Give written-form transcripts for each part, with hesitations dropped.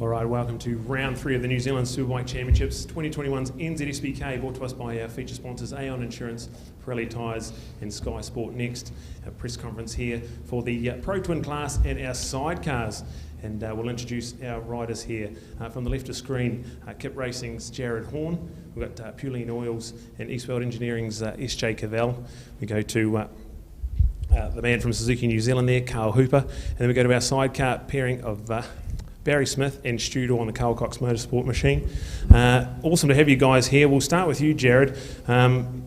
All right, welcome to round 3 of the New Zealand Superbike Championships, 2021's NZ brought to us by our feature sponsors Aon Insurance, Pirelli Tyres and skysportnext. A press conference here for the Pro Twin class and our sidecars. And we'll introduce our riders here. From the left of screen, Kip Racing's Jared Horn. We've got Pulene Oils and Eastworld Engineering's SJ Cavell. We go to the man from Suzuki New Zealand there, Carl Hooper. And then we go to our sidecar pairing of Barry Smith and Stu on the Carl Cox Motorsport machine. Awesome to have you guys here. We'll start with you, Jared.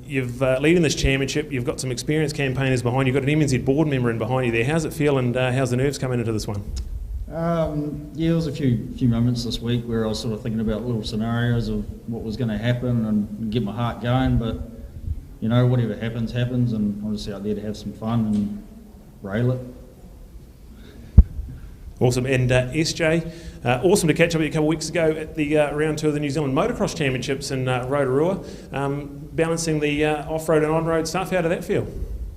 You've leading this championship. You've got some experienced campaigners behind you. You've got an MNZ board member in behind you there. How's it feel and how's the nerves coming into this one? Yeah, there was a few moments this week where I was sort of thinking about little scenarios of what was going to happen and get my heart going, but you know, whatever happens, happens, and I'm just out there to have some fun and rail it. Awesome. And SJ, awesome to catch up with you a couple of weeks ago at the round 2 of the New Zealand Motocross Championships in Rotorua, balancing the off-road and on-road stuff. How did that feel?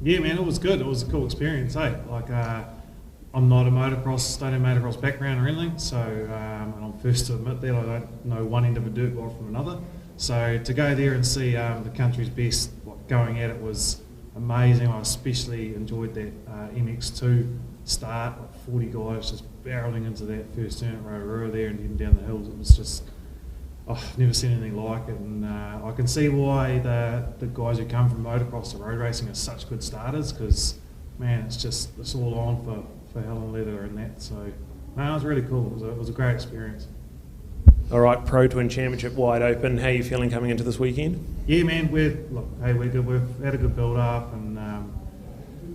Yeah, man, it was good. It was a cool experience, eh? Like, I'm not a motocross background or anything, so and I'm first to admit that I don't know one end of a dirt bike from another. So to go there and see the country's best going at it was amazing. I especially enjoyed that MX2 start, like 40 guys just barreling into that first turn at Rotorua there and heading down the hills. It was just, I've never seen anything like it, and I can see why the guys who come from motocross to road racing are such good starters, because man, it's all on for hell and leather and that. So no, it was really cool. It was a great experience. All right, Pro Twin Championship wide open. How are you feeling coming into this weekend? Yeah, man, we're good. We've had a good build up and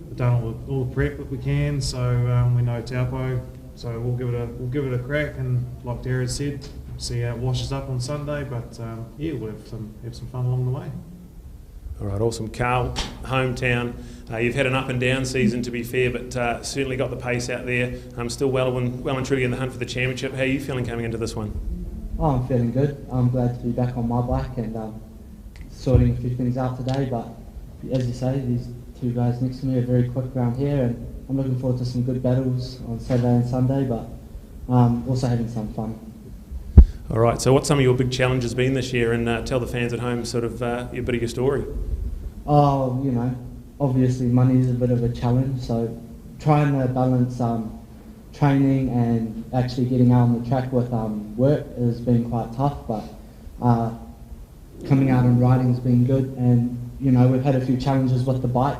we've done all the prep that we can. So we know Taupo, so we'll give it a crack. And like Jared said, see how it washes up on Sunday. But yeah, we'll have some fun along the way. All right, awesome. Carl, hometown. You've had an up and down season, to be fair, but certainly got the pace out there. Still well and truly in the hunt for the championship. How are you feeling coming into this one? Oh, I'm feeling good. I'm glad to be back on my bike and sorting a few things out today. But as you say, these two guys next to me are very quick around here, and I'm looking forward to some good battles on Saturday and Sunday, but also having some fun. All right, so what's some of your big challenges been this year, and tell the fans at home sort of a bit of your story? Oh, you know, obviously money is a bit of a challenge, so trying to balance training and actually getting out on the track with work has been quite tough, but coming out and riding has been good. And you know, we've had a few challenges with the bike.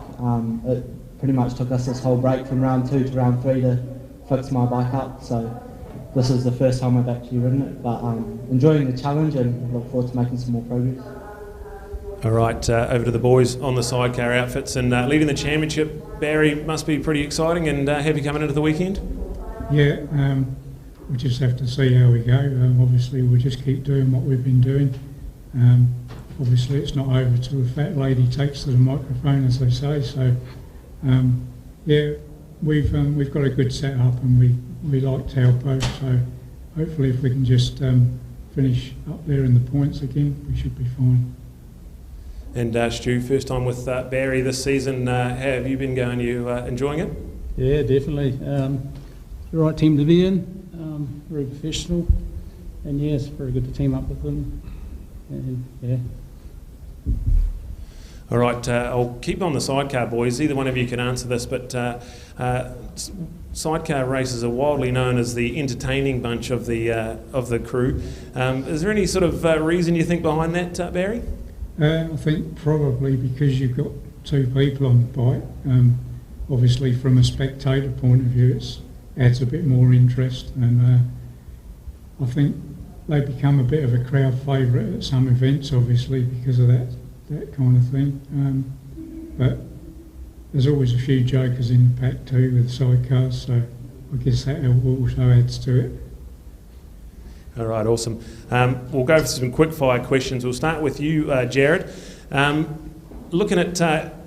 It pretty much took us this whole break from round 2 to round 3 to fix my bike up, so this is the first time I've actually ridden it, but enjoying the challenge and look forward to making some more progress. All right, over to the boys on the sidecar outfits and leading the championship. Barry, must be pretty exciting, and have you coming into the weekend? Yeah, we just have to see how we go. Obviously, we'll just keep doing what we've been doing. Obviously, it's not over till the fat lady takes to the microphone, as they say. So, yeah, we've got a good setup, and we like Taupo. So, hopefully, if we can just finish up there in the points again, we should be fine. And Stu, first time with Barry this season. How have you been going? You enjoying it? Yeah, definitely. The right team to be in, very professional, and yeah, it's very good to team up with them. And yeah. All right, I'll keep on the sidecar, boys. Either one of you can answer this, but sidecar races are widely known as the entertaining bunch of the crew. Is there any sort of reason you think behind that, Barry? I think probably because you've got two people on the bike. Obviously, from a spectator point of view, it adds a bit more interest, and I think they become a bit of a crowd favourite at some events, obviously, because of that kind of thing. But there's always a few jokers in the pack too with sidecars, so I guess that also adds to it. All right, awesome. We'll go for some quick fire questions. We'll start with you, Jared. Looking at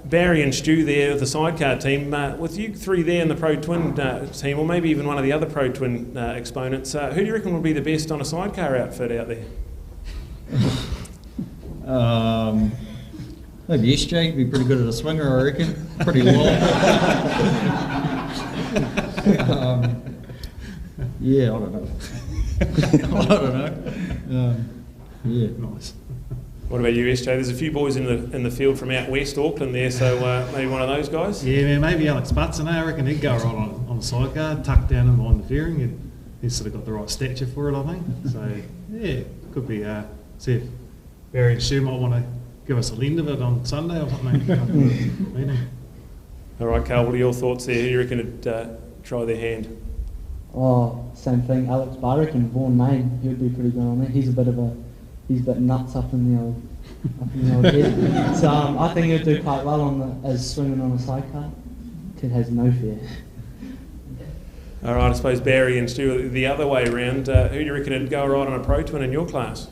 Barry and Stu there, the sidecar team, with you three there in the Pro Twin team, or maybe even one of the other Pro Twin exponents, who do you reckon will be the best on a sidecar outfit out there? Maybe SJ would be pretty good at a swinger, I reckon. Pretty long. Yeah, I don't know. I don't know. Yeah. Nice. What about you, SJ? There's a few boys in the field from out west Auckland there, so maybe one of those guys? Yeah, man, maybe Alex Butson, I reckon he'd go right on the sidecar, tucked down in behind the fairing. He's sort of got the right stature for it, I think. So, yeah, could be, see if Barry and Stu might want to give us a lend of it on Sunday or something. All right, Carl, what are your thoughts there? Who do you reckon would try their hand? Oh, same thing. Alex Barrick and Vaughan Main, he would be pretty good on there. He's a bit nuts up in the old head. So I think he'll do quite well as swinging on a sidecar. Ted has no fear. All right, I suppose Barry and Stu, the other way around, who do you reckon would go right on a Pro Twin in your class?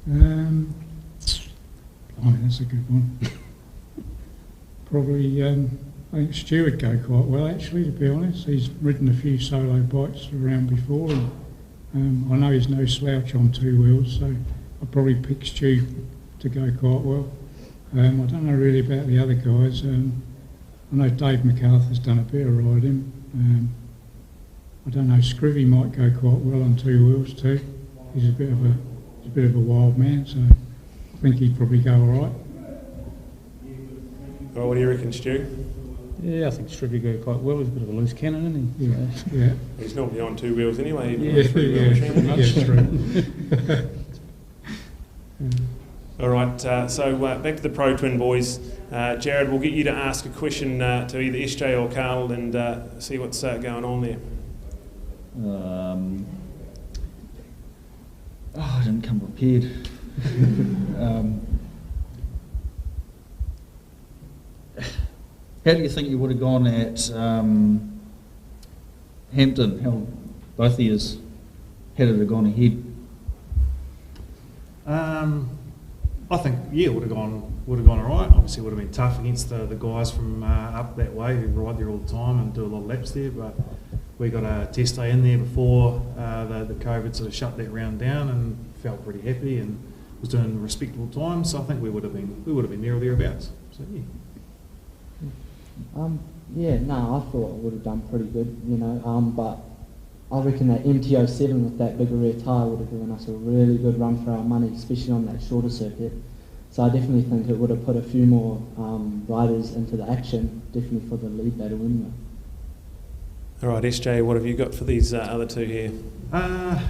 That's a good one. Probably, I think Stu would go quite well, actually, to be honest. He's ridden a few solo bikes around before, and I know he's no slouch on two wheels, so I'd probably pick Stu to go quite well. I don't know really about the other guys. I know Dave MacArthur's done a bit of riding. I don't know, Scrivy might go quite well on two wheels too. He's a bit of a wild man, so I think he'd probably go all right. Well, what do you reckon, Stu? Yeah, I think Scrivy go quite well. He's a bit of a loose cannon, isn't he? Yeah, So, yeah. He's normally on two wheels anyway. Yeah, true. All right, so back to the Pro Twin boys. Jared, we'll get you to ask a question to either SJ or Carl and see what's going on there. I didn't come prepared. How do you think you would have gone at Hampton? How both of you had it gone ahead? I think it would have gone all right. Obviously, it would have been tough against the guys from up that way who ride there all the time and do a lot of laps there. But we got a test day in there before the COVID sort of shut that round down, and felt pretty happy and was doing respectable time. So I think we would have been there or thereabouts. So yeah. I thought I would have done pretty good, but I reckon that MT-07 with that bigger rear tyre would have given us a really good run for our money, especially on that shorter circuit. So I definitely think it would have put a few more riders into the action, definitely for the lead battle anyway. All right, SJ, what have you got for these other two here?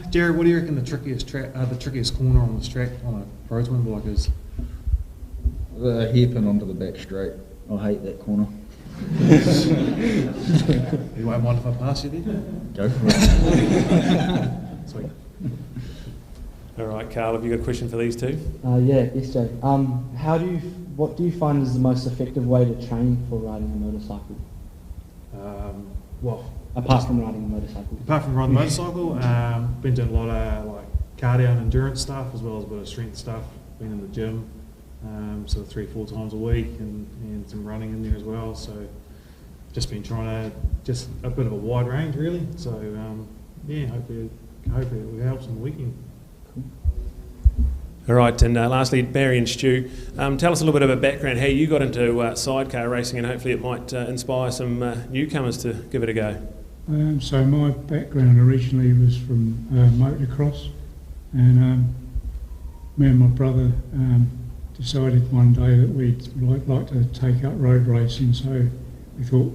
Jared, what do you reckon the trickiest corner on this track on a Pro Twin bike is? The hairpin onto the back straight. I hate that corner. You won't mind if I pass you there? Go for it. Sweet. All right, Carl, have you got a question for these two? SJ. What do you find is the most effective way to train for riding a motorcycle? Apart from riding a motorcycle. Apart from riding a motorcycle, been doing a lot of like cardio and endurance stuff, as well as a bit of strength stuff. Been in the gym, sort of 3-4 times a week, and some running in there as well. So just been trying to just a bit of a wide range really. So hopefully it helps on the weekend. All right, and lastly, Barry and Stu, tell us a little bit about background, how you got into sidecar racing, and hopefully it might inspire some newcomers to give it a go. So my background originally was from motocross, and me and my brother decided one day that we'd like to take up road racing, so we thought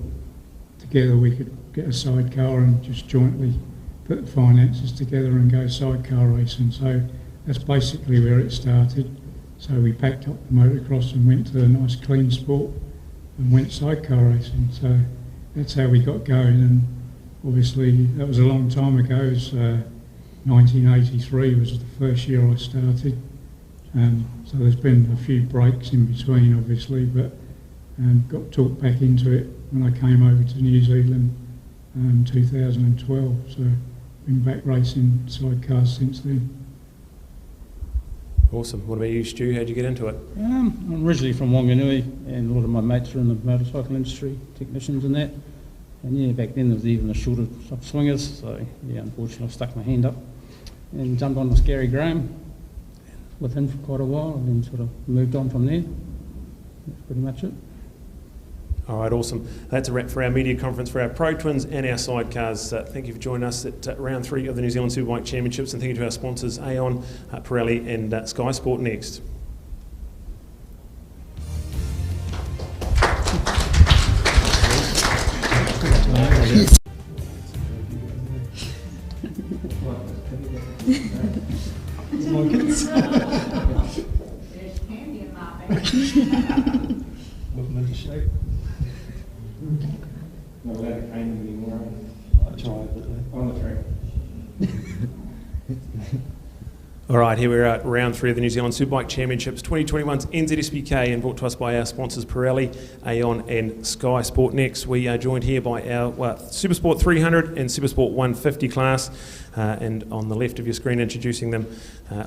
together we could get a sidecar and just jointly put the finances together and go sidecar racing. So that's basically where it started. So we packed up the motocross and went to a nice clean sport and went sidecar racing. So that's how we got going, and obviously that was a long time ago. It was 1983 was the first year I started. So there's been a few breaks in between obviously, but got talked back into it when I came over to New Zealand 2012. So been back racing sidecars since then. Awesome. What about you, Stu? How'd you get into it? I'm originally from Wanganui, and a lot of my mates are in the motorcycle industry, technicians and that. And back then there was even a shortage of swingers, so unfortunately I stuck my hand up and jumped on with Gary Graham with him for quite a while, and then sort of moved on from there. That's pretty much it. All right, awesome. That's a wrap for our media conference for our Pro Twins and our Sidecars. Thank you for joining us at round 3 of the New Zealand Superbike Championships, and thank you to our sponsors Aon, Pirelli and Skysport Next. There's candy in my bag. Look them into shape. Not allowed to claim anymore. I tried, but On the track. All right, here we're at round 3 of the New Zealand Superbike Championships 2021's NZSBK, and brought to us by our sponsors Pirelli, Aon and Sky Sport Next. We are joined here by our Supersport 300 and Supersport 150 class, and on the left of your screen introducing them,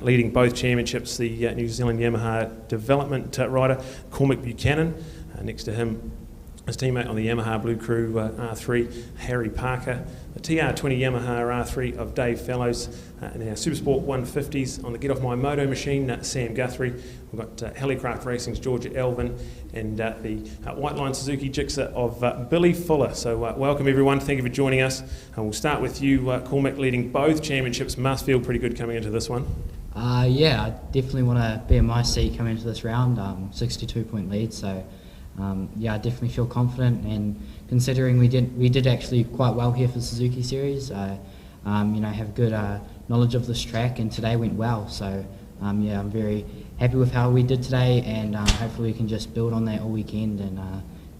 leading both championships, the New Zealand Yamaha development rider Cormac Buchanan. Next to him, his teammate on the Yamaha Blue Crew R3, Harry Parker. The TR20 Yamaha R3 of Dave Fellows, and our Supersport 150s on the Get Off My Moto machine, Sam Guthrie. We've got Helicraft Racing's Georgia Elvin, and the White Line Suzuki Gixxer of Billy Fuller. So welcome everyone, thank you for joining us. And we'll start with you, Cormac, leading both championships. Must feel pretty good coming into this one. Yeah, I definitely want to be in my seat coming into this round, 62-point lead, so yeah, I definitely feel confident, and considering we did actually quite well here for Suzuki Series, I have good knowledge of this track, and today went well, so yeah, I'm very happy with how we did today, and hopefully we can just build on that all weekend, and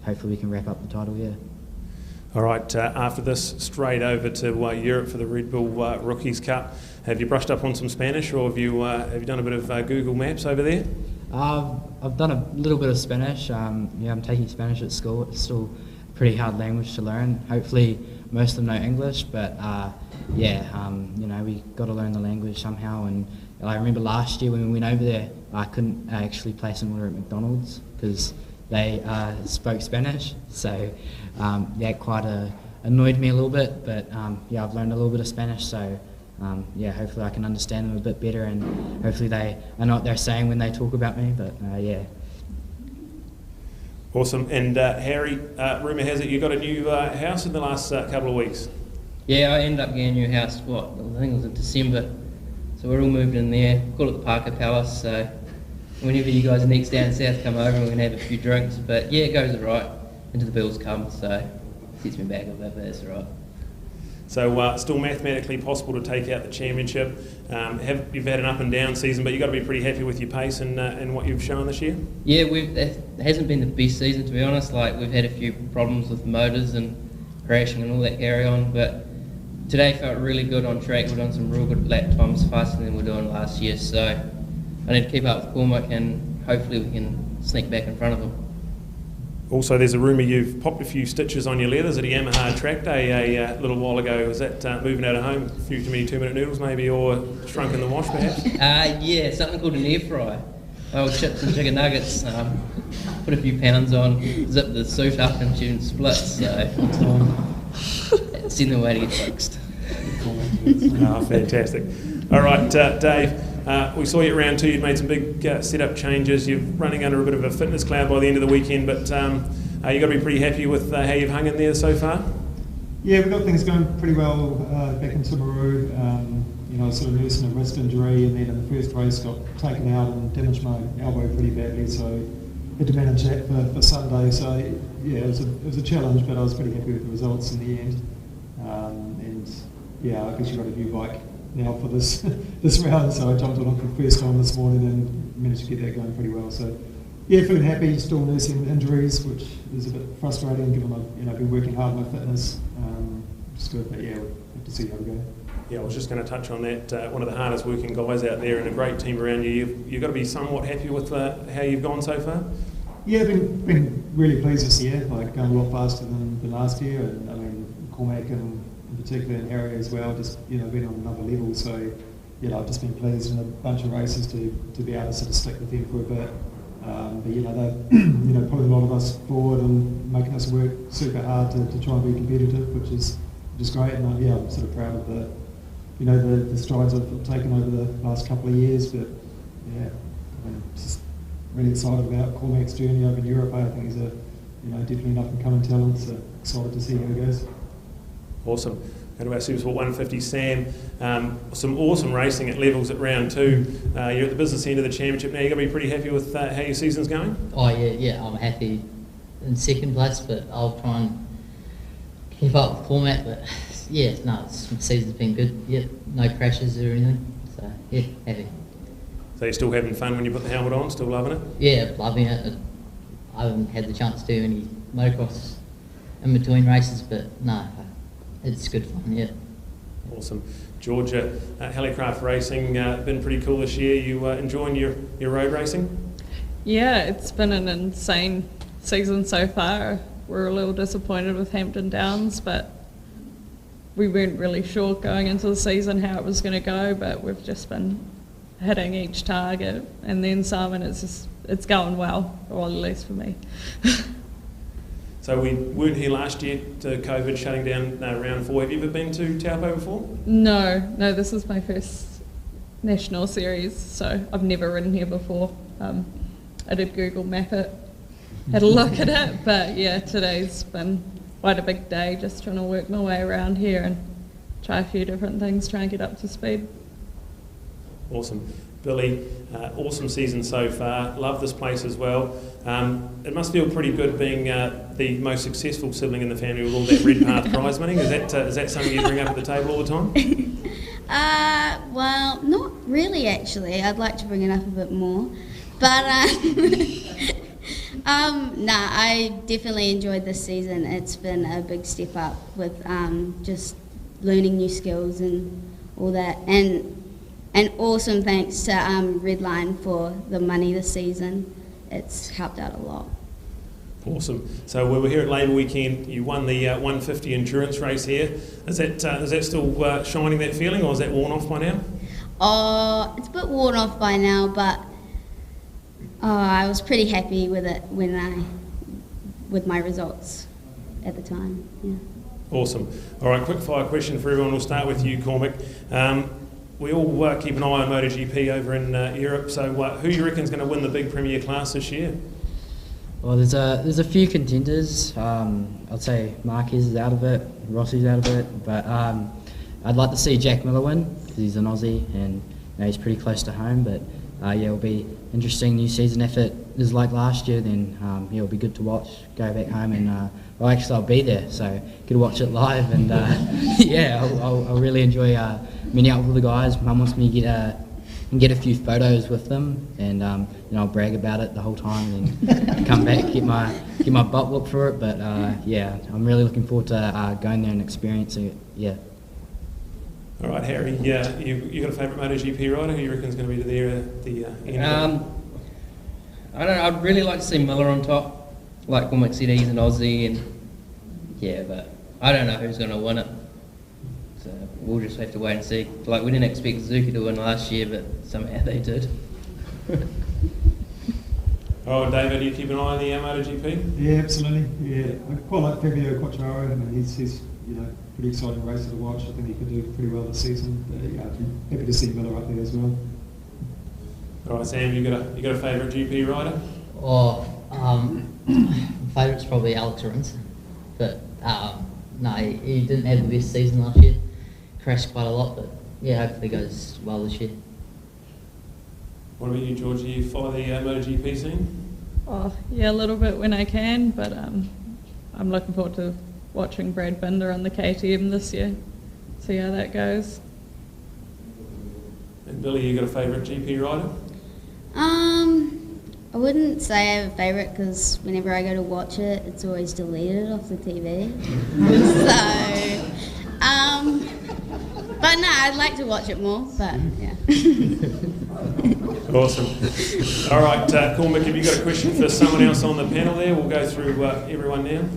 hopefully we can wrap up the title here. All right, after this, straight over to Europe for the Red Bull Rookies Cup. Have you brushed up on some Spanish, or have you done a bit of Google Maps over there? I've done a little bit of Spanish. Yeah, I'm taking Spanish at school. It's still a pretty hard language to learn. Hopefully most of them know English, but yeah, we got to learn the language somehow. And I remember last year when we went over there, I couldn't actually place an order at McDonald's because they spoke Spanish. So yeah, quite annoyed me a little bit. But yeah, I've learned a little bit of Spanish, so yeah, hopefully I can understand them a bit better, and hopefully I know what they're saying when they talk about me, but yeah. Awesome. And Harry, rumour has it you got a new house in the last couple of weeks? Yeah, I ended up getting a new house, I think it was in December, so we're all moved in there, call it the Parker Palace, so whenever you guys are next down south, come over and we're going to have a few drinks, but yeah, it goes alright, until the bills come, so sets me back a bit, but that's alright. So still mathematically possible to take out the championship. You've had an up and down season, but you've got to be pretty happy with your pace and what you've shown this year? Yeah, it hasn't been the best season, to be honest. Like, we've had a few problems with motors and crashing and all that carry on, but today felt really good on track. We're doing some real good lap times, faster than we were doing last year, so I need to keep up with Cormac, and hopefully we can sneak back in front of him. Also, there's a rumour you've popped a few stitches on your leathers at a Yamaha track day a little while ago. Was that moving out of home? A few too many 2-minute noodles maybe, or shrunk in the wash perhaps? Yeah, something called an air fryer. Old chips and chicken nuggets. Put a few pounds on, zip the suit up and tune splits, so it's the way to get fixed. Oh, fantastic. All right, Dave. We saw you at round 2, you'd made some big setup changes. You're running under a bit of a fitness cloud by the end of the weekend, but you've got to be pretty happy with how you've hung in there so far? Yeah, we've got things going pretty well back in Timaru. Sort of nursing a wrist injury, and then in the first race got taken out and damaged my elbow pretty badly, so had to manage that for Sunday. So yeah, it was a challenge, but I was pretty happy with the results in the end. And yeah, I guess you've got a new bike now for this this round, so I jumped on it for the first time this morning and managed to get that going pretty well. So yeah, feeling happy, still nursing injuries, which is a bit frustrating given I've been working hard on my fitness. Just good, but yeah, we'll have to see how we go. Yeah, I was just going to touch on that. One of the hardest working guys out there, and a great team around you. You've got to be somewhat happy with how you've gone so far? Yeah, I've been really pleased this year, like going a lot faster than last year, and I mean Cormac and in particular and Harry as well, just been on another level. So I've just been pleased in a bunch of races to be able to sort of stick with them for a bit. But they're putting a lot of us forward and making us work super hard to try and be competitive, which is great. And I'm sort of proud of the strides I've taken over the last couple of years. But yeah, I'm just really excited about Cormac's journey over in Europe. I think he's a definitely an up-and-coming talent, so excited to see how it goes. Awesome. Go to our Supersport 150, Sam. Some awesome racing at levels at round 2. You're at the business end of the championship now. You're going to be pretty happy with how your season's going? Oh yeah, I'm happy in second place, but I'll try and keep up with Cormac. But yeah, no, the season's been good. Yeah, no crashes or anything. So yeah, happy. So you're still having fun when you put the helmet on? Still loving it? Yeah, loving it. I haven't had the chance to do any motocross in between races, but no, it's good fun. Yeah. Awesome. Georgia, Helicraft Racing, been pretty cool this year. You enjoying your road racing? Yeah, it's been an insane season so far. We're a little disappointed with Hampton Downs, but we weren't really sure going into the season how it was going to go, but we've just been hitting each target and then some, and it's going well, or at least for me. So we weren't here last year to COVID shutting down round 4. Have you ever been to Taupo before? No, this is my first national series, so I've never ridden here before. I did Google map it, had a look at it, but yeah, today's been quite a big day, just trying to work my way around here and try a few different things, try and get up to speed. Awesome. Billy, awesome season so far. Love this place as well. It must feel pretty good being the most successful sibling in the family with all that Red Path prize money. Is that something you bring up at the table all the time? Well, not really actually. I'd like to bring it up a bit more. But I definitely enjoyed this season. It's been a big step up with just learning new skills and all that. And awesome thanks to Redline for the money this season. It's helped out a lot. Awesome. So we were here at Labour Weekend. You won the 150 endurance race here. Is that still shining, that feeling, or is that worn off by now? Oh, it's a bit worn off by now, but I was pretty happy with it with my results at the time. Yeah. Awesome. All right, quick fire question for everyone. We'll start with you, Cormac. We all keep an eye on MotoGP over in Europe, so who you reckon is going to win the big Premier class this year? Well, there's a few contenders. I'd say Marquez is out of it, Rossi's out of it, but I'd like to see Jack Miller win because he's an Aussie and he's pretty close to home. But yeah, it'll be interesting new season. If it is like last year, then yeah, it'll be good to watch. Go back home and I'll be there, so get to watch it live. And yeah, I'll really enjoy meeting up with the guys. Mum wants me to get a few photos with them, and I'll brag about it the whole time, and then come back, get my butt whooped for it. But yeah, I'm really looking forward to going there and experiencing it. Yeah. All right, Harry. Yeah, you got a favourite MotoGP rider? Who you reckon is going to be there at the end? I don't know. I'd really like to see Miller on top. Like Cormac said, he's an Aussie, and yeah, but I don't know who's going to win it. So we'll just have to wait and see. Like, we didn't expect Suzuki to win last year, but somehow they did. Oh, David, do you keep an eye on the MotoGP? Yeah, absolutely. Yeah, I quite like Fabio Quartararo. I mean, he's pretty exciting racer to watch. I think he could do pretty well this season. But, yeah, I'd be happy to see Miller up there as well. All right, Sam, you got a favourite GP rider? Favourite's probably Alex Rins, but no, he didn't have the best season last year. Crashed quite a lot, but yeah, hopefully it goes well this year. What about you, George? Do you follow the MotoGP scene? Oh, yeah, a little bit when I can, but I'm looking forward to watching Brad Binder on the KTM this year. See how that goes. And Billy, you got a favourite GP rider? I wouldn't say I have a favourite because whenever I go to watch it, it's always deleted off the TV. But no, I'd like to watch it more, but yeah. Awesome. All right, Cormac, have you got a question for someone else on the panel there? We'll go through everyone now.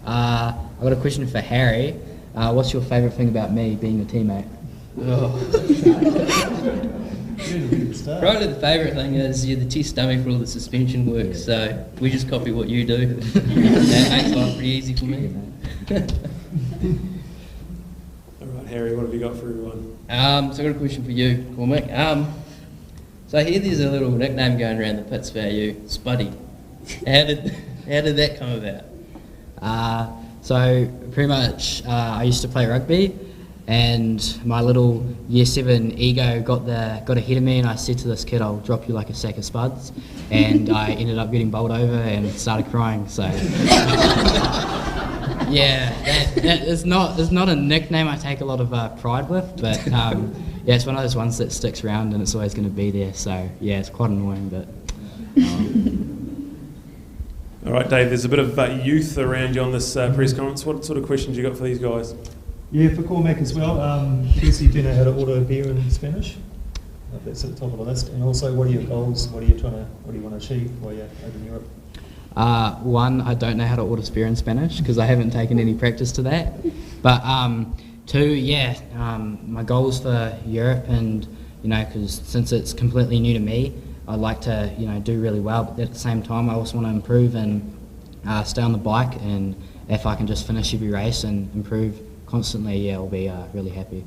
I've got a question for Harry. What's your favourite thing about me being your teammate? Probably the favourite thing is you're the test dummy for all the suspension work, so we just copy what you do. That makes life pretty easy for me. All right, Harry, what have you got for everyone? So I've got a question for you, Cormac. So I hear there's a little nickname going around the pits for you, Spuddy. How did that come about? So pretty much, I used to play rugby, and my little year 7 ego got ahead of me, and I said to this kid, "I'll drop you like a sack of spuds," and I ended up getting bowled over and started crying. So yeah, that is not a nickname I take a lot of pride with, but yeah, it's one of those ones that sticks around and it's always going to be there. So yeah, it's quite annoying, but. All right, Dave, there's a bit of youth around you on this press conference. What sort of questions you got for these guys? Yeah, for Cormac as well. Tracy, do you know how to order beer in Spanish? That's at the top of the list. And also, what are your goals? What do you want to achieve while you're over in Europe? One, I don't know how to order beer in Spanish because I haven't taken any practice to that. But two, yeah, my goals for Europe, and because since it's completely new to me, I'd like to do really well. But at the same time, I also want to improve and stay on the bike. And if I can just finish every race and improve constantly, yeah, I'll be really happy.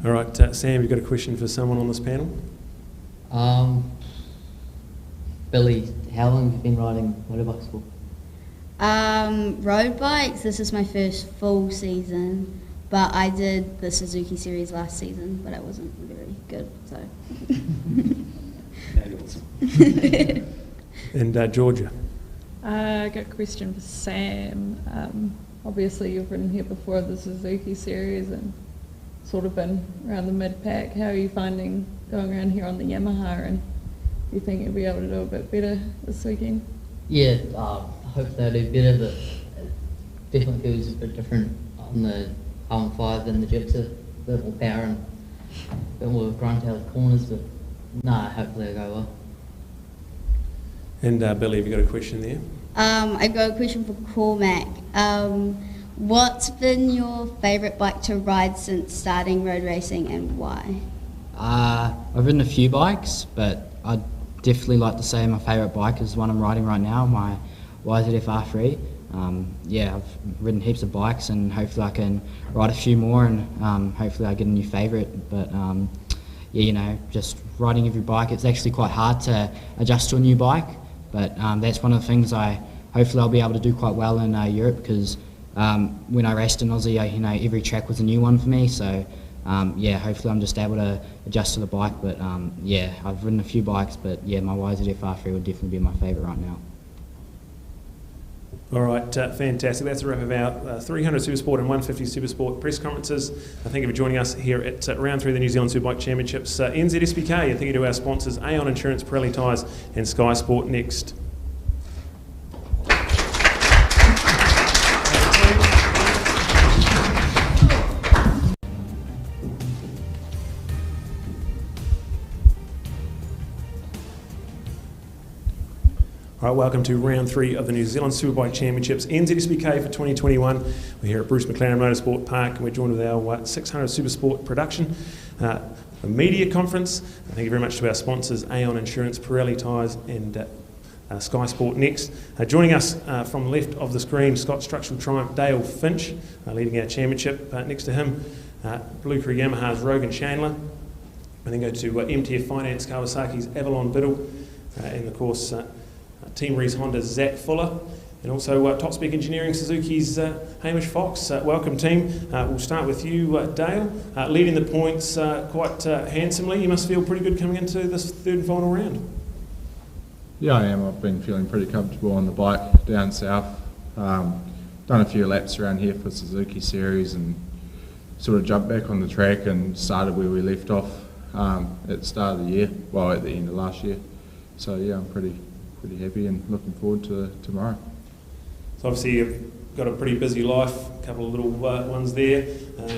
All right, Sam, you've got a question for someone on this panel? Billy, how long have you been riding motorbikes for? Road bikes, this is my first full season, but I did the Suzuki series last season, but I wasn't very good, so. And Georgia? I got a question for Sam. Obviously you've ridden here before the Suzuki series and sort of been around the mid-pack. How are you finding going around here on the Yamaha, and do you think you'll be able to do a bit better this weekend? Yeah, hopefully I'll do better, but it definitely feels a bit different on the R15 than the Gixxer. A bit more power and a bit more grunt out of the corners, but hopefully I'll go well. And Billy, have you got a question there? I've got a question for Cormac. What's been your favourite bike to ride since starting road racing, and why? I've ridden a few bikes, but I'd definitely like to say my favourite bike is the one I'm riding right now, my YZF R3. Yeah, I've ridden heaps of bikes, and hopefully I can ride a few more, and hopefully I get a new favourite. But yeah, just riding every bike, it's actually quite hard to adjust to a new bike. But that's one of the things hopefully I'll be able to do quite well in Europe, because when I raced in Aussie, every track was a new one for me. So yeah, hopefully I'm just able to adjust to the bike. But yeah, I've ridden a few bikes, but yeah, my YZF R3 would definitely be my favourite right now. All right, fantastic. That's a wrap of our 300 Supersport and 150 Supersport press conferences. Thank you for joining us here at round 3 of the New Zealand Superbike Championships. NZ SBK, and thank you to our sponsors, Aon Insurance, Pirelli Tyres and Skysport Next. All right, welcome to round 3 of the New Zealand Superbike Championships, NZSBK for 2021. We're here at Bruce McLaren Motorsport Park, and we're joined with our 600 Supersport production, a media conference. Thank you very much to our sponsors, Aon Insurance, Pirelli Tyres and Skysport Next. Joining us from the left of the screen, Scott Structural Triumph, Dale Finch, leading our championship. Next to him, Blue Crew Yamaha's Rogan Chandler. And then go to MTF Finance, Kawasaki's Avalon Biddle, and of course, Team Rees Honda's Zach Fuller, and also Top Spec Engineering Suzuki's Hamish Fox. Welcome, team. We'll start with you, Dale. Leading the points quite handsomely. You must feel pretty good coming into this third and final round. Yeah, I am. I've been feeling pretty comfortable on the bike down south. Done a few laps around here for Suzuki Series, and sort of jumped back on the track and started where we left off at the start of the year, well, at the end of last year. So yeah, I'm pretty happy and looking forward to tomorrow. So obviously you've got a pretty busy life, a couple of little ones there.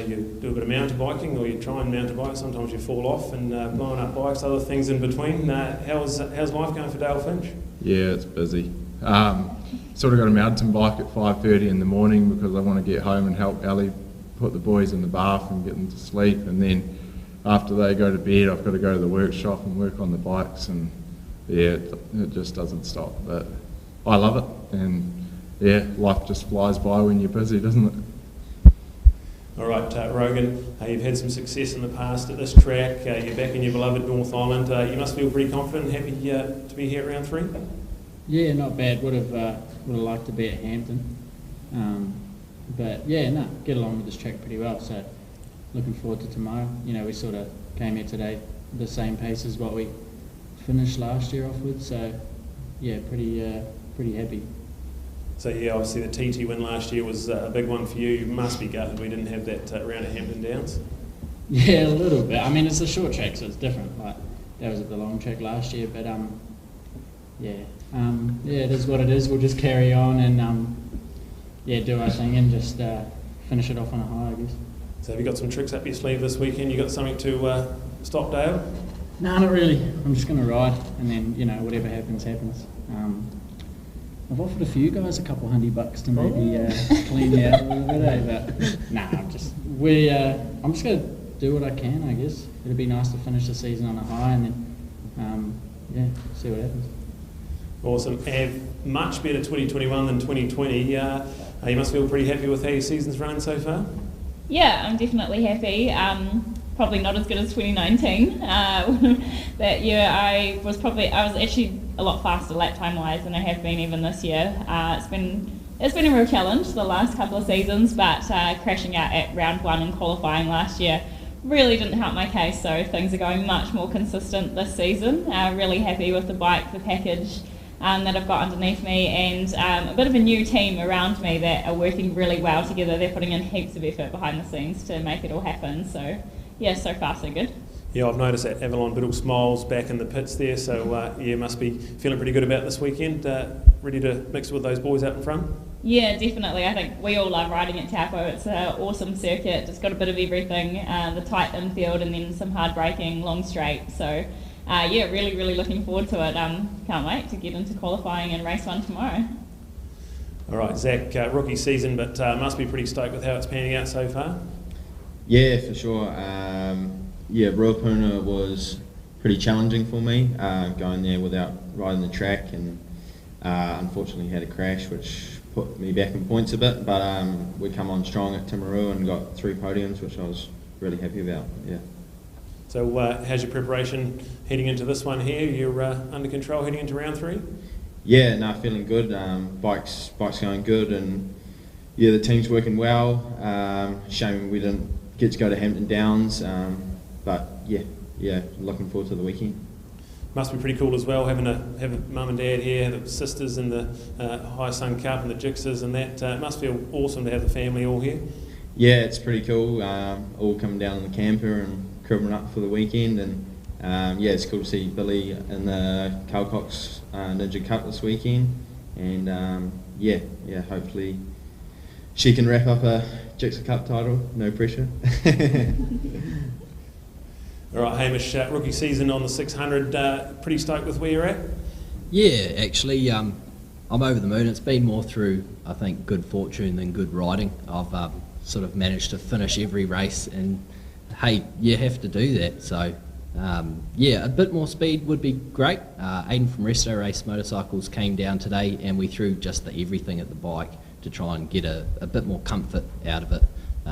You do a bit of mountain biking, or you try and mountain bike. Sometimes you fall off and blowing up bikes, other things in between. How's life going for Dale Finch? Yeah, it's busy. Sort of got a mountain bike at 5:30 in the morning because I want to get home and help Ali put the boys in the bath and get them to sleep, and then after they go to bed I've got to go to the workshop and work on the bikes, and yeah, it just doesn't stop, but I love it, and yeah, life just flies by when you're busy, doesn't it? All right, Rogan, you've had some success in the past at this track. You're back in your beloved North Island. You must feel pretty confident and happy to be here at round 3? Yeah, not bad. Would have liked to be at Hampton, but yeah, no, get along with this track pretty well. So looking forward to tomorrow. You know, we sort of came here today the same pace as what we finished last year off with. So yeah, pretty happy. So yeah, obviously the TT win last year was a big one for you. You must be gutted we didn't have that round at Hampton Downs. Yeah, a little bit. I mean, it's a short track, so it's different. Like that was at the long track last year, but yeah, it is what it is. We'll just carry on and do our thing and just finish it off on a high, I guess. So have you got some tricks up your sleeve this weekend? You got something to stop Dale? No, not really. I'm just going to ride, and then whatever happens, happens. I've offered a few guys a couple $100 to maybe clean me out a little bit, but nah, I'm just going to do what I can, I guess. It'd be nice to finish the season on a high, and then see what happens. Awesome. Have much better 2021 than 2020. You must feel pretty happy with how your season's run so far? Yeah, I'm definitely happy. Probably not as good as 2019. That year I was actually a lot faster lap time wise than I have been even this year. It's been a real challenge the last couple of seasons, but crashing out at round 1 and qualifying last year really didn't help my case, so things are going much more consistent this season. Really happy with the bike, the package that I've got underneath me, and a bit of a new team around me that are working really well together. They're putting in heaps of effort behind the scenes to make it all happen, so yeah, so far so good. Yeah, I've noticed that Avalon Biddle Smiles back in the pits there, so must be feeling pretty good about this weekend. Ready to mix with those boys out in front? Yeah, definitely. I think we all love riding at Taupo. It's an awesome circuit. It's got a bit of everything, the tight infield and then some hard braking, long straight. So really looking forward to it. Can't wait to get into qualifying and race 1 tomorrow. All right, Zach, rookie season, but must be pretty stoked with how it's panning out so far? Yeah, for sure. Ruapuna was pretty challenging for me, going there without riding the track, and unfortunately had a crash which put me back in points a bit, but we come on strong at Timaru and got 3 podiums, which I was really happy about. Yeah. So how's your preparation heading into this one here? You're under control heading into round 3? Yeah, no, feeling good. Bike's going good, and yeah, the team's working well. Shame we didn't get to go to Hampton Downs, but yeah, looking forward to the weekend. Must be pretty cool as well, having mum and dad here, the sisters in the High Sun Cup and the Gixxers and that. It must feel awesome to have the family all here. Yeah, it's pretty cool. All coming down in the camper and cribbing up for the weekend, and it's cool to see Billy in the Calcox Ninja Cup this weekend, and hopefully she can wrap up a Gixxer Cup title, no pressure. All right, Hamish, rookie season on the 600, pretty stoked with where you're at? Yeah, actually, I'm over the moon. It's been more through, I think, good fortune than good riding. I've sort of managed to finish every race, and hey, you have to do that. So, a bit more speed would be great. Aidan from Resto Race Motorcycles came down today, and we threw just the everything at the bike to try and get a bit more comfort out of it,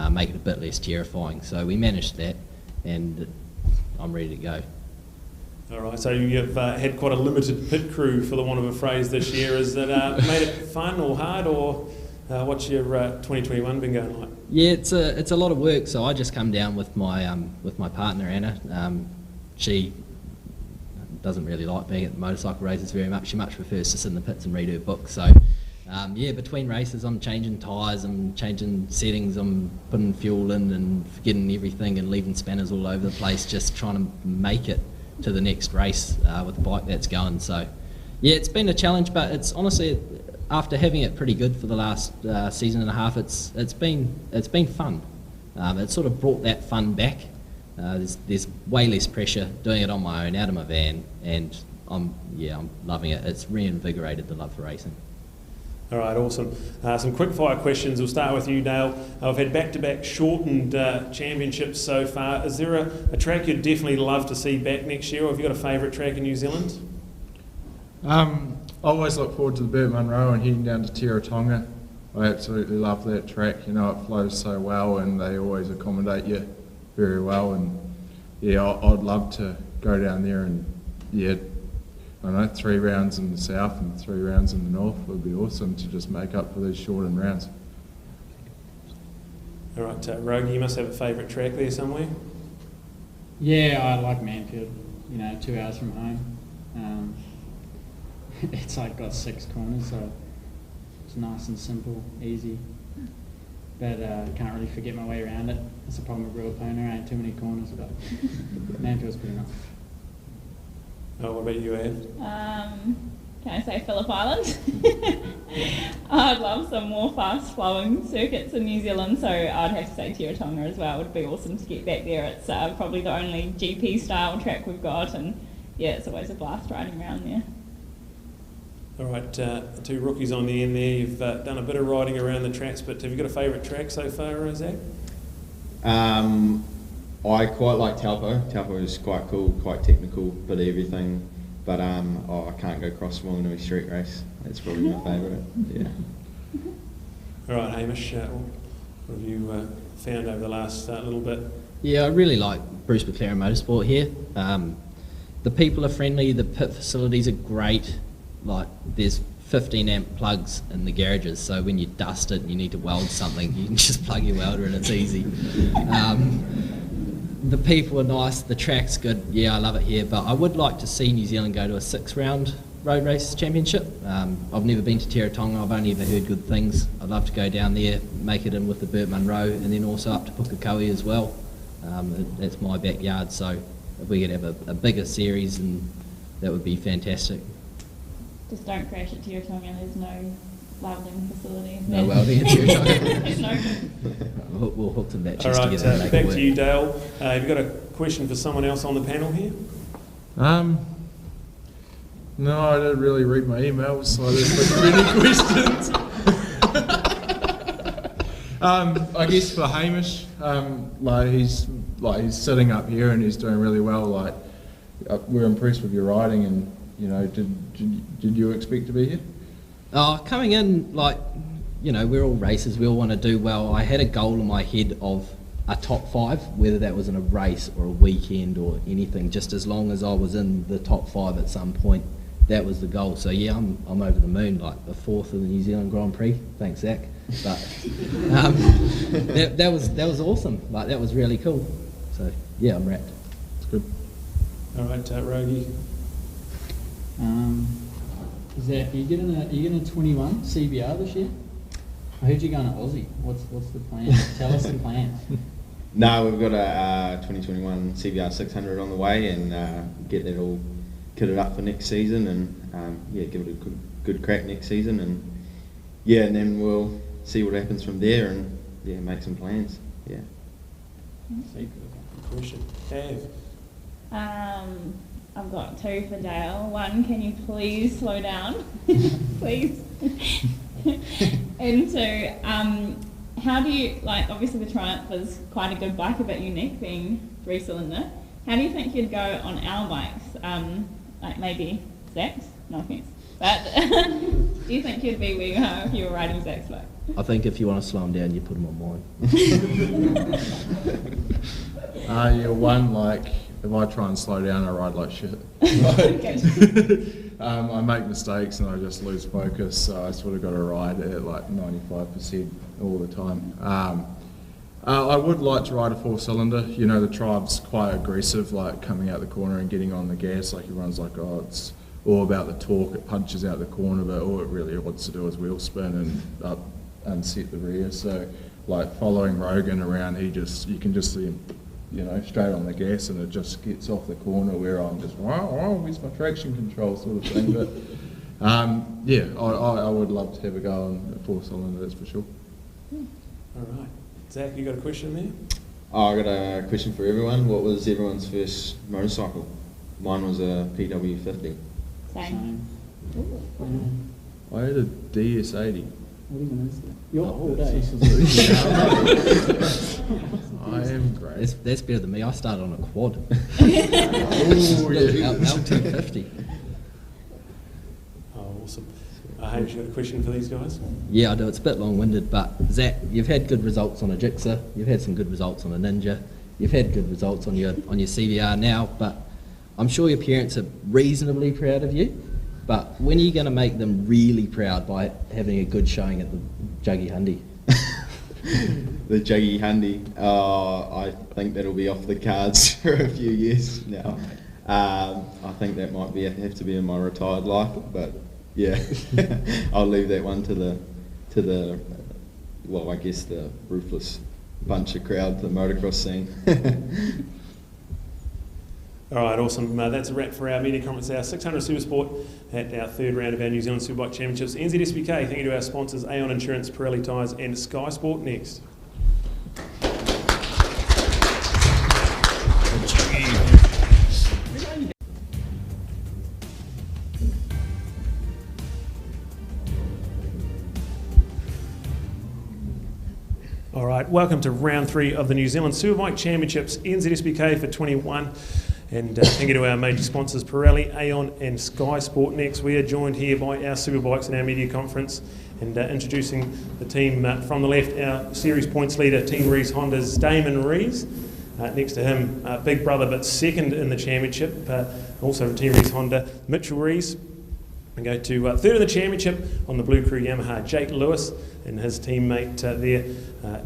make it a bit less terrifying. So we managed that, and I'm ready to go. All right, so you've had quite a limited pit crew, for the want of a phrase, this year. Has it made it fun or hard, or what's your 2021 been going like? Yeah, it's a lot of work. So I just come down with my partner Anna. She doesn't really like being at the motorcycle races very much. She much prefers to sit in the pits and read her book. So between races, I'm changing tyres, I'm changing settings, I'm putting fuel in and forgetting everything and leaving spanners all over the place, just trying to make it to the next race with the bike that's going. So yeah, it's been a challenge, but it's honestly, after having it pretty good for the last season and a half, it's been fun. It sort of brought that fun back. There's way less pressure doing it on my own, out of my van, and I'm loving it. It's reinvigorated the love for racing. All right, awesome. Some quick fire questions. We'll start with you, Dale. I've had back-to-back shortened championships so far. Is there a track you'd definitely love to see back next year, or have you got a favourite track in New Zealand? I always look forward to the Burt Munro and heading down to Terotonga. I absolutely love that track. You know, it flows so well and they always accommodate you very well. And yeah, I'd love to go down there and I don't know, 3 rounds in the south and 3 rounds in the north would be awesome to just make up for these shortened rounds. All right, Rogie, you must have a favourite track there somewhere. Yeah, I like Manfield. 2 hours from home. It's like got 6 corners, so it's nice and simple, easy. But can't really forget my way around it. That's the problem with Real Pona, ain't too many corners, but Manfield's good enough. Oh, what about you, Av? Can I say Phillip Island? I'd love some more fast-flowing circuits in New Zealand, so I'd have to say Teretonga as well. It would be awesome to get back there. It's probably the only GP-style track we've got, and yeah, it's always a blast riding around there. All right, 2 rookies on the end there. You've done a bit of riding around the tracks, but have you got a favourite track so far, Zach? I quite like Taupo. Taupo is quite cool, quite technical, bit of everything. But I can't go across Wanganui Street Race. That's probably my favourite. Yeah. All right, Hamish, what have you found over the last little bit? Yeah, I really like Bruce McLaren Motorsport here. The people are friendly, the pit facilities are great. Like, there's 15 amp plugs in the garages, so when you dust it and you need to weld something, you can just plug your welder and it's easy. The people are nice, the track's good, yeah, I love it here, but I would like to see New Zealand go to a 6-round road race championship. I've never been to Teretonga, I've only ever heard good things. I'd love to go down there, make it in with the Burt Munro, and then also up to Pukekohe as well. That's my backyard, so if we could have a bigger series, and that would be fantastic. Just don't crash at Teretonga, there's no welding facility. No welding at Teretonga. There's no. We'll hook some batches All right, together and make back it work. to you, Dale. Have you got a question for someone else on the panel here? No, I didn't really read my emails, so I didn't put any questions. I guess for Hamish, he's sitting up here and he's doing really well. We're impressed with your riding, and did you expect to be here? Coming in, we're all racers, we all want to do well. I had a goal in my head of a top 5, whether that was in a race or a weekend or anything, just as long as I was in the top 5 at some point. That was the goal. So yeah, I'm over the moon, like a 4th of the New Zealand Grand Prix. Thanks, Zach. But that was awesome. That was really cool. So yeah, I'm wrapped. It's good. All right, Rogie. Is that are you getting a 21 CBR this year? I heard you're going to Aussie. What's the plan? Tell us the plan. No, we've got a 2021 CBR 600 on the way, and get that all kitted up for next season, and give it a good crack next season, and then we'll see what happens from there, and make some plans. Yeah. Good question. I've got 2 for Dale. 1, can you please slow down? Please. And 2, how do you, obviously the Triumph is quite a good bike, a bit unique being 3-cylinder. How do you think you'd go on our bikes? Maybe Zach's? No offence. But do you think you'd be where you are if you were riding Zach's bike? I think if you want to slow them down, you put them on mine. If I try and slow down, I ride like shit. I make mistakes and I just lose focus, so I sort of got to ride at 95% all the time. I would like to ride a 4-cylinder. The Tribe's quite aggressive, coming out the corner and getting on the gas. Everyone's it's all about the torque. It punches out the corner, but all it really wants to do is wheel spin and unset the rear. So, following Rogan around, you can just see him, straight on the gas, and it just gets off the corner where I'm just, where's my traction control sort of thing. But I would love to have a go on a 4-cylinder, that's for sure. All right. Zach, you got a question there? I got a question for everyone. What was everyone's first motorcycle? Mine was a PW50. Same. I had a DS80. What even is that? You're old, eh? I am great. That's better than me. I started on a quad. L250. Oh, awesome. Hamish, you got a question for these guys? Yeah, I do. It's a bit long-winded, but Zach, you've had good results on a Gixxer. You've had some good results on a Ninja. You've had good results on your CVR now, but I'm sure your parents are reasonably proud of you, but when are you going to make them really proud by having a good showing at the Juggy Hundy? The Juggy Hundy, I think that'll be off the cards for a few years now. I think that might have to be in my retired life, but yeah, I'll leave that one to the well, I guess the ruthless bunch of crowd, the motocross scene. All right, awesome. That's a wrap for our media conference, our 600 Supersport at our third round of our New Zealand Superbike Championships. NZ SBK, thank you to our sponsors, Aon Insurance, Pirelli Tyres and Skysport Next. All right, welcome to round 3 of the New Zealand Superbike Championships, NZSBK for 21. And thank you to our major sponsors, Pirelli, Aon and Sky Sport Next. We are joined here by our Superbikes in our media conference, and introducing the team from the left, our series points leader, Team Rees Honda's Damon Rees. Next to him, big brother but second in the championship, also from Team Rees Honda, Mitchell Rees. We go to third in the championship on the Blue Crew Yamaha, Jake Lewis and his teammate there,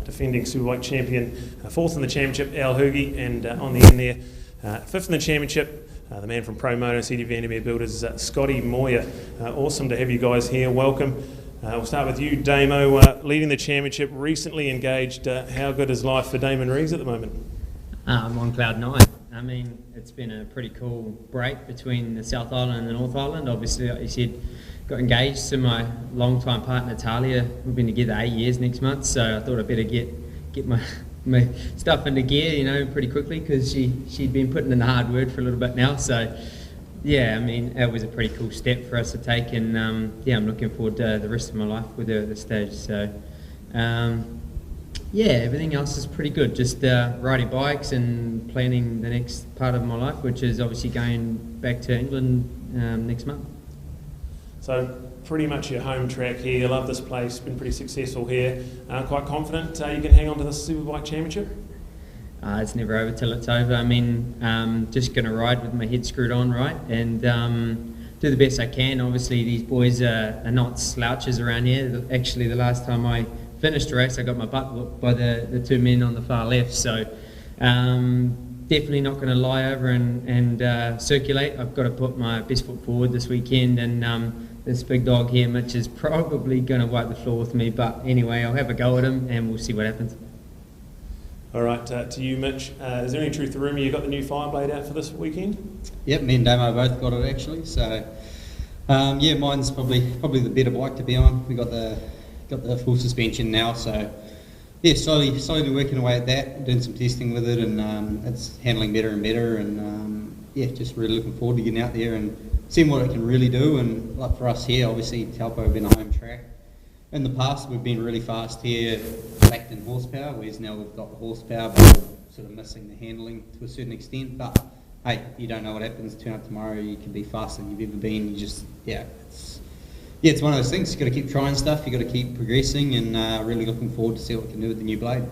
defending Superbike champion. Fourth in the championship, Al Hoogie, and on the end there, fifth in the championship, the man from Pro Moto, CD Vandermeer Builders, Scotty Moyer. Awesome to have you guys here. Welcome. We'll start with you, Damo, leading the championship, recently engaged. How good is life for Damon Rees at the moment? I'm on cloud 9. I mean, it's been a pretty cool break between the South Island and the North Island. Obviously, like you said, got engaged to my long-time partner Talia. We've been together 8 years next month, so I thought I'd better get my stuff into gear, you know, pretty quickly, because she'd been putting in the hard word for a little bit now. So yeah, I mean, it was a pretty cool step for us to take, and yeah, I'm looking forward to the rest of my life with her at this stage. So yeah, everything else is pretty good. Just riding bikes and planning the next part of my life, which is obviously going back to England next month. So pretty much your home track here. You love this place, been pretty successful here. Quite confident you can hang on to this Superbike Championship? It's never over till it's over. I mean, just going to ride with my head screwed on, right? And do the best I can. Obviously, these boys are not slouches around here. Actually, the last time I finished a race, I got my butt whooped by the two men on the far left. So definitely not going to lie over and circulate. I've got to put my best foot forward this weekend, and this big dog here, Mitch, is probably going to wipe the floor with me. But anyway, I'll have a go at him and we'll see what happens. All right, to you, Mitch. Is there any truth to the rumour you got the new Fireblade out for this weekend? Yep, me and Damo both got it actually. So yeah, mine's probably the better bike to be on. We got the full suspension now, so yeah, slowly working away at that, doing some testing with it, and it's handling better and better, and yeah, just really looking forward to getting out there and seeing what it can really do. And like for us here, obviously Taupo have been a home track. In the past, we've been really fast here, lacked in horsepower, whereas now we've got the horsepower, but we're sort of missing the handling to a certain extent. But hey, you don't know what happens. Turn up tomorrow, you can be faster than you've ever been. You just, yeah, it's one of those things. You've got to keep trying stuff. You've got to keep progressing, and really looking forward to see what we can do with the new blade.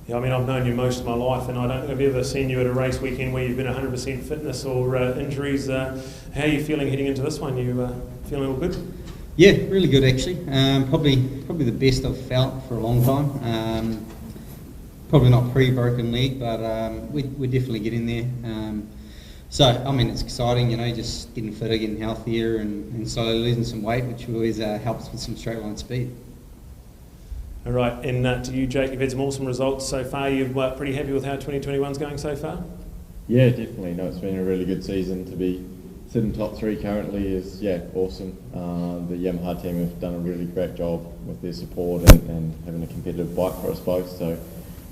Yeah, I mean, I've known you most of my life, and I don't think I've ever seen you at a race weekend where you've been 100% fitness or injuries. How are you feeling heading into this one? You feeling all good? Yeah, really good actually. Probably the best I've felt for a long time. Probably not pre-broken leg, but we're definitely getting there. So, I mean, it's exciting, you know, just getting fitter, getting healthier, and slowly losing some weight, which always helps with some straight line speed. All right, and to you, Jake, you've had some awesome results so far. You're pretty happy with how 2021's going so far? Yeah, definitely. No, it's been a really good season. To be sitting top 3 currently is, yeah, awesome. The Yamaha team have done a really great job with their support and having a competitive bike for us both. So,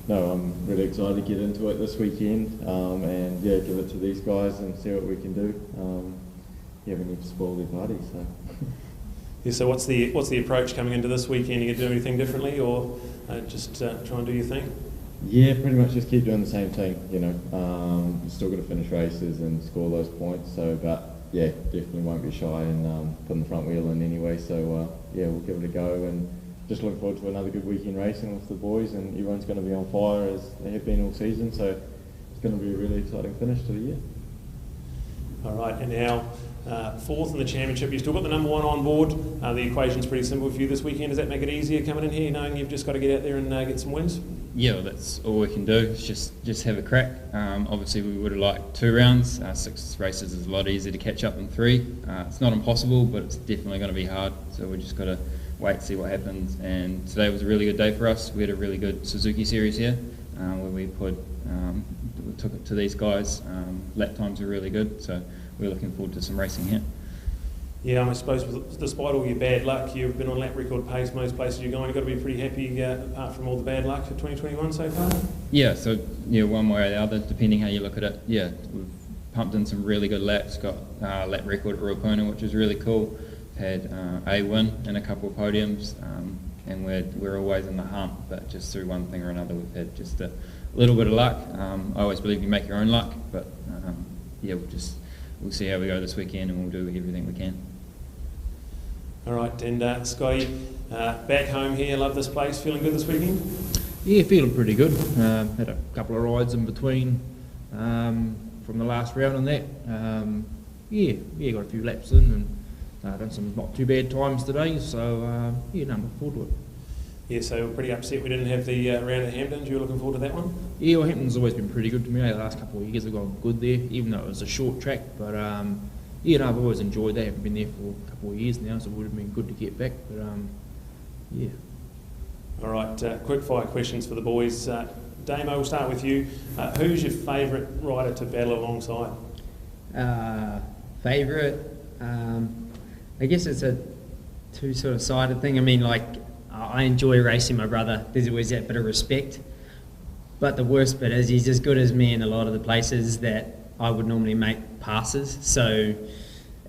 no, I'm really excited to get into it this weekend and, yeah, give it to these guys and see what we can do. Yeah, we need to spoil their party, so... Yeah, so what's the approach coming into this weekend? Are you going to do anything differently, or just try and do your thing? Yeah, pretty much just keep doing the same thing, you know. Still got to finish races and score those points, so, but yeah, definitely won't be shy and putting the front wheel in anyway, so yeah, we'll give it a go, and just looking forward to another good weekend racing with the boys, and everyone's going to be on fire as they have been all season, so it's going to be a really exciting finish to the year. All right, and now fourth in the championship. You've still got the number one on board. The equation's pretty simple for you this weekend. Does that make it easier coming in here, knowing you've just got to get out there and get some wins? Yeah, well, that's all we can do. Is just have a crack. Obviously, we would have liked 2 rounds. 6 races is a lot easier to catch up than 3. It's not impossible, but it's definitely going to be hard. So we just got to wait and see what happens. And today was a really good day for us. We had a really good Suzuki series here, where we took it to these guys. Lap times are really good, so we're looking forward to some racing here. Yeah, I suppose despite all your bad luck, you've been on lap record pace most places you're going. You've got to be pretty happy apart from all the bad luck for 2021 so far? Yeah, so yeah, one way or the other, depending how you look at it. Yeah, we've pumped in some really good laps, got lap record at Ruapuna, which is really cool. Had a win and a couple of podiums, and we're always in the hunt, but just through one thing or another we've had just a little bit of luck. I always believe you make your own luck, but yeah, we'll see how we go this weekend, and we'll do everything we can. All right, and Scotty, back home here, love this place, feeling good this weekend? Yeah, feeling pretty good. Had a couple of rides in between from the last round on that. Yeah, got a few laps in and done some not too bad times today, so yeah, no, I'm looking forward to it. Yeah, so pretty upset we didn't have the round at Hamptons. You were looking forward to that one? Yeah, well, Hampton's always been pretty good to me. The last couple of years have gone good there, even though it was a short track. But yeah, no, I've always enjoyed that. I haven't been there for a couple of years now, so it would have been good to get back. But yeah. All right, quick fire questions for the boys. Damo, we'll start with you. Who's your favourite rider to battle alongside? Favourite? I guess it's a two sort of sided thing. I mean, like, I enjoy racing my brother. There's always that bit of respect. But the worst bit is he's as good as me in a lot of the places that I would normally make passes. So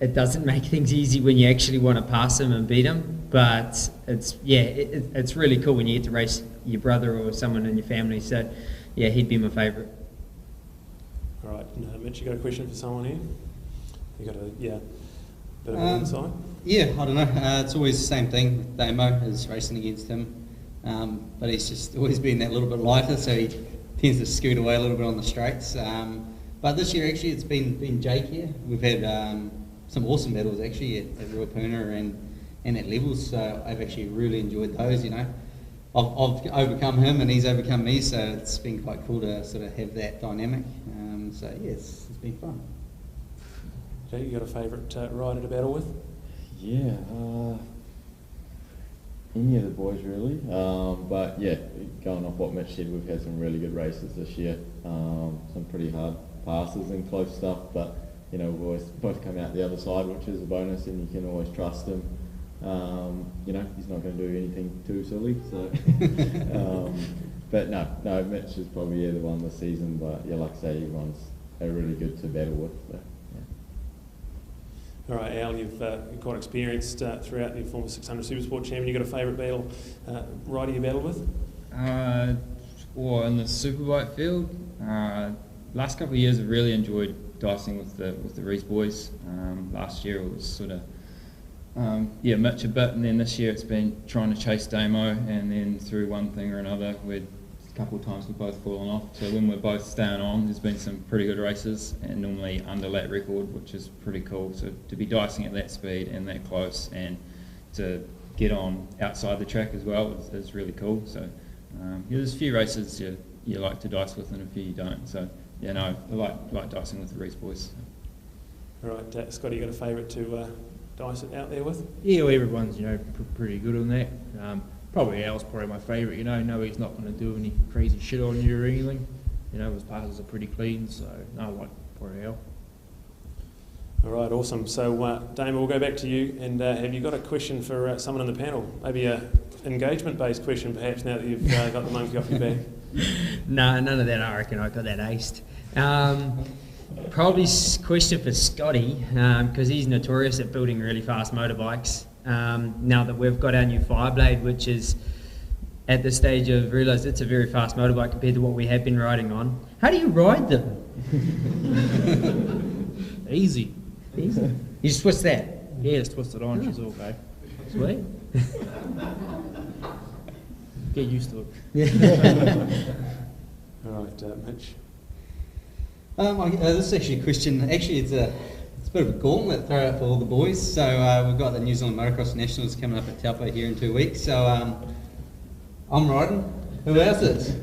it doesn't make things easy when you actually want to pass him and beat him. But it's really cool when you get to race your brother or someone in your family. So yeah, he'd be my favourite. All right, Mitch, you got a question for someone here? You got a bit of an insight? Yeah, I don't know. It's always the same thing with Damo, is racing against him. But he's just always been that little bit lighter, so he tends to scoot away a little bit on the straights. But this year, actually, it's been Jake here. We've had some awesome battles, actually, at Ruapuna and at Levels, so I've actually really enjoyed those, you know. I've overcome him and he's overcome me, so it's been quite cool to sort of have that dynamic. So, yeah, it's been fun. Jake, you got a favourite rider to battle with? Yeah, any of the boys really, but yeah, going off what Mitch said, we've had some really good races this year, some pretty hard passes and close stuff, but you know, we've always both come out the other side, which is a bonus, and you can always trust him. You know, he's not going to do anything too silly, so but no, Mitch is probably the one this season, but yeah, like I say, everyone's really good to battle with, so. All right, Al, you've quite experienced throughout the former 600 Supersport champion. You got a favourite battle rider you battled with? Or in the Superbike field, last couple of years I've really enjoyed dicing with the Rees boys. Last year it was sort of Mitch a bit, and then this year it's been trying to chase Damo, and then through one thing or another, a couple of times we've both fallen off. So when we're both staying on, there's been some pretty good races, and normally under lap record, which is pretty cool. So to be dicing at that speed and that close, and to get on outside the track as well is really cool. So there's a few races you like to dice with, and a few you don't. So yeah, no, I like dicing with the Rees boys. All right, Scotty, you got a favourite to dice it out there with? Yeah, well, everyone's pretty good on that. Probably Al's probably my favourite, you know he's not going to do any crazy shit on you or anything. You know, his passes are pretty clean, so no, I like probably Al. All right, awesome. So, Damo, we'll go back to you, and have you got a question for someone in the panel? Maybe a engagement-based question, perhaps, now that you've got the monkey off your back? No, none of that. I reckon I got that aced. Probably question for Scotty, because he's notorious at building really fast motorbikes. Now that we've got our new Fireblade, which is at the stage of realised it's a very fast motorbike compared to what we have been riding on. How do you ride them? Easy. Easy. You just twist that? Yeah, just twist it on, she's okay. Sweet. Get used to it. All right, Mitch. This is actually a question. Actually, it's it's a bit of a gauntlet throw out for all the boys. So we've got the New Zealand Motocross Nationals coming up at Taupo here in 2 weeks. So I'm riding. Who else is?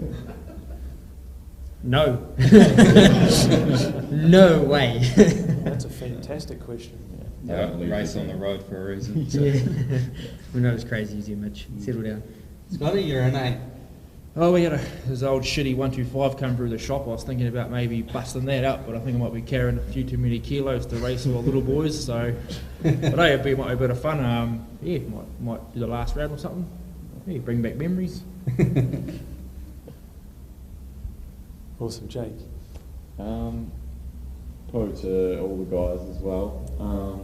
No. No way. That's a fantastic question. Yeah, race on the road for a reason. So. Yeah. We're not as crazy as you, Mitch. Settle down. Scotty, you're an A. Oh, we had this old shitty 125 come through the shop. I was thinking about maybe busting that up, but I think I might be carrying a few too many kilos to race all the little boys. So, but hey, might be a bit of fun. Yeah, might do the last round or something. Yeah, bring back memories. Awesome, Jake. Probably to all the guys as well.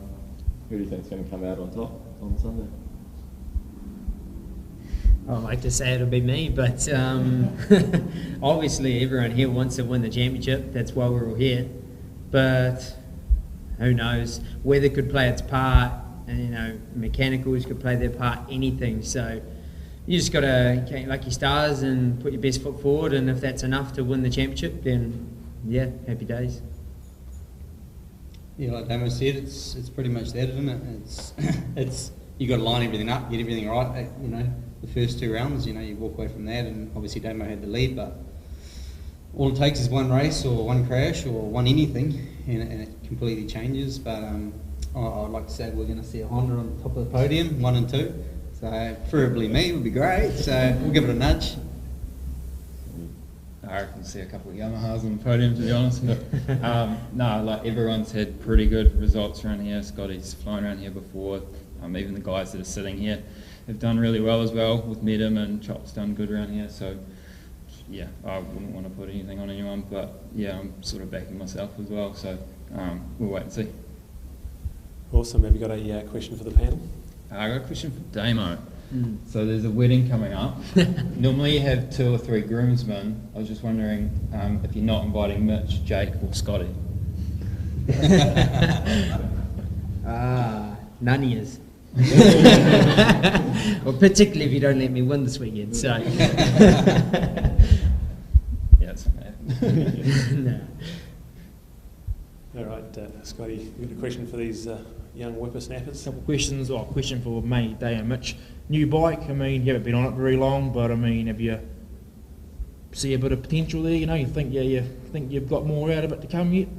Who do you think's going to come out on top on Sunday? I like to say it'll be me, but obviously everyone here wants to win the championship. That's why we're all here. But who knows? Weather could play its part, and mechanicals could play their part. Anything. So you just got to count your lucky stars and put your best foot forward. And if that's enough to win the championship, then yeah, happy days. Yeah, like Damo said, it's pretty much that, isn't it? It's you got to line everything up, get everything right. The first 2 rounds, you walk away from that, and obviously Damo had the lead, but all it takes is one race or one crash or one anything, and it completely changes. But I'd like to say we're going to see a Honda on the top of the podium, 1 and 2. So preferably me would be great. So we'll give it a nudge. I reckon see a couple of Yamahas on the podium, to be honest. But no, like everyone's had pretty good results around here. Scotty's flown around here before. Even the guys that are sitting here have done really well as well. With Medham and Chop's done good around here. So yeah, I wouldn't want to put anything on anyone, but yeah, I'm sort of backing myself as well. So we'll wait and see. Awesome. Have you got a question for the panel? I got a question for Damo. So there's a wedding coming up. Normally you have 2 or 3 groomsmen. I was just wondering if you're not inviting Mitch, Jake or Scotty. None of us. Well, particularly if you don't let me win this weekend. So yeah, it's no. All right, Scotty, you got a question for these young whippersnappers? Couple of questions. A question for me, Day and Mitch. New bike. I mean, you haven't been on it very long, but I mean, have you see a bit of potential there? You think you've got more out of it to come yet?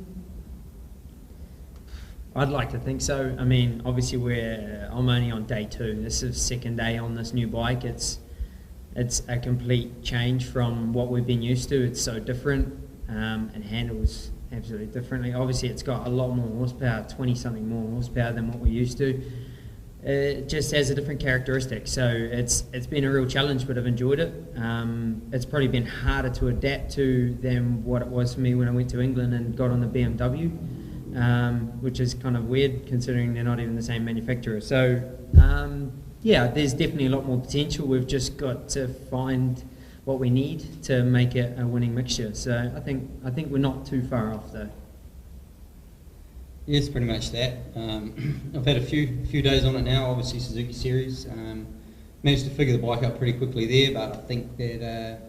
I'd like to think so. I mean, obviously I'm only on day 2. This is 2nd day on this new bike. It's a complete change from what we've been used to. It's so different and handles absolutely differently. Obviously, it's got a lot more horsepower, 20-something more horsepower than what we're used to. It just has a different characteristic. So it's been a real challenge, but I've enjoyed it. It's probably been harder to adapt to than what it was for me when I went to England and got on the BMW. Which is kind of weird considering they're not even the same manufacturer. So yeah, there's definitely a lot more potential. We've just got to find what we need to make it a winning mixture. So I think we're not too far off though. Yeah, it's pretty much that. I've had a few days on it now. Obviously Suzuki Series. Managed to figure the bike out pretty quickly there, but I think that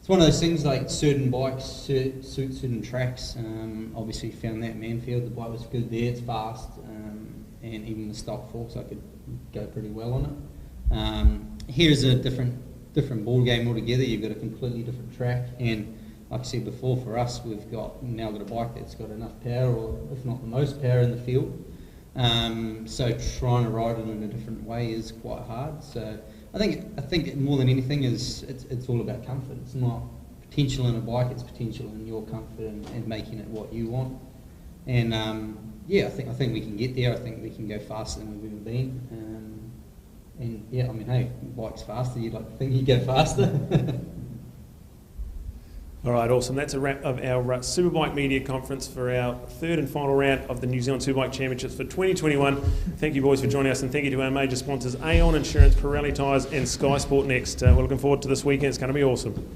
it's one of those things like certain bikes suit certain tracks. Obviously found that Manfield, the bike was good there, it's fast, and even the stock forks I could go pretty well on it. Here's a different ball game altogether. You've got a completely different track, and like I said before, for us we've now got a bike that's got enough power, or if not the most power in the field. So trying to ride it in a different way is quite hard. So I think more than anything is it's all about comfort. It's not potential in a bike; it's potential in your comfort and making it what you want. And yeah, I think we can get there. I think we can go faster than we've ever been. And yeah, I mean, hey, bike's faster. You'd like to think you go faster. All right, awesome. That's a wrap of our Superbike Media Conference for our 3rd and final round of the New Zealand Superbike Championships for 2021. Thank you, boys, for joining us, and thank you to our major sponsors, Aon Insurance, Pirelli Tyres, and Skysport Next. We're looking forward to this weekend. It's going to be awesome.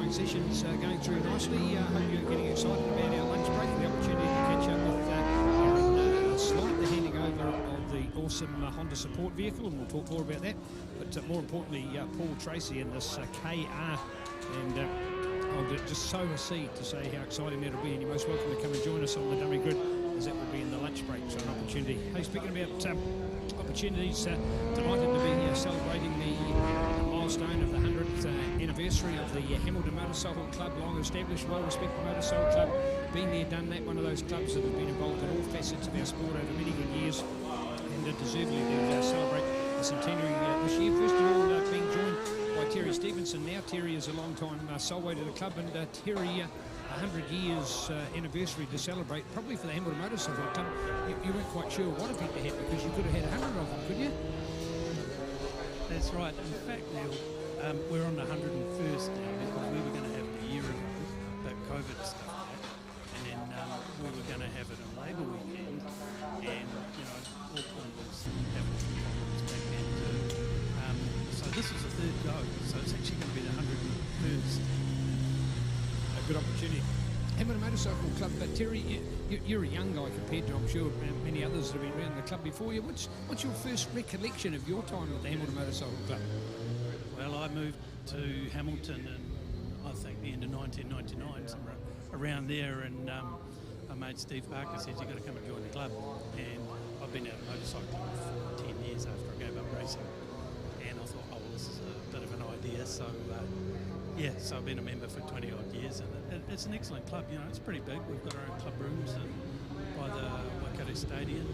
great sessions going through nicely. Hope you're getting excited about our lunch break, the opportunity to catch up with Aaron Slight, the handing over of the awesome Honda support vehicle, and we'll talk more about that. But more importantly, Paul Tracy in this KR, and I'll just sow a seed to say how exciting that'll be, and you're most welcome to come and join us on the dummy grid, as that will be in the lunch break, so an opportunity. Hey, speaking about opportunities, delighted to be here celebrating the milestone of the 100th anniversary of the Hamilton Motorcycle Club, long established, well-respected motorcycle club. Been there, done that, one of those clubs that have been involved in all facets of our sport over many good years, and deservedly to celebrate the centenary this year. First of all, being joined by Terry Stevenson. Now Terry is a long-time solway to the club, and Terry, 100 years anniversary to celebrate, probably for the Hamilton Motorcycle Club. You weren't quite sure what event to have, because you could have had 100 of them, could you? That's right. In fact, Neil, we're on the 101st now, because we were going to have it a year ago, but COVID stuff that, and then we were going to have it on Labour weekend, and Auckland was having some problems back then too. So this is the third go, so it's actually going to be the 101st. A good opportunity. Hamilton Motorcycle Club, but Terry, you're a young guy compared to, I'm sure, many others that have been around the club before you. What's your first recollection of your time with the Hamilton Motorcycle Club? Well, I moved to Hamilton in, I think, the end of 1999, somewhere around there, and my mate Steve Parker said, you've got to come and join the club. And I've been out of motorcycling for 10 years after I gave up racing. And I thought, oh, well, this is a bit of an idea. So, so I've been a member for 20 odd years, and it's an excellent club. It's pretty big. We've got our own club rooms by the Waikato Stadium,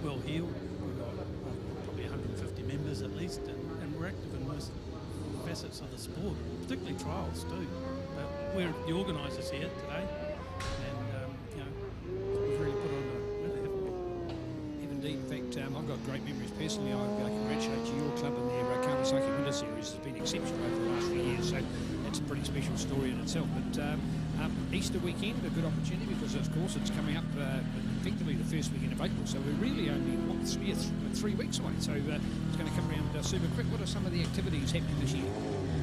well heeled. We've got probably 150 members at least, and we're active in most facets of the sport, particularly trials too. But we're the organisers here today, and we've really put on a winner, haven't we? Indeed. In fact, I've got great memories personally. I congratulate you, your club, and their Kawasaki Winter Series has been exceptional over the last few years, so that's a pretty special story in itself. But Easter weekend, a good opportunity, because of course it's coming up effectively the first weekend of April, so we're really only 3 weeks away, so it's going to come around super quick. What are some of the activities happening this year?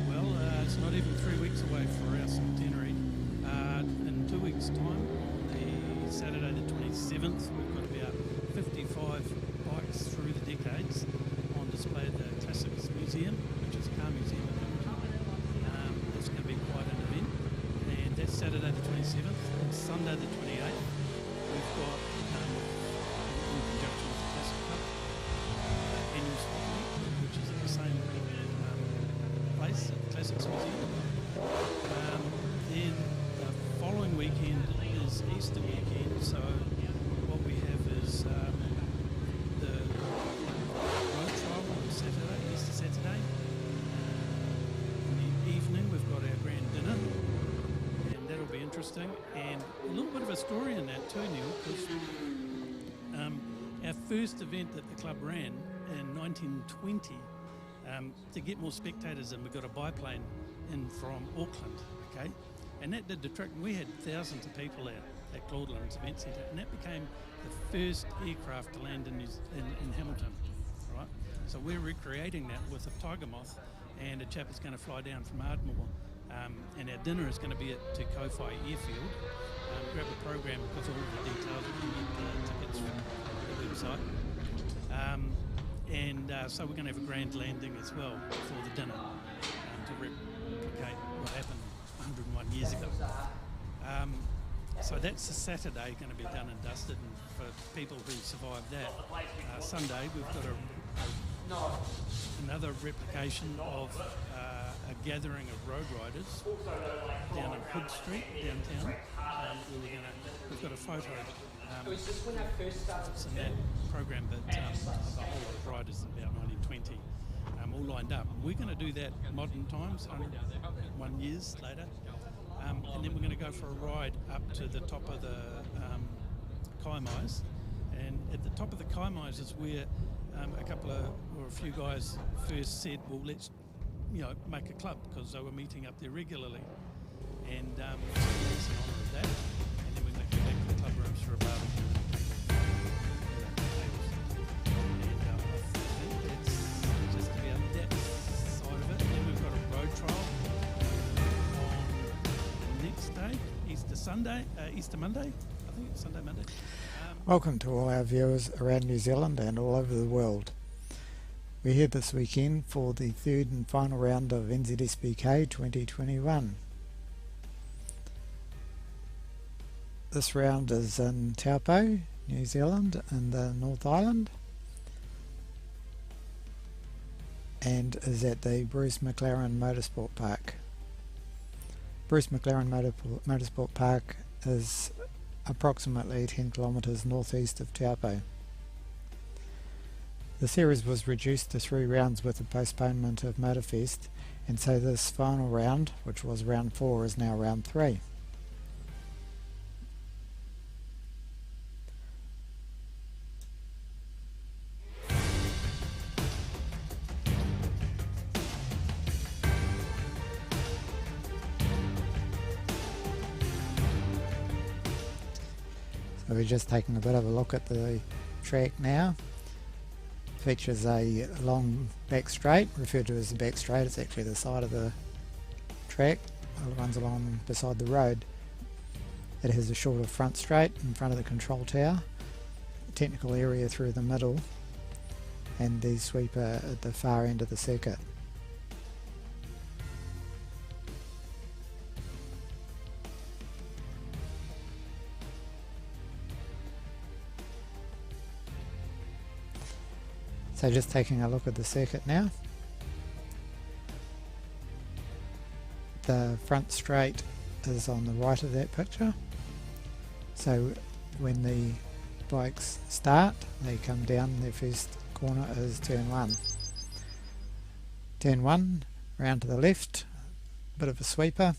Well, it's not even 3 weeks away for our centenary. In 2 weeks' time, the Saturday the 27th, we've got about 55 bikes through the decades on display at the Classics Museum, which is a car museum in Hamilton. That's going to be quite an event, and that's Saturday the 27th. And Sunday the 28th, we've got, in conjunction with the Classic Cup, annual spot meet, which is at the same place at the Classics Museum. Then the following weekend is Easter weekend, so what we have is the road trial on Saturday, Easter Saturday. In the evening we've got our grand dinner, and that'll be interesting. And a little bit of a story in that too, Neil, because our first event that the club ran in 1920, to get more spectators in, we got a biplane in from Auckland, okay? And that did the trick. We had thousands of people there at Claudelands Event Centre, and that became the first aircraft to land in Hamilton, right? So we're recreating that with a Tiger Moth, and a chap is going to fly down from Ardmore, and our dinner is going to be at Te Kowhai Airfield. Grab a program with all the details, you can get the tickets from the website. So we're going to have a grand landing as well for the dinner, to replicate what happened 101 years ago. So that's the Saturday going to be done and dusted, and for people who survived that. Sunday we've got another replication of a gathering of road riders down on Hood Street, downtown. We've got a photo. It's in that program, but a whole lot of riders in about 1920. All lined up. We're going to do that modern times, 101 years later, and then we're going to go for a ride up to the top of the Kaimais, and at the top of the Kaimais is where a few guys first said, well, let's make a club, because they were meeting up there regularly, and so it's in honour of that, and then we're going to go back to the club rooms for a barbecue. Trial Monday, Easter Monday. I think it's Sunday, Monday. Welcome to all our viewers around New Zealand and all over the world. We're here this weekend for the third and final round of NZSBK 2021. This round is in Taupo, New Zealand, in the North Island, and is at the Bruce McLaren Motorsport Park. Bruce McLaren Motorsport Park is approximately 10 kilometres northeast of Taupo. The series was reduced to 3 rounds with the postponement of Motorfest, and so this final round, which was round 4, is now round 3. So we're just taking a bit of a look at the track now. Features a long back straight, referred to as the back straight. It's actually the side of the track. It runs along beside the road. It has a shorter front straight in front of the control tower, a technical area through the middle, and the sweeper at the far end of the circuit. So just taking a look at the circuit now. The front straight is on the right of that picture. So when the bikes start, they come down, their first corner is turn 1. Turn 1, round to the left, bit of a sweeper.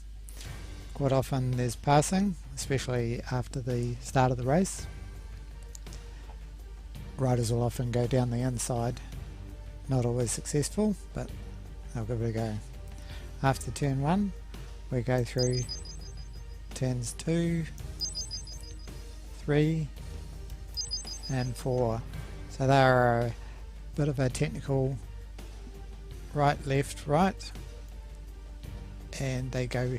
Quite often there's passing, especially after the start of the race. Riders will often go down the inside, not always successful, but they'll give it a go. After turn 1, we go through turns 2, 3 and 4. So they are a bit of a technical right, left, right, and they go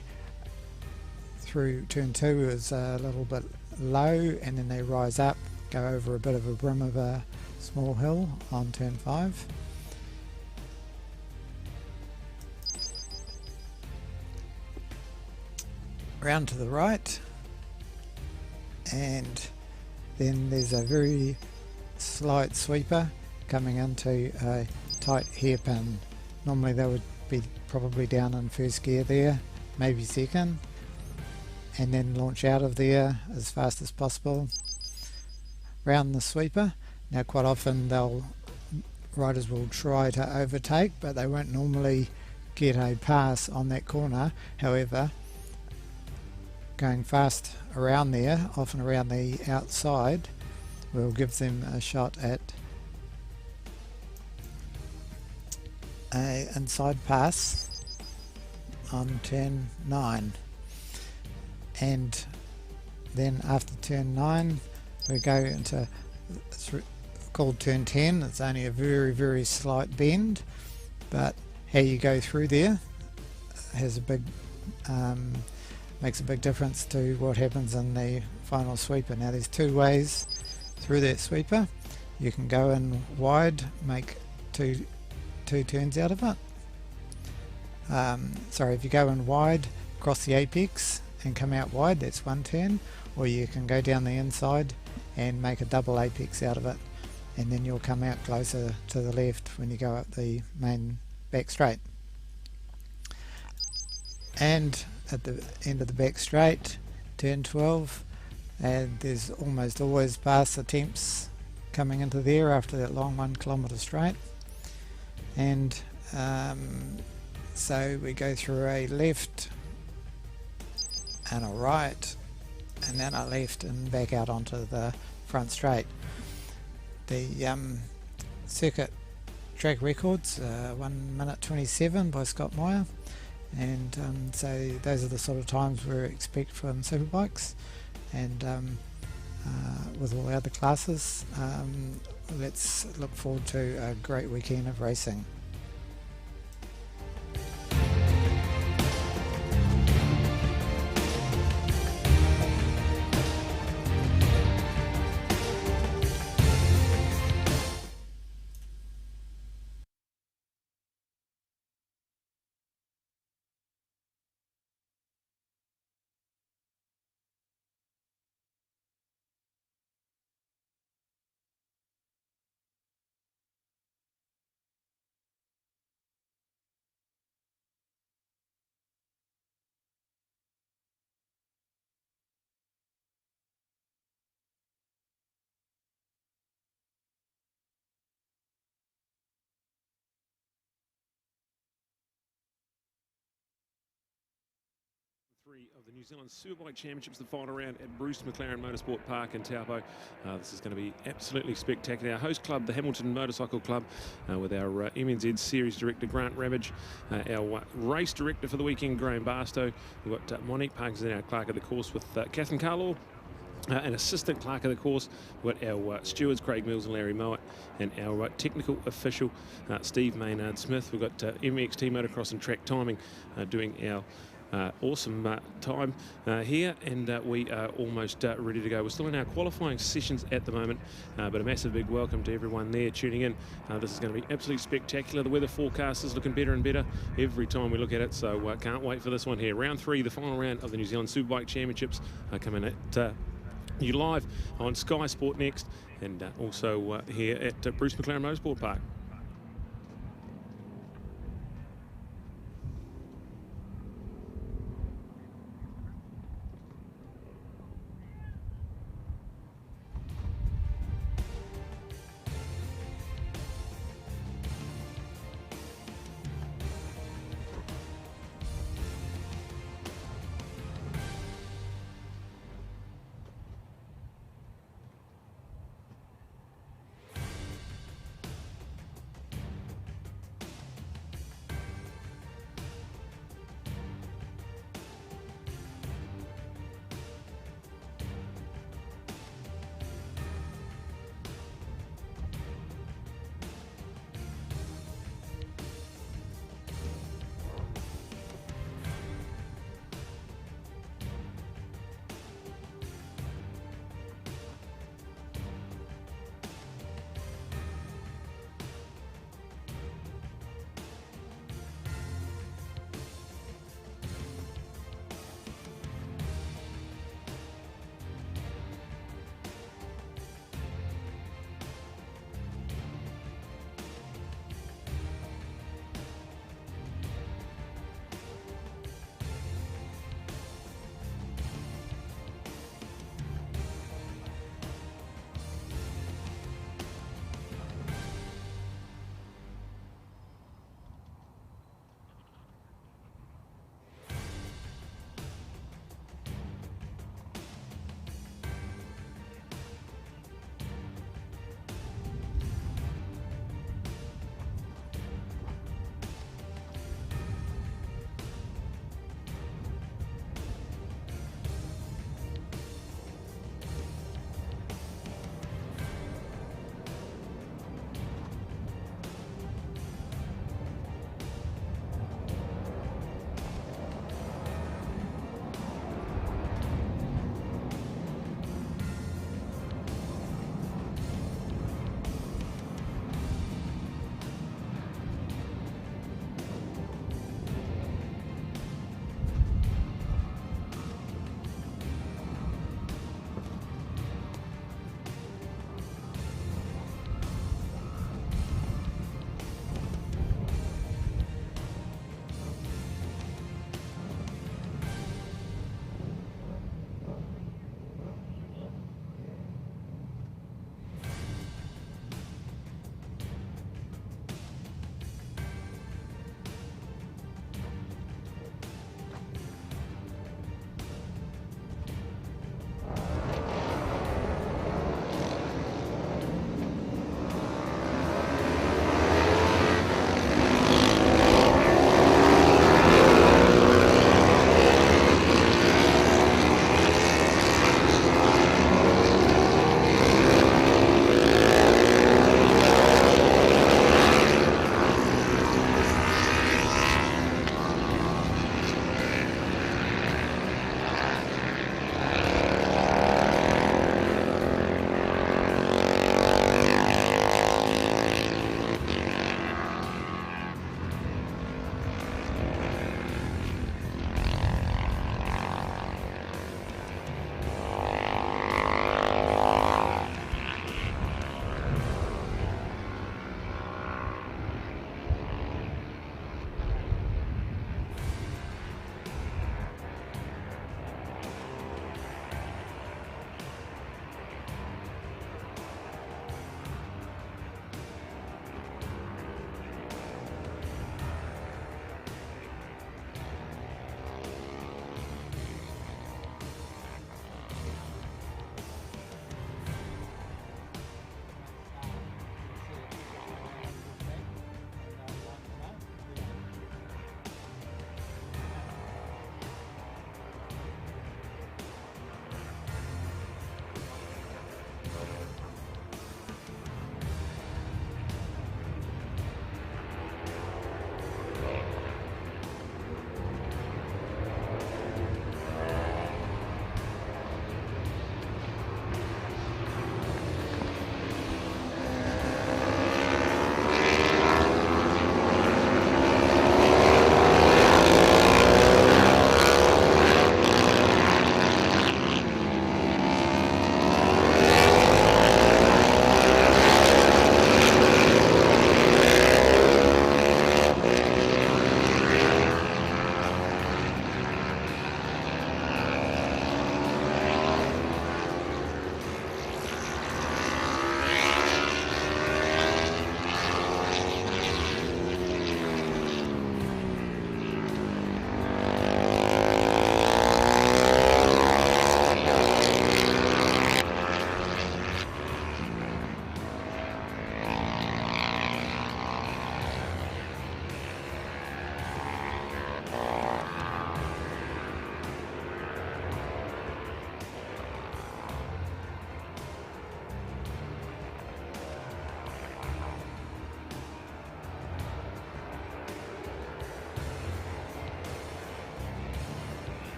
through turn 2 is a little bit low, and then they rise up, go over a bit of a brim of a small hill on turn 5. Round to the right, and then there's a very slight sweeper coming into a tight hairpin. Normally they would be probably down in first gear there, maybe second, and then launch out of there as fast as possible. Round the sweeper. Now quite often riders will try to overtake, but they won't normally get a pass on that corner. However, going fast around there, often around the outside, will give them a shot at a inside pass on turn 9. And then after turn 9 we go into, it's called turn 10. It's only a very, very slight bend, but how you go through there has a big makes a big difference to what happens in the final sweeper. Now there's 2 ways through that sweeper. You can go in wide, make two turns out of it. Sorry, if you go in wide, cross the apex and come out wide, that's 1 turn, or you can go down the inside and make a double apex out of it, and then you'll come out closer to the left when you go up the main back straight. And at the end of the back straight, turn 12, and there's almost always pass attempts coming into there after that long 1 kilometre straight. And so we go through a left and a right, and then a left, and back out onto the front straight. The circuit track records 1 minute 27 by Scott Moyer, and so those are the sort of times we expect from Superbikes, and with all the other classes, let's look forward to a great weekend of racing. 3 of the New Zealand Superbike Championships, the final round at Bruce McLaren Motorsport Park in Taupo. This is going to be absolutely spectacular. Our host club, the Hamilton Motorcycle Club, with our MNZ Series Director Grant Ravage, our race director for the weekend, Graham Barstow. We've got Monique Parkinson, our clerk of the course, with Catherine Carlaw. An assistant clerk of the course. We've got our stewards, Craig Mills and Larry Mowat, and our technical official, Steve Maynard Smith. We've got MXT Motocross and Track Timing doing our awesome time here, and we are almost ready to go. We're still in our qualifying sessions at the moment, but a massive big welcome to everyone there tuning in. This is going to be absolutely spectacular. The weather forecast is looking better and better every time we look at it, so can't wait for this one here. Round 3, the final round of the New Zealand Superbike Championships, coming at you live on Sky Sport Next, and also here at Bruce McLaren Motorsport Park.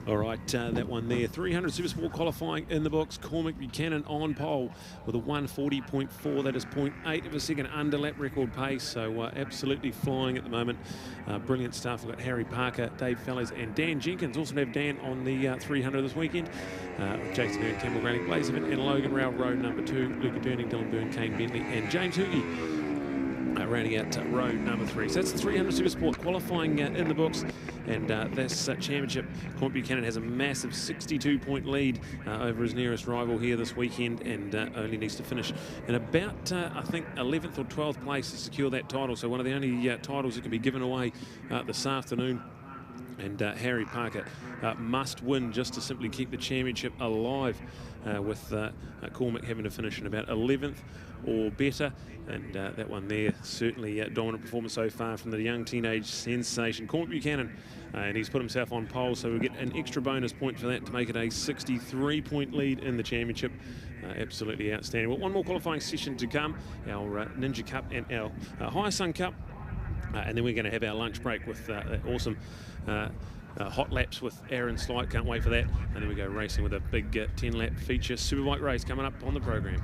All right, that one there. 300 Supersport qualifying in the books. Cormac Buchanan on pole with a 140.4. That is 0.8 of a second under lap record pace. So absolutely flying at the moment. Brilliant stuff. We've got Harry Parker, Dave Fellows and Dan Jenkins. Also have Dan on the 300 this weekend. Jason Hearn, Campbell Grayling, Blaze Evans and Logan Rowell, row number 2. Luca Durning, Dylan Byrne, Kane Bentley and James Hoogie. Rounding out row number 3. So that's the 300 Supersport qualifying in the books. And this championship, Cormac Buchanan has a massive 62-point lead over his nearest rival here this weekend, and only needs to finish in about, I think, 11th or 12th place to secure that title. So one of the only titles that can be given away this afternoon. And Harry Parker must win just to simply keep the championship alive, with Cormac having to finish in about 11th or better. And that one there, certainly dominant performance so far from the young teenage sensation, Cormac Buchanan. And he's put himself on pole, so we'll get an extra bonus point for that to make it a 63-point lead in the championship. Absolutely outstanding. Well, one more qualifying session to come, our Ninja Cup and our Hyasun Cup. And then we're going to have our lunch break with awesome hot laps with Aaron Slight. Can't wait for that. And then we go racing with a big 10-lap feature Superbike race coming up on the program.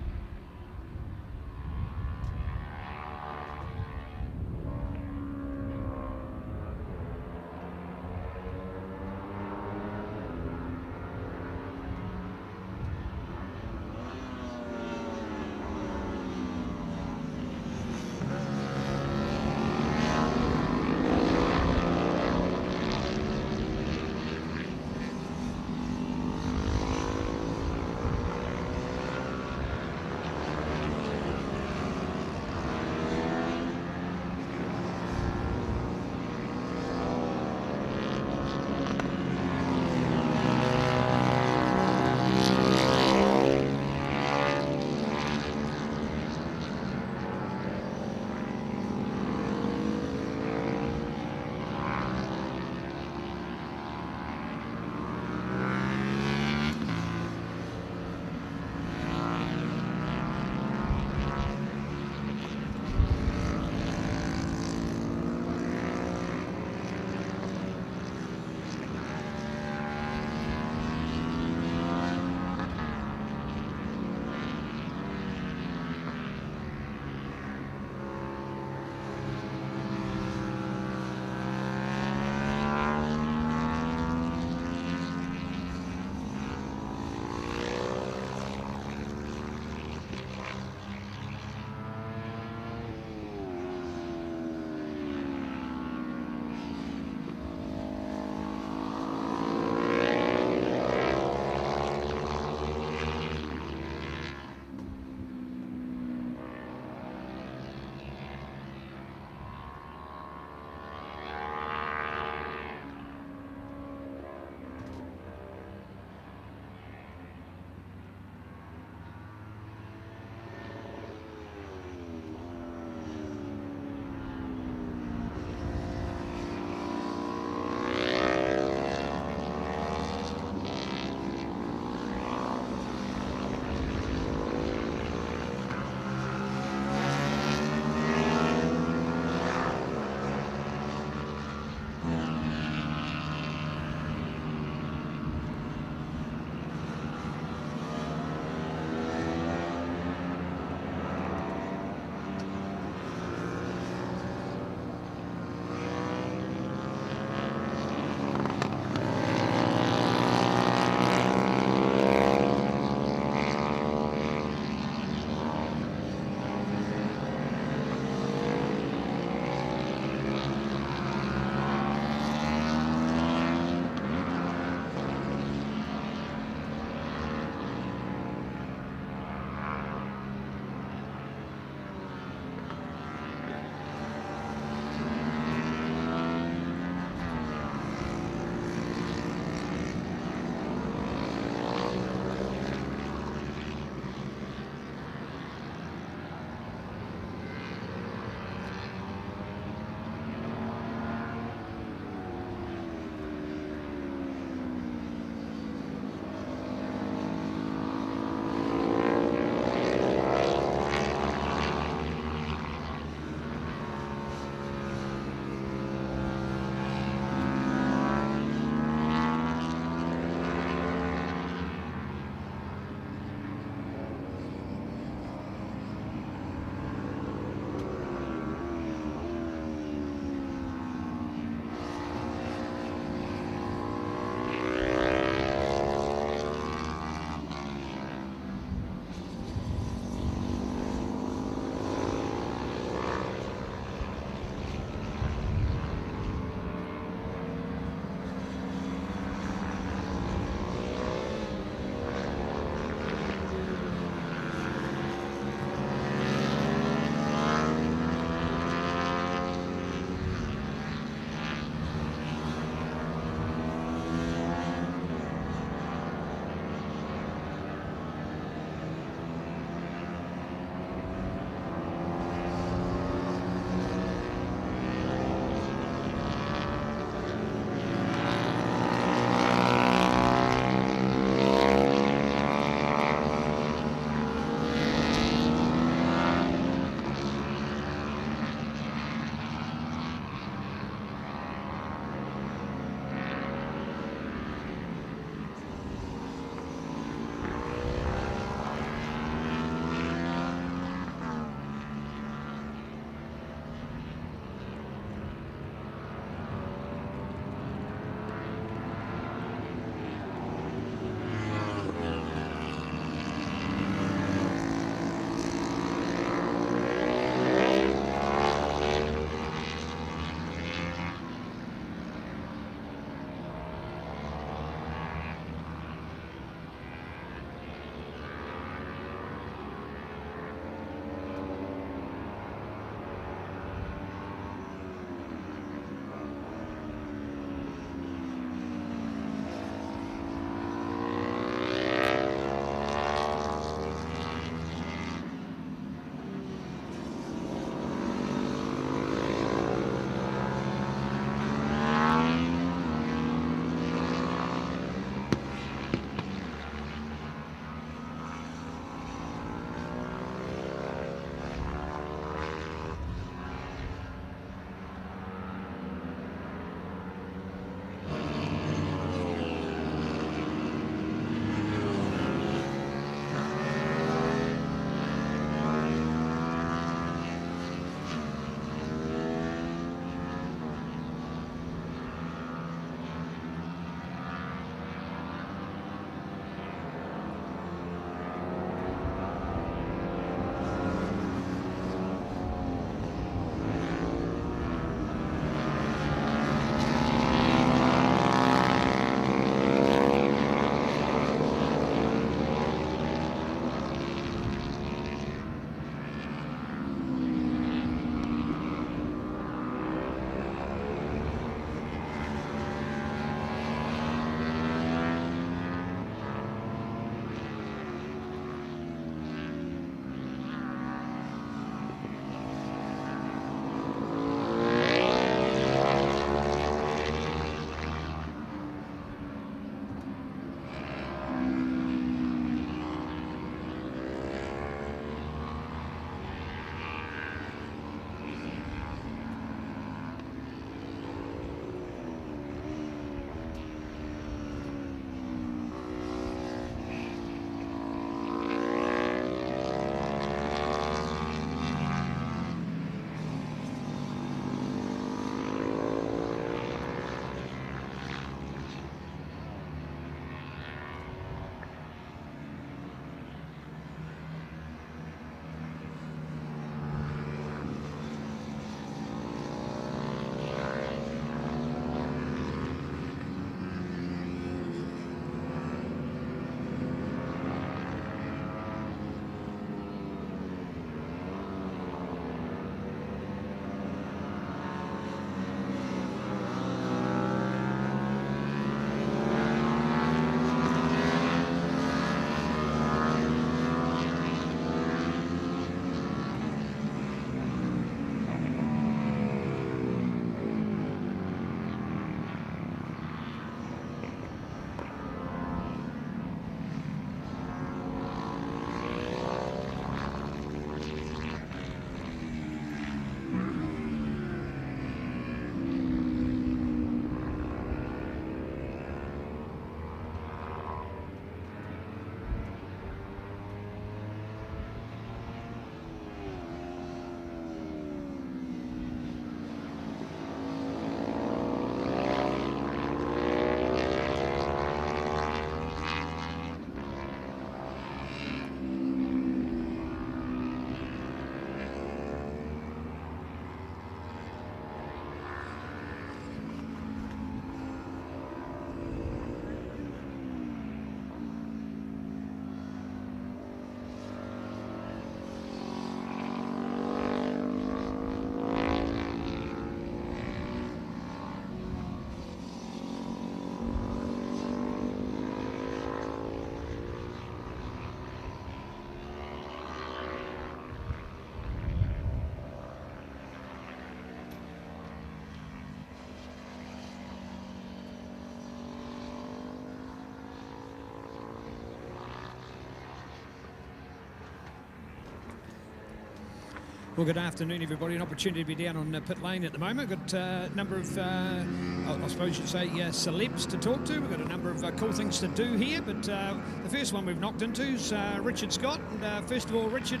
Well, good afternoon, everybody. An opportunity to be down on pit lane at the moment. Got a number of, I suppose you'd say, celebs to talk to. We've got a number of cool things to do here, but the first one we've knocked into is Richard Scott. And first of all, Richard,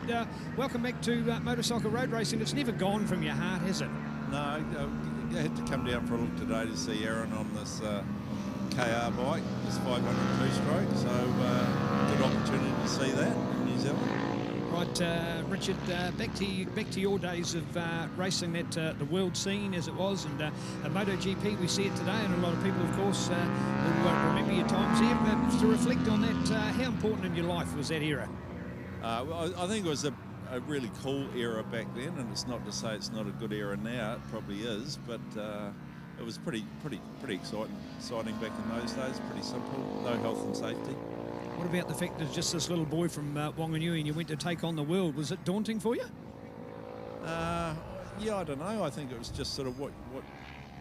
welcome back to motorcycle road racing. It's never gone from your heart, has it? No, I had to come down for a look today to see Aaron on this KR bike, this 500 two-stroke, so good opportunity to see that in New Zealand. Right, Richard, back to your days of racing that the world scene as it was, and MotoGP, we see it today, and a lot of people, of course, will remember your times here. But to reflect on that, how important in your life was that era? Well, I think it was a really cool era back then, and it's not to say it's not a good era now. It probably is, but it was pretty exciting back in those days. Pretty simple, no health and safety. What about the fact that just this little boy from Wanganui and you went to take on the world? Was it daunting for you? Yeah, I don't know. I think it was just sort of what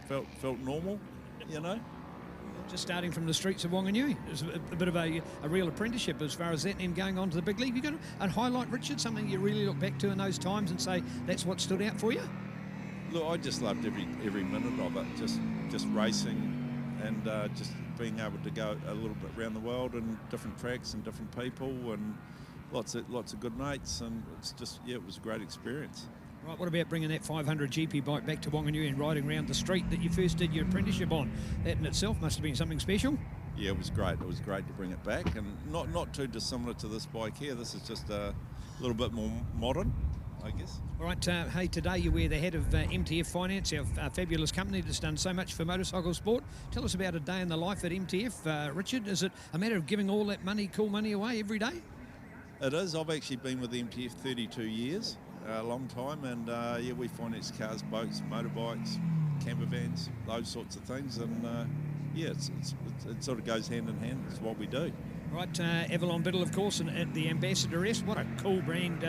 felt normal, you know. Just starting from the streets of Wanganui. It was a bit of a real apprenticeship as far as that, and then going on to the big league. You got a highlight, Richard, something you really look back to in those times and say that's what stood out for you? Look, I just loved every minute of it. Just racing and just being able to go a little bit around the world and different tracks and different people and lots of good mates, and it's just, yeah, it was a great experience. Right, what about bringing that 500 GP bike back to Wanganui and riding around the street that you first did your apprenticeship on? That in itself must have been something special. Yeah, it was great. It was great to bring it back, and not too dissimilar to this bike here. This is just a little bit more modern, I guess. All right, hey, today you wear the head of MTF Finance, our fabulous company that's done so much for motorcycle sport. Tell us about a day in the life at MTF, Richard. Is it a matter of giving all that money, cool money away every day? It is. I've actually been with MTF 32 years, a long time, and yeah, we finance cars, boats, motorbikes, camper vans, those sorts of things, and yeah, it sort of goes hand in hand. It's what we do. Right, Avalon Biddle, of course, and the ambassadoress. What a cool brand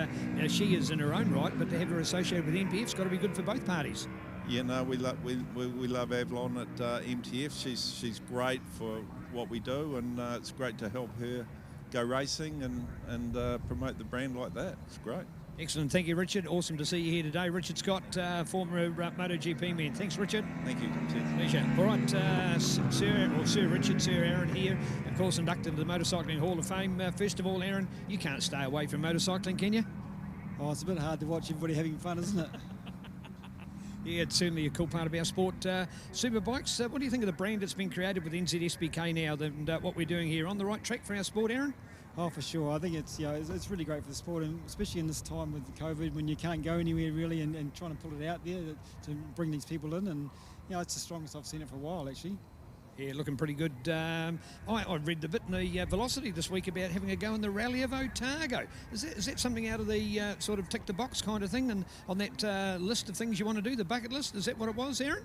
she is in her own right, but to have her associated with MTF's got to be good for both parties. Yeah, no, we love Avalon at MTF. She's great for what we do, and it's great to help her go racing and promote the brand like that. It's great. Excellent. Thank you, Richard. Awesome to see you here today. Richard Scott, former MotoGP man. Thanks, Richard. Thank you. Pleasure. All right, Sir Richard, Sir Aaron here, of course, inducted into the Motorcycling Hall of Fame. First of all, Aaron, you can't stay away from motorcycling, can you? Oh, it's a bit hard to watch everybody having fun, isn't it? Yeah, it's certainly a cool part of our sport. Superbikes, what do you think of the brand that's been created with NZ SBK now and what we're doing here? On the right track for our sport, Aaron? Oh, for sure. I think it's it's really great for the sport, and especially in this time with COVID when you can't go anywhere really, and trying to pull it out there to bring these people in, and it's the strongest I've seen it for a while actually. Yeah, looking pretty good. I read the bit in the Velocity this week about having a go in the Rally of Otago. Is that something out of the sort of tick the box kind of thing, and on that list of things you want to do, the bucket list? Is that what it was, Aaron?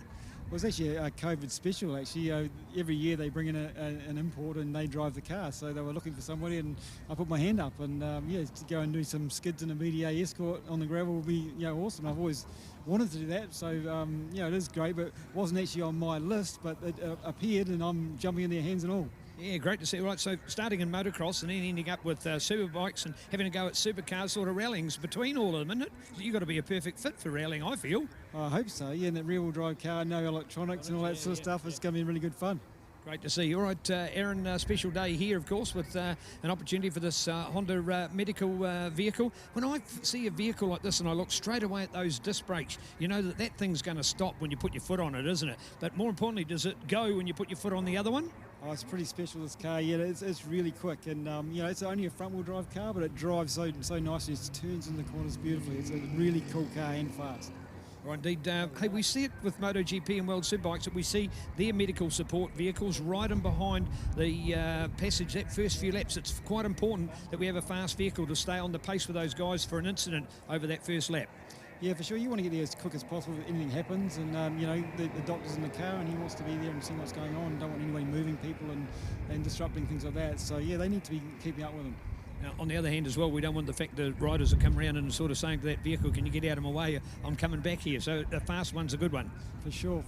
Well, it's actually a COVID special, actually. Every year they bring in an import and they drive the car. So they were looking for somebody, and I put my hand up. And, to go and do some skids and a BDA escort on the gravel would be, awesome. I've always wanted to do that. So, it is great, but it wasn't actually on my list, but it appeared, and I'm jumping in their hands and all. Yeah, great to see. Right, so starting in motocross and then ending up with superbikes and having to go at supercars sort of rallyings between all of them, isn't it? You've got to be a perfect fit for rallying, I feel. I hope so, yeah, and that rear-wheel drive car, no electronics and all that sort of stuff, it's going to be really good fun. Great to see you. All right, Aaron, special day here, of course, with an opportunity for this Honda medical vehicle. When I see a vehicle like this and I look straight away at those disc brakes, you know that thing's going to stop when you put your foot on it, isn't it? But more importantly, does it go when you put your foot on the other one? Oh, it's pretty special, this car. Yeah, it's really quick, and it's only a front-wheel drive car, but it drives so nicely. It turns in the corners beautifully. It's a really cool car and fast. Right, indeed. Hey, we see it with MotoGP and World Superbikes that we see their medical support vehicles right in behind the passage, that first few laps. It's quite important that we have a fast vehicle to stay on the pace with those guys for an incident over that first lap. Yeah, for sure. You want to get there as quick as possible if anything happens. And, the doctor's in the car and he wants to be there and see what's going on. Don't want anybody moving people and disrupting things like that. So, yeah, they need to be keeping up with them. Now, on the other hand as well, we don't want the fact that riders are coming around and sort of saying to that vehicle, can you get out of my way? I'm coming back here. So the fast one's a good one. For sure.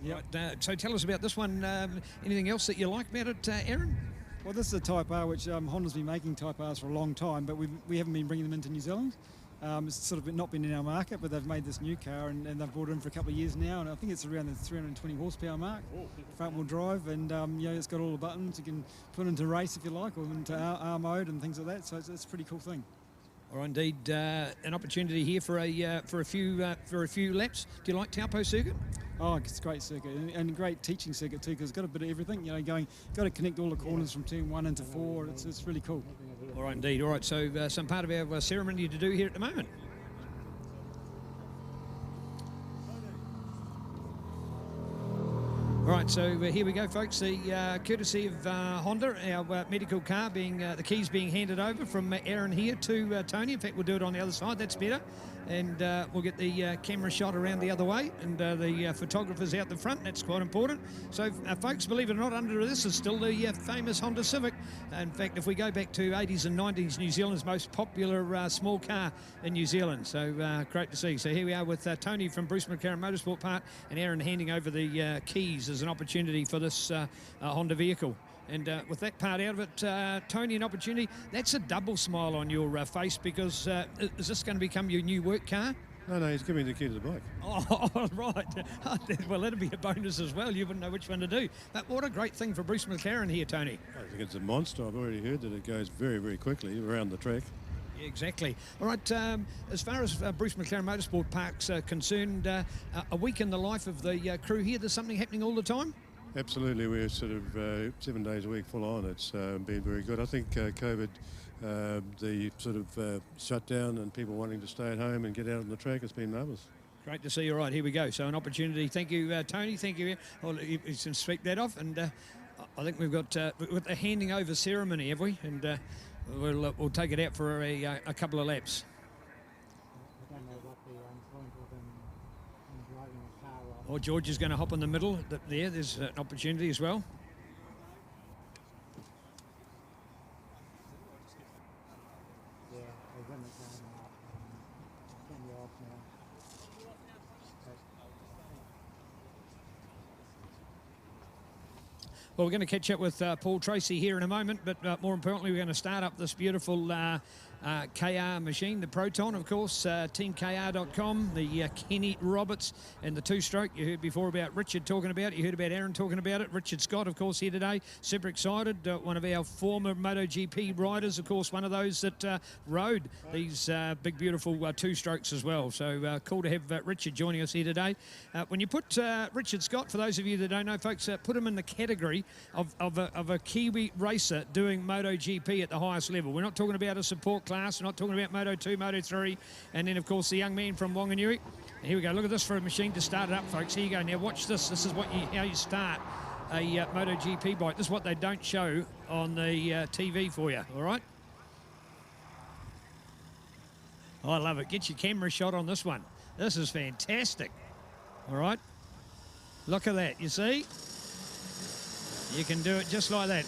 Yep. Right, so tell us about this one. Anything else that you like about it, Aaron? Well, this is a Type R, which Honda's been making Type Rs for a long time, but we haven't been bringing them into New Zealand. It's sort of not been in our market, but they've made this new car and they've brought it in for a couple of years now, and I think it's around the 320 horsepower mark, front-wheel drive, and it's got all the buttons. You can put it into race if you like, or into R mode and things like that. So it's a pretty cool thing. All right, indeed, an opportunity here for a few laps. Do you like Taupo circuit? Oh, it's a great circuit and a great teaching circuit too, because it's got a bit of everything. Got to connect all the corners from turn 1 into 4. It's really cool. All right, indeed. All right, so some part of our ceremony to do here at the moment. All right, so here we go, folks. The courtesy of Honda, our medical car being the keys being handed over from Aaron here to Tony. In fact, we'll do it on the other side. That's better. And we'll get the camera shot around the other way, and the photographers out the front. That's quite important. So, folks, believe it or not, under this is still the famous Honda Civic. In fact, if we go back to 80s and 90s, New Zealand's most popular small car in New Zealand. So great to see. So here we are with Tony from Bruce McLaren Motorsport Park, and Aaron handing over the keys as an opportunity for this Honda vehicle. And with that part out of it, Tony, an opportunity. That's a double smile on your face, because is this going to become your new work car? No, he's giving me the key to the bike. Oh, right. Well, that'd be a bonus as well. You wouldn't know which one to do. But what a great thing for Bruce McLaren here, Tony. I think it's a monster. I've already heard that it goes very, very quickly around the track. Exactly. All right, as far as Bruce McLaren Motorsport Park's concerned, a week in the life of the crew here, there's something happening all the time? Absolutely. We're sort of 7 days a week full on. It's been very good. I think COVID, the sort of shutdown and people wanting to stay at home and get out on the track, has been marvellous. Great to see you. All right, here we go. So an opportunity. Thank you, Tony. Thank you. Well, you can sweep that off. And I think we've got the handing over ceremony, have we? And we'll take it out for a couple of laps. I don't know what the point of them driving a car off. Oh, George is going to hop in the middle. There's an opportunity as well. Yeah, they're going to turn you off now. Well, we're going to catch up with Paul Tracy here in a moment, but more importantly, we're going to start up this beautiful KR machine, the Proton, of course, teamkr.com, the Kenny Roberts and the two-stroke. You heard before about Richard talking about it. You heard about Aaron talking about it. Richard Scott, of course, here today. Super excited. One of our former MotoGP riders, of course, one of those that rode these big, beautiful two-strokes as well. So cool to have Richard joining us here today. When you put Richard Scott, for those of you that don't know, folks, put him in the category of a Kiwi racer doing MotoGP at the highest level. We're not talking about a support class. We're not talking about Moto 2, Moto 3, and then, of course, the young man from Wanganui. And here we go. Look at this for a machine to start it up, folks. Here you go. Now, watch this. This is how you start a MotoGP bike. This is what they don't show on the TV for you, all right? Oh, I love it. Get your camera shot on this one. This is fantastic, all right? Look at that. You see? You can do it just like that.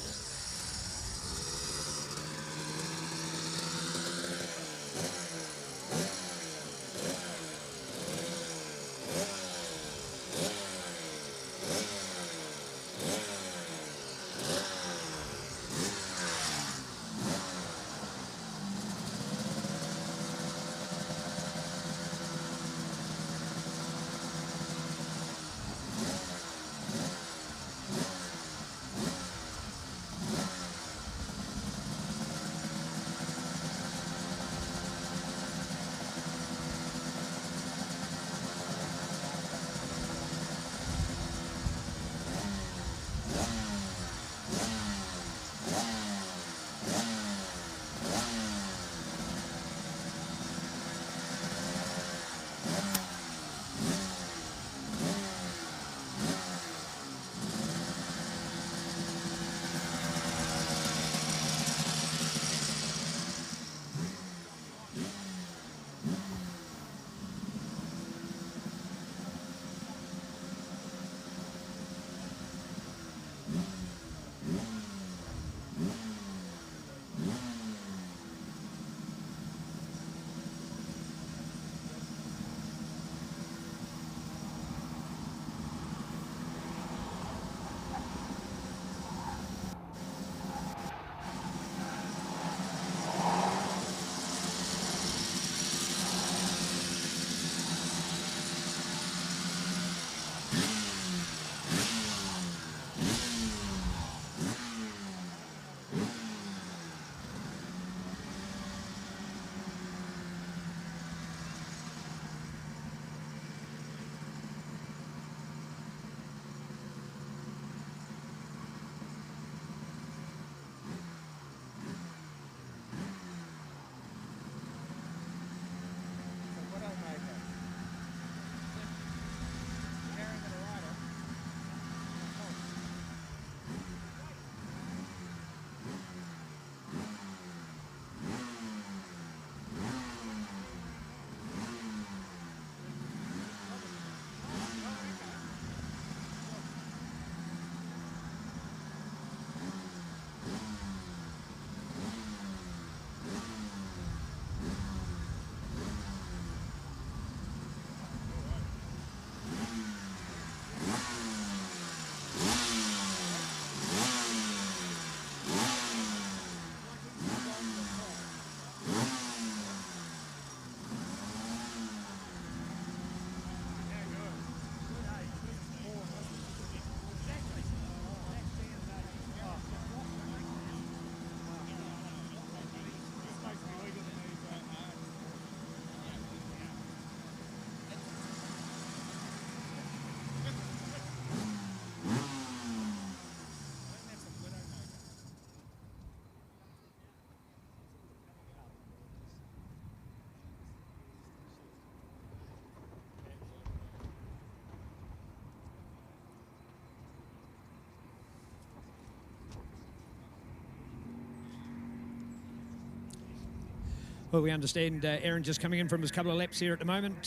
Well, we understand Aaron just coming in from his couple of laps here at the moment.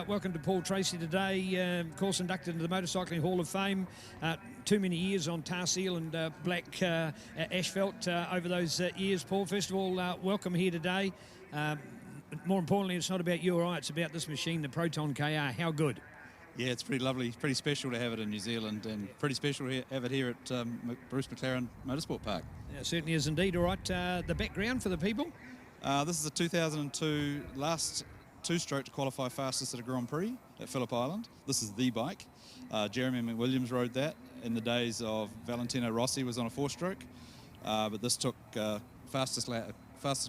Welcome to Paul Tracy today, of course inducted into the Motorcycling Hall of Fame. Too many years on tar seal and black asphalt over those years, Paul. First of all, welcome here today. More importantly, it's not about you or I, it's about this machine, the Proton KR. How good? Yeah, it's pretty lovely, pretty special to have it in New Zealand, and pretty special to have it here at Bruce McLaren Motorsport Park. Yeah, it certainly is indeed. All right, the background for the people? This is a 2002 last two-stroke to qualify fastest at a Grand Prix at Phillip Island. This is the bike. Jeremy McWilliams rode that in the days of Valentino Rossi was on a four-stroke, but this took fastest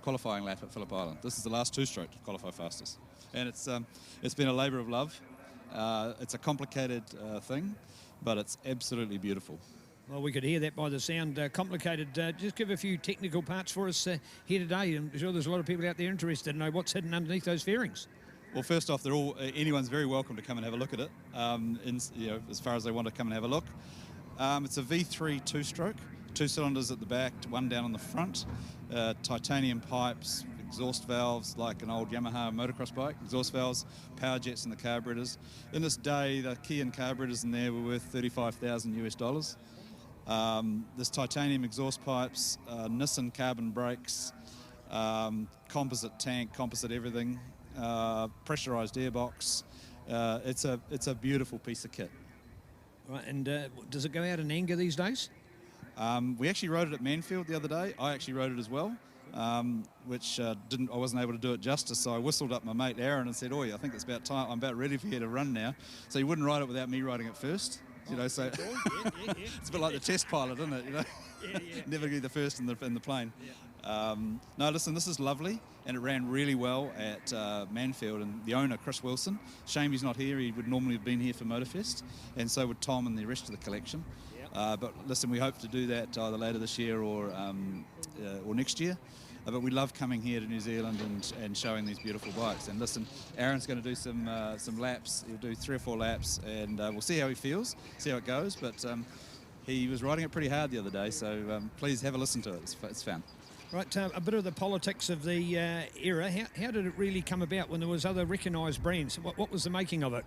qualifying lap at Phillip Island. This is the last two-stroke to qualify fastest, and it's been a labour of love. It's a complicated thing, but it's absolutely beautiful. Well, we could hear that by the sound. Complicated. Just give a few technical parts for us here today. I'm sure there's a lot of people out there interested to know what's hidden underneath those fairings. Well, first off, anyone's very welcome to come and have a look at it, as far as they want to come and have a look. It's a V3 two-stroke, 2 cylinders at the back, 1 down on the front, titanium pipes, exhaust valves like an old Yamaha motocross bike, exhaust valves, power jets in the carburetors. In this day, the key and carburetors in there were worth $35,000 US. There's titanium exhaust pipes, Nissan carbon brakes, composite tank, composite everything, pressurized airbox. It's a beautiful piece of kit. Right, and does it go out in anger these days? We actually rode it at Manfield the other day. I actually rode it as well, which I wasn't able to do it justice, so I whistled up my mate Aaron and said, "Oi, I think it's about time. I'm about ready for you to run now." So he wouldn't ride it without me riding it first. So it's a bit like the test pilot, isn't it? Never be the first in the plane. No, listen, this is lovely, and it ran really well at Manfield, and the owner, Chris Wilson, shame he's not here. He would normally have been here for Motorfest, and so would Tom and the rest of the collection. But listen, we hope to do that either later this year or next year. But we love coming here to New Zealand and showing these beautiful bikes. And listen, Aaron's going to do some laps. He'll do 3 or 4 laps, and we'll see how he feels, see how it goes. But he was riding it pretty hard the other day, so please have a listen to it. It's fun. Right, a bit of the politics of the era. How did it really come about when there was other recognised brands? What was the making of it?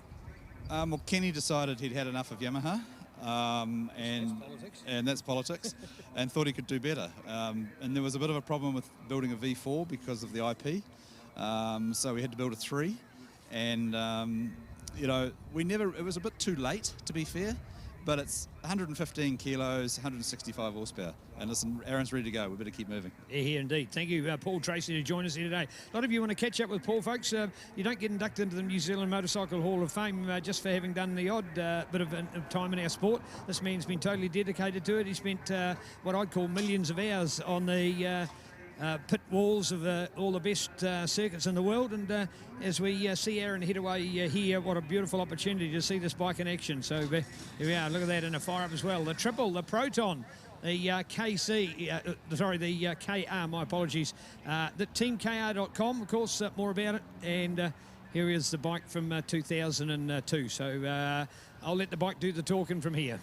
Well, Kenny decided he'd had enough of Yamaha. And that's politics, and thought he could do better. And there was a bit of a problem with building a V4 because of the IP, so we had to build a 3. And it was a bit too late, to be fair, but it's 115 kilos, 165 horsepower. And listen, Aaron's ready to go. We better keep moving. Yeah, indeed. Thank you, Paul Tracy, to join us here today. A lot of you want to catch up with Paul, folks. You don't get inducted into the New Zealand Motorcycle Hall of Fame just for having done the odd bit of time in our sport. This man's been totally dedicated to it. He spent what I'd call millions of hours on the pit walls of all the best circuits in the world, and as we see Aaron head away here, what a beautiful opportunity to see this bike in action. So here we are, look at that in a fire up as well. The triple, the Proton, the the KR, my apologies. The teamkr.com, of course, more about it, and here is the bike from 2002. So I'll let the bike do the talking from here.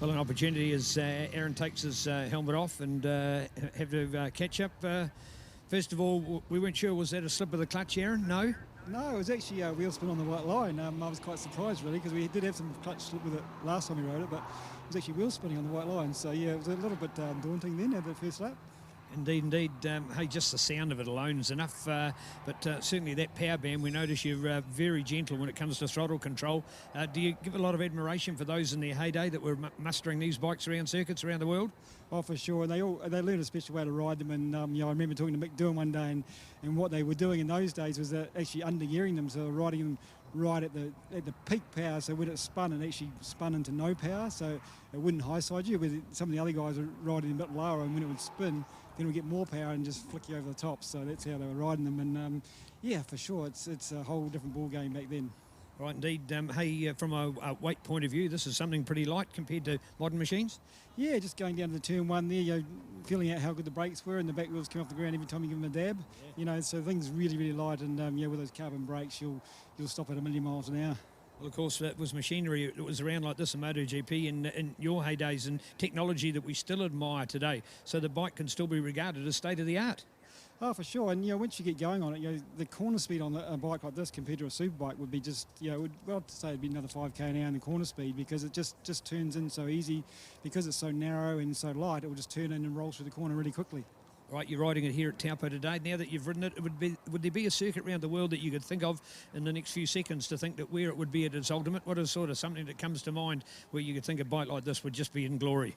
Well, an opportunity as Aaron takes his helmet off and have to catch up. First of all, we weren't sure, was that a slip of the clutch, Aaron? No? No, it was actually a wheel spin on the white line. I was quite surprised, really, because we did have some clutch slip with it last time we rode it, but it was actually wheel spinning on the white line. So, yeah, it was a little bit daunting then at the first lap. Indeed, indeed. Hey, just the sound of it alone is enough. But certainly that power band, we notice you're very gentle when it comes to throttle control. Do you give a lot of admiration for those in their heyday that were mustering these bikes around circuits around the world? Oh, for sure. And they learned a special way to ride them. And I remember talking to Mick Doohan one day, and what they were doing in those days was actually under-gearing them, so riding them right at the peak power, so when it spun, it actually spun into no power, so it wouldn't high side you. With some of the other guys were riding a bit lower, and when it would spin, then it would get more power and just flick you over the top. So that's how they were riding them. And yeah, for sure, it's a whole different ball game back then. Right, indeed. Hey, from a weight point of view, this is something pretty light compared to modern machines? Yeah, just going down to the turn one there, feeling out how good the brakes were, and the back wheels come off the ground every time you give them a dab. Yeah. So things really, really light, and with those carbon brakes, you'll stop at 1,000,000 miles an hour. Well, of course, that was machinery. It was around like this in MotoGP in your heydays, and technology that we still admire today. So the bike can still be regarded as state-of-the-art. Oh, for sure. And, once you get going on it, the corner speed on a bike like this compared to a superbike would be just, I'd say it'd be another 5k an hour in the corner speed, because it just turns in so easy. Because it's so narrow and so light, it will just turn in and roll through the corner really quickly. Right, you're riding it here at Taupo today. Now that you've ridden it, would there be a circuit around the world that you could think of in the next few seconds to think that where it would be at its ultimate? What is sort of something that comes to mind where you could think a bike like this would just be in glory?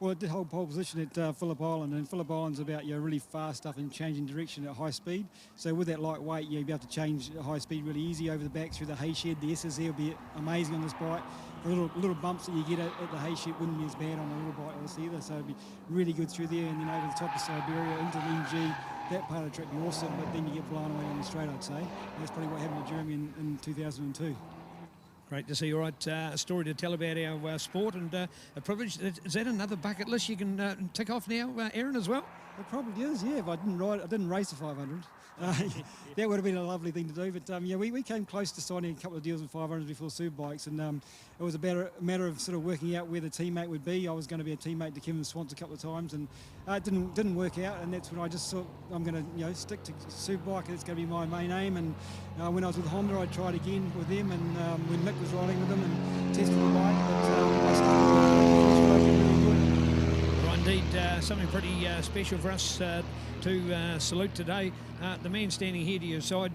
Well, it did hold pole position at Phillip Island, and Phillip Island's about really fast stuff and changing direction at high speed. So with that lightweight, you'll be able to change at high speed really easy over the back through the hay shed. The S's there will be amazing on this bike. The little bumps that you get at the hay shed wouldn't be as bad on a little bike like this either. So it'd be really good through there, and then over the top of Siberia into the NG. That part of the track would be awesome, but then you get blown away on the straight, I'd say. And that's probably what happened to Jeremy in 2002. Great to see you. All right, a story to tell about our sport, and a privilege. Is that another bucket list you can tick off now, Aaron, as well? It probably is, yeah. If I didn't race the 500. That would have been a lovely thing to do. But we came close to signing a couple of deals with 500s before Superbikes, and it was a matter of sort of working out where the teammate would be. I was going to be a teammate to Kevin Swans a couple of times, and it didn't work out. And that's when I just thought I'm going to stick to Superbike. It's going to be my main aim. And when I was with Honda, I tried again with them, and when Mick was riding with them and tested the bike, I started indeed, something pretty special for us to salute today. The man standing here to your side,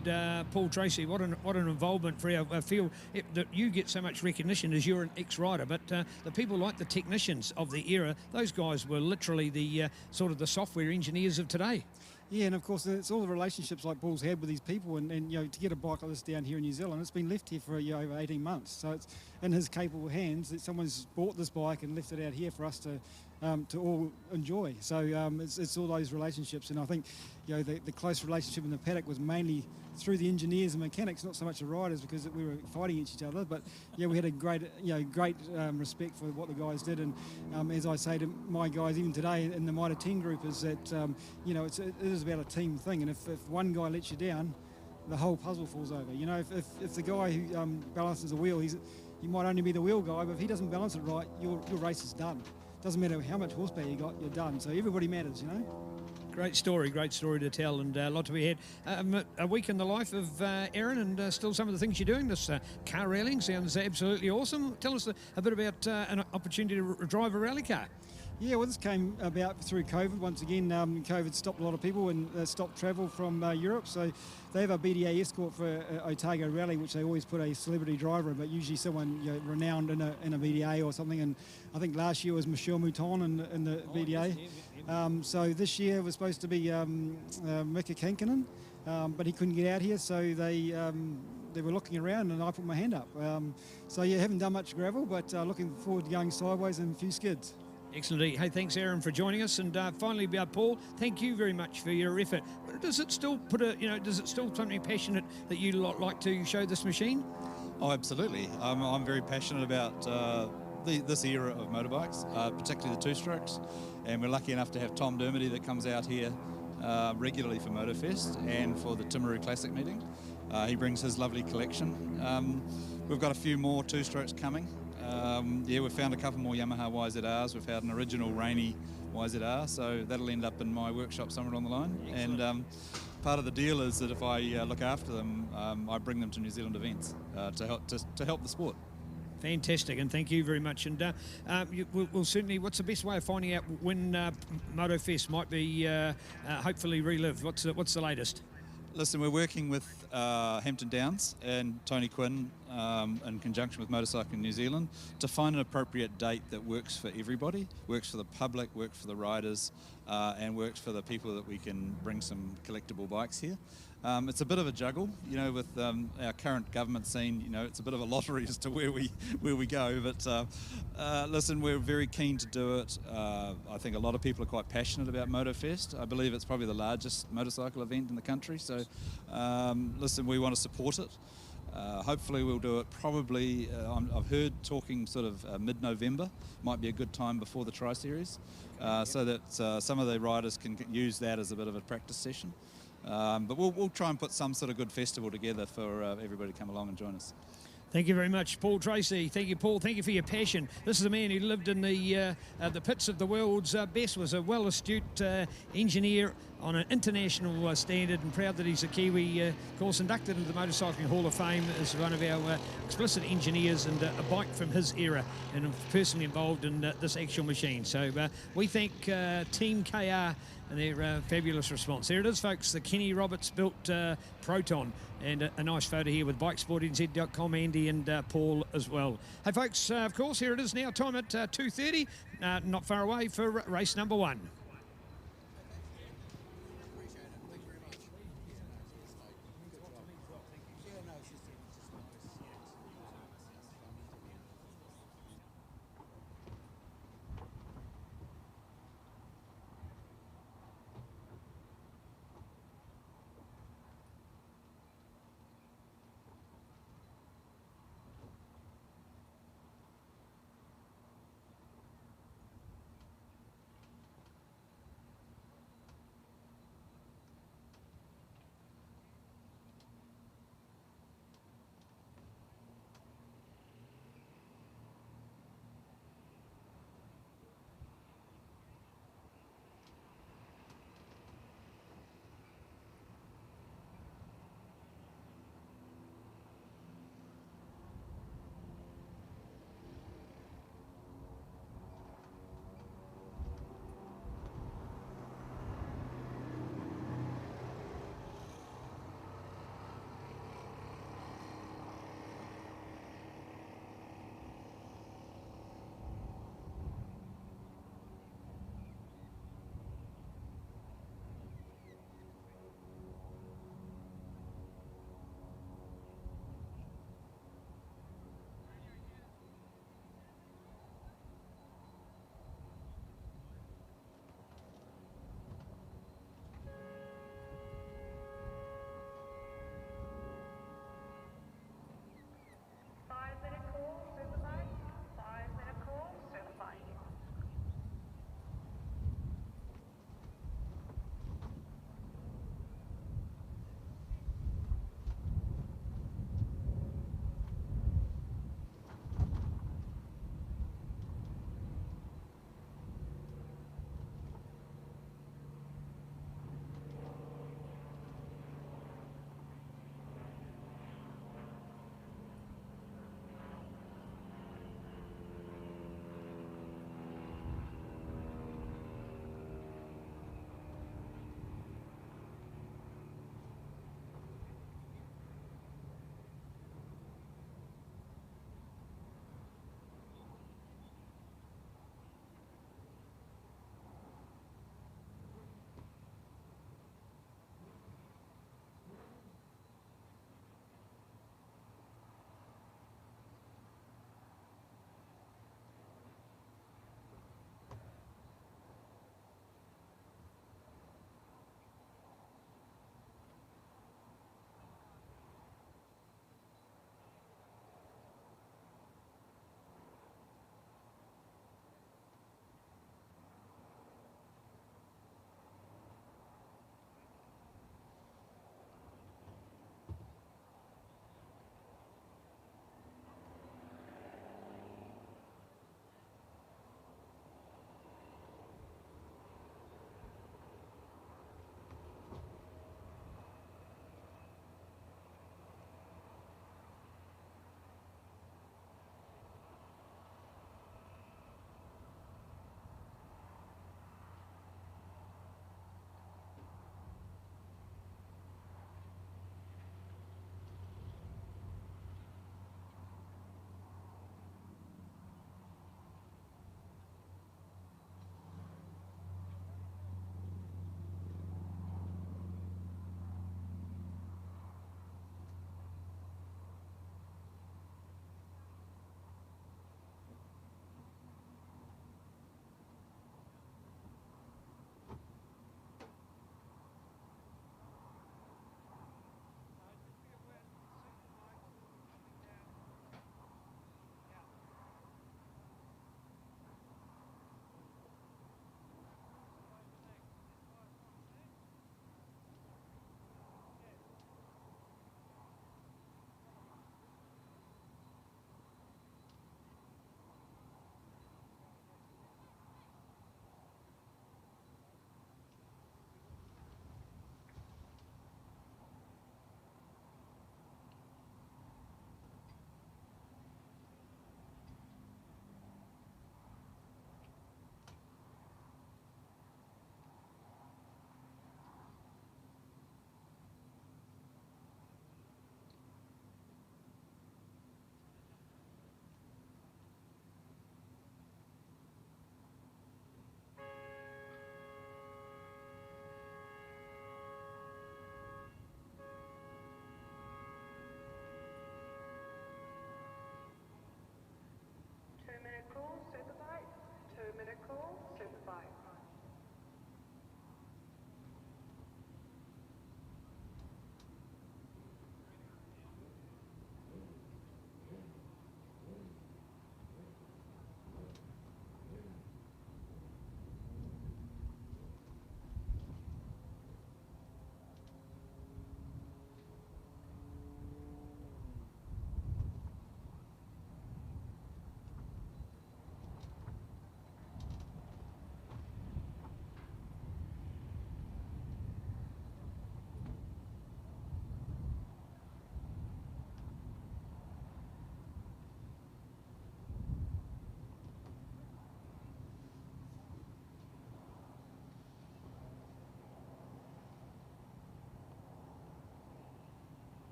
Paul Tracy. What an involvement for our field. That you get so much recognition as you're an ex-rider, but the people like the technicians of the era, those guys were literally the sort of the software engineers of today. Yeah, and of course it's all the relationships like Paul's had with these people, and to get a bike like this down here in New Zealand, it's been left here for over 18 months. So it's in his capable hands that someone's bought this bike and left it out here for us to all enjoy. So it's all those relationships, and I think the close relationship in the paddock was mainly through the engineers and mechanics, not so much the riders, because we were fighting each other. But we had a great respect for what the guys did, and as I say to my guys even today in the Mitre 10 group, is that it is about a team thing, and if one guy lets you down, the whole puzzle falls over. If the guy who balances the wheel, he might only be the wheel guy, but if he doesn't balance it right, your race is done. Doesn't matter how much horsepower you got, you're done. So everybody matters, Great story to tell, and a lot to be had. A week in the life of Aaron, and still some of the things you're doing. This car rallying sounds absolutely awesome. Tell us a bit about an opportunity to drive a rally car. Yeah, well, this came about through COVID. Once again, COVID stopped a lot of people and stopped travel from Europe. So they have a BDA escort for Otago Rally, which they always put a celebrity driver in, but usually someone renowned in a BDA or something. And I think last year was Michel Mouton in the BDA. So this year was supposed to be Mika Kankinen, but he couldn't get out here, so they were looking around, and I put my hand up. So yeah, haven't done much gravel, but looking forward to going sideways and a few skids. Excellent. Hey, thanks, Aaron, for joining us. And finally, Paul, thank you very much for your effort. Does it still does it still something passionate that you like to show this machine? Oh, absolutely. I'm very passionate about this era of motorbikes, particularly the two-strokes. And we're lucky enough to have Tom Dermody that comes out here regularly for MotoFest and for the Timaru Classic meeting. He brings his lovely collection. We've got a few more two-strokes coming. Yeah, we've found a couple more Yamaha YZRs. We've had an original Rainy YZR, so that'll end up in my workshop somewhere on the line. And part of the deal is that if I look after them, I bring them to New Zealand events to help the sport. Fantastic, and thank you very much. And we'll certainly, what's the best way of finding out when MotoFest might be hopefully relived? What's the latest? Listen, we're working with Hampton Downs and Tony Quinn in conjunction with Motorcycling New Zealand to find an appropriate date that works for everybody, works for the public, works for the riders, and works for the people that we can bring some collectible bikes here. It's a bit of a juggle, you know, with our current government scene. You know, it's a bit of a lottery as to where we go. But listen, we're very keen to do it. I think a lot of people are quite passionate about MotoFest. I believe it's probably the largest motorcycle event in the country. So, listen, we want to support it. Hopefully we'll do it probably, I've heard talking sort of mid-November might be a good time before the Tri-Series, so that some of the riders can use that as a bit of a practice session. But we'll try and put some sort of good festival together for everybody to come along and join us. Thank you very much, Paul Tracy. Thank you, Paul. Thank you for your passion. This is a man who lived in the pits of the world's best, was a well-astute engineer on an international standard, and proud that he's a Kiwi, of course, inducted into the Motorcycling Hall of Fame as one of our explicit engineers, and a bike from his era, and personally involved in this actual machine. So we thank Team KR and their fabulous response. There it is, folks, the Kenny Roberts built Proton, and a nice photo here with bikesportnz.com, Andy and Paul as well. Hey folks, of course, here it is now, time at 2:30, not far away for race number 1.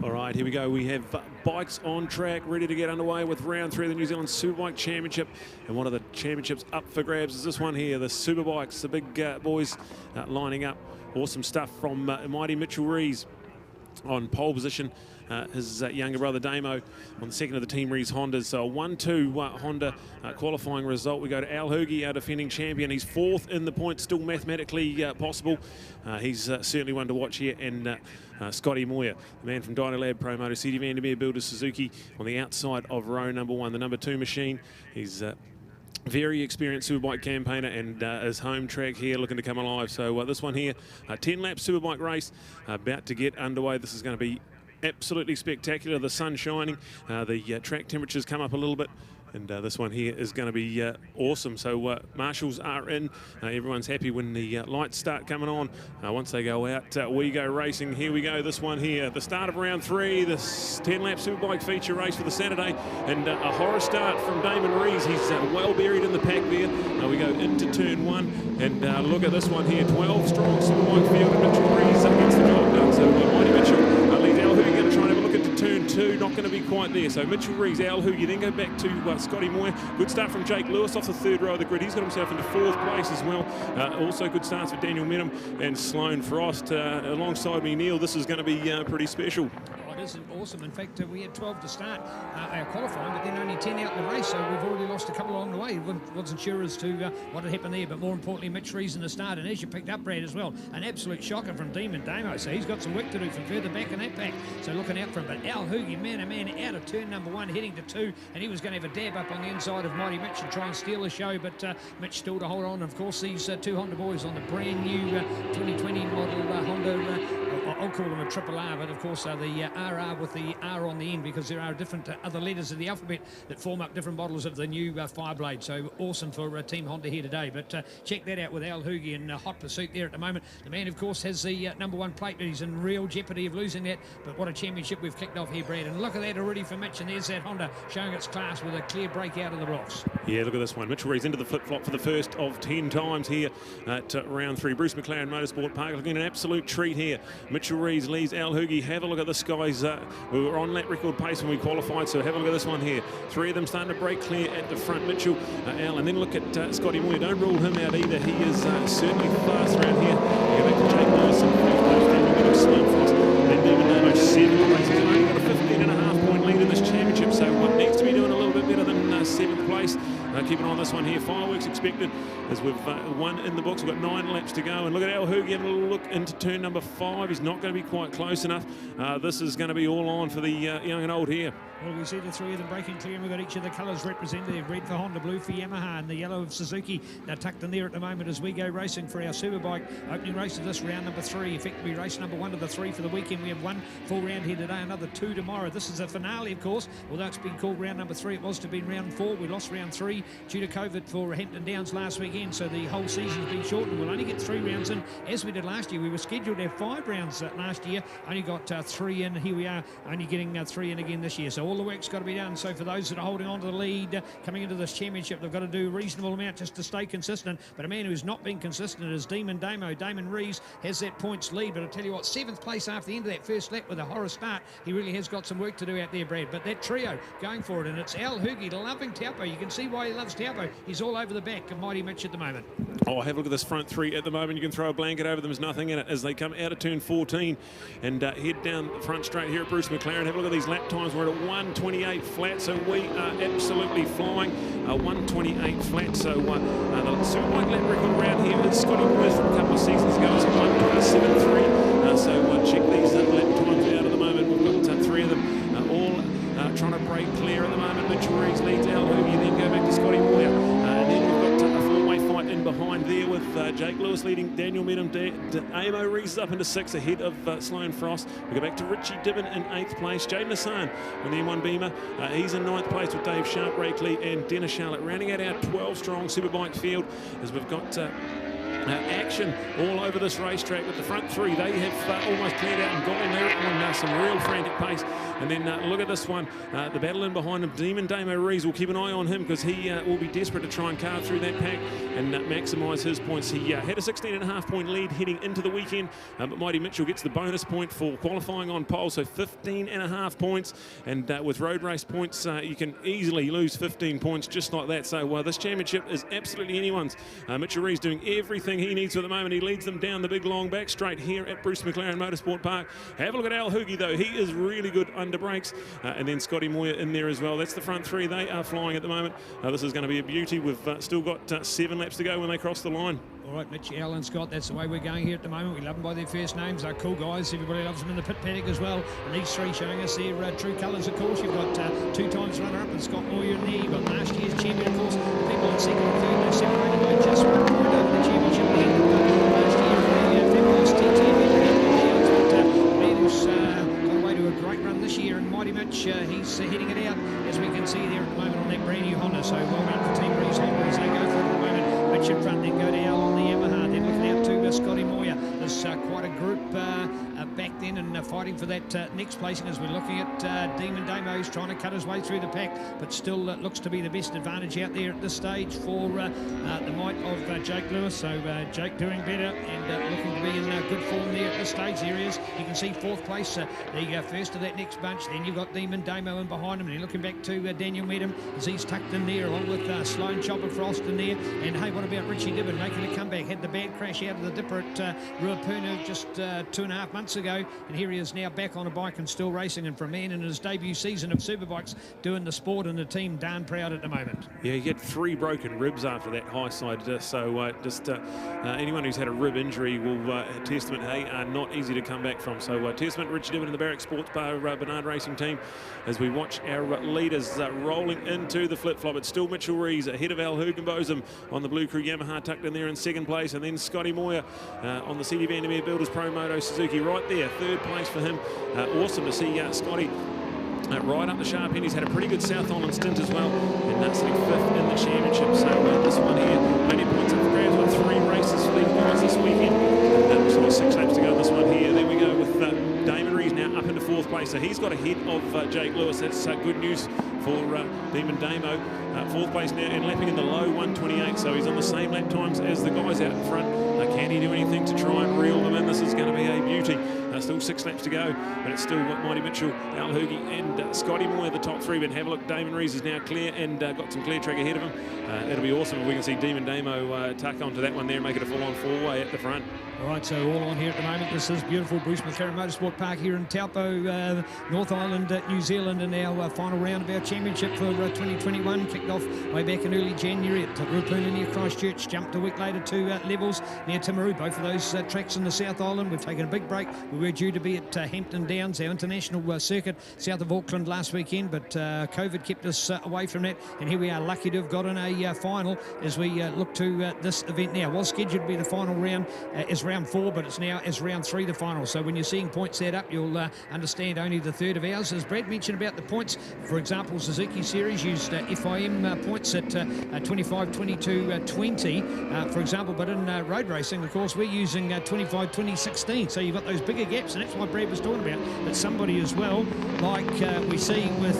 All right, here we go. We have bikes on track, ready to get underway with round 3 of the New Zealand Superbike Championship. And one of the championships up for grabs is this one here, the Superbikes, the big boys lining up. Awesome stuff from mighty Mitchell Rees on pole position. His younger brother Damo on the second of the Team Rees Hondas. So a 1-2 Honda qualifying result. We go to Al Hoogie, our defending champion. He's 4th in the points, still mathematically possible. He's certainly one to watch here. And Scotty Moyer, the man from Dynalab Pro Motor, CD Vandermeer Builder Suzuki on the outside of row number 1, the number 2 machine. He's very experienced Superbike campaigner, and his home track here looking to come alive. So this one here, a 10-lap Superbike race about to get underway. This is going to be absolutely spectacular. The sun shining, the track temperatures come up a little bit. And this one here is going to be awesome. So marshals are in. Everyone's happy when the lights start coming on. Once they go out, we go racing. Here we go, this one here. The start of round 3, this 10-lap Superbike feature race for the Saturday. And a horror start from Damon Rees. He's well buried in the pack there. We go into turn 1. And look at this one here. 12 strong Superbike field. And Mitchell Rees gets the job done. So Mighty Mitchell leads Al Hoogie going to try and have a look into turn 2. Not going to be quite there. So Mitchell Rees, Al Hoogie, then go back to Scotty Moyer. Good start from Jake Lewis off the 3rd row of the grid. He's got himself into 4th place as well. Also good starts for Daniel Middham and Sloane Frost alongside me. Neil, this is going to be pretty special. It is awesome. In fact, we had 12 to start our qualifying, but then only 10 out in the race, so we've already lost a couple along the way. Wasn't sure as to what had happened there, but more importantly, Mitch Rees in the start, and as you picked up, Brad, as well, an absolute shocker from Demon Damo, so he's got some work to do from further back in that pack, so looking out for him. But Al Hoogie, man, out of turn number 1, heading to 2, and he was going to have a dab up on the inside of Mighty Mitch and try and steal the show, but Mitch still to hold on. Of course, these two Honda boys on the brand new 2020 model Honda, I'll call them a triple R, but of course the RR with the R on the end, because there are different other letters of the alphabet that form up different models of the new Fireblade. So awesome for Team Honda here today. But check that out with Al Hoogie in hot pursuit there at the moment. The man, of course, has the number 1 plate, but he's in real jeopardy of losing that. But what a championship we've kicked off here, Brad. And look at that already for Mitch, and there's that Honda showing its class with a clear break out of the blocks. Yeah, look at this one. Mitchell Rees into the flip-flop for the first of 10 times here at round 3. Bruce McLaren Motorsport Park looking an absolute treat here. Mitchell Rees leads Al Hoogie. Have a look at this, guys. We were on lap record pace when we qualified, so have a look at this one here. 3 of them starting to break clear at the front. Mitchell, Al, and then look at Scotty Moyer. Don't rule him out either. He is certainly fast around here. You go back to Jake Lewis and then Sloane Frost. Then David Damo, 7th place. He's only got a 15.5 point lead in this championship, so what needs to be doing a little bit better than 7th place. Keep an eye on this one here. Fireworks expected as we've won in the books. We've got 9 laps to go. And look at Al Hoogie having a little look into turn number 5. He's not going to be quite close enough. This is going to be all on for the young and old here. Well, we see the 3 of them breaking clear, and we've got each of the colours represented. Red for Honda, blue for Yamaha, and the yellow of Suzuki. They're tucked in there at the moment as we go racing for our Superbike opening race of this round number 3. Effectively race number 1 of the 3 for the weekend. We have 1 full round here today, another 2 tomorrow. This is a finale, of course. Although it's been called round number 3, it was to be round 4. We lost round 3 due to COVID for Hampton Downs last weekend, so the whole season's been shortened. We'll only get 3 rounds in, as we did last year. We were scheduled to have 5 rounds last year, only got 3 in. Here we are, only getting 3 in again this year. So all the work's got to be done. So for those that are holding on to the lead coming into this championship, they've got to do a reasonable amount just to stay consistent. But a man who's not been consistent is Demon Damo. Damon Rees has that points lead, but I'll tell you what, 7th place after the end of that first lap with a horror start. He really has got some work to do out there, Brad. But that trio going for it, and it's Al Hoogie loving Taupo. You can see why he loves Taupo. He's all over the back of Mighty Mitch at the moment. Oh, have a look at this front 3 at the moment. You can throw a blanket over them. There's nothing in it as they come out of turn 14 and head down the front straight here at Bruce McLaren. Have a look at these lap times. We're at a 1:28 flat, so we are absolutely flying. 1:28 flat, so the Superbike lap record around here is Scotty Moyer's from a couple of seasons ago. It's 1:27.3. So check these lap times out at the moment. We've got 3 of them all trying to break clear at the moment. Mitchell Rees leads Al Hoogie, then go back to Scotty Moyer. And then we've got a 4-way fight in behind there with Jake Lewis leading Daniel Middham. Amo Rees up into 6 ahead of Sloane Frost. We go back to Richie Dibbin in 8th place. Jaden Hassan on the M1 Beamer. He's in 9th place with Dave Sharp, Rakeley and Dennis Charlotte. Rounding out our 12-strong Superbike field as we've got action all over this racetrack with the front 3. They have almost cleared out and got in there on some real frantic pace. And then look at this one, the battle in behind him. Demon Damo Rees, will keep an eye on him because he will be desperate to try and carve through that pack and maximise his points. He had a 16.5 point lead heading into the weekend, but Mighty Mitchell gets the bonus point for qualifying on pole, so 15.5 points. And with road race points, you can easily lose 15 points just like that. So this championship is absolutely anyone's. Mitchell Rees doing everything he needs to at the moment. He leads them down the big long back straight here at Bruce McLaren Motorsport Park. Have a look at Al Hoogie though. He is really good under brakes. And then Scotty Moyer in there as well. That's the front 3. They are flying at the moment. This is going to be a beauty. We've still got 7 laps to go when they cross the line. All right, Mitch, Al and Scott, that's the way we're going here at the moment. We love them by their first names. They're cool guys. Everybody loves them in the pit paddock as well. And these 3 showing us their true colours, of course. You've got 2 times runner-up and Scott Moyer in there. You've got last year's champion, of course. The people in 2nd and 3rd, they're separated by just 1 point over the championship lead. Last year, fabulous TT. Man who's got away to a great quite a group back then and fighting for that next placing as we're looking at Demon Damo. He's trying to cut his way through the pack, but still looks to be the best advantage out there at this stage for the might of Jake Lewis. So Jake doing better and looking to be in good form there at this stage. There he is. You can see fourth place, the first of that next bunch. Then you've got Demon Damo in behind him, and you're looking back to Daniel Medham as he's tucked in there along with Sloan Chopper Frost in there. And hey, what about Richie Dibbin making a comeback? Had the bad crash out of the dipper at Ruapuna just 2.5 months ago, and here he is now back on a bike and still racing. And for a man in his debut season of Superbikes doing the sport and the team, darn proud at the moment. Yeah, he had 3 broken ribs after that high side, so anyone who's had a rib injury will testament, hey, are not easy to come back from. So testament Richie Dibbin and the Barrack Sports Bar Bernard Racing team as we watch our leaders rolling into the flip-flop. It's still Mitchell Rees ahead of Al Hugenbotham on the Blue Crew Yamaha, tucked in there in second place, and then Scotty Moyer on the CD Vandermeer Builders Pro Moto Suzuki right there, third place for him. Awesome to see Scotty right up the sharp end. He's had a pretty good South Island stint as well, and that's sitting 5th in the championship. So this one here, plenty of points up for grabs with 3 races for these guys this weekend. There's only 6 laps to go in this one here. There we go with Damon Rees now up into 4th place. So he's got ahead of Jake Lewis. That's good news for Demon Damo. 4th place now and lapping in the low 1:28. So he's on the same lap times as the guys out in front. Can he do anything to try and reel them in? This is going to be a beauty. Still 6 laps to go, but it's still Mighty Mitchell, Al Hoogie and Scotty Moore, the top 3. But have a look, Damon Rees is now clear and got some clear track ahead of him. That'll be awesome if we can see Demon Damo tuck onto that one there and make it a full-on 4-way at the front. All right, so all on here at the moment. This is beautiful Bruce McLaren Motorsport Park here in Taupo, North Island, New Zealand, in our final round of our championship for 2021. Kicked off way back in early January at Ruapuna near Christchurch, jumped a week later to Levels near Timaru, both of those tracks in the South Island. We've taken a big break. We were due to be at Hampton Downs, our international circuit, south of Auckland last weekend, but COVID kept us away from that, and here we are, lucky to have got in a final as we look to this event now. Was scheduled to be the final round as round 4, but it's now as round 3 the final. So when you're seeing points add up, you'll understand only the third of ours. As Brad mentioned about the points, for example, Suzuki Series used FIM points at 25, 22, 20, for example, but in road racing, of course, we're using 25, 20, 16. So you've got those bigger gaps, and that's what Brad was talking about. But somebody as well, like we see with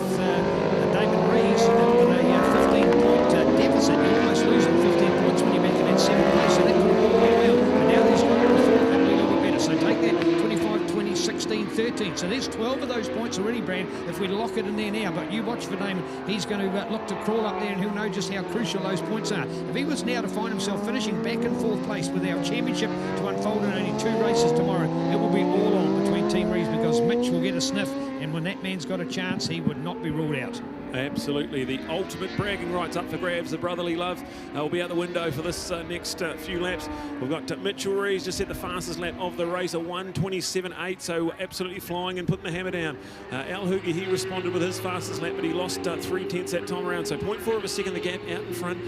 David Rees, with a 15-point deficit, you almost losing 15 points when you're back in that 7th place. So that could have all gone well. But now these guys thought that'd be a little bit better. So take that 25, 20, 16, 13. So there's 12 of those points already, Brad, if we lock it in there now. But you watch for Damon. He's going to look to crawl up there, and he'll know just how crucial those points are. If he was now to find himself finishing back in 4th place with our championship to unfold in only 2 races tomorrow, it will be all on between Team Rees, because Mitch will get a sniff, and when that man's got a chance, he would not be ruled out. Absolutely, the ultimate bragging rights up for grabs. The brotherly love will be out the window for this next few laps. We've got Mitchell Rees just set the fastest lap of the race, a 1:27.8, so absolutely flying and putting the hammer down. Al Hoogie, he responded with his fastest lap, but he lost 3/10 that time around, so 0.4 of a second the gap out in front.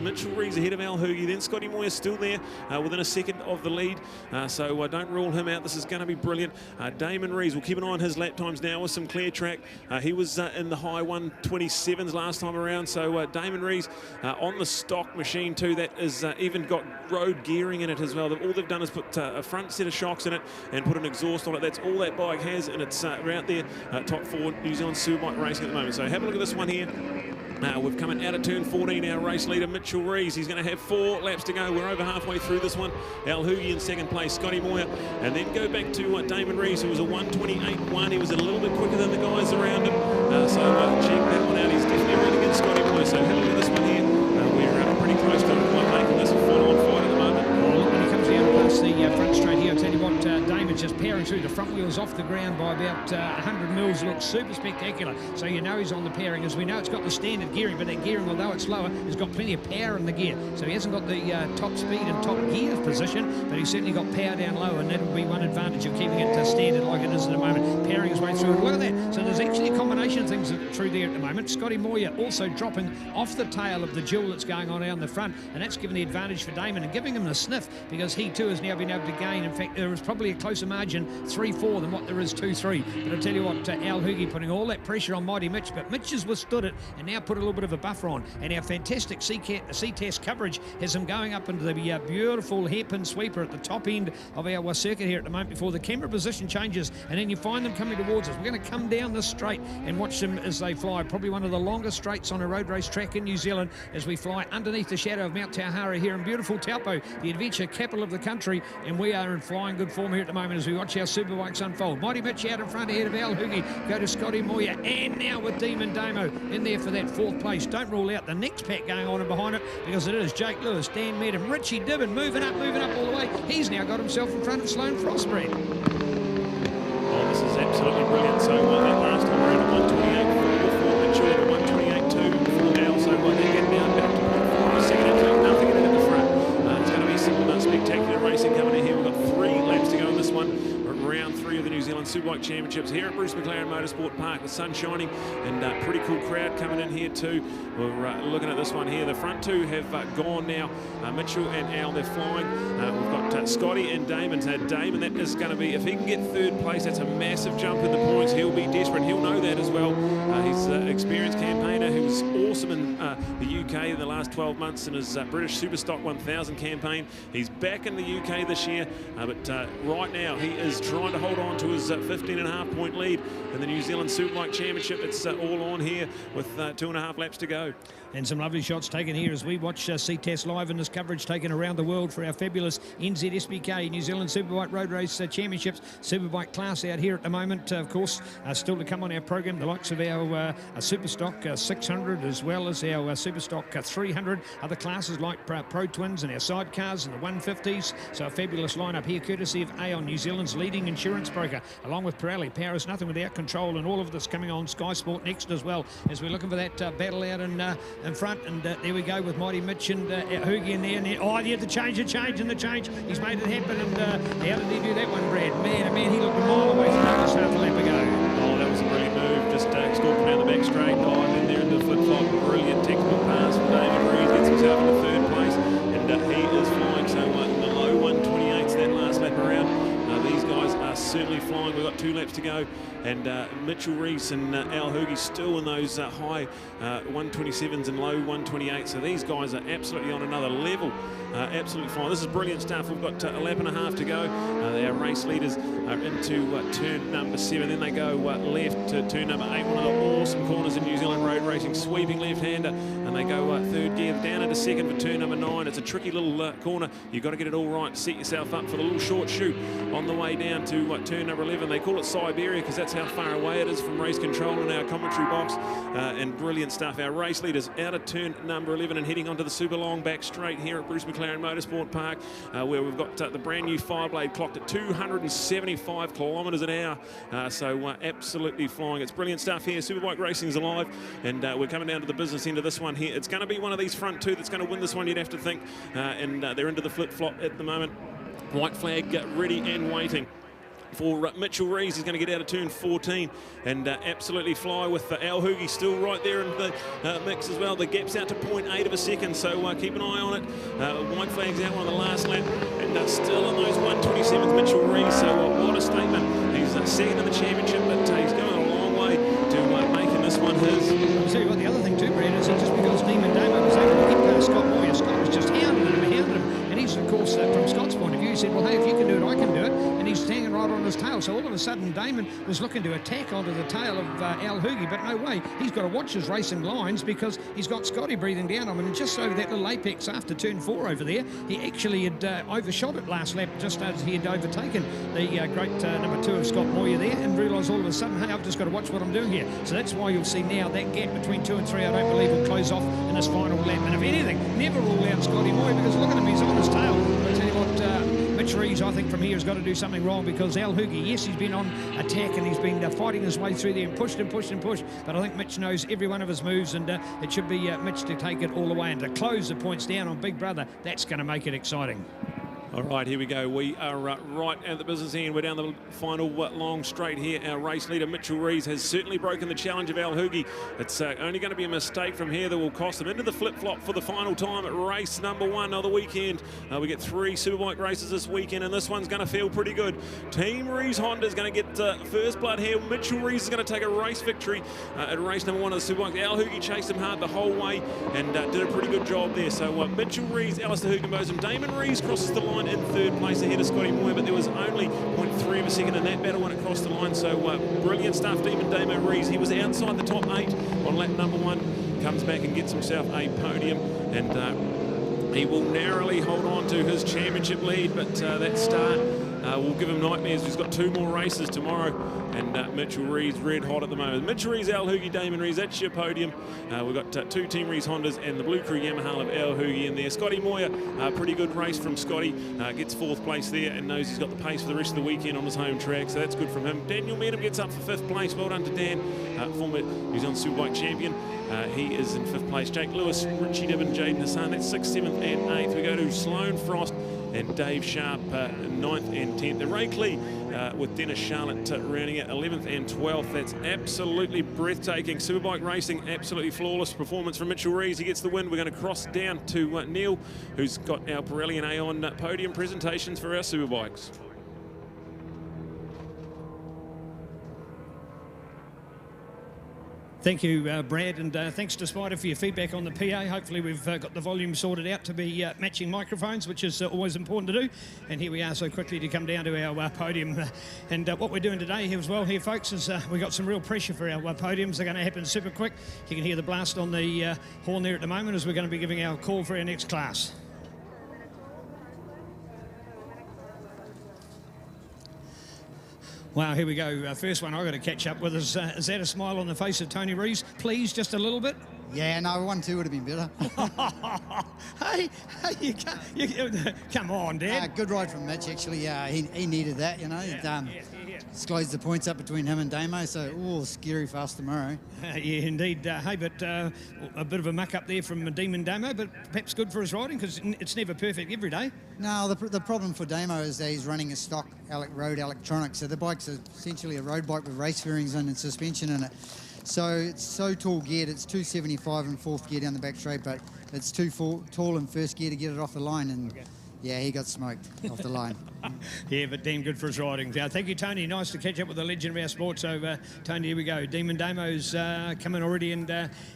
Mitchell Rees ahead of Al Hoogie, then Scotty Moyer still there within a second of the lead, so don't rule him out. This is going to be brilliant. Damon Rees, we'll keep an eye on his lap times now with some clear track. He was in the high 1:27s last time around, so Damon Rees on the stock machine too, that is even got road gearing in it as well. All they've done is put a front set of shocks in it and put an exhaust on it. That's all that bike has, and it's out there, top 4 New Zealand Superbike racing at the moment. So have a look at this one here. We've come out of turn 14, our race leader Mitchell Rees. He's going to have 4 laps to go. We're over halfway through this one. Al Hoogie in second place, Scotty Moyer, and then go back to Damon Rees, who was a 1:28.1. He was a little bit quicker than the guys around him, so check that one out. He's definitely running against Scotty Moyer, so have a look at this one here. We're pretty close to making this a full-on fight at the moment. Well, when he comes down past the front straight here, I'll tell you what, Damon's just powering through. The front wheels off the ground by about 100 mils. Looks super spectacular. So you know he's on the pairing. As we know, it's got the standard gearing, but that gearing, although it's lower, has got plenty of power in the gear. So he hasn't got the top speed and top gear position, but he's certainly got power down low, and that will be one advantage of keeping it standard like it is at the moment. Powering his way through it. Look at that. So there's actually a combination of things through there at the moment. Scotty Moyer also dropping off the tail of the duel that's going on down the front, and that's given the advantage for Damon and giving him the sniff, because he too has now been able to gain. In fact, there was probably a closer margin, 3-4 than what there is 2-3. But I'll tell you what, Al Hoogie putting all that pressure on Mighty Mitch, but Mitch has withstood it and now put a little bit of a buffer on. And our fantastic C-Test coverage has him going up into the beautiful hairpin sweeper at the top end of our circuit here at the moment before the camera position changes, and then you find them coming towards us. We're going to come down this straight and watch them as they fly. Probably one of the longest straights on a road race track in New Zealand as we fly underneath the shadow of Mount Tauhara here in beautiful Taupo, the adventure capital of the country, and we are in flying good form here at the moment as we watch our superbikes unfold. Mighty Mitch out in front ahead of Al Hoogie, go to Scotty Moyer, and now with Demon Damo in there for that 4th place. Don't rule out the next pack going on and behind it, because it is Jake Lewis, Dan Medham, Richie Dibbin moving up all the way. He's now got himself in front of Sloane Frostbread. Oh, this is absolutely brilliant. So that last time around at 128.4 for Mitchell, and 128.2 for Al. So they're getting down back to 0.4 a second. Absolutely nothing in it at the front. It's going to be some spectacular racing coming in here. We've got 3 laps to go in this one. We're at round 3 of the New Zealand Superbike Championships here at Bruce McLaren Motorsport Park. The sun shining and pretty cool crowd coming in here too. We're looking at this one here. The front 2 have gone now. Mitchell and Al, they're flying. We've got Scotty and Damon. So Damon, that is going to be, if he can get 3rd place, that's a massive jump in the points. He'll be desperate. He'll know that as well. He's an experienced campaigner who was awesome in the UK in the last 12 months in his British Superstock 1000 campaign. He's back in the UK this year, but right now he is trying to hold on to his 15.5 point lead in the New Zealand Superbike Championship. It's all on here with 2.5 laps to go. And some lovely shots taken here as we watch C-Test live in this coverage taken around the world for our fabulous NZ SBK, New Zealand Superbike Road Race Championships, Superbike class out here at the moment. Of course, still to come on our program, the likes of our Superstock 600 as well as our Superstock 300, other classes like Pro Twins and our sidecars and the 150s. So a fabulous lineup here, courtesy of Aon, New Zealand's leading insurance broker, along with Pirelli. Power is nothing without control, and all of this coming on Sky Sport Next as well, as we're looking for that battle out in front. And there we go with Mighty Mitch and Hoogie in there. And oh, yeah, the change. He's made it happen. And how did he do that one, Brad? Man, he looked a mile away from that half a lap ago. Oh, that was a brilliant move. Just stalking down the back straight, dived in there into the flip-flop. Brilliant textbook pass from David Reed. Gets himself into 3rd place. And he is flying. So in the low 128s that last lap around. These guys are certainly flying. We've got 2 laps to go, and Mitchell Reese and Al Hoogie still in those high 127s and low 128s. So these guys are absolutely on another level, absolutely flying. This is brilliant stuff. We've got a lap and a half to go. Our race leaders are into turn number 7. Then they go left to turn number 8. One of the awesome corners in New Zealand road racing, sweeping left-hander, and they go 3rd gear down into 2nd for turn number 9. It's a tricky little corner. You've got to get it all right to set yourself up for the little short shoot on the way down to turn number 11. They call it Siberia because that's how far away it is from race control in our commentary box, and brilliant stuff. Our race leaders out of turn number 11 and heading onto the super long back straight here at Bruce McLaren Motorsport Park, where we've got the brand new Fireblade clocked at 275 kilometres an hour. So absolutely flying. It's brilliant stuff here. Superbike racing is alive, and we're coming down to the business end of this one here. It's going to be one of these front 2 that's going to win this one, you'd have to think, and they're into the flip-flop at the moment. White flag ready and waiting for Mitchell Rees. He's going to get out of turn 14 and absolutely fly with Al Hoogie still right there in the mix as well. The gap's out to 0.8 of a second, so keep an eye on it. White flag's out on the last lap, and still in those 127s, Mitchell Rees. So what a statement. He's 2nd in the championship, but he's going a long way to making this one his. I'll tell you what, the other thing too, Brad, is that just because Demon Damo was able to get past Scott Moyer, Scott was just hounding him. And he's, of course, from Scott's point of view, he said, well, hey, if you can do it, I can do it. And he's hanging right on his tail. So all of a sudden, Damon was looking to attack onto the tail of Al Hoogie, but no way. He's got to watch his racing lines because he's got Scotty breathing down on him. And just over that little apex after turn 4 over there, he actually had overshot it last lap just as he had overtaken the great number 2 of Scott Moyer there, and realised all of a sudden, hey, I've just got to watch what I'm doing here. So that's why you'll see now that gap between 2 and 3, I don't believe, will close off in this final lap. And if anything, never rule out Scotty Moyer, because look at him, he's on his tail. I'll tell you what, Mitch Rees, I think, from here has got to do something wrong, because Al Hoogie, yes, he's been on attack and he's been fighting his way through there and pushed, but I think Mitch knows every one of his moves, and it should be Mitch to take it all the way and to close the points down on Big Brother. That's going to make it exciting. All right, here we go. We are right at the business end. We're down the final long straight here. Our race leader, Mitchell Rees, has certainly broken the challenge of Al Hoogie. It's only going to be a mistake from here that will cost him into the flip-flop for the final time at race number 1 of the weekend. We get 3 Superbike races this weekend, and this one's going to feel pretty good. Team Rees Honda is going to get first blood here. Mitchell Rees is going to take a race victory at race number 1 of the Superbike. Al Hoogie chased him hard the whole way and did a pretty good job there. So Mitchell Rees, Alistair Hugenbosen, Damon Rees crosses the line in third place ahead of Scotty Moyer, but there was only 0.3 of a second in that battle when it crossed the line. So brilliant stuff, Damon Damo Rees. He was outside the top 8 on lap number 1, comes back and gets himself a podium, and he will narrowly hold on to his championship lead, but that start will give him nightmares. He's got 2 more races tomorrow, and Mitchell Rees red hot at the moment. Mitchell Rees, Al Hoogie, Damon Rees, that's your podium. We've got 2 Team Rees Hondas and the Blue Crew Yamaha of Al Hoogie in there. Scotty Moyer, pretty good race from Scotty, gets 4th place there and knows he's got the pace for the rest of the weekend on his home track, so that's good from him. Daniel Medham gets up for 5th place. Well done to Dan, former New Zealand Superbike champion. He is in 5th place. Jake Lewis, Richie Dibbin, Jaden Hassan, that's 6th, 7th and 8th. We go to Sloane Frost and Dave Sharp, 9th and 10th. The Ray Clee with Dennis Charlotte rounding out 11th and 12th. That's absolutely breathtaking. Superbike racing, absolutely flawless performance from Mitchell Rees. He gets the win. We're going to cross down to Neil, who's got our Pirelli and Aon podium presentations for our Superbikes. Thank you, Brad, and thanks to Spider for your feedback on the PA. Hopefully we've got the volume sorted out to be matching microphones, which is always important to do. And here we are so quickly to come down to our podium. And what we're doing today as well here, folks, is we've got some real pressure for our podiums. They're going to happen super quick. You can hear the blast on the horn there at the moment as we're going to be giving our call for our next class. Wow, here we go. First one I've got to catch up with is that a smile on the face of Tony Rees? Please, just a little bit. Yeah, no, 1-2 would have been better. hey, you can't, come on, Dad. Good ride from Mitch, actually. He needed that, you know. Disclosed the points up between him and Damo, so scary fast tomorrow. Yeah, indeed. Hey, but a bit of a muck up there from Demon Damo, but perhaps good for his riding because it's never perfect every day. No, the problem for Damo is that he's running a stock road electronics, so the bike's essentially a road bike with race fairings and suspension in it. So it's so tall geared, it's 275 in 4th gear down the back straight, but it's too tall in 1st gear to get it off the line, and yeah, he got smoked off the line. Yeah, but damn good for his riding. Thank you, Tony. Nice to catch up with the legend of our sport. So, Tony, here we go. Demon Damo's coming already, and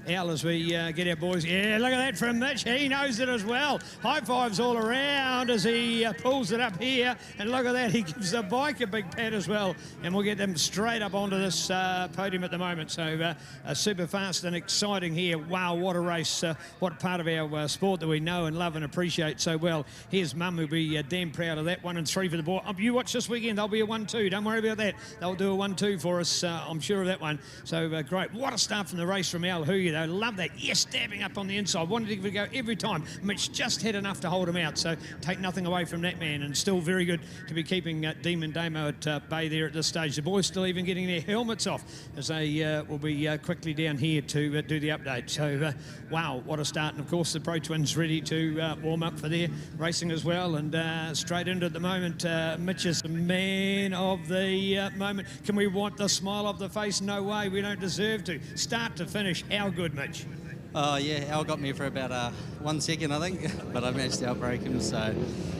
Al as we get our boys. Yeah, look at that from Mitch. He knows it as well. High fives all around as he pulls it up here. And look at that. He gives the bike a big pat as well. And we'll get them straight up onto this podium at the moment. So, super fast and exciting here. Wow, what a race. What part of our sport that we know and love and appreciate so well. Here's Mum, who'll be damn proud of that. 1 and 3 for the boy. You watch this weekend, there'll be a 1-2. Don't worry about that. They'll do a 1-2 for us, I'm sure of that one. So great. What a start from the race from Al Hoogie, though. Love that. Yes, stabbing up on the inside. Wanted to give it a go every time. Mitch just had enough to hold him out. So take nothing away from that man. And still very good to be keeping Demon Damo at bay there at this stage. The boys still even getting their helmets off as they will be quickly down here to do the update. So, wow, what a start. And, of course, the Pro Twins ready to warm up for their racing as well. And straight into at the moment, Mitch is the man of the moment. Can we wipe the smile off the face? No way. We don't deserve to. Start to finish. How good, Mitch? Oh, yeah. Al got me for about 1 second, I think. But I managed to outbreak him. So,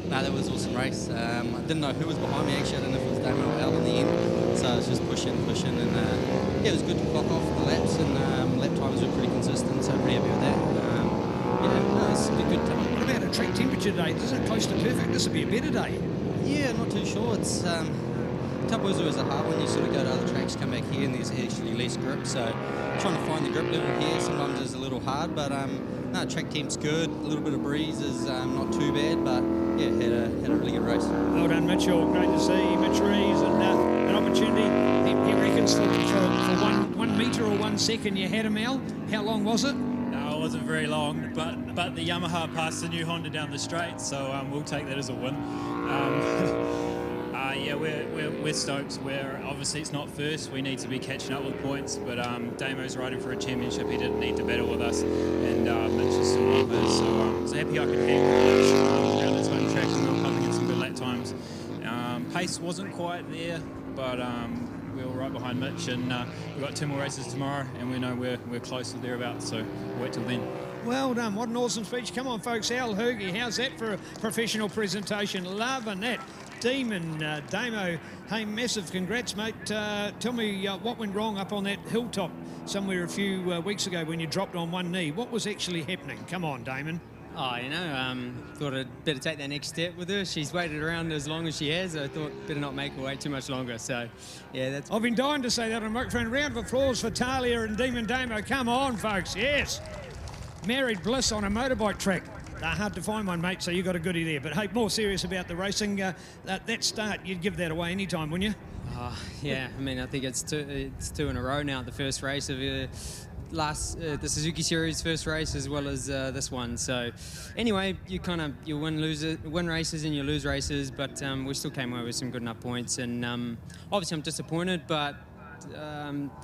no, that was an awesome race. I didn't know who was behind me, actually. I didn't know if it was Damo or Al in the end. So I was just pushing. And, yeah, it was good to clock off the laps. And lap times were pretty consistent. So pretty happy with that. Yeah, no, it's a good time. What about a track temperature day? This is close to perfect. This would be a better day. Yeah, not too sure. It's Taupo is always a hard one. You sort of go to other tracks, come back here, and there's actually less grip. So trying to find the grip level here sometimes is a little hard. But no, track temp's good. A little bit of breeze is not too bad. But yeah, had a really good race. Well done, Mitchell. Great to see Mitch Rees and an opportunity. He reckons for 1 metre or 1 second you had him, Al. How long was it? No, it wasn't very long, but the Yamaha passed the new Honda down the straight, so we'll take that as a win. Yeah, we're stoked. Obviously it's not first. We need to be catching up with points, but Damo's riding for a championship. He didn't need to battle with us, and Mitch is still one of us. So happy I could hang with Mitch around this home track, and I'm pumping in some good pace wasn't quite there, but we were right behind Mitch, and we've got 2 more races tomorrow, and we know we're close or thereabouts, so we'll wait till then. Well done. What an awesome speech. Come on, folks. Al Hoogie, how's that for a professional presentation? Loving that. Demon, Damo, hey, massive congrats, mate. Tell me what went wrong up on that hilltop somewhere a few weeks ago when you dropped on one knee. What was actually happening? Come on, Damon. Oh, you know, thought I'd better take that next step with her. She's waited around as long as she has. I thought better not make her wait too much longer. So, yeah, that's... I've been dying to say that on a microphone. Round of applause for Talia and Demon Damo. Come on, folks. Yes. Married bliss on a motorbike track. They're hard to find one, mate, so you got a goodie there. But, hey, more serious about the racing. That start, you'd give that away any time, wouldn't you? Yeah, I mean, I think it's two in a row now. The first race of the Suzuki Series first race, as well as this one. So anyway, you win races and you lose races, but we still came away with some good enough points. And obviously I'm disappointed, but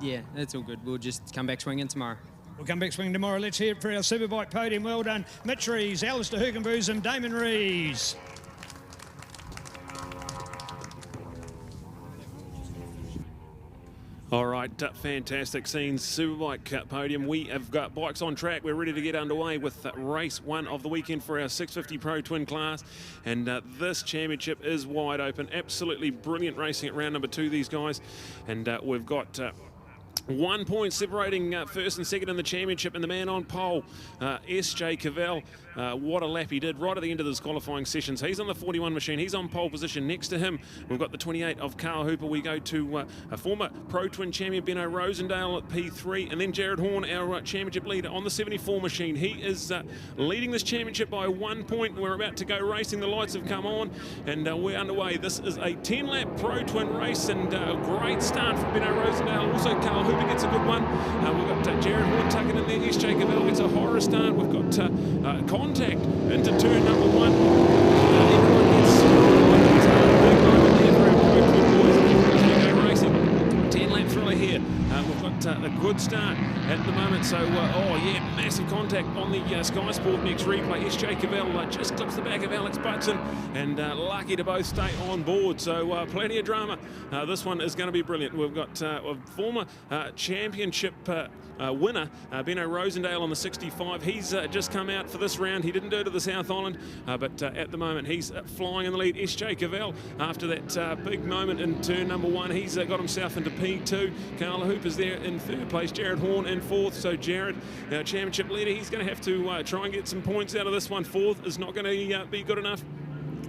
yeah, it's all good. We'll just come back swinging tomorrow. We'll come back swinging tomorrow. Let's hear it for our Superbike podium. Well done, Mitch Rees, Alistair Hugenboos and Damon Rees. All right, fantastic scenes. Superbike podium. We have got bikes on track. We're ready to get underway with race 1 of the weekend for our 650 Pro Twin class. And this championship is wide open. Absolutely brilliant racing at round number 2, these guys. And we've got 1 point separating first and second in the championship, and the man on pole, SJ Cavell. What a lap he did right at the end of this qualifying session. So he's on the 41 machine. He's on pole position. Next to him, we've got the 28 of Carl Hooper. We go to a former Pro Twin champion, Benno Rosendale at P3, and then Jared Horn, our championship leader, on the 74 machine. He is leading this championship by 1 point. We're about to go racing. The lights have come on, and we're underway. This is a 10-lap Pro Twin race, and a great start from Benno Rosendale. Also, Carl Hooper gets a good one. We've got Jared Horn tucking in there. SJ Cavell gets a horror start. We've got contact into turn number 1. Everyone gets big moment there for our Pro Twin boys. As we go racing. 10-lap thriller here. We've got a good start at the moment. So, oh yeah, massive contact on the Skysport Next replay. SJ Cavell just clips the back of Alex Butson, and lucky to both stay on board. So plenty of drama. This one is going to be brilliant. We've got a former championship winner, Benno Rosendale on the 65. He's just come out for this round. He didn't do it to the South Island, but at the moment he's flying in the lead. SJ Cavell, after that big moment in turn number 1, he's got himself into P2. Carl Hooper's there in 3rd place. Jared Horn in 4th. So Jared, our championship leader, he's going to have to try and get some points out of this one. 4th is not going to be good enough.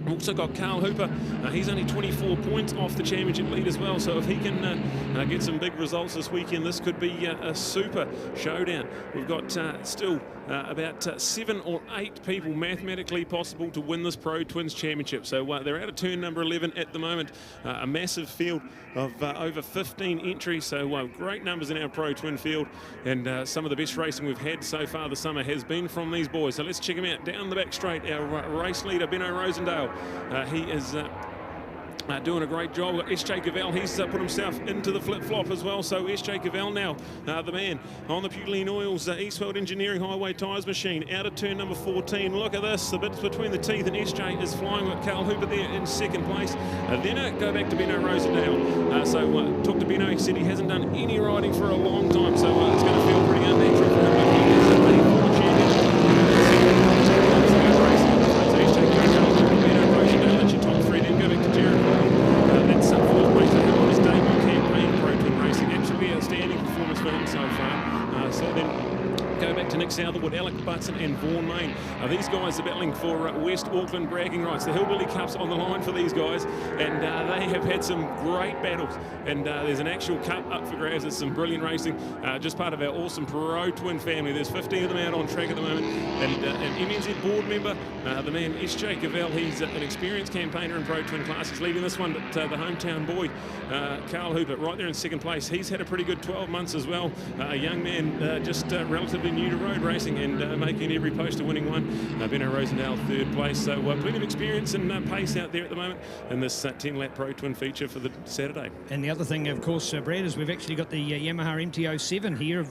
We've also got Carl Hooper. He's only 24 points off the championship lead as well. So if he can get some big results this weekend, this could be a super showdown. We've got still about 7 or 8 people mathematically possible to win this Pro Twins championship. So they're out of turn number 11 at the moment. A massive field of over 15 entries. So great numbers in our Pro Twin field. And some of the best racing we've had so far this summer has been from these boys. So let's check them out. Down the back straight, our race leader, Benno Rosendale. He is doing a great job. We've got SJ Cavell, he's put himself into the flip-flop as well. So SJ Cavell now, the man on the Puline Oils Eastfield Engineering Highway Tyres machine, out of turn number 14. Look at this, the bits between the teeth, and SJ is flying with Carl Hooper there in 2nd place. Then go back to Benno Rosendale. So talk to Benno, he said he hasn't done any riding for a long time, so it's going to feel pretty unnatural for him. But he is a former champion. Nick Southwood, Alec Butson and Vaughan Main. These guys are battling for West Auckland bragging rights. The Hillbilly Cup's on the line for these guys, and they have had some great battles. And there's an actual cup up for grabs. It's some brilliant racing, just part of our awesome Pro Twin family. There's 15 of them out on track at the moment. And an MNZ board member, the man SJ Cavell, he's an experienced campaigner in Pro Twin classes, leading this one, but the hometown boy, Carl Hooper, right there in 2nd place. He's had a pretty good 12 months as well. A young man, just relatively new to road racing and making every poster, winning one. Benno Rosendale third place, so plenty of experience and pace out there at the moment in this 10-lap Pro Twin feature for the Saturday. And the other thing, of course, Brad, is we've actually got the Yamaha MT-07 here of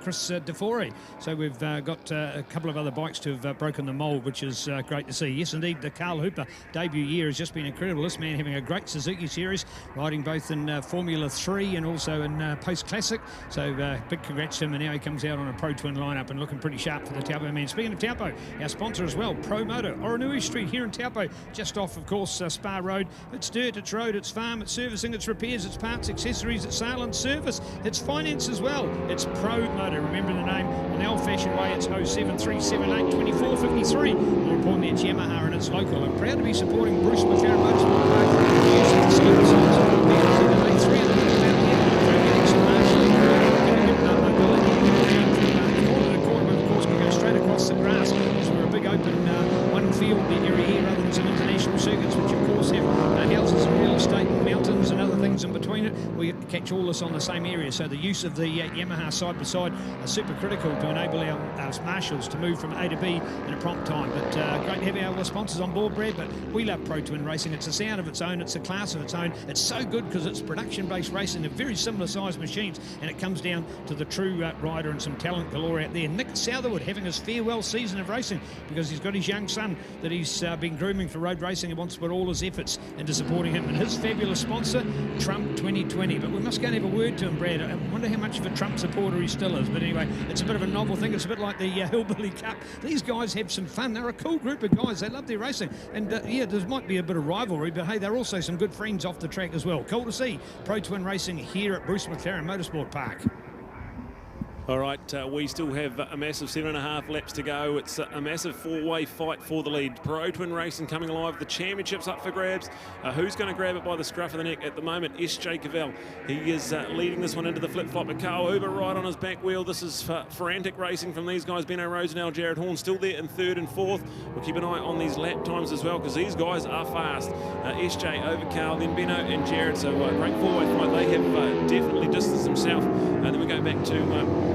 Chris DeFore. So we've got a couple of other bikes to have broken the mould, which is great to see. Yes, indeed, the Carl Hooper debut year has just been incredible. This man having a great Suzuki Series, riding both in Formula 3 and also in Post Classic. So big congrats to him, and now he comes out on a Pro Twin lineup and looking pretty sharp for the Taupo man. Speaking of Taupo, our sponsor as well, Pro Moto, Oranui Street here in Taupo, just off, of course, Spa Road. It's dirt, it's road, it's farm, it's servicing, it's repairs, it's parts, accessories, it's sale and service, it's finance as well. It's Pro Moto. Remember the name in the old-fashioned way. It's 07378 2453. More importantly, it's Yamaha and it's local. I'm proud to be supporting Bruce McLaren Motorsport Park. Using the scheme signs on the A3 and the getting some corner to corner, but of course we go straight across the grass because we're a big open one field area here rather than some international circuits, which of course have houses and real estate and mountains and other things in between it. We catch all this on the same area, so the use of the Yamaha side by side are super critical to enable our marshals to move from A to B in a prompt time. But great to have our sponsors on board, Brad. But we love Pro Twin racing. It's a sound of its own, it's a class of its own. It's so good because it's production-based racing. They're very similar sized machines, and it comes down to the true rider and some talent galore out there. Nick Southerwood having his farewell season of racing because he's got his young son that he's been grooming for road racing and wants to put all his efforts into supporting him. And his fabulous sponsor, Trump 2020. But we must go and have a word to him, Brad. I wonder how much of a Trump supporter he still is. But anyway, it's a bit of a novel thing. It's a bit like the Hillbilly Cup. These guys have some fun. They're a cool group of guys. They love their racing. And yeah, there might be a bit of rivalry, but hey, they're also some good friends off the track as well. Cool to see Pro Twin racing here at Bruce McLaren Motorsport Park. All right, we still have a massive 7.5 laps to go. It's a massive four-way fight for the lead. Pro Twin racing coming alive. The championship's up for grabs. Who's going to grab it by the scruff of the neck? At the moment, S.J. Cavell. He is leading this one into the flip-flop. But Carl Hooper right on his back wheel. This is frantic racing from these guys. Benno Rosendale, Jared Horn still there in third and fourth. We'll keep an eye on these lap times as well because these guys are fast. S.J. over Carl, then Benno and Jared. So great four-way fight. They have definitely distanced themselves. And then we go back to...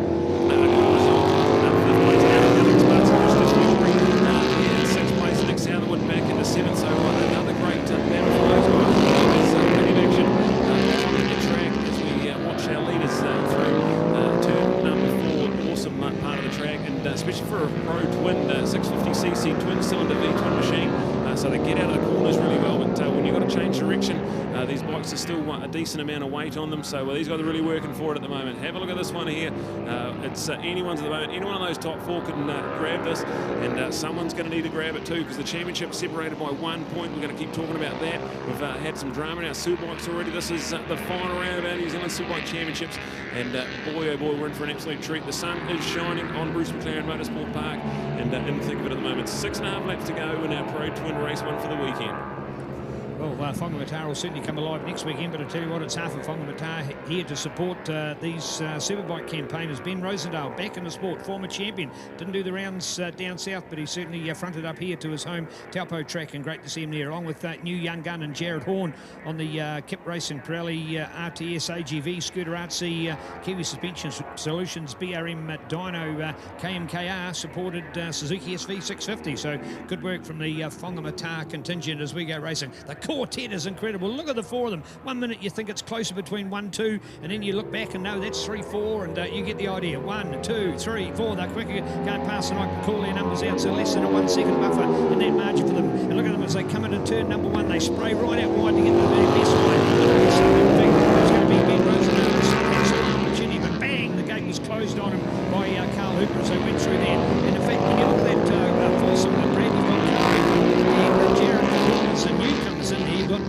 sixth place, Nick Southerwood back into seventh, so another great battle for those guys. There's plenty of action on the track as we watch our leaders through turn number 4. Awesome part of the track, and especially for a Pro Twin 650cc twin-cylinder V-twin machine, so they get out of the corners really well, but when you've got to change direction, these bikes are still a decent amount of weight on them, so these guys are really working for it at the moment. Have a look at this one here. It's anyone's at the moment. Any one of those top 4 can grab this, and someone's going to need to grab it too because the championship's separated by 1 point. We're going to keep talking about that. We've had some drama in our Superbikes already. This is the final round of our New Zealand Superbike Championships, and boy oh boy, we're in for an absolute treat. The sun is shining on Bruce McLaren Motorsport Park, and in the thick of it at the moment. 6.5 laps to go in our Pro Twin race one for the weekend. Well, Whangamata will certainly come alive next weekend, but I tell you what, it's half of Whangamata here to support these Superbike campaigners. Ben Rosendale, back in the sport, former champion. Didn't do the rounds down south, but he certainly fronted up here to his home Taupo track, and great to see him there, along with new young gun and Jared Horn on the Kip Racing Pirelli RTS AGV Scooter RC Kiwi Suspension Solutions BRM Dyno KMKR supported Suzuki SV 650. So good work from the Whangamata contingent as we go racing. The quartet is incredible. Look at the 4 of them. 1 minute you think it's closer between 1, 2, and then you look back and no, that's 3, 4, and you get the idea. 1, 2, 3, 4. They're quicker, can't pass, and I can call their numbers out, so less than a 1 second buffer in that margin for them. And look at them as they come into turn number 1. They spray right out wide to get the very best line. It's going to be Ben Rosendale. Opportunity, but bang, the gate was closed on him by Carl Hooper as they went through there. And in fact, when you look at that foursome, Brad, you've got Carl Hooper and Jared Horn as a newcomers in there. You've got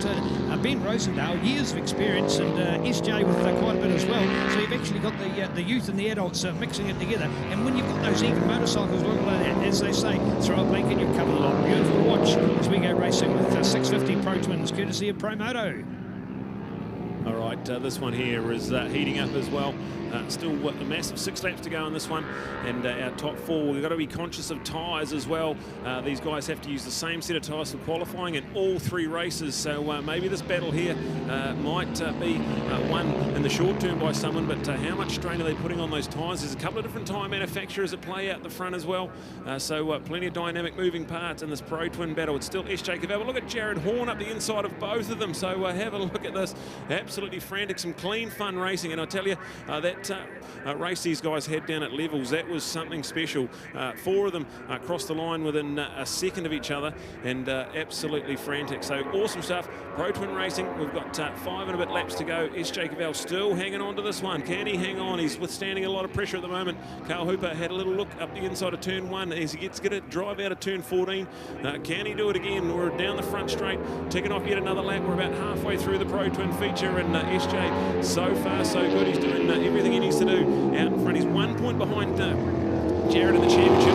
Ben Rosendale, years of experience, and SJ with quite a bit as well. So you've actually got the youth and the adults mixing it together. And when you've got those even motorcycles, look like that, as they say, throw a blanket, you cover the lot. Beautiful to watch as we go racing with 650 Pro Twins, courtesy of Pro Moto. All right, this one here is heating up as well. Still a massive 6 laps to go on this one, and our top 4, we've got to be conscious of tyres as well. These guys have to use the same set of tyres for qualifying in all 3 races, so maybe this battle here might be won in the short term by someone, but how much strain are they putting on those tyres? There's a couple of different tyre manufacturers at play out the front as well, so plenty of dynamic moving parts in this Pro Twin battle. It's still SJ Cavell. Look at Jared Horn up the inside of both of them, so have a look at this. Absolutely frantic, some clean fun racing, and I tell you, that race these guys had down at Levels, that was something special. 4 of them crossed the line within a second of each other, and absolutely frantic. So awesome stuff. Pro Twin racing, we've got 5 and a bit laps to go. SJ Cavell still hanging on to this one. Can he hang on? He's withstanding a lot of pressure at the moment. Carl Hooper had a little look up the inside of turn 1 as he gets to drive out of turn 14. Can he do it again? We're down the front straight, ticking off yet another lap. We're about halfway through the Pro Twin feature, and SJ, so far so good. He's doing everything he needs to do out in front. He's 1 point behind Jared in the championship.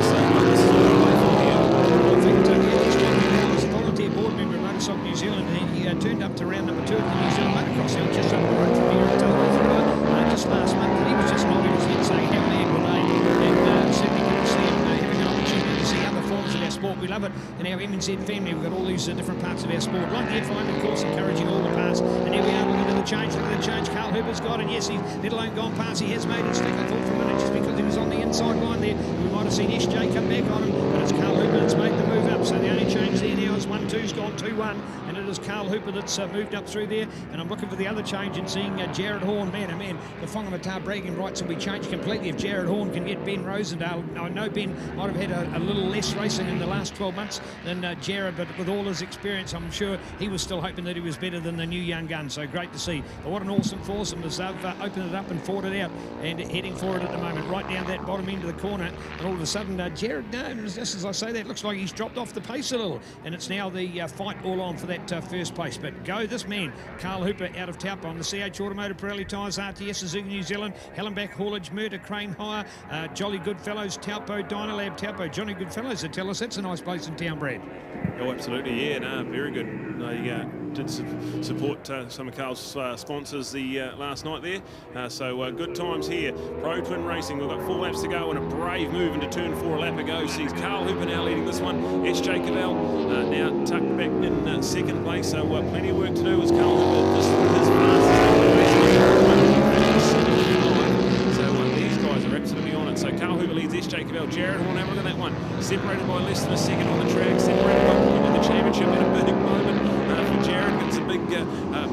So this is all the way from here. I think SJ was a volunteer board member of Motorsport New Zealand. He turned up to round number 2 of the New Zealand Motocross out just up the road from here at Taupo just last month. And he was just nodding his head saying how mad were they, and certainly good to see him having an opportunity to see other forms of our sport. We love it in our NZ family. We've got all these different parts of our sport. Like the F1, of course, encouraging all the parts. And here we are looking at the change. Look at the change Carl Hooper's got, and yes, he's let alone gone past. He has made it stick. I thought for a minute just because he was on the inside line there, we might have seen SJ come back on him, but it's Carl Hooper that's made the move up. So the only change there now is 1-2's gone 2-1, and it is Carl Hooper that's moved up through there. And I'm looking for the other change and seeing Jared Horn. Man, oh man, the Whangamata bragging rights will be changed completely if Jared Horn can get Ben Rosendale. I know Ben might have had a little less racing in the last 12 months than Jared, but with all his experience, I'm sure he was still hoping that he was better than the new young gun. So great to see. But what an awesome foursome as they've opened it up and fought it out and heading for it at the moment, right down that bottom end of the corner. And all of a sudden, Jared, just as I say that, looks like he's dropped off the pace a little. And it's now the fight all on for that first place. But go this man, Carl Hooper out of Taupo on the CH Automotive Pirelli tyres, RTS, Suzuki New Zealand, Hellenbach Haulage, Murder, Crane Hire, Jolly Goodfellows, Taupo, Dynalab, Taupo, Johnny Goodfellows. They tell us that's a nice place in town, Brad. Oh, absolutely, yeah, no, very good. They did support some of Carl's sponsors the last night there, so good times here. Pro Twin Racing, we've got 4 laps to go and a brave move into turn 4 a lap ago. Sees Carl Hooper now leading this one. SJ Cavell now tucked back in second place, so plenty of work to do as Carl Hooper just his these guys are absolutely on it. So Carl Hooper leads SJ Cavell. Jared Horn, have a look at that one. Separated by less than a second on the track, separated by point in the championship in a big moment for Jared. Gets a big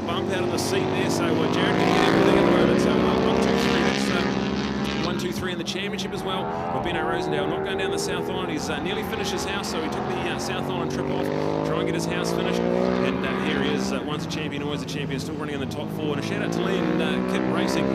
bump out of the seat there, so Jared can get everything at the moment. So 1, 2, 3, that's 1, 2, 3 in the championship as well. But Benno Rosendale not going down the South Island. He's nearly finished his house, so he took the South Island trip off, try and get his house finished. And here he is, once a champion, always a champion, still running in the top 4. And a shout out to Lee and Kip Racing,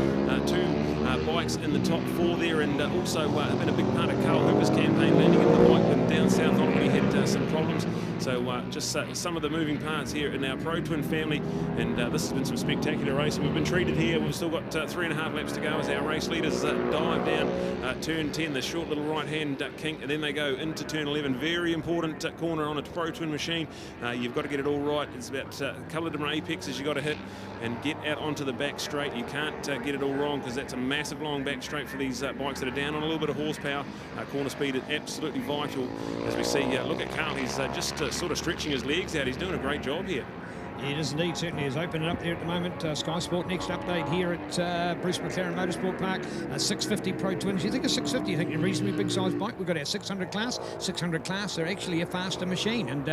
2 bikes in the top 4 there, and also been a big part of Carl Hooper's campaign, landing in the bike and down South Island when he had some problems. So just some of the moving parts here in our Pro Twin family, and this has been some spectacular racing. We've been treated here. We've still got 3.5 laps to go as our race leaders dive down turn 10, the short little right-hand kink, and then they go into turn 11. Very important corner on a Pro Twin machine. You've got to get it all right. It's about a couple of different apexes you've got to hit and get out onto the back straight. You can't get it all wrong because that's a massive long back straight for these bikes that are down on a little bit of horsepower. Corner speed is absolutely vital. As we see, look at Carl. He's just sort of stretching his legs out. He's doing a great job here. It is indeed, certainly is opening up there at the moment. Sky Sport Next update here at Bruce McLaren Motorsport Park. 650 Pro Twins. You think a 650, you think a reasonably big size bike. We've got our 600 class. 600 class are actually a faster machine, and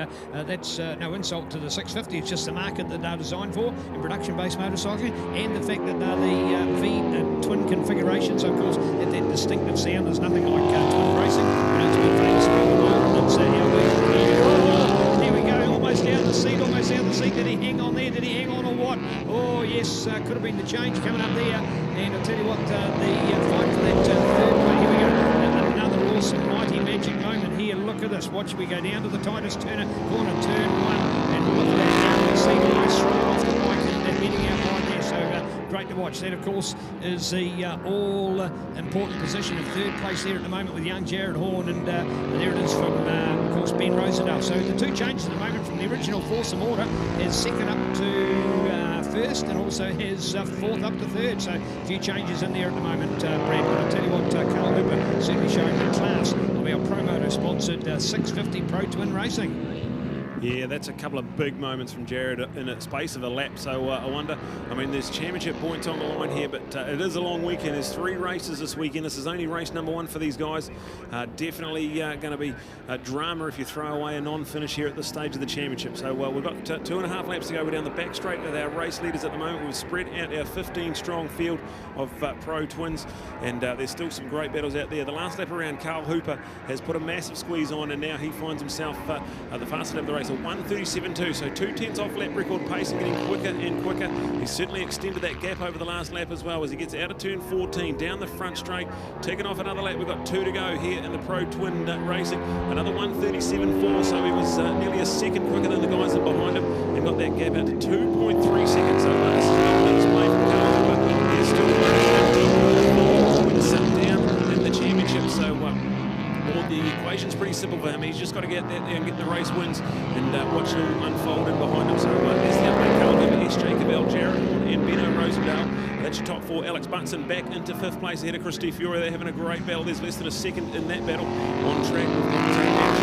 that's no insult to the 650. It's just the market that they're designed for in production-based motorcycling, and the fact that they're the V twin configurations. So of course, that distinctive sound. There's nothing like twin racing. You know, it's been famous around the world, and it's there we go, almost out the seat, almost out the seat. Did he hang on there? Did he hang on or what? Oh yes, could have been the change coming up there. And I'll tell you what, the fight for that third play. Here we go. Another awesome, mighty magic moment here. Look at this. Watch we go down to the tightest corner, turn 1, and look at that down the seat, almost straight off the bike and heading out right there. So great to watch. That, of course, is the all-important position of third place there at the moment with young Jared Horn, and there it is from, of course, Ben Rosendale. So the 2 changes at the moment from the original foursome order is second up to first and also has fourth up to third. So a few changes in there at the moment, Brad. But I'll tell you what, Carl Hooper certainly showing the class of our Promoter-sponsored 650 Pro Twin Racing. Yeah, that's a couple of big moments from Jared in a space of a lap. So I wonder, I mean, there's championship points on the line here, but it is a long weekend. There's 3 races this weekend. This is only race number 1 for these guys. Definitely going to be a drama if you throw away a non-finish here at this stage of the championship. So we've got 2.5 laps to go. We're down the back straight with our race leaders at the moment. We've spread out our 15-strong field of Pro Twins, and there's still some great battles out there. The last lap around, Carl Hooper has put a massive squeeze on, and now he finds himself the fastest lap of the race. A 1:37.2, so 2/10 off lap record pace and getting quicker and quicker. He's certainly extended that gap over the last lap as well as he gets out of turn 14, down the front straight, taking off another lap. We've got 2 to go here in the Pro Twin Racing. Another 1:37.4, so he was nearly a second quicker than the guys that behind him and got that gap out to 2.3 seconds. So this is not a display from Carl Hooper. He's still down in the championship. So the equation's pretty simple for him. He's just got to get out there and get the race wins and watch it all unfold in behind him. So there's the update. Carl Hooper, S.J. Cavell, Jared Horn and Benno Rosendale. That's your top 4. Alex Butson back into 5th place ahead of Chris DeFiore. They're having a great battle. There's less than a second in that battle on track. We've got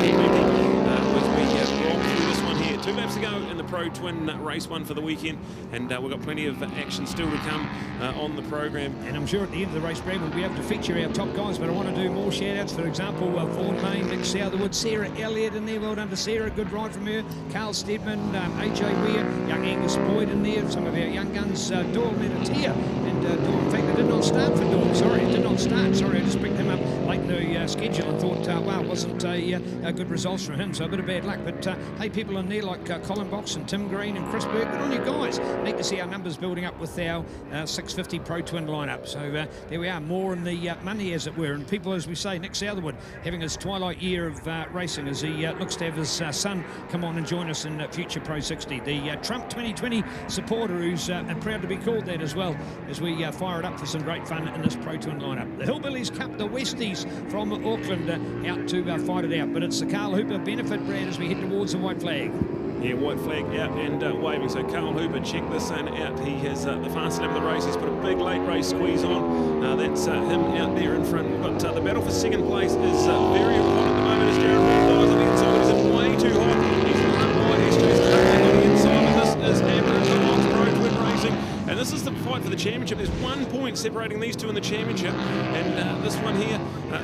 through this one here. 2 laps to go in the Pro Twin race 1 for the weekend, and we've got plenty of action still to come on the program. And I'm sure at the end of the race, Brad, we'll be able to feature our top guys, but I want to do more shout-outs. For example, Vaughan Main, Nick Southerwood, Sarah Elliott in there. Well done to Sarah. Good ride from her. Carl Steadman, AJ Weir, young Angus Boyd in there. Some of our young guns, Doyle Meditatia. And Doyle, in fact, it did not start for Doyle. Sorry, it did not start. Sorry, I just picked him up late in the schedule and thought, wow, it wasn't a good results from him, so a bit of bad luck. But hey, people in there like Colin Box and Tim Green and Chris Burke, good on you guys. Neat to see our numbers building up with our 650 Pro Twin lineup. So there we are, more in the money, as it were. And people, as we say, Nick Southerwood having his twilight year of racing as he looks to have his son come on and join us in future Pro 60. The Trump 2020 supporter, who's proud to be called that as well, as we fire it up for some great fun in this Pro Twin lineup. The Hillbillies Cup, the Westies from Auckland out to fight it out. But it's the Carl Hooper benefit, Brad, as we head towards the white flag. Yeah, white flag out and waving. So Carl Hooper, check this one out. He has the fastest lap of the race. He's put a big late race squeeze on. That's him out there in front. We've got the battle for second place is very hot at the moment as Jared Horn dies on the inside. He's way too hot. He's run by SJ's on the inside, and this is Average Pro Twin Racing. And this is the fight for the championship. There's 1 point separating these two in the championship. And this one here,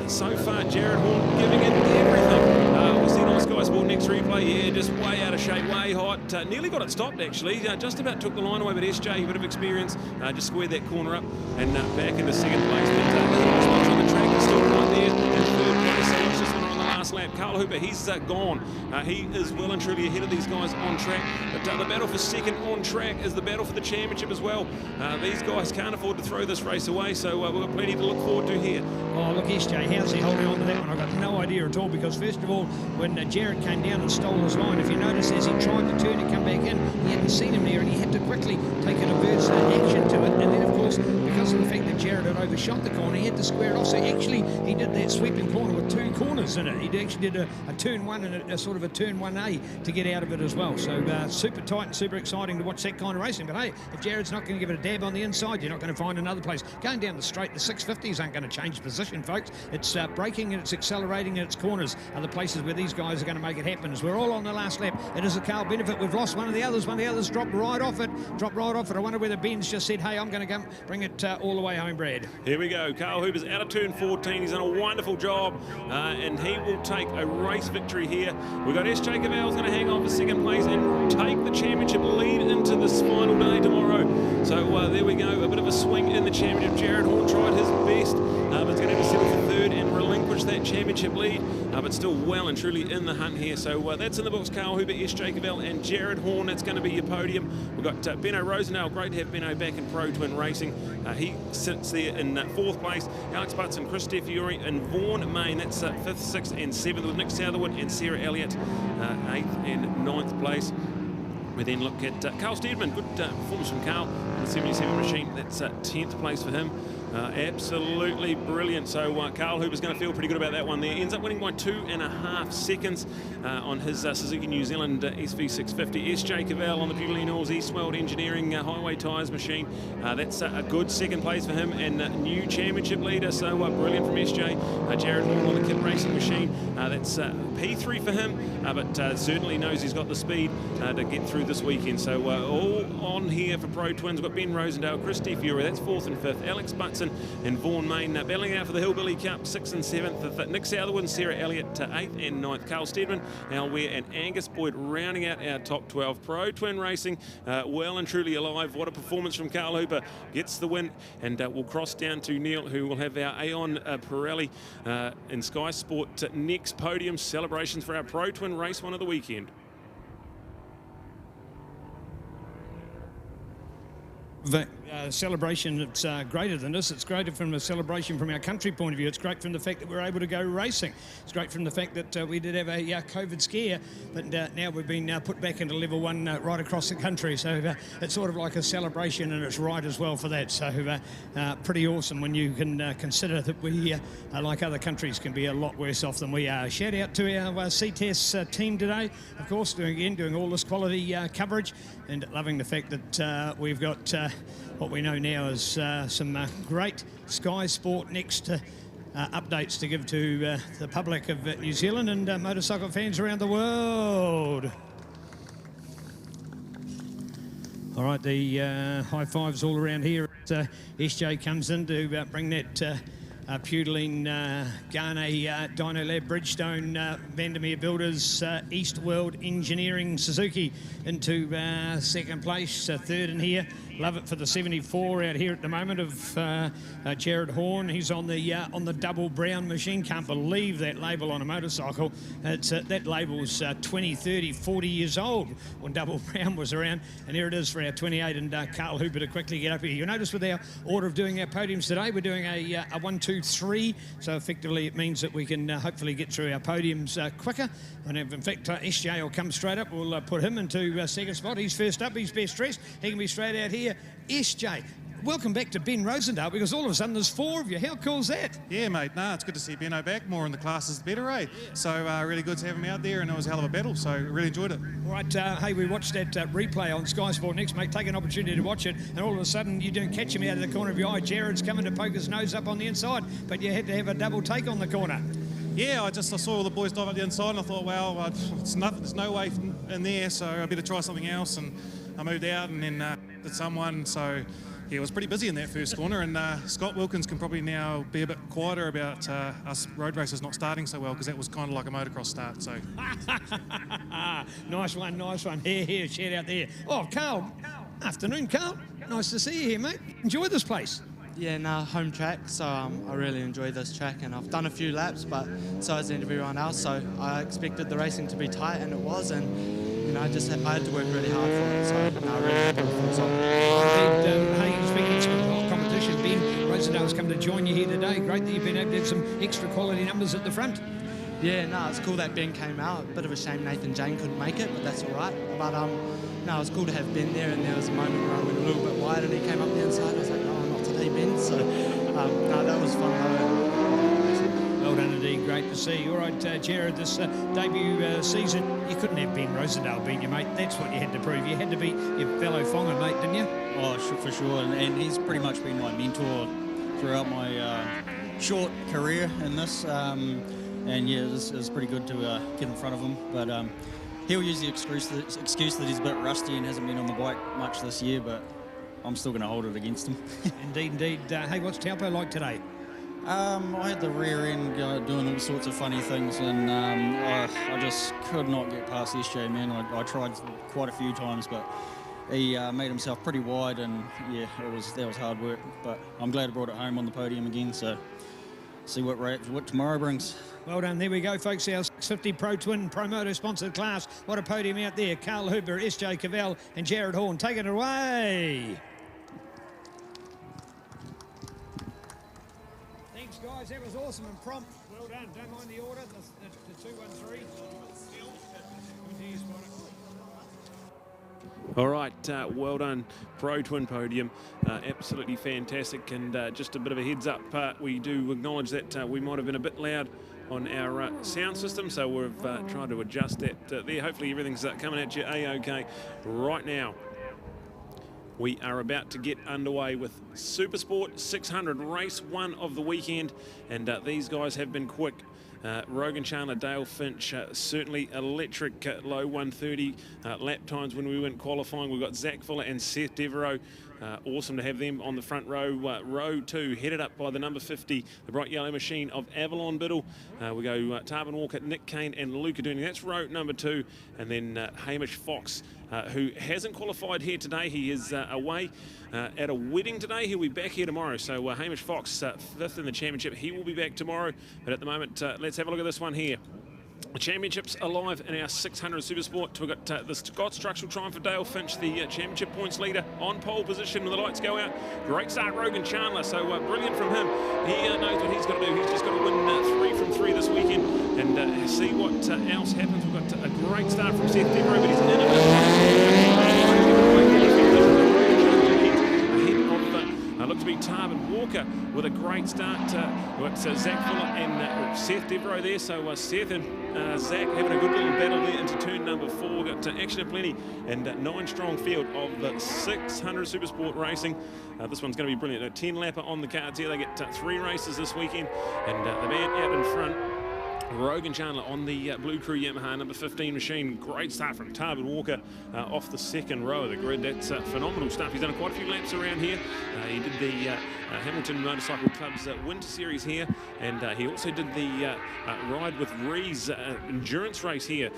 so far, Jared Horn giving it everything. We'll see it on SkysportNext replay. Yeah, just way out of shape, way hot. Nearly got it stopped, actually. Just about took the line away, but SJ, a bit of experience, just squared that corner up and back into second place. But on the track is still right there in third place. So watch this one on the last lap. Carl Hooper, he's gone. He is well and truly ahead of these guys on track. But the battle for second on track is the battle for the championship as well. These guys can't afford to throw this race away, so we've got plenty to look forward to here. Oh, look, SJ, how's he holding on to that one? I've got no idea at all, because first of all, when Jared came down and stole his line, if you notice, as he tried to turn and come back in, he hadn't seen him there, and he had to quickly take an adverse action to it. And then, of course, because of the fact that Jared had overshot the corner, he had to square it off. So actually, he did that sweeping corner with 2 corners in it. He actually did a turn 1 and a sort of a turn 1A to get out of it as well. So super tight and super exciting to watch that kind of racing. But hey, if Jared's not going to give it a dab on the inside, you're not going to find another place. Going down the straight, the 650s aren't going to change position, folks. It's braking and it's accelerating and its corners are the places where these guys are going to make it happen. As we're all on the last lap, it is a Carl benefit. We've lost one of the others. One of the others dropped right off it. I wonder whether Ben's just said, hey, I'm going to come bring it all the way home, Brad. Here we go. Carl Hooper's out of turn 14. He's done a wonderful job, and he will take a race victory here. We've got S.J. Cavell's going to hang on for second place and take the championship lead into this final day tomorrow. So there we go. A bit of a swing in the championship. Jared Horn tried his best. It's going to have to settle for third and relinquish that championship lead, but still well and truly in the hunt here. So that's in the books. Carl Hooper, S.J. Cavell and Jared Horn. That's going to be your podium. We've got Benno Rosendale. Great to have Benno back in Pro Twin Racing. He sits there in 4th place. Alex Butson, Chris DeFiore and Vaughan Main. That's 5th, 6th and 7th with Nick Southerwood and Sarah Elliott 8th and 9th place. We then look at Carl Steadman. Good performance from Carl in the 77 machine. That's 10th place for him. Absolutely brilliant. So Carl Hooper's going to feel pretty good about that one there. Ends up winning by 2.5 seconds on his Suzuki New Zealand SV650. SJ Cavell on the Pewdling Hills Eastworld Engineering Highway Tyres machine. That's a good second place for him and new championship leader. So brilliant from SJ. Jared Horn on the Kit Racing machine. That's P3 for him, but certainly knows he's got the speed to get through this weekend. So all on here for Pro Twins. We've got Ben Rosendale, Christy Fury, that's 4th and 5th. Alex Butson and Vaughan Main battling out for the Hillbilly Cup, 6th and 7th. Nick Southerwood and Sarah Elliott to 8th and 9th. Carl Steadman, Al Ware and Angus Boyd rounding out our top 12. Pro Twin Racing well and truly alive. What a performance from Carl Hooper. Gets the win, and we'll cross down to Neil, who will have our Aon Pirelli in Sky Sport next podium celebrations for our Pro Twin race one of the weekend. The celebration that's greater than this. It's greater from a celebration from our country point of view. It's great from the fact that we're able to go racing. It's great from the fact that we did have a COVID scare, but now we've been put back into level 1 right across the country. So it's sort of like a celebration, and it's right as well for that. So pretty awesome when you can consider that we, like other countries, can be a lot worse off than we are. Shout out to our CTES team today, of course, doing all this quality coverage, and loving the fact that we've got what we know now is some great Sky Sport Next updates to give to the public of New Zealand and motorcycle fans around the world. All right, the high fives all around here. SJ comes in to bring that Pewdling, Garnet, Dyno Lab, Bridgestone, Vandermeer Builders, East World Engineering, Suzuki into second place, third in here. Love it for the 74 out here at the moment of Jared Horn. He's on the double brown machine. Can't believe that label on a motorcycle. It's that label's 20, 30, 40 years old when double brown was around. And here it is for our 28 and Carl Hooper to quickly get up here. You'll notice with our order of doing our podiums today, we're doing a 1, 2, 3. So effectively it means that we can hopefully get through our podiums quicker. And if in fact SJ will come straight up, we'll put him into second spot. He's first up, he's best dressed. He can be straight out here. SJ, welcome back to Ben Rosendale, because all of a sudden there's 4 of you. How cool's that? Yeah, mate. Nah, it's good to see Benno back. More in the classes, the better, eh? Yeah. So really good to have him out there, and it was a hell of a battle, so really enjoyed it. All right, hey, we watched that replay on Sky Sport Next, mate. Take an opportunity to watch it, and all of a sudden you don't catch him out of the corner of your eye. Jared's coming to poke his nose up on the inside, but you had to have a double take on the corner. Yeah, I saw all the boys dive up the inside, and I thought, well, it's nothing. There's no way in there, so I better try something else. And I moved out, and then did someone. So yeah, it was pretty busy in that first corner. And Scott Wilkins can probably now be a bit quieter about us road racers not starting so well, because that was kind of like a motocross start. So nice one, nice one. Here, shout out there. Oh, Carl. Afternoon, Carl. Nice to see you here, mate. Enjoy this place. Yeah, no, home track, so I really enjoy this track, and I've done a few laps, but so has everyone else, so I expected the racing to be tight, and it was, and you know, I had to work really hard for it, so no, I really happy with the result. Hey, speaking of competition, Ben Rosendale's come to join you here today. Great that you've been able to have some extra quality numbers at the front. Yeah, no, it's cool that Ben came out. Bit of a shame Nathan Jane couldn't make it, but that's all right. But no, it's cool to have Ben there, and there was a moment where I went a little bit wide, and he came up the inside. I was like, oh, not today, Ben. So no, that was fun though. Well done indeed, great to see you. All right, Jared, this debut season, you couldn't have Ben Rosendale being your mate. That's what you had to prove. You had to beat your fellow Whonga mate, didn't you? Oh, for sure, and he's pretty much been my mentor throughout my short career in this. And yeah, it was pretty good to get in front of him. But he'll use the excuse that he's a bit rusty and hasn't been on the bike much this year, but I'm still going to hold it against him. Indeed. Hey, what's Taupo like today? I had the rear end doing all sorts of funny things, and I just could not get past SJ, man. I tried quite a few times, but he made himself pretty wide, and yeah, that was hard work. But I'm glad I brought it home on the podium again, so see what tomorrow brings. Well done. There we go, folks. Our 650 Pro Twin Promoter sponsored class. What a podium out there. Carl Hooper, SJ Cavell and Jared Horn. Take it away. Thanks, guys. That was awesome and prompt. Well done. Don't mind the order. The 2-1-3. All right, well done, Pro Twin Podium. Absolutely fantastic, and just a bit of a heads up, we do acknowledge that we might have been a bit loud on our sound system, so we've tried to adjust that there. Hopefully everything's coming at you A-OK right now. We are about to get underway with Supersport 600, race 1 of the weekend, and these guys have been quick. Rogan Chandler, Dale Finch, certainly electric low 130 lap times when we went qualifying. We've got Zach Fuller and Seth Devereaux. Awesome to have them on the front row. Row 2, headed up by the number 50, the bright yellow machine of Avalon Biddle. We go Tarbin Walker, Nick Kane and Luca Dooney. That's row number 2. And then Hamish Fox, who hasn't qualified here today. He is away at a wedding today. He'll be back here tomorrow. So Hamish Fox, 5th in the championship. He will be back tomorrow. But at the moment, let's have a look at this one here. The championships alive in our 600 Supersport. We've got the Scott Structural Triumph for Dale Finch, the championship points leader, on pole position when the lights go out. Great start, Rogan Chandler, so brilliant from him. He knows what he's got to do. He's just got to win 3 from 3 this weekend and see what else happens. We've got a great start from Seth Devereaux, but he's in look to be Tarbin Walker with a great start. We've got Zach Fuller and Seth Devereaux there. So Seth and Zach having a good little battle there into turn number 4. We've got action aplenty and 9 strong field of the 600 Supersport racing. This one's going to be brilliant. A 10 lapper on the cards here. They get 3 races this weekend, and the man out in front, Rogan Chandler on the Blue Crew Yamaha number 15 machine. Great start from Tarbin Walker off the second row of the grid. That's phenomenal stuff. He's done quite a few laps around here. He did the Hamilton Motorcycle Club's Winter Series here, and he also did the Ride with Rees endurance race here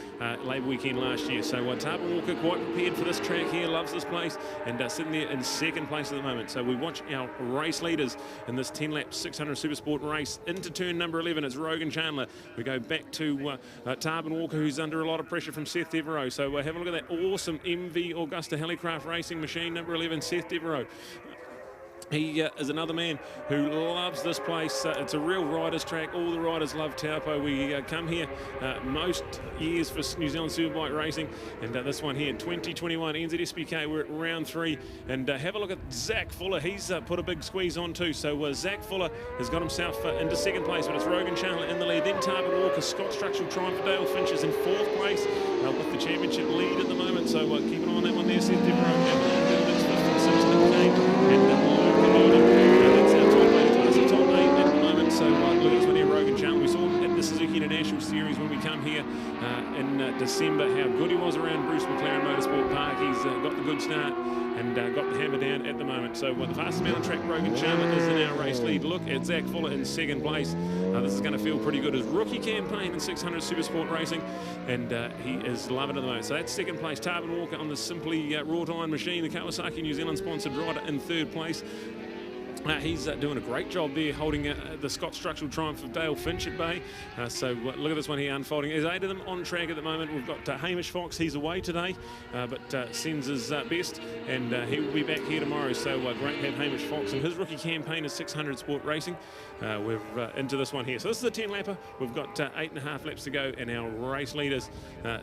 Labour weekend last year. So Tarbin Walker quite prepared for this track here, loves this place, and sitting there in second place at the moment. So we watch our race leaders in this 10-lap 600 Supersport race. Into turn number 11, it's Rogan Chandler. We go back to Tarbin Walker, who's under a lot of pressure from Seth Devereaux. So have a look at that awesome MV Augusta Helicraft Racing machine, number 11, Seth Devereaux. He is another man who loves this place. It's a real riders track. All the riders love Taupo. We come here most years for New Zealand Superbike racing, and this one here, 2021 NZ SPK, we're at round 3, and have a look at Zach Fuller. He's put a big squeeze on too. So Zach Fuller has got himself into second place, but it's Rogan Chandler in the lead. Then Tarbin Walker, Scott Structural Triumph for Dale Finch is in 4th place with the championship lead at the moment. So keep an eye on that one there. Seth Devereaux, that's 5th, 6th, and that's our top 8 class, the top 8 at the moment. So look at this one here, Rogan Chandler. We saw him at the Suzuki International Series when we come here in December, how good he was around Bruce McLaren Motorsport Park. He's got the good start and got the hammer down at the moment. So the fastest man on track, Rogan Chandler, is in our race lead. Look at Zach Fuller in second place. This is going to feel pretty good. His rookie campaign in 600 Supersport racing, and he is loving it at the moment. So that's second place. Tarbin Walker on the Simply wrought iron machine, the Kawasaki New Zealand sponsored rider, in 3rd place. He's doing a great job there, holding the Scott Structural Triumph of Dale Finch at bay. So look at this one here unfolding. There's 8 of them on track at the moment. We've got Hamish Fox. He's away today, but sends his best, and he will be back here tomorrow. So great to have Hamish Fox, and his rookie campaign is 600 Sport Racing. We're into this one here. So this is a 10-lapper. We've got 8.5 laps to go, and our race leaders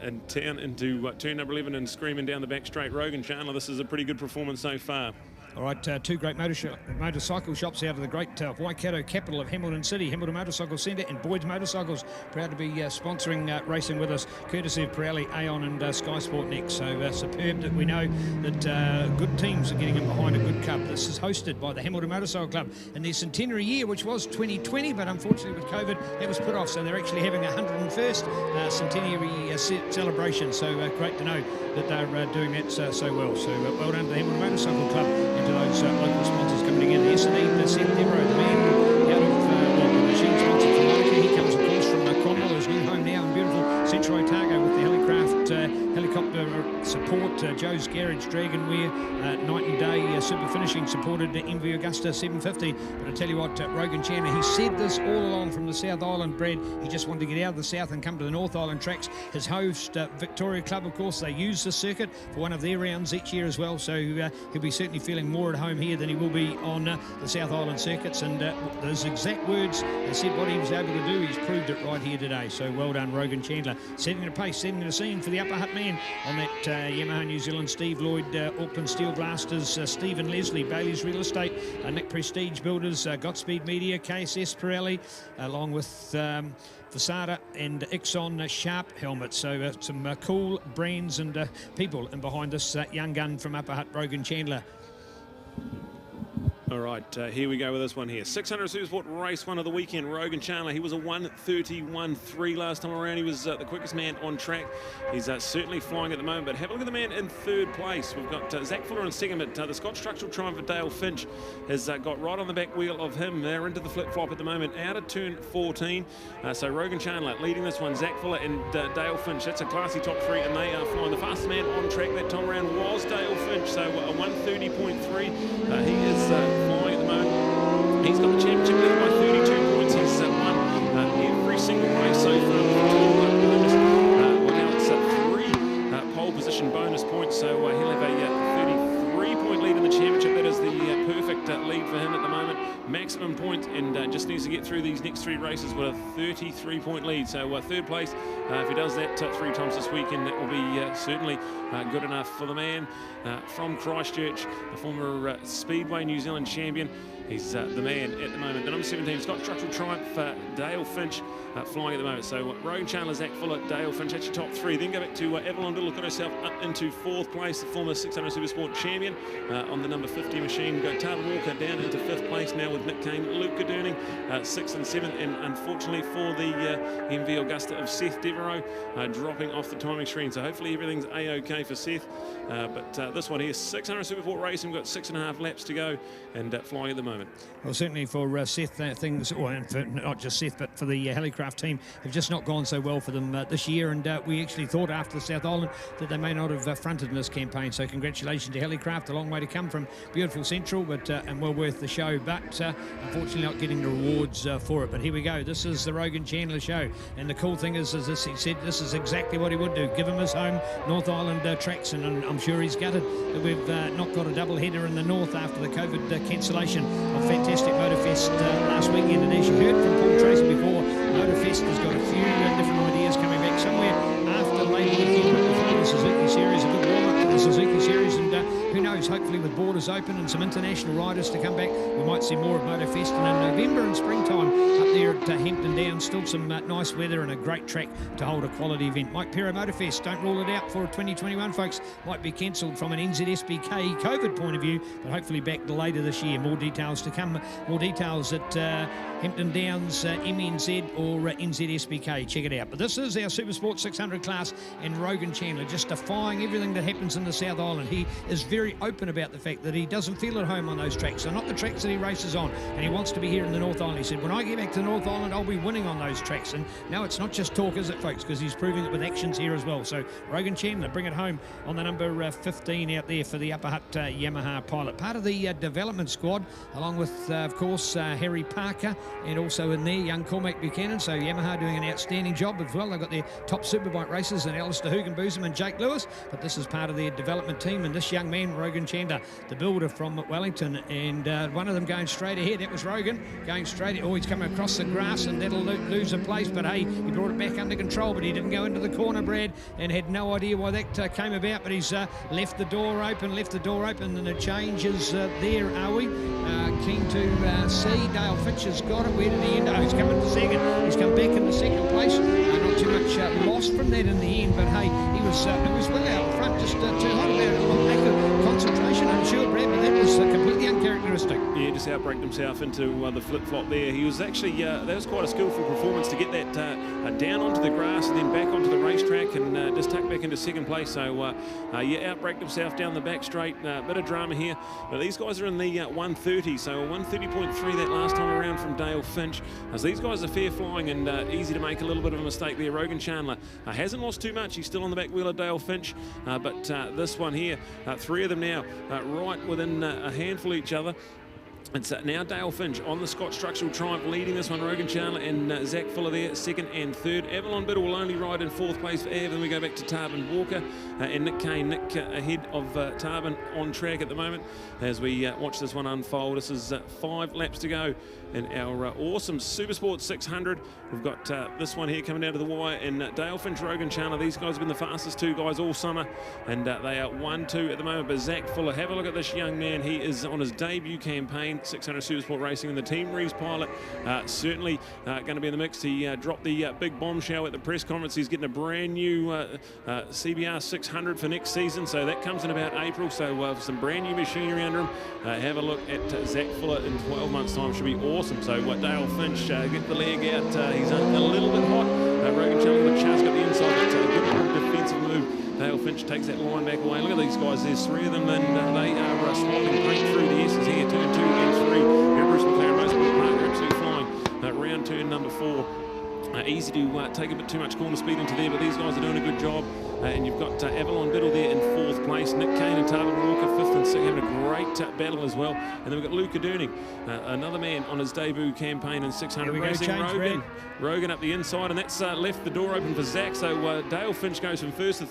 in town into turn number 11 and screaming down the back straight. Rogan Chandler, this is a pretty good performance so far. All right, 2 great motorcycle shops out of the great Waikato capital of Hamilton City, Hamilton Motorcycle Centre, and Boyd's Motorcycles, proud to be sponsoring racing with us, courtesy of Pirelli, Aon and skysportnext. So superb that we know that good teams are getting in behind a good cup. This is hosted by the Hamilton Motorcycle Club in their centenary year, which was 2020, but unfortunately with COVID that was put off, so they're actually having a 101st centenary celebration. So great to know that they're doing that so well. So well done to the Hamilton Motorcycle Club and to those local sponsors coming together. Yes, indeed, Seth Devereaux, the man out of the machine sponsored for Monica. He comes, of course, from Cromwell, his new home now in beautiful Central Otago with the helicraft helicopter support, Joe's Garage, Dragonware, night and day Super Finishing supported MV Augusta 750. But I tell you what, Rogan Chandler, he said this all along from the South Island, Brad. He just wanted to get out of the South and come to the North Island tracks. His host, Victoria Club, of course, they use the circuit for one of their rounds each year as well. So he'll be certainly feeling more at home here than he will be on the South Island circuits. And those exact words, they said what he was able to do. He's proved it right here today. So well done, Rogan Chandler. Setting the pace, setting the scene for the Upper Hutt man on that Yamaha New Zealand, Steve Lloyd, Auckland Steel Blasters, Stephen Leslie, Bailey's Real Estate, Nick Prestige Builders, Godspeed Media, KSS Pirelli, along with Fasada and Ixon Sharp helmets. So some cool brands and people in behind this young gun from Upper Hutt, Rogan Chandler. All right, here we go with this one here. 600 Supersport race one of the weekend. Rogan Chandler, he was a 1:31.3 last time around. He was the quickest man on track. He's certainly flying at the moment, but have a look at the man in third place. We've got Zach Fuller in second, but the Scott Structural Triumph for Dale Finch has got right on the back wheel of him. They're into the flip-flop at the moment, out of turn 14. So Rogan Chandler leading this one. Zach Fuller and Dale Finch, that's a classy top three, and they are flying. The fastest man on track that time around was Dale Finch, so a 1:30.3. He is flying at the moment. He's got the championship lead by 32 points. He's won every single race so far. Well, now it's 3 pole position bonus points, so he'll have a 33-point lead in the championship. That is the perfect lead for him at the moment. Maximum point, and just needs to get through these next 3 races with a 33-point lead. So third place, if he does that 3 times this weekend, that will be certainly good enough for the man from Christchurch, the former Speedway New Zealand champion. He's the man at the moment. The number 17, Scott Structural Triumph, Dale Finch flying at the moment. So Rogan Chandler, Zach Fuller, Dale Finch, that's your top 3. Then go back to Avalon Diddle, got herself up into 4th place, the former 600 Supersport champion on the number 50 machine. Go Taupo Walker down into 5th place now with Nick Kane, Luke Durning 6th and 7th, and unfortunately for the MV Augusta of Seth Devereaux dropping off the timing screen. So hopefully everything's a-okay for Seth. But this one here, 600 Supersport racing, we've got 6.5 laps to go and flying at the moment. Well, certainly for Seth, things, or for not just Seth, but for the Helicraft team, have just not gone so well for them this year. And we actually thought after the South Island that they may not have fronted in this campaign. So congratulations to Helicraft, a long way to come from beautiful Central, but and well worth the show. But unfortunately not getting the rewards for it. But here we go. This is the Rogan Chandler show. And the cool thing is this, he said this is exactly what he would do. Give him his home North Island tracks, and I'm sure he's gutted that we've not got a double header in the north after the COVID cancellation of fantastic Motorfest last weekend. And as you heard from Paul Tracy before, Motorfest has got a few different ideas coming back somewhere after Labor weekend before the Suzuki Series, a good warm-up to the Suzuki Series, and who knows, hopefully with borders open and some international riders to come back, we might see more of Motorfest. And in November and springtime up there at Hampton Downs, still some nice weather and a great track to hold a quality event. Mike Pero Motorfest, don't rule it out for 2021, folks. Might be cancelled from an NZSBK COVID point of view, but hopefully back later this year. More details to come. More details at Hampton Downs, MNZ or NZSBK. Check it out. But this is our Supersport 600 class, and Rogan Chandler just defying everything that happens in the South Island. He is very open about the fact that he doesn't feel at home on those tracks. They're not the tracks that he races on, and he wants to be here in the North Island. He said, when I get back to the North Island, I'll be winning on those tracks. And now it's not just talk, is it, folks? Because he's proving it with actions here as well. So Rogan Chandler, bring it home on the number 15 out there for the Upper Hutt Yamaha pilot. Part of the development squad, along with, of course, Harry Parker, and also in there, young Cormac Buchanan. So Yamaha doing an outstanding job as well. They've got their top Superbike racers and Alistair Hugenboosum and Jake Lewis, but this is part of their development team. And this young man, Rogan Chandler, the builder from Wellington, and one of them going straight ahead. That was Rogan going straight ahead. Oh, he's coming across the grass, and that'll lose a place, but hey, he brought it back under control, but he didn't go into the corner, Brad, and had no idea why that came about, but he's left the door open, and the change is there, are we? Keen to see. Dale Finch has got it. Where did he end? Oh, he's coming to second. He's come back in the second place. Not too much lost from that in the end, but hey, he was well out front, just too hot about it. Lack of concentration, I'm sure, Brad, but that was completely uncharacteristic. Yeah, just outbraked himself into the flip-flop there. He was actually, that was quite a skillful performance to get that down onto the grass and then back onto the racetrack and just tuck back into second place. So, yeah, outbraked himself down the back straight. Bit of drama here. But these guys are in the 130, so So 130.3 that last time around from Dale Finch. So these guys are fair flying and easy to make a little bit of a mistake there. Rogan Chandler hasn't lost too much. He's still on the back wheel of Dale Finch, but this one here, three of them now right within a handful of each other. It's now Dale Finch on the Scott Structural Triumph leading this one. Rogan Chandler and Zach Fuller there, second and third. Avalon Biddle will only ride in fourth place for Av. Then we go back to Tarbin Walker and Nick Kane. Nick ahead of Tarbin on track at the moment as we watch this one unfold. This is 5 laps to go in our awesome Supersport 600. We've got this one here coming down to the wire, and Dale Finch, Rogan Chandler. These guys have been the fastest two guys all summer, and they are 1-2 at the moment. But Zach Fuller, have a look at this young man. He is on his debut campaign, 600 Supersport Racing, and the Team Reeves pilot certainly going to be in the mix. He dropped the big bombshell at the press conference. He's getting a brand new CBR 600 for next season, so that comes in about April. So some brand new machinery under him. Have a look at Zach Fuller in 12 months' time. Should be awesome. So Dale Finch, get the leg out. He's a little bit hot. Rogan Chandler, but Charles got the inside. But good defensive move. Dale Finch takes that line back away. Look at these guys. There's 3 of them, and they are swapping great through the S's here. Turn 2 and 3. Bruce McLaren Motorsport Park, they're absolutely flying. Round turn number 4. Easy to take a bit too much corner speed into there, but these guys are doing a good job. And you've got Avalon Biddle there in 4th place. Nick Kane and Tarbin Walker 5th and 6th, having a great battle as well. And then we've got Luca Durning, another man on his debut campaign in 600 racing. Rogan up the inside, and that's left the door open for Zach. So Dale Finch goes from 1st to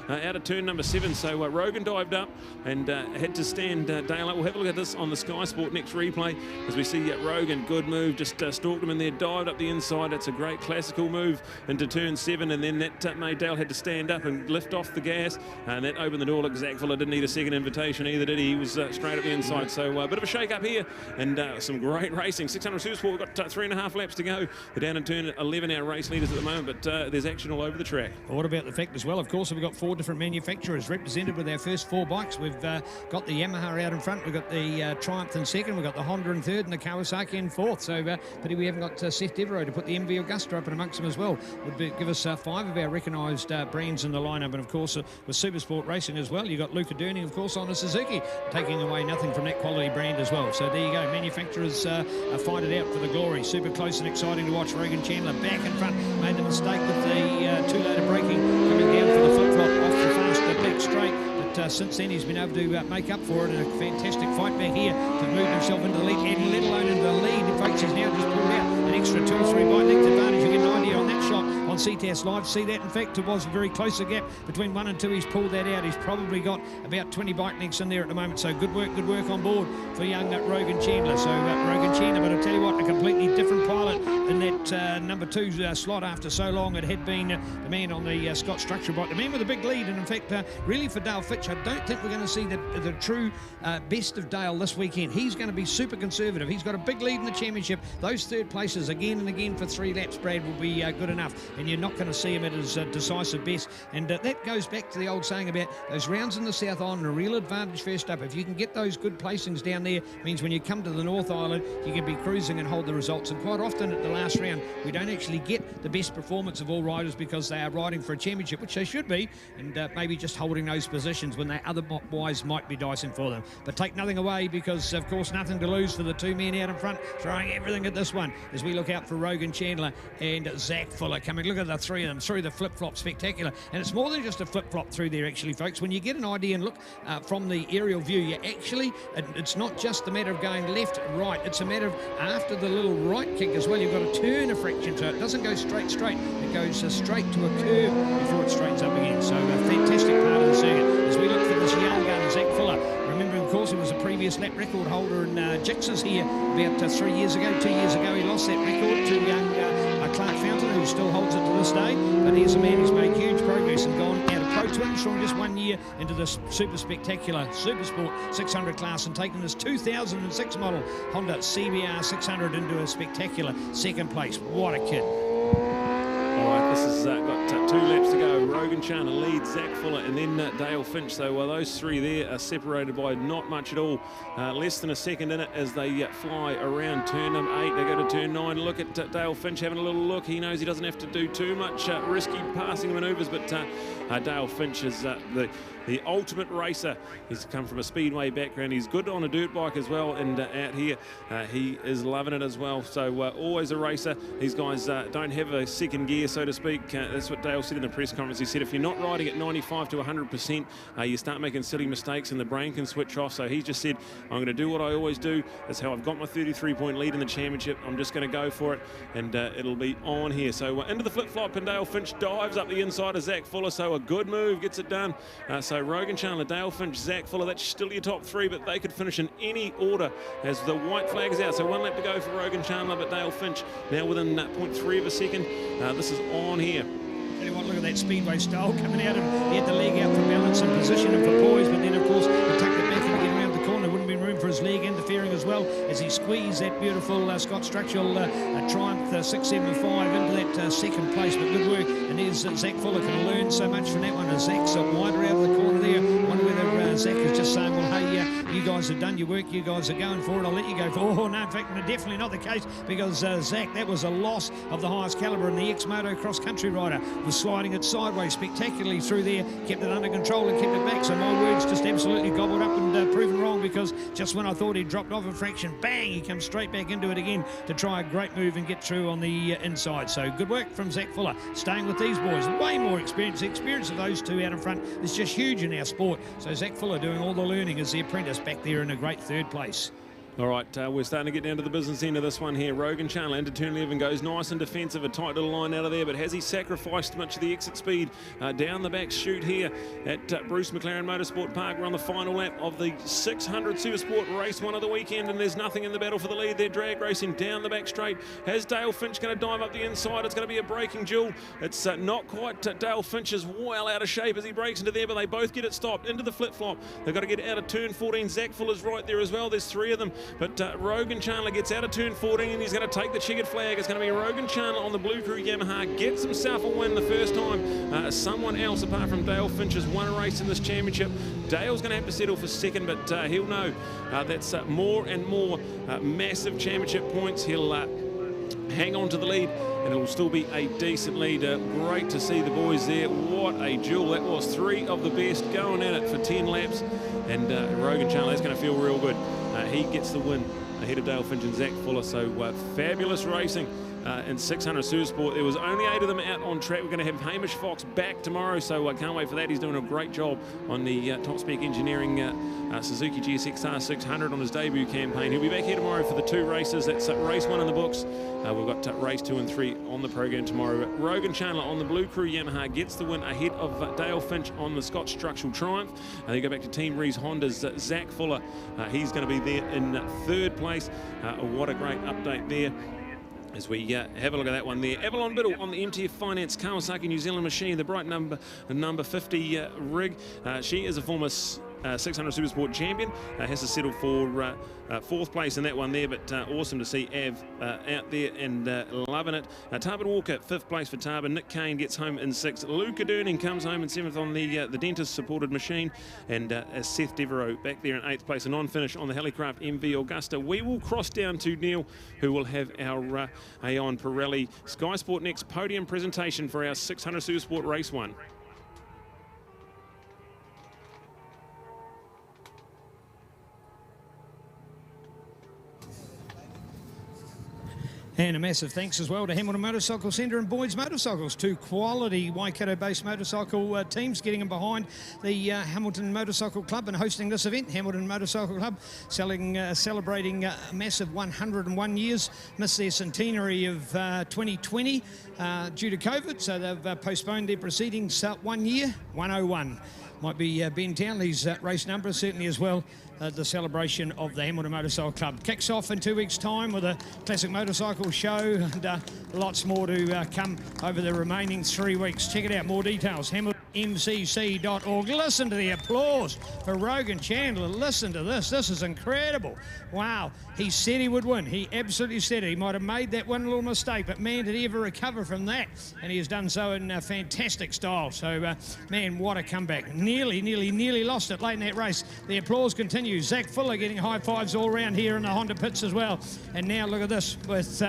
3rd out of turn number 7. So Rogan dived up and had to stand Dale up. We'll have a look at this on the Sky Sport Next replay as we see Rogan, good move, just stalked him in there, dived up the inside. That's a great classical move into turn 7, and then that made Dale had to stand up and lift off the gas, and that opened the door. Look, Zach Fuller didn't need a second invitation either, did he? He was straight up the inside. So a bit of a shake up here, and some great racing. 600 Supersport, we've got 3.5 laps to go. They're down in turn 11, our race leaders at the moment, but there's action all over the track. What about the fact as well, of course, we've got 4 different manufacturers represented with our first 4 bikes. We've got the Yamaha out in front, we've got the Triumph in second, we've got the Honda in third, and the Kawasaki in 4th. So pity we haven't got Seth Devereaux to put the MV Augusta up and amongst them as well. Would give us 5 of our recognised brands in the lineup, and of course with Supersport Racing as well, you've got Luca Durning, of course, on a Suzuki, taking away nothing from that quality brand as well. So there you go, manufacturers fight it out for the glory. Super close and exciting to watch. Rogan Chandler back in front, made the mistake with the 2-later braking, coming down for the flip-flop off the fast back straight. But since then he's been able to make up for it in a fantastic fight back here to move himself into the lead, and let alone into the lead. Folks, he's now just pulled out an extra 2 or 3 bike length advantage. You get an idea on that shot on CTAS Live. See that? In fact, it was a very close gap between 1 and 2. He's pulled that out. He's probably got about 20 bike lengths in there at the moment. So good work on board for young Rogan Chandler. So Rogan Chandler, but I'll tell you what, a completely different pilot in that number 2 slot after so long. It had been the man on the Scott Structure bike, the man with a big lead. And in fact, really for Dale Finch, I don't think we're going to see the true best of Dale this weekend. He's going to be super conservative. He's got a big lead in the championship. Those 3rd places again and again for 3 laps, Brad, will be good enough. And you're not going to see him at his decisive best. And that goes back to the old saying about those rounds in the South Island, a real advantage first up. If you can get those good placings down there, means when you come to the North Island, you can be cruising and hold the results. And quite often at the last round, we don't actually get the best performance of all riders because they are riding for a championship, which they should be, and maybe just holding those positions when they otherwise might be dicing for them. But take nothing away because, of course, nothing to lose for the 2 men out in front, throwing everything at this one as we look out for Rogan Chandler and Zach Fuller coming. Look at the 3 of them through the flip-flop, spectacular. And it's more than just a flip-flop through there, actually, folks. When you get an idea and look from the aerial view, you actually, it's not just a matter of going left, right. It's a matter of after the little right kick as well, you've got to turn a fraction, so it doesn't go straight. It goes straight to a curve before it straightens up again. So a fantastic part of the circuit as we look for this young gun, Zach Fuller. Remember, of course, he was a previous lap record holder in Gixxer's here about 3 years ago. 2 years ago, he lost that record to young Clark Fountain, who still holds it to this day. But here's a man who's made huge progress and gone out of Pro Twins from just 1 year into this super spectacular Supersport 600 class and taken this 2006 model Honda CBR 600 into a spectacular 2nd place. What a kid. All right, this has got 2 laps to go. Rogan Chandler leads Zach Fuller and then Dale Finch. So those 3 there are separated by not much at all. Less than a second in it as they fly around turn number 8. They go to turn 9. Look at Dale Finch having a little look. He knows he doesn't have to do too much risky passing manoeuvres, but Dale Finch is the the ultimate racer. He's come from a speedway background. He's good on a dirt bike as well, and out here he is loving it as well. So always a racer. These guys don't have a second gear, so to speak. That's what Dale said in the press conference. He said if you're not riding at 95 to 100%, you start making silly mistakes and the brain can switch off. So he just said, I'm going to do what I always do. That's how I've got my 33-point lead in the championship. I'm just going to go for it, and it'll be on here. So into the flip-flop, and Dale Finch dives up the inside of Zach Fuller. So a good move, gets it done. So Rogan Chandler, Dale Finch, Zach Fuller, that's still your top three, but they could finish in any order as the white flag is out. So 1 lap to go for Rogan Chandler, but Dale Finch now within 0.3 of a second. This is on here. Tell you what, look at that speedway style coming out, and he had the leg out for balance and position and for poise, but then of course he tucked it back and get around the corner. There wouldn't be room for his leg interfering as well as he squeezed that beautiful Scott Structural Triumph 675 into that second place. But good work, and there's Zach Fuller can learn so much from that one. As Zach's wider out of the corner there. I wonder whether Zach is just saying, well, hey, you guys have done your work, you guys are going for it, I'll let you go for it. Oh, no, in fact, definitely not the case, because Zach, that was a loss of the highest calibre, and the ex-moto cross-country rider was sliding it sideways spectacularly through there, kept it under control and kept it back. So my words just absolutely gobbled up and proven wrong, because just when I thought he'd dropped off a fraction, bang, he comes straight back into it again to try a great move and get through on the inside. So good work from Zach Fuller, staying with these boys. Way more experience. The experience of those two out in front is just huge in our sport. So Zach Fuller doing all the learning as the apprentice back there in a great third place. All right, we're starting to get down to the business end of this one here. Rogan Chandler into turn 11 goes nice and defensive, a tight little line out of there, but has he sacrificed much of the exit speed down the back chute here at Bruce McLaren Motorsport Park? We're on the final lap of the 600 Supersport race one of the weekend, and there's nothing in the battle for the lead. They're drag racing down the back straight. Has Dale Finch going to dive up the inside? It's going to be a braking duel. It's not quite. Dale Finch is well out of shape as he breaks into there, but they both get it stopped. Into the flip-flop. They've got to get out of turn 14. Zach Fuller's right there as well. There's three of them. But Rogan Chandler gets out of turn 14 and he's going to take the checkered flag. It's going to be Rogan Chandler on the Blue Crew Yamaha. Gets himself a win the first time. Someone else apart from Dale Finch has won a race in this championship. Dale's going to have to settle for second, but he'll know that's more and more massive championship points. He'll hang on to the lead, and it'll still be a decent lead. Great to see the boys there. What a duel that was. Three of the best going at it for 10 laps, and Rogan Chandler, that's going to feel real good. He gets the win ahead of Dale Finch and Zach Fuller. So fabulous racing in 600 Supersport. There was only 8 of them out on track. We're going to have Hamish Fox back tomorrow, so I can't wait for that. He's doing a great job on the Top Spec Engineering Suzuki GSX-R 600 on his debut campaign. He'll be back here tomorrow for the 2 races. That's race 1 in the books. We've got race 2 and 3 on the program tomorrow. But Rogan Chandler on the Blue Crew Yamaha gets the win ahead of Dale Finch on the Scott Structural Triumph. They go back to Team Rees Honda's Zach Fuller. He's going to be there in 3rd place. What a great update there as we have a look at that one there. Avalon Biddle on the MTF Finance Kawasaki New Zealand machine, the bright number 50 rig. She is a former 600 Supersport champion, has to settle for 4th place in that one there, but awesome to see Av out there and loving it. Tarbin Walker, 5th place for Tarbin. Nick Kane gets home in 6th. Luca Durning comes home in 7th on the dentist supported machine, and Seth Devereaux back there in 8th place. A non-finish on the Helicraft MV Augusta. We will cross down to Neil, who will have our Aon Pirelli Sky Sport Next podium presentation for our 600 Supersport race 1. And a massive thanks as well to Hamilton Motorcycle Centre and Boyd's Motorcycles, 2 quality Waikato-based motorcycle teams getting them behind the Hamilton Motorcycle Club and hosting this event. Hamilton Motorcycle Club celebrating a massive 101 years, missed their centenary of 2020 due to COVID, so they've postponed their proceedings 1 year, 101. Might be Ben Townley's race number, certainly as well. The celebration of the Hamilton Motorcycle Club kicks off in 2 weeks' time with a classic motorcycle show, and lots more to come over the remaining 3 weeks. Check it out, more details, hamiltonmcc.org. Listen to the applause for Rogan Chandler. Listen to this. This is incredible. Wow. He said he would win. He absolutely said it. He might have made that one little mistake, but man, did he ever recover from that. And he has done so in fantastic style. So, man, what a comeback. Nearly lost it late in that race. The applause continues. Zach Fuller getting high fives all around here in the Honda pits as well. And now look at this with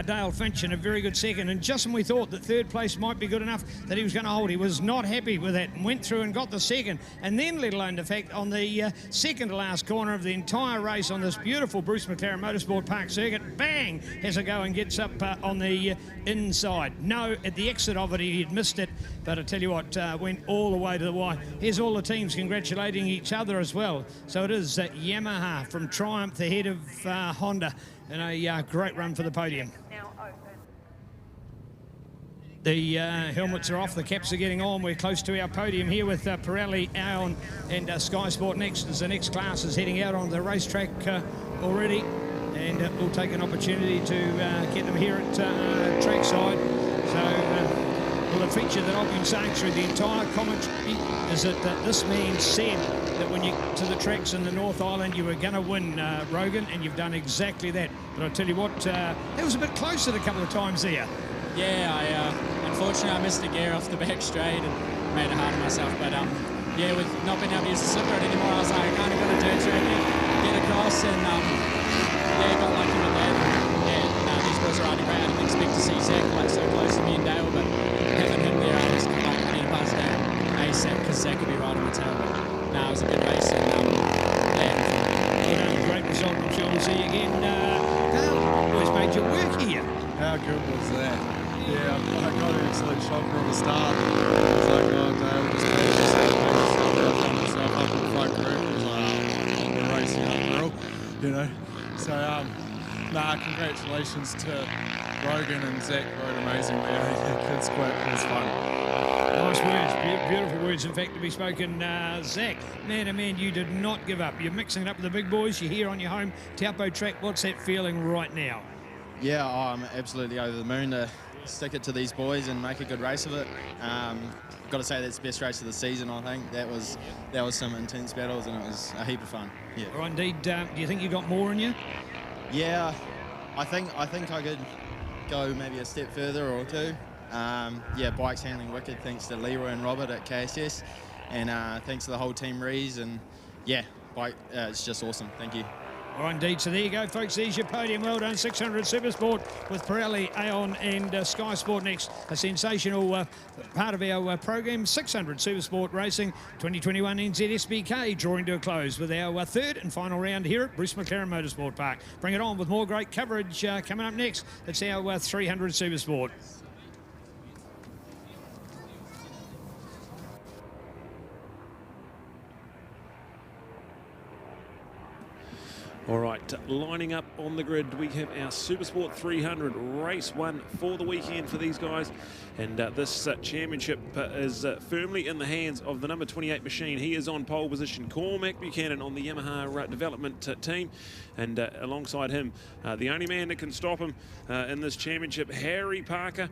Dale Finch in a very good second. And just when we thought that third place might be good enough that he was going to hold, he was not happy with that and went through and got the second. And then, let alone the fact, on the second to last corner of the entire race on this beautiful Bruce McLaren Motorsport Park circuit, bang, has a go and gets up on the inside. No, at the exit of it, he had missed it. But I tell you what, went all the way to the wire. Here's all the teams congratulating each other as well. So it is Yamaha from Triumph ahead of Honda, and a great run for the podium. The helmets are off, the caps are getting on. We're close to our podium here with Pirelli, Aon and SkysportNext as the next class is heading out on the racetrack already. And we'll take an opportunity to get them here at trackside. So, well, the feature that I've been saying through the entire commentary is that this man said that when you get to the tracks in the North Island, you were going to win, Rogan, and you've done exactly that. But I'll tell you what, that was a bit closer a couple of times there. Yeah, unfortunately I missed a gear off the back straight and made it hard on myself. But yeah, with not being able to use the slipper anymore, I was like, I kind of got a dirt track and get across, and yeah, got lucky with that. Yeah, these boys are riding great. I didn't expect to see Zach like so close to me and Dale, but having him there, I just I need to buzz down ASAP because Zach could be right on the tail. But no, it was a good race, and yeah, great result. I'm sure we'll see you again. Dale, always made your work here. How good was that? Yeah, I got an absolute shocker at the start. I was like, oh, Dale, just made myself up in the front group. I was like, oh, we're racing up the you know. So, congratulations to Rogan and Zach, rode amazingly. The kids quit, it was fun. Nice words, beautiful words, in fact, to be spoken. Zach, man, oh man, you did not give up. You're mixing it up with the big boys. You're here on your home Taupo track. What's that feeling right now? Yeah, I'm absolutely over the moon to stick it to these boys and make a good race of it. Got to say that's the best race of the season. I think that was some intense battles and it was a heap of fun. Yeah. All right, indeed. Do you think you got more in you? Yeah, I think I could go maybe a step further or two. Yeah, bike's handling wicked thanks to Leroy and Robert at KSS, and thanks to the whole team Rees, and yeah, bike it's just awesome. Thank you. All right, indeed. So there you go, folks. There's your podium. Well done. 600 Supersport with Pirelli, Aon and SkysportNext. A sensational part of our program. 600 Supersport Racing 2021 NZ SBK drawing to a close with our third and final round here at Bruce McLaren Motorsport Park. Bring it on with more great coverage coming up next. It's our 300 Supersport. All right, lining up on the grid, we have our Supersport 300 race one for the weekend for these guys. And this championship is firmly in the hands of the number 28 machine. He is on pole position. Cormac Buchanan on the Yamaha development team. And alongside him, the only man that can stop him in this championship, Harry Parker.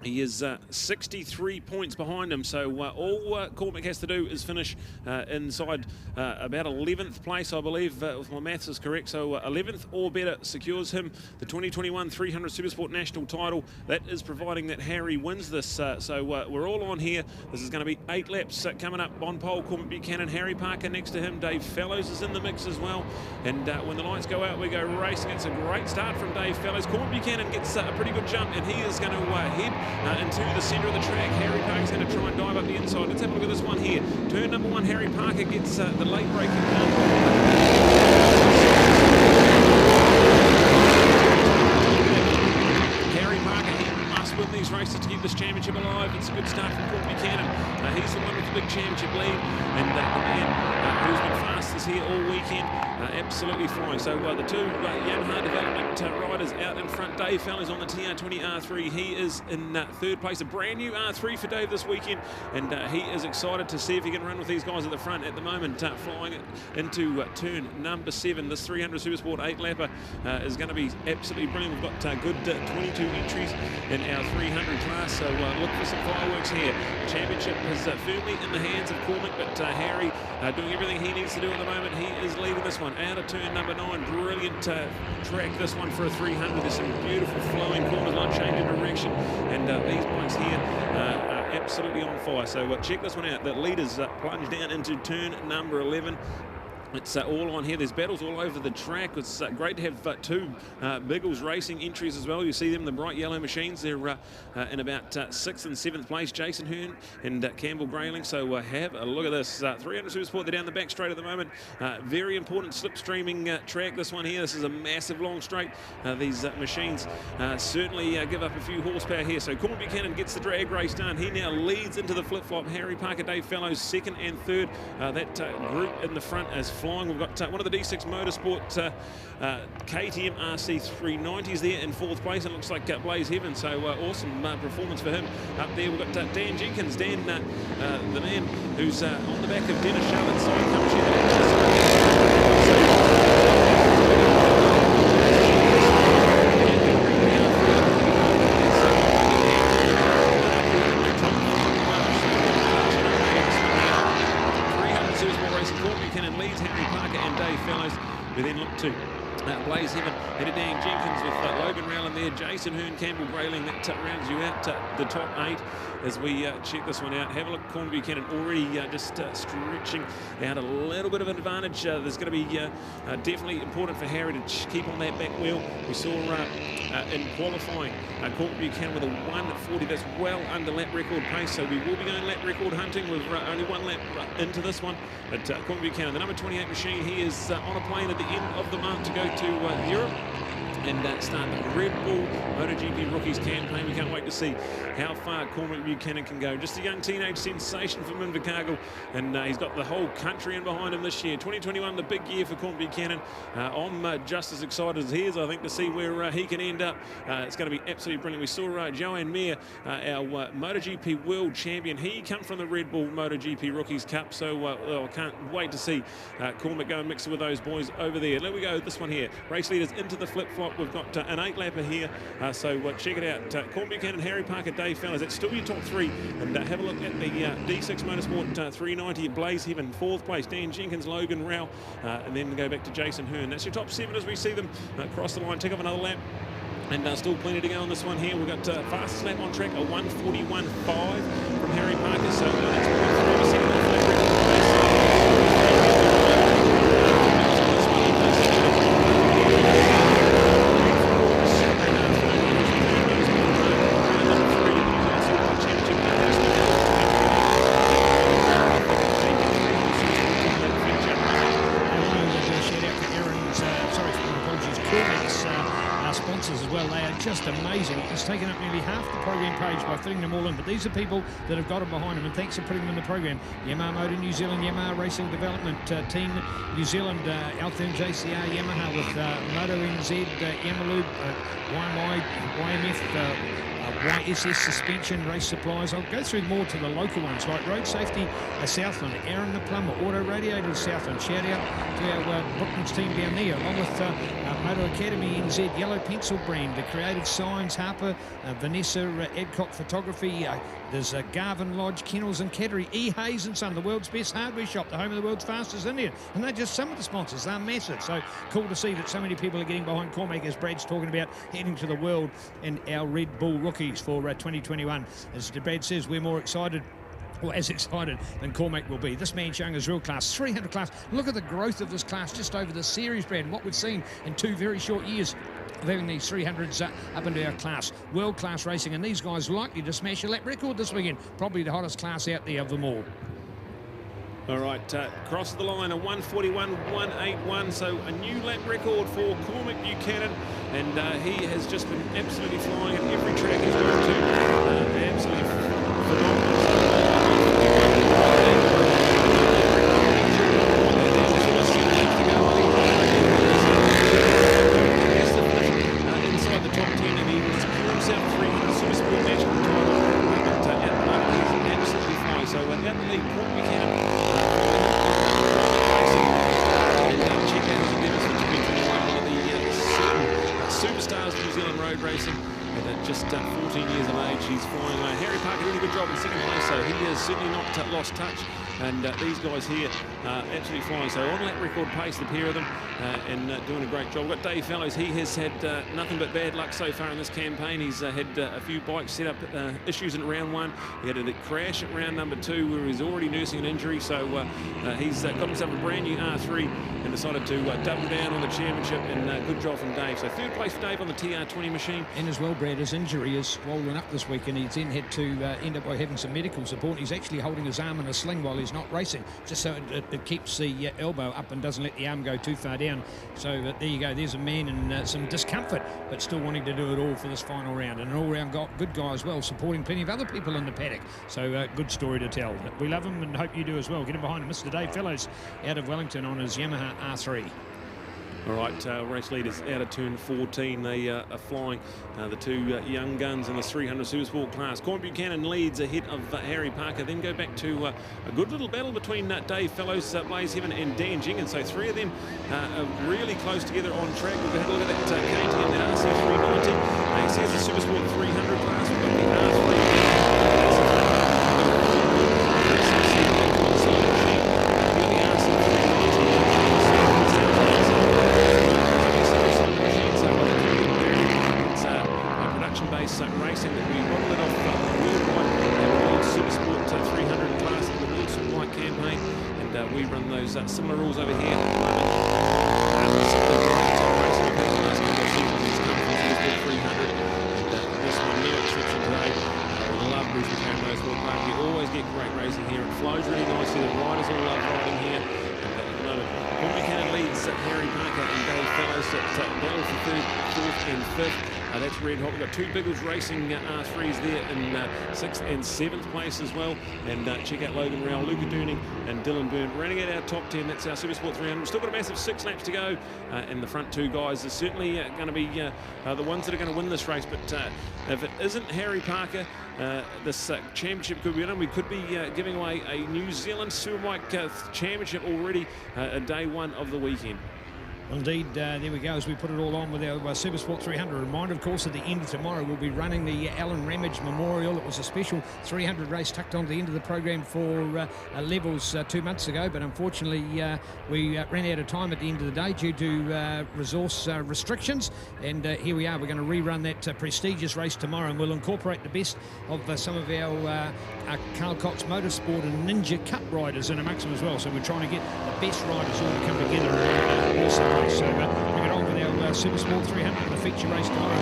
He is 63 points behind him, so all Cormac has to do is finish inside about 11th place, I believe, if my maths is correct. So 11th or better secures him the 2021 300 Supersport National title. That is providing that Harry wins this. So we're all on here. This is going to be 8 laps coming up on pole. Cormac Buchanan, Harry Parker next to him. Dave Fellows is in the mix as well. And when the lights go out, we go racing. It's a great start from Dave Fellows. Cormac Buchanan gets a pretty good jump, and he is going to head into the centre of the track. Harry Parker's going to try and dive up the inside. Let's have a look at this one here. Turn number 1, Harry Parker gets the late braking Harry Parker, he must win these races to keep this championship alive. It's a good start from Cormac Buchanan. He's the one with the big championship lead, and the man who's been fastest here all weekend, absolutely flying. So the two Yamaha development riders out in front. Dave Fellows on the TR20 R3. He is in third place. A brand new R3 for Dave this weekend, and he is excited to see if he can run with these guys at the front at the moment. Flying into turn number 7. This 300 Supersport 8-lapper is going to be absolutely brilliant. We've got good 22 entries in our 300 class, so look for some fireworks here. The championship is firmly in the hands of Cormac, but Harry doing everything he needs to do at the moment. He is leading this one out of turn number 9. Brilliant track this one for a 300. There's some beautiful flowing corners, like change of direction, and these bikes here are absolutely on fire. So check this one out. The leaders plunge down into turn number 11. It's all on here. There's battles all over the track. It's great to have two Biggles Racing entries as well. You see them, the bright yellow machines. They're in about 6th and 7th place, Jason Hearn and Campbell Grayling. So have a look at this. 300 Supersport, they're down the back straight at the moment. Very important slipstreaming track, this one here. This is a massive long straight. These machines certainly give up a few horsepower here. So Cormac Buchanan gets the drag race done. He now leads into the flip-flop. Harry Parker, Dave Fellows, 2nd and 3rd. That group in the front is flying. We've got one of the D6 Motorsport KTM RC 390s there in 4th place, and it looks like Blaze Heaven. So awesome performance for him up there. We've got Dan Jenkins, Dan, the man who's on the back of Dennis Charlotte's side. We then look to Blaze Heaven, headed Dan Jenkins with Logan Rowland there, Jason Hearn, Campbell Grayling. That rounds you out the top 8 as we check this one out. Have a look, Cormac Buchanan already just stretching out a little bit of an advantage. There's going to be definitely important for Harry to keep on that back wheel. We saw in qualifying Cormac Buchanan with a 1:40. That's well under lap record pace, so we will be going lap record hunting. We've only one lap into this one. But Cormac Buchanan, the number 28 machine, he is on a plane at the end of the month to go to Europe and start the Red Bull MotoGP Rookies campaign. We can't wait to see how far Cormac Buchanan can go. Just a young teenage sensation from Invercargill, and he's got the whole country in behind him this year. 2021, the big year for Cormac Buchanan. I'm just as excited as he is, I think, to see where he can end up. It's going to be absolutely brilliant. We saw Joanne Mayer, our MotoGP World Champion. He come from the Red Bull MotoGP Rookies Cup, so I can't wait to see Cormac go and mix it with those boys over there. Let we go, this one here. Race leaders into the flip-flop. We've got an 8-lapper here, so check it out. Cormac Buchanan, Harry Parker, Dave Fellows. That's still your top 3. And have a look at the D6 Motorsport 390 Blaze Heaven, 4th place. Dan Jenkins, Logan Rowell, and then go back to Jason Hearn. That's your top 7 as we see them cross the line. Take off another lap. And still plenty to go on this one here. We've got fastest lap on track, a 1:41.5 from Harry Parker. So that's 0.3% of the just amazing. It's taken up nearly half the program page by fitting them all in, but these are people that have got them behind them, and thanks for putting them in the program. Yamaha Motor New Zealand, Yamaha Racing Development, Team New Zealand, Altherm JCR, Yamaha with Moto NZ, Yamalube, YMI, YMF, YSS Suspension, Race Supplies. I'll go through more to the local ones, like Road Safety Southland, Aaron the Plumber, Auto Radiators Southland. Shout out to our Brooklands team down there, along with Moto Academy NZ, Yellow Pencil brand, the Creative Signs, Harper, Vanessa Adcock Photography, there's Garvin Lodge, Kennels and Cattery, E. Hayes and Son, the world's best hardware shop, the home of the world's fastest Indian. And they're just some of the sponsors. They're massive. So cool to see that so many people are getting behind Cormac, as Brad's talking about heading to the world and our Red Bull rookies for 2021. As Brad says, we're more excited, or as excited than Cormac will be. This man showing his real class, 300 class. Look at the growth of this class just over the series, Brad, and what we've seen in 2 very short years of having these 300s up into our class. World-class racing, and these guys likely to smash a lap record this weekend. Probably the hottest class out there of them all. All right, cross the line, a 1:41.181, so a new lap record for Cormac Buchanan, and he has just been absolutely flying at every track he's gone to. Absolutely phenomenal. Inside the top 10, and he will secure himself 300 Supersport national title. But at the moment, he's absolutely flying. So out the lead, Cormac Buchanan. Check out his events for 2021, one of the superstars of New Zealand road racing. At just 14 years of age, he's flying. Harry Parker doing a good job in 2nd place, so he has certainly not lost touch. And these guys here are absolutely flying. So on lap record pace, the pair of them, and doing a great job. We've got Dave Fellows. He has had nothing but bad luck so far in this campaign. He's had a few bikes set up issues in round 1. He had a crash at round number 2 where he's already nursing an injury. So he's got himself a brand new R3 and decided to double down on the championship. And good job from Dave. So 3rd place for Dave on the TR20 machine. And as well, Brad, his injury is swollen up this week, and he's then had to end up by having some medical support. He's actually holding his arm in a sling while he's not racing, just so it keeps the elbow up and doesn't let the arm go too far down. So there you go, there's a man in some discomfort, but still wanting to do it all for this final round. And an all-round good guy as well, supporting plenty of other people in the paddock. So good story to tell. We love him and hope you do as well. Get him behind Mr. Dave Fellows out of Wellington on his Yamaha R3. All right, race leaders out of turn 14. They are flying the 2 young guns in the 300 Supersport class. Corn Buchanan leads ahead of Harry Parker. Then go back to a good little battle between Dave Fellows, Blaze Heaven and Dan Jenkins. So 3 of them are really close together on track. We've had a look at that KTM, that RC390. It says the Supersport 300 class. We've got the R3. Racing that we modeled it off worldwide Supersport 300 class in the World Superbike campaign, and we run those similar rules over here at the moment. This one, no exception today. We love Bruce McLaren Motorsport Park. You always get great racing here. It flows really nicely. The riders all love riding here. Corn Buchanan leads Harry Parker and Dave Fellows at battle for 3rd, 4th and 5th. That's red hot. We've got 2 Biggles Racing R3s there in 6th and 7th place as well. And check out Logan Rowell, Luca Durning and Dylan Byrne running out our top 10. That's our Supersport 300. We've still got a massive 6 laps to go. And the front 2 guys are certainly going to be the ones that are going to win this race. But if it isn't Harry Parker, this championship could be on. We could be giving away a New Zealand Superbike championship already day 1 of the weekend. Well, indeed, there we go, as we put it all on with our Supersport 300. A reminder, of course, at the end of tomorrow, we'll be running the Alan Ramage Memorial. It was a special 300 race tucked on to the end of the program for levels 2 months ago, but unfortunately we ran out of time at the end of the day due to resource restrictions, and here we are. We're going to rerun that prestigious race tomorrow, and we'll incorporate the best of some of our Carl Cox Motorsport and Ninja Cup riders in amongst them as well. So we're trying to get the best riders all to come together and awesome. So bring it on with our Supersport 300, the feature race tomorrow.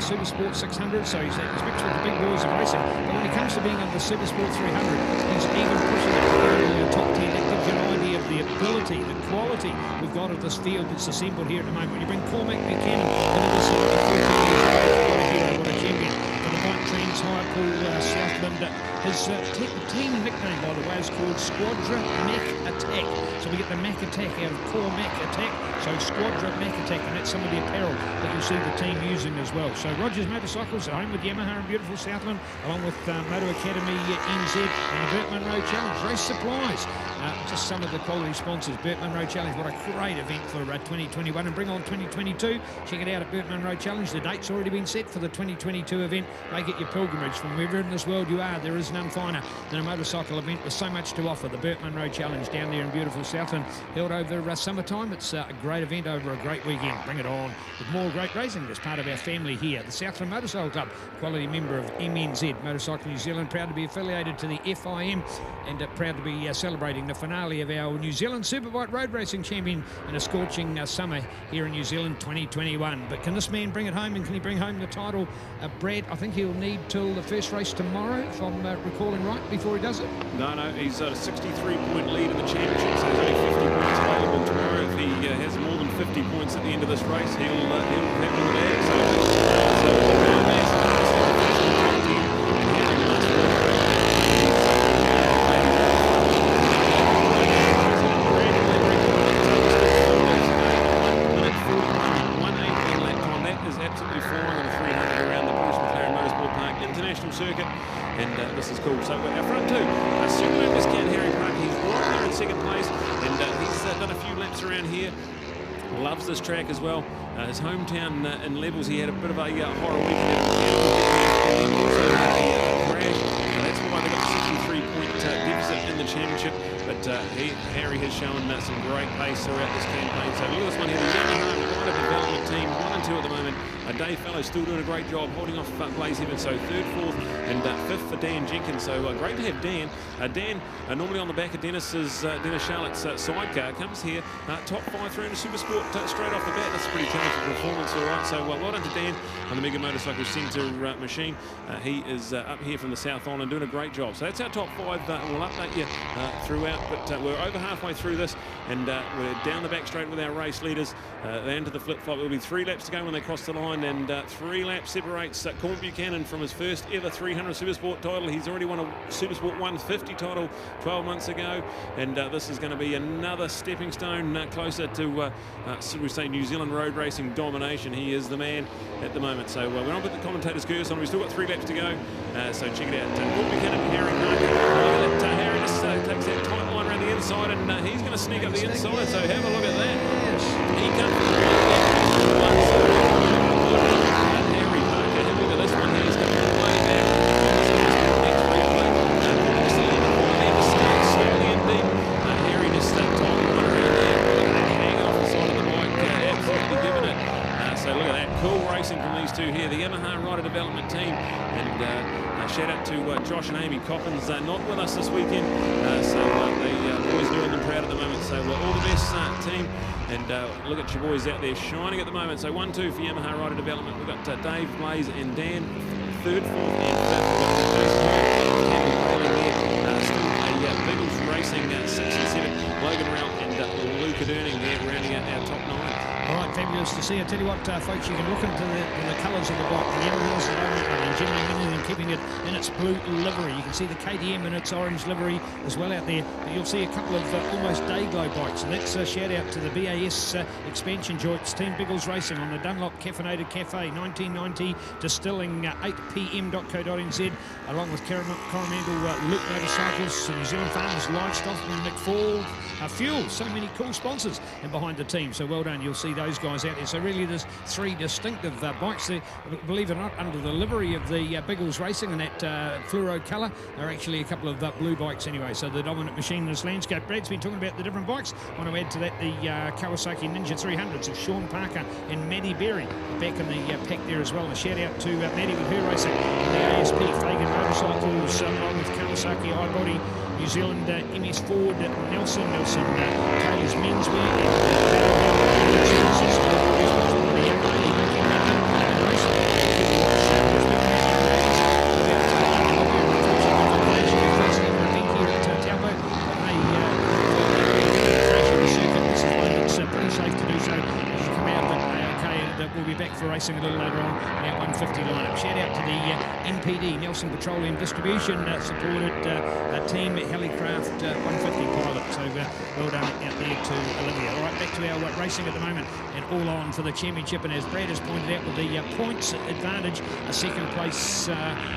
Supersport 600, so he's mixed with the big boys of racing. But when it comes to being on the Supersport 300, he's even pushing it to the top 10. That gives you an idea of the ability, the quality we've got of this field that's assembled here at the moment. When you bring Cormac Buchanan into this what a hero, what a champion. For the Bike Trends High Pool Southland, his team nickname, by the way, is called Squadra Mac Attack. So we get the Mac Attack out of Cormac Attack. So Squadra Mac Attack, and that's some of the apparel that you'll see the team using as well. So Rogers Motorcycles at home with Yamaha in beautiful Southland, along with Moto Academy NZ and the Burt Munro Challenge. Race Supplies, just some of the quality sponsors. Burt Munro Challenge, what a great event for 2021, and bring on 2022. Check it out at Burt Munro Challenge. The date's already been set for the 2022 event. Make it your pilgrimage from wherever in this world you are. There is none finer than a motorcycle event with so much to offer. The Burt Munro Challenge down there in beautiful Southland, held over summertime. It's a great event over a great weekend. Bring it on with more great racing as part of our family here. The Southland Motorcycle Club, quality member of MNZ Motorcycle New Zealand, proud to be affiliated to the FIM, and proud to be celebrating the finale of our New Zealand Superbike Road Racing Champion in a scorching summer here in New Zealand 2021. But can this man bring it home, and can he bring home the title? Brad, I think he'll need till the first race tomorrow, if I'm recalling right, before he does it. No, he's got a 63-point lead in the championship, so there's only 50 points available tomorrow. If he has more than 50 points at the end of this race, he'll have all that. circuit, and this is cool. So our front two, Superman discount Harry Parker, he's right there in second place, and he's done a few laps around here. Loves this track as well. His hometown in Levels, he had a bit of a horror weekend. That's why they got a 63-point deficit in the championship. But Harry has shown some great pace throughout this campaign. So look at this one here, the Yamaha Rider Development Team, 1 and 2 at the moment. Dave Fellow still doing a great job holding off Blaze Evans, so 3rd, 4th, and 5th for Dan Jenkins. So great to have Dan. Dan, normally on the back of Dennis Charlotte's sidecar, comes here, top 5 through into Supersport straight off the bat. That's a pretty talented performance, all right. So well done to Dan on the Mega Motorcycle Centre machine. He is up here from the South Island doing a great job. So that's our top 5. We'll update you throughout, but we're over halfway through this, and we're down the back straight with our race leaders. They're into the flip-flop. There'll be 3 laps to go when they cross the line, and 3 laps separates Corn Buchanan from his first ever 300 Supersport title. He's already won a Supersport 150 title 12 months ago, and this is going to be another stepping stone closer to, we say, New Zealand road racing domination. He is the man at the moment. So we're on with the commentator's curse on. We've still got 3 laps to go, so check it out. Corn Buchanan, Harry Parker. Harry just takes that tight line around the inside, and he's going to sneak up the inside, so have a look at that. He comes Harry Parker, have a look at this one here. He's going to be way back. Slowly and deep. Harry just tight line around there, hanging off the side of the bike, absolutely giving it. So look at that, cool racing from these two here, the Yamaha Rider Development Team, and shout out to Josh and Amy Coppins, not with us this weekend, so the boys doing them proud at the moment, so all the best team, and look at your boys out there shining at the moment. So 1-2 for Yamaha Rider Development. We've got Dave, Blaze and Dan, 3rd, 4th and 5th. Still a Biggles Racing 6 and 7, Logan Rowell and Luke Durning there rounding out our top 9. All right, fabulous to see. I tell you what, folks, you can look into the colours of the bike. The Emeralds, the generally and keeping it in its blue livery. You can see the KTM in its orange livery as well out there. But you'll see a couple of almost day-glow bikes. And that's a shout-out to the BAS expansion joints, Team Biggles Racing on the Dunlop Caffeinated Cafe, 1990, distilling 8pm.co.nz, along with Coromandel Luke Motorcycles, New Zealand Farmers Livestock, and McFall Fuel. So many cool sponsors and behind the team. So well done. You'll see those guys out there. So really there's 3 distinctive bikes there, believe it or not, under the livery of the Biggles Racing and that fluoro colour. They're actually a couple of blue bikes anyway, so the dominant machine in this landscape. Brad's been talking about the different bikes. I want to add to that the Kawasaki Ninja 300s of Sean Parker and Maddie Berry back in the pack there as well. A shout out to Maddie with her racing, the ASP Fagan Motorcycles along with Kawasaki iBody, New Zealand MS Ford, Nelson, Taylor's Menswear, we'll be back for racing a little later on in our 150 lineup. Shout out to the NPD, Nelson Petroleum Distribution, supported team Helicraft 150 pilot. So well done out there to Olivia. All right, back to our racing at the moment, and all on for the championship. And as Brad has pointed out, with the points advantage, a second place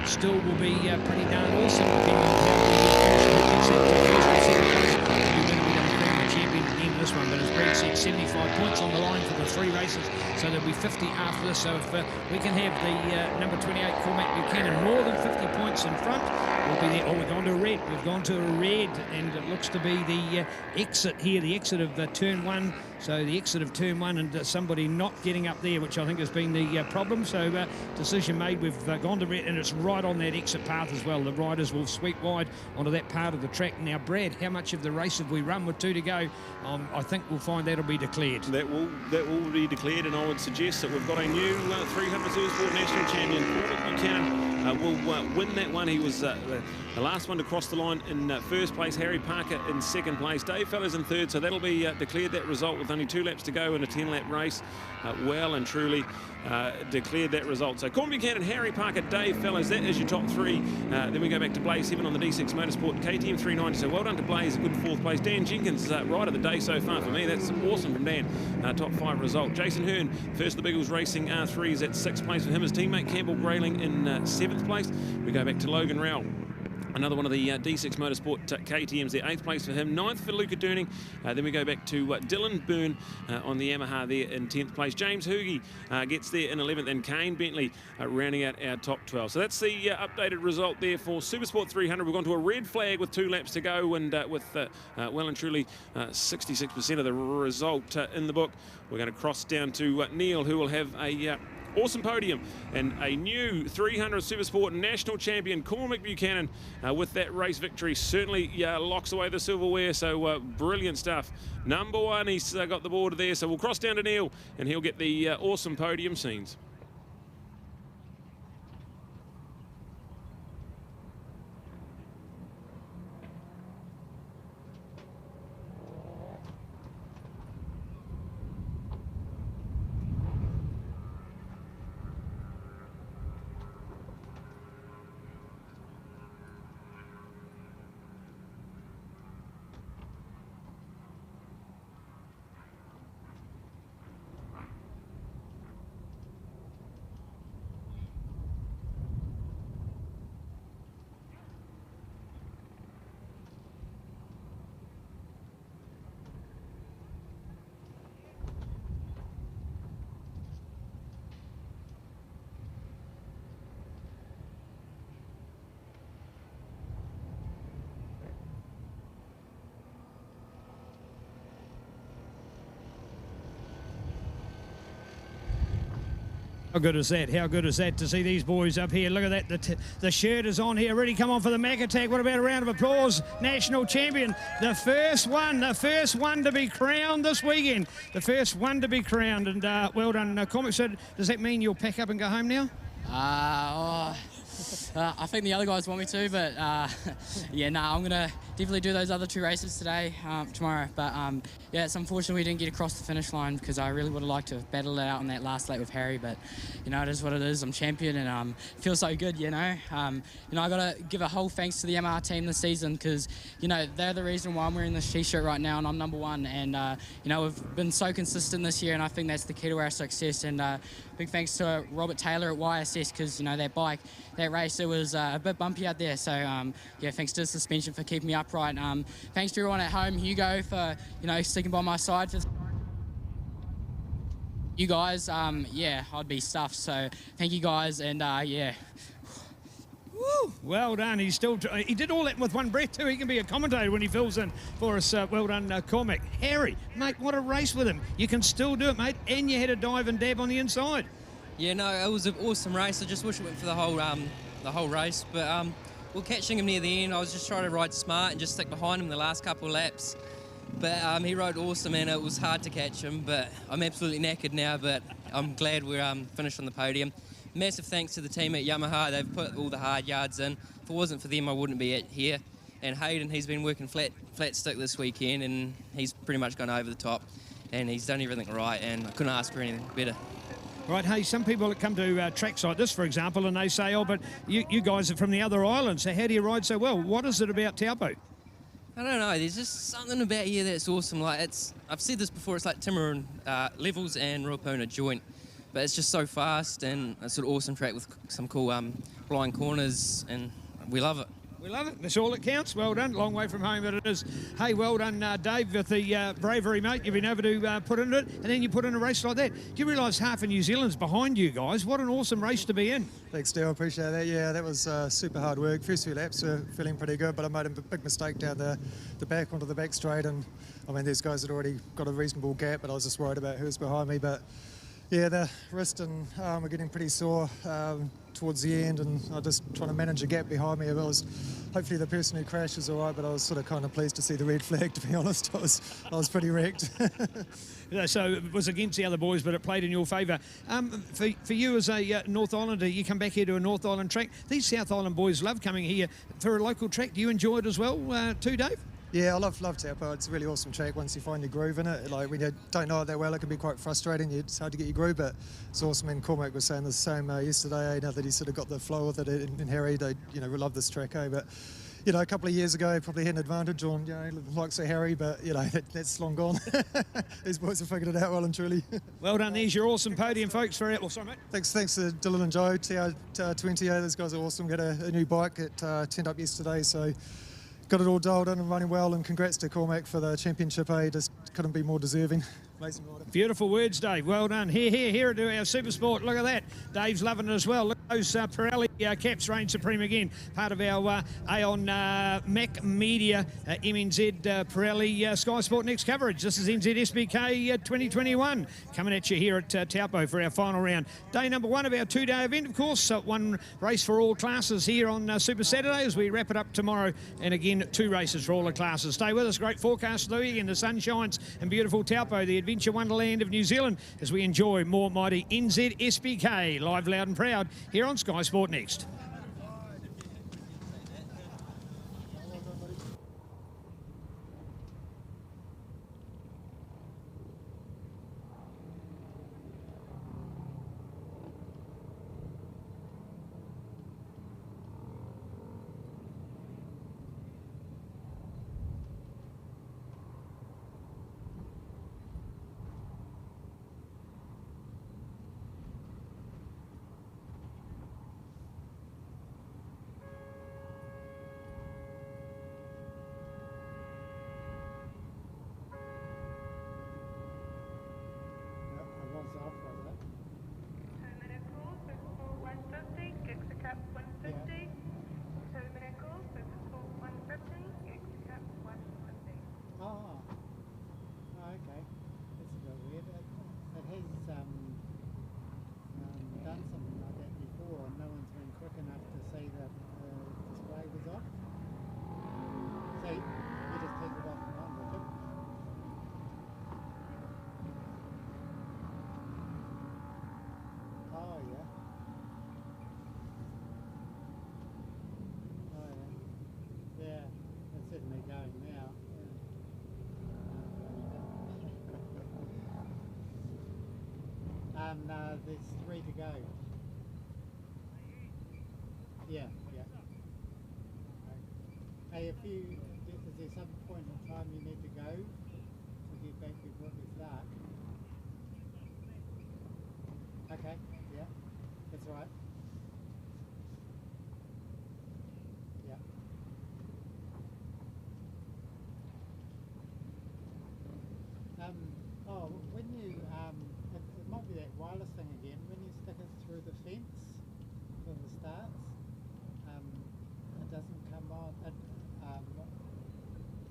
still will be pretty darn awesome. This one, but as Brad said, 75 points on the line for the 3 races, so there'll be 50 after this. So if we can have the number 28 Cormac Buchanan more than 50 points in front, we'll be there. Oh, we've gone to red. We've gone to red, and it looks to be the exit here, the exit of turn 1. So the exit of turn 1 and somebody not getting up there, which I think has been the problem. So decision made. We've gone to red, and it's right on that exit path as well. The riders will sweep wide onto that part of the track. Now, Brad, how much of the race have we run with 2 to go? I think we'll find that'll be declared. That will be declared, and I would suggest that we've got a new 300 Supersport national champion. Cormac Buchanan will win that one. He was the last one to cross the line in first place. Harry Parker in second place. Dave Fellows in third, so that'll be declared, that result, with with only 2 laps to go in a 10-lap race. Well and truly declared that result. So Corn Buchanan, Harry Parker, Dave Fellows, that is your top 3. Then we go back to Blaze 7 on the D6 Motorsport, KTM 390. So well done to Blaze, a good 4th place. Dan Jenkins, right of the day so far for me. That's awesome from Dan. Top 5 result. Jason Hearn, first the Biggles Racing R3s at 6th place for him. His teammate Campbell Grayling in 7th place. We go back to Logan Rowell. Another one of the D6 Motorsport KTMs there, 8th place for him, 9th for Luca Durning. Then we go back to Dylan Byrne on the Yamaha there in 10th place. James Hoogie gets there in 11th, and Kane Bentley rounding out our top 12. So that's the updated result there for Supersport 300. We've gone to a red flag with 2 laps to go, and with well and truly 66% of the result in the book. We're going to cross down to Neil, who will have a awesome podium and a new 300 Supersport national champion, Cormac Buchanan, with that race victory. Certainly locks away the silverware, so brilliant stuff. Number 1, he's got the board there, so we'll cross down to Neil and he'll get the awesome podium scenes. How good is that? How good is that to see these boys up here? Look at that. The shirt is on here. Ready, come on for the Mac Attack. What about a round of applause? National champion. The first one to be crowned this weekend. The first one to be crowned. And well done, Cormac. So does that mean you'll pack up and go home now? I think the other guys want me to, but yeah, no, I'm going to definitely do those other 2 races today, tomorrow. But yeah, it's unfortunate we didn't get across the finish line because I really would have liked to have battled it out on that last lap with Harry. But, you know, it is what it is. I'm champion and it feels so good, you know. I got to give a whole thanks to the Yamaha team this season because, you know, they're the reason why I'm wearing this T-shirt right now and I'm number 1. And, you know, we've been so consistent this year and I think that's the key to our success. And big thanks to Robert Taylor at YSS because, you know, that bike, that race, it was a bit bumpy out there. So, yeah, thanks to the suspension for keeping me upright. Thanks to everyone at home, Hugo, for, you know, sticking by my side. For you guys, yeah, I'd be stuffed. So thank you guys, and yeah. Woo, well done. He did all that with one breath too. He can be a commentator when he fills in for us. Well done, Cormac. Harry, mate, what a race with him. You can still do it, mate, and you had a dive and dab on the inside. Yeah, no, it was an awesome race. I just wish it went for the whole race, but we're catching him near the end. I was just trying to ride smart and just stick behind him the last couple of laps. But he rode awesome and it was hard to catch him, but I'm absolutely knackered now, but I'm glad we're finished on the podium. Massive thanks to the team at Yamaha. They've put all the hard yards in. If it wasn't for them, I wouldn't be here. And Hayden, he's been working flat stick this weekend and he's pretty much gone over the top and he's done everything right and I couldn't ask for anything better. Right, hey, some people that come to tracks like this, for example, and they say, oh, but you guys are from the other islands, so how do you ride so well? What is it about Taupo? I don't know, there's just something about here that's awesome. Like I've said this before, it's like Timaru Levels and Ruapuna joint, but it's just so fast and it's an awesome track with some cool blind corners and we love it. We love it. That's all that counts. Well done. Long way from home, but it is. Hey, well done, Dave, with the bravery, mate. You've been able to put into it, and then you put in a race like that. Do you realise half of New Zealand's behind you guys? What an awesome race to be in. Thanks, Dale. Appreciate that. Yeah, that was super hard work. First few laps were feeling pretty good, but I made a big mistake down the back onto the back straight, and I mean, these guys had already got a reasonable gap, but I was just worried about who was behind me. But yeah, the wrist and arm were getting pretty sore towards the end, and I was just trying to manage a gap behind me. It was hopefully the person who crashed is all right, but I was sort of kind of pleased to see the red flag, to be honest. I was pretty wrecked. So it was against the other boys, but it played in your favour. For you as a North Islander, you come back here to a North Island track. These South Island boys love coming here for a local track. Do you enjoy it as well too, Dave? Yeah, I love Taupo. It's a really awesome track once you find your groove in it. Like when you don't know it that well, it can be quite frustrating. It's hard to get your groove, but it's awesome. And Cormac was saying the same yesterday. Now that he sort of got the flow with it, and Harry, they love this track. But a couple of years ago, probably had an advantage on likes of Harry, but that's long gone. These boys have figured it out well and truly. Well done. There's your awesome podium, folks. Sorry, mate. Thanks to Dylan and Joe, TR20. Those guys are awesome. Got a new bike that turned up yesterday, so. Got it all dialed in and running well, and congrats to Cormac for the championship. Just couldn't be more deserving. Amazing rider. Beautiful words, Dave. Well done. Here to our Supersport. Look at that. Dave's loving it as well. Look at those Pirelli caps, reign supreme again. Part of our Aon Mac Media MNZ Pirelli Sky Sport Next coverage. This is NZ SBK 2021 coming at you here at Taupo for our final round. Day number 1 of our 2-day event, of course. One race for all classes here on Super Saturday as we wrap it up tomorrow. And again, 2 races for all the classes. Stay with us. Great forecast, Louis, and the sun shines and beautiful Taupo, the adventure wonderland of New Zealand, as we enjoy more mighty NZ SBK live, loud and proud here on Sky Sport Next. There's 3 to go. Yeah. Hey, is there some point in time you need to go to get back before it gets dark? Okay, yeah, that's all right. Yeah. When you it might be that wireless thing again. When you stick it through the fence for the starts, it doesn't come on.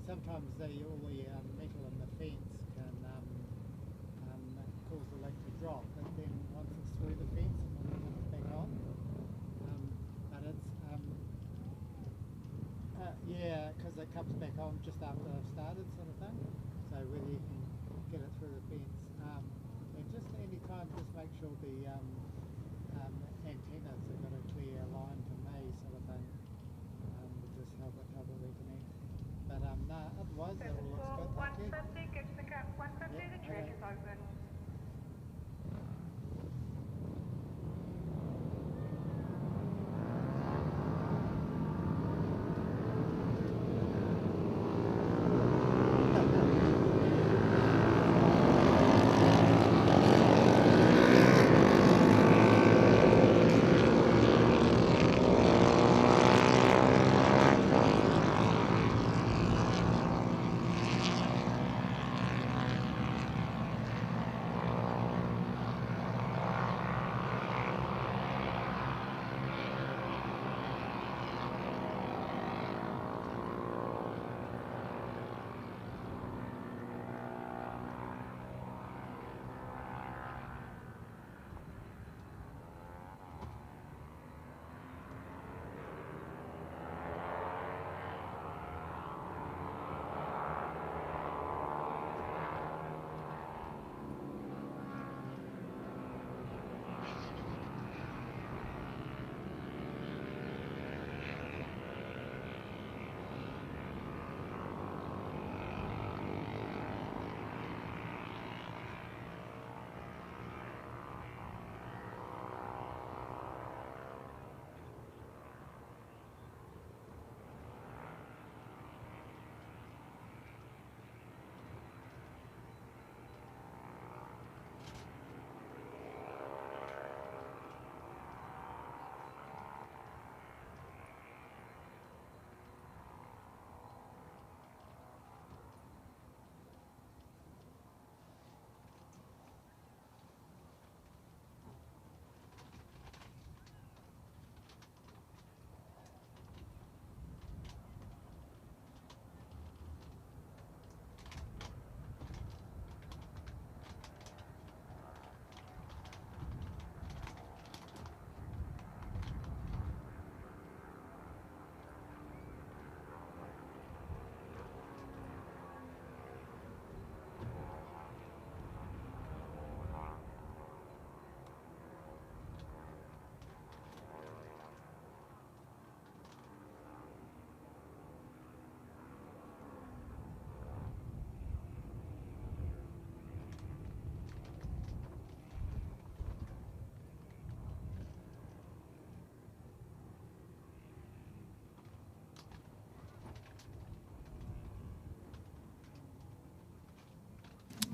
Sometimes all the metal in the fence can cause the link to drop, but then once it's through the fence, it comes back on. But it's yeah, because it comes back on just after I've started, sort of thing. So whether you can get it through the fence. And just any time, just make sure the antennas have got a clear line to me, sort of thing. Just help it reconnect. But no, otherwise it all looks good. 150, Gixxer cap 150, the track is open.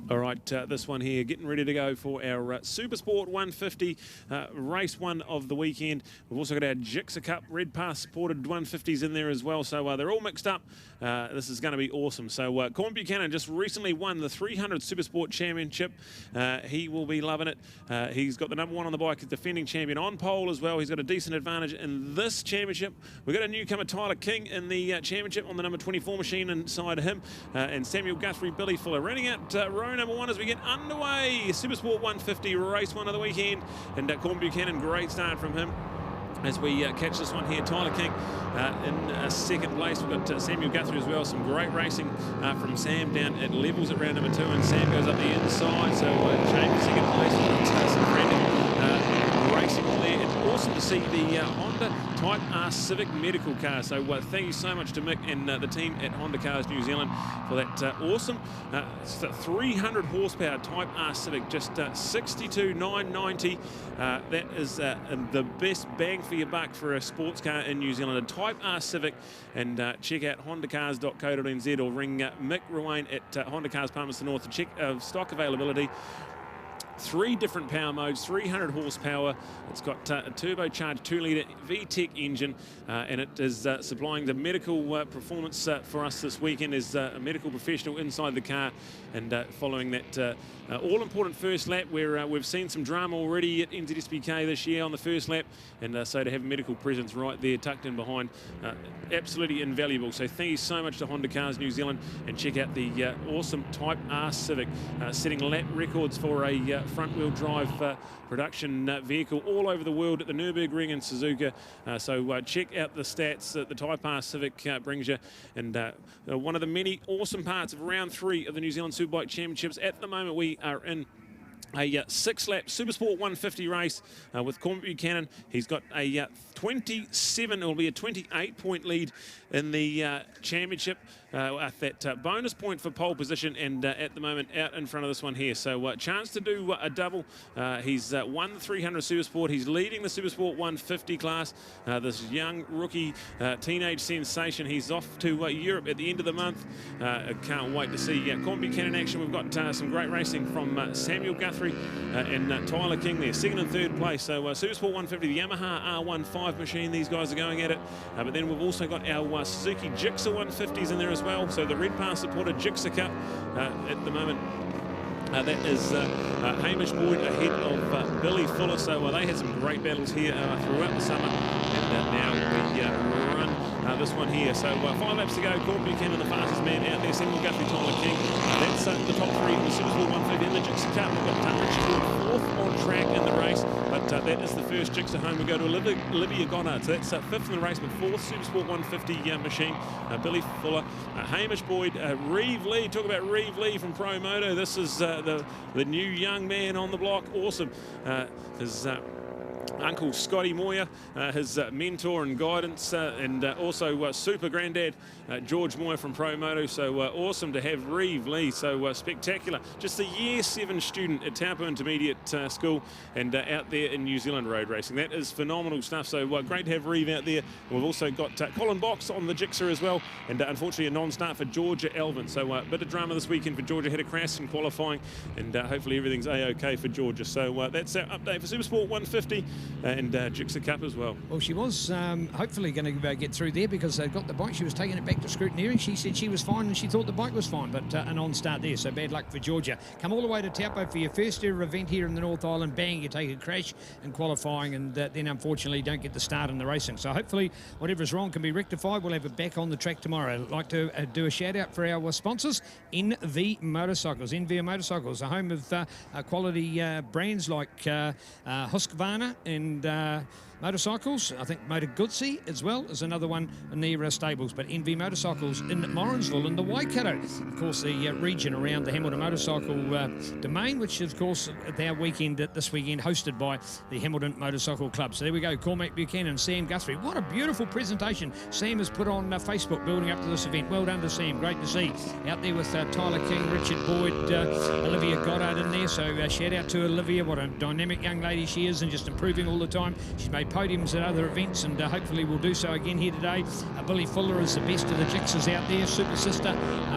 All right, this one here, getting ready to go for our Supersport 150 race one of the weekend. We've also got our Gixxer Cup Red Pass supported 150s in there as well, so they're all mixed up. This is going to be awesome. So Corn Buchanan just recently won the 300 Supersport Championship. He will be loving it. He's got the #1 on the bike, defending champion on pole as well. He's got a decent advantage in this championship. We've got a newcomer, Tyler King, in the championship on the number 24 machine inside him, and Samuel Guthrie, Billy Fuller running out row #1 as we get underway. Supersport 150 race one of the weekend, and Corn Buchanan, great start from him. As we catch this one here, Tyler King in second place. We've got Samuel Guthrie as well. Some great racing from Sam down at levels at round #2, and Sam goes up the inside. So James second place. We've got some frantic racing on there. It's awesome to see the Honda Type R Civic medical car. So thank you so much to Mick and the team at Honda Cars New Zealand for that awesome 300 horsepower Type R Civic, just 62,990. That is the best bang for your buck for a sports car in New Zealand, a Type R Civic. And check out hondacars.co.nz or ring Mick Ruane at Honda Cars Palmerston North to check stock availability. 3 different power modes, 300 horsepower. It's got a turbocharged 2-litre VTEC engine, and it is supplying the medical performance for us this weekend as a medical professional inside the car. And following that all-important first lap, where we've seen some drama already at NZSBK this year on the first lap, and so to have a medical presence right there tucked in behind, absolutely invaluable. So thank you so much to Honda Cars New Zealand, and check out the awesome Type R Civic, setting lap records for a front-wheel drive production vehicle all over the world at the Nürburgring and Suzuka. So check out the stats that the Type R Civic brings you. And one of the many awesome parts of round 3 of the New Zealand Superbike Championships. At the moment, we are in a 6-lap Supersport 150 race with Corn Buchanan. He's got a 27, it will be a 28-point lead in the championship, that bonus point for pole position, and at the moment out in front of this one here. So chance to do a double. He's won the 300 Supersport. He's leading the Supersport 150 class. This young rookie teenage sensation. He's off to Europe at the end of the month. I can't wait to see Corn Buchanan action. We've got some great racing from Samuel Guthrie and Tyler King there, 2nd and 3rd place. So Supersport 150, the Yamaha R15 machine, these guys are going at it. But then we've also got our Suzuki Gixxer 150s in there as well. So the Red Pass supported Gixxer Cup at the moment. That is Hamish Boyd ahead of Billy Fuller. So they had some great battles here throughout the summer. And now we run this one here. So 5 laps to go. Corn Buchanan, the fastest man out there. Samuel Guthrie, Tyler King. That's the top 3 in the Supersport 150 in the Gixxer Cup. We've got Richard Ford 4th on track in the race. But that is the first Gixxer home. We go to Olivia Goddard. So that's 5th in the race, but 4th Supersport 150 machine. Billy Fuller, Hamish Boyd, Reeve Lee. Talk about Reeve Lee from Pro Moto. This is the new young man on the block. Awesome. His Uncle Scotty Moyer, his mentor and guidance, and also super granddad George Moyer from Pro Moto. So awesome to have Reeve Lee. So spectacular. Just a year 7 student at Taupo Intermediate School, and out there in New Zealand road racing. That is phenomenal stuff. So great to have Reeve out there. We've also got Colin Box on the Gixxer as well, and unfortunately a non-start for Georgia Elvin. So a bit of drama this weekend for Georgia. Had a crash in qualifying, and hopefully everything's a-okay for Georgia. So that's our update for Supersport 150 and Gixxer Cup as well. Well, she was hopefully going to get through there, because they got the bike. She was taking it back to scrutineering. She said she was fine and she thought the bike was fine, but a non-start there, so bad luck for Georgia. Come all the way to Taupo for your first ever event here in the North Island. Bang, you take a crash in qualifying, and then unfortunately don't get the start in the racing. So hopefully whatever's wrong can be rectified. We'll have it back on the track tomorrow. I'd like to do a shout out for our sponsors, NV Motorcycles. NV Motorcycles, a home of quality brands like Husqvarna and Motorcycles. I think Motor Guzzi as well is another one in their stables. But NV Motorcycles in Morrinsville in the Waikato. Of course, the region around the Hamilton Motorcycle domain, which of course our weekend this weekend hosted by the Hamilton Motorcycle Club. So there we go. Cormac Buchanan, Sam Guthrie. What a beautiful presentation Sam has put on Facebook building up to this event. Well done to Sam. Great to see. Out there with Tyler King, Richard Boyd, Olivia Goddard in there. So shout out to Olivia. What a dynamic young lady she is, and just improving all the time. She's made podiums at other events, and hopefully we'll do so again here today. Billy Fuller is the best of the Gixxers out there, Super Sister,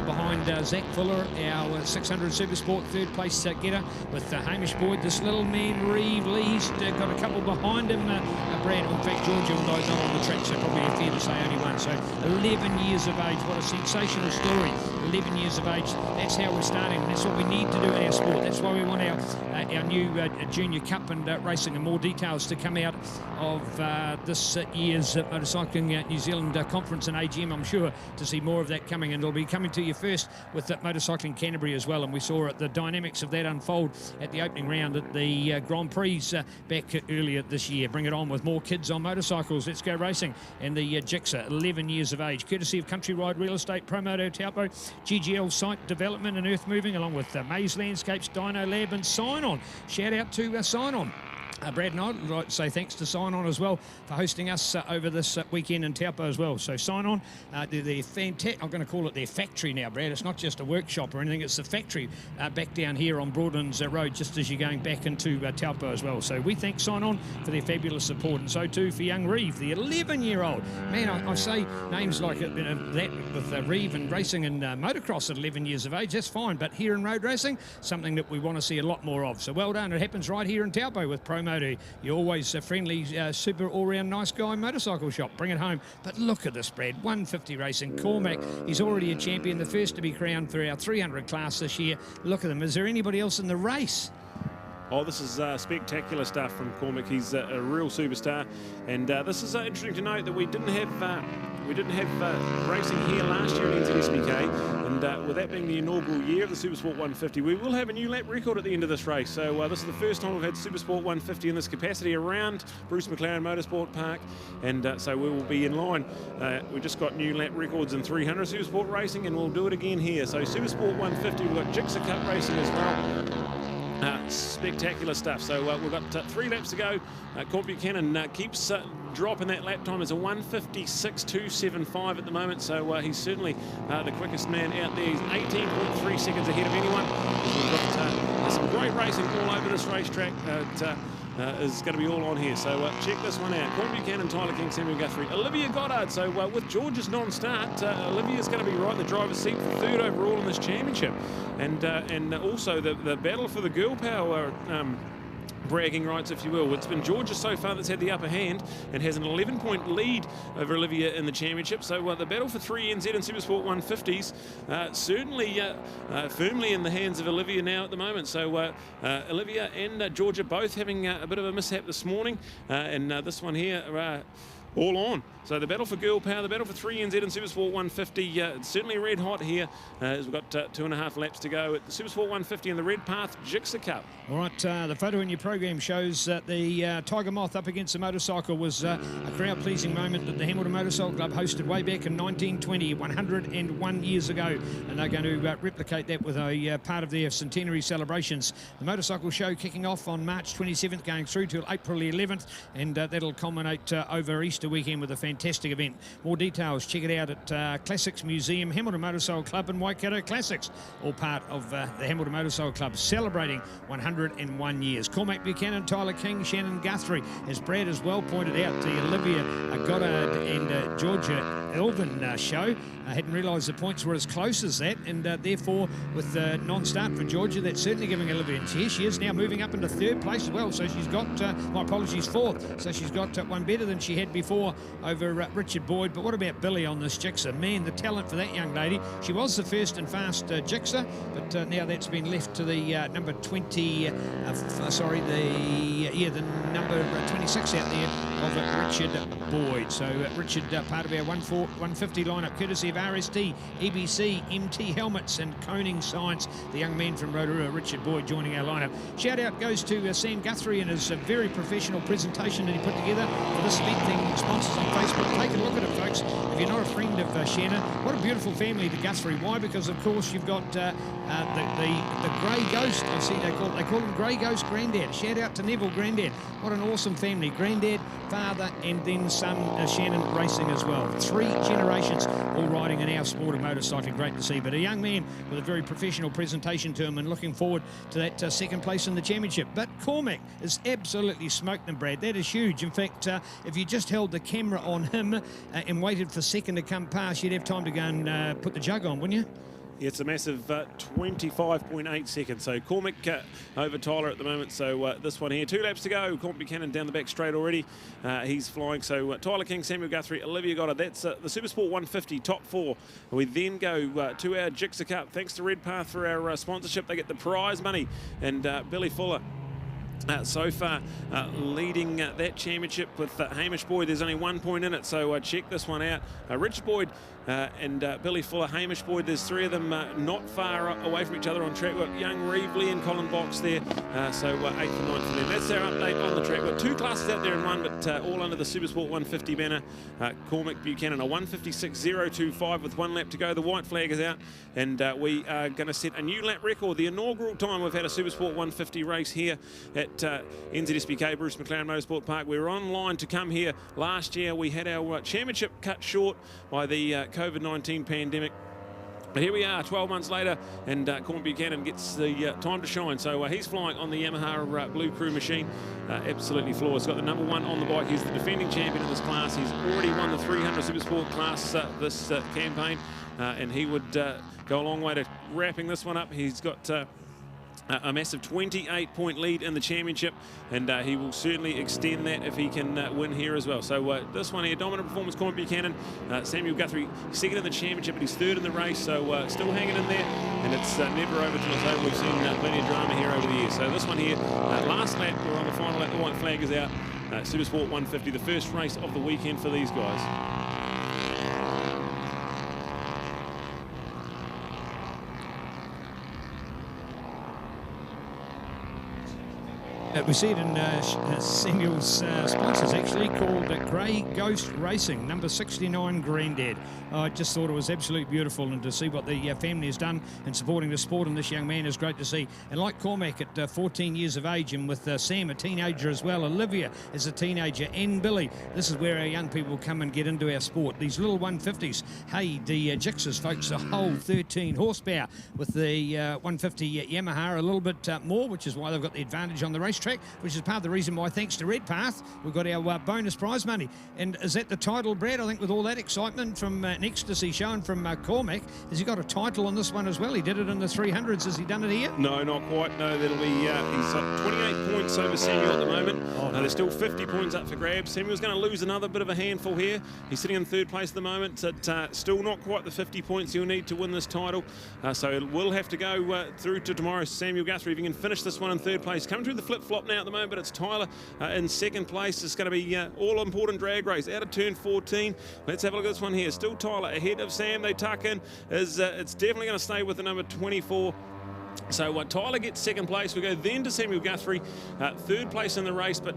behind Zach Fuller, our 600 Supersport third place getter, with Hamish Boyd, this little man, Reeve Lee's got a couple behind him, Brad. In fact, Georgia, although not on the track, so probably fair to say only one. So 11 years of age, what a sensational story. 11 years of age, that's how we're starting. That's what we need to do in our sport. That's why we want our new Junior Cup and racing, and more details to come out of this year's Motorcycling New Zealand Conference and AGM, I'm sure, to see more of that coming, and it'll be coming to you first with Motorcycling Canterbury as well, and we saw the dynamics of that unfold at the opening round at the Grand Prix back earlier this year. Bring it on with more kids on motorcycles. Let's go racing. And the Gixxer, 11 years of age, courtesy of Country Ride Real Estate, Promoto Taupo, GGL Site Development and Earth Moving, along with Maze Landscapes, Dino Lab and Sign On. Shout out to Sign On. Brad and I would like to say thanks to Sign On as well for hosting us over this weekend in Taupo as well. So Sign On, they're fantastic. I'm going to call it their factory now, Brad. It's not just a workshop or anything. It's the factory back down here on Broadlands Road, just as you're going back into Taupo as well. So we thank Sign On for their fabulous support, and so too for young Reeve, the 11-year-old. Man, I say names like that with Reeve and racing and motocross at 11 years of age, that's fine. But here in road racing, something that we want to see a lot more of. So well done. It happens right here in Taupo with Promo. You're always a friendly, super all-round nice guy motorcycle shop. Bring it home. But look at this, Brad. 150 racing. Cormac, he's already a champion, the first to be crowned for our 300 class this year. Look at them. Is there anybody else in the race? Oh, this is spectacular stuff from Cormac. He's a real superstar, and this is interesting to note that we didn't have racing here last year in NZ SBK, and with that being the inaugural year of the Supersport 150, we will have a new lap record at the end of this race. So this is the first time we've had Supersport 150 in this capacity around Bruce McLaren Motorsport Park, and so we will be in line. We've just got new lap records in 300 Supersport racing, and we'll do it again here. So Supersport 150, we've got Gixxer Cup racing as well. Spectacular stuff. So we've got 3 laps to go. Corp Buchanan keeps dropping that lap time. It's a 1:56.275 at the moment, so he's certainly the quickest man out there. He's 18.3 seconds ahead of anyone. We've got some great racing all over this racetrack. Is going to be all on here, so check this one out. Corp Buchanan, Tyler King, Samuel Guthrie, Olivia Goddard. So with George's non-start, Olivia's going to be right in the driver's seat for 3rd overall in this championship, and also the battle for the girl power bragging rights, if you will. It's been Georgia so far that's had the upper hand and has an 11-point lead over Olivia in the championship. So the battle for 3 NZ and Supersport 150s certainly firmly in the hands of Olivia now at the moment. So Olivia and Georgia both having a bit of a mishap this morning, and this one here all on. So the battle for girl power, the battle for 3 NZ and Supersport 150, certainly red hot here as we've got 2.5 laps to go at the Supersport 150 in the Red Path Gixxer Cup. All right, the photo in your program shows that the Tiger Moth up against the motorcycle was a crowd-pleasing moment that the Hamilton Motorcycle Club hosted way back in 1920, 101 years ago, and they're going to replicate that with a part of their centenary celebrations. The motorcycle show kicking off on March 27th, going through till April 11th, and that'll culminate over Easter weekend with a fantastic event. More details, check it out at Classics Museum, Hamilton Motorcycle Club and Waikato Classics, all part of the Hamilton Motorcycle Club celebrating 101 years. Cormac Buchanan, Tyler King, Shannon Guthrie, as Brad has well pointed out, the Olivia Goddard and Georgia Elvin show. I hadn't realised the points were as close as that, and therefore with the non-start for Georgia, that's certainly giving Olivia. And here she is now moving up into 3rd place as well, so she's got, my apologies, 4th, so she's got one better than she had before over Richard Boyd. But what about Billy on this Gixxer? Man, the talent for that young lady. She was the first and fast Gixxer, but now that's been left to the number 20, the number 26 out there of Richard Boyd. So Richard, part of our 150 lineup, courtesy of RST, EBC, MT Helmets and Coning Science. The young man from Rotorua, Richard Boyd, joining our lineup. Shout out goes to Sam Guthrie and his very professional presentation that he put together for this event, sponsors on Facebook. Take a look at it, folks. If you're not a friend of Shannon, what a beautiful family, the Guthrie. Why? Because, of course, you've got the Grey Ghost. I see they call him Grey Ghost Grandad. Shout out to Neville Grandad. What an awesome family. Granddad, father, and then son Shannon racing as well. 3 generations all riding in our sport of motorcycling. Great to see. But a young man with a very professional presentation to him and looking forward to that second place in the championship. But Cormac is absolutely smoked them, Brad. That is huge. In fact, if you just held the camera on him and waited for second to come past, you'd have time to go and put the jug on, wouldn't you? Yeah, it's a massive 25.8 seconds. So Cormac over Tyler at the moment. So this one here, 2 laps to go. Cormac Buchanan down the back straight already. He's flying. So Tyler King, Samuel Guthrie, Olivia Goddard. That's the Supersport 150 top 4. We then go to our Gixxer Cup. Thanks to Redpath for our sponsorship. They get the prize money. And Billy Fuller so far leading that championship with Hamish Boyd. There's only 1 point in it, so check this one out. Richard Boyd and Billy Fuller, Hamish Boyd, there's 3 of them not far away from each other on track. We've got Young Reevely and Colin Box there, so 8th and 9th for them. That's our update on the track. We've got 2 classes out there in one, but all under the Supersport 150 banner. Cormac Buchanan, a 156.025 with 1 lap to go. The white flag is out, and we are going to set a new lap record. The inaugural time we've had a Supersport 150 race here at NZSBK, Bruce McLaren Motorsport Park. We were online to come here last year. We had our championship cut short by the COVID-19 pandemic. But here we are 12 months later, and Cormac Buchanan gets the time to shine. So he's flying on the Yamaha Blue Crew machine. Absolutely flawless. Got the number 1 on the bike. He's the defending champion in this class. He's already won the 300 Supersport class this campaign, and he would go a long way to wrapping this one up. He's got a massive 28-point lead in the championship, and he will certainly extend that if he can win here as well. So this one here, dominant performance, Cormac Buchanan. Samuel Guthrie, second in the championship, but he's 3rd in the race, so still hanging in there, and it's never over till it's over. We've seen plenty of drama here over the years. So this one here, last lap, we're on the final lap, the white flag is out. Supersport 150, the first race of the weekend for these guys. We see it in Samuel's sponsors, actually, called Grey Ghost Racing, number 69 Grandad. I just thought it was absolutely beautiful, and to see what the family has done in supporting the sport and this young man is great to see. And like Cormac at 14 years of age, and with Sam, a teenager as well, Olivia is a teenager, and Billy, this is where our young people come and get into our sport. These little 150s, hey, the Gixxers, folks, a whole 13 horsepower with the 150 Yamaha, a little bit more, which is why they've got the advantage on the racetrack, which is part of the reason why, thanks to Redpath, we've got our bonus prize money. And is that the title, Brad? I think with all that excitement from an ecstasy shown from Cormac, has he got a title on this one as well? He did it in the 300s. Has he done it here? No, not quite. No, that'll be, he's 28 points over Samuel at the moment. There's still 50 points up for grabs. Samuel's going to lose another bit of a handful here. He's sitting in 3rd place at the moment. Still not quite the 50 points he'll need to win this title. So it will have to go through to tomorrow. Samuel Guthrie, if he can finish this one in 3rd place. Coming through the flip-flop now at the moment, but it's Tyler in 2nd place. It's going to be all-important drag race out of turn 14. Let's have a look at this one here. Still Tyler ahead of Sam. They tuck in. It's definitely going to stay with the number 24. So Tyler gets 2nd place. We go then to Samuel Guthrie, 3rd place in the race, but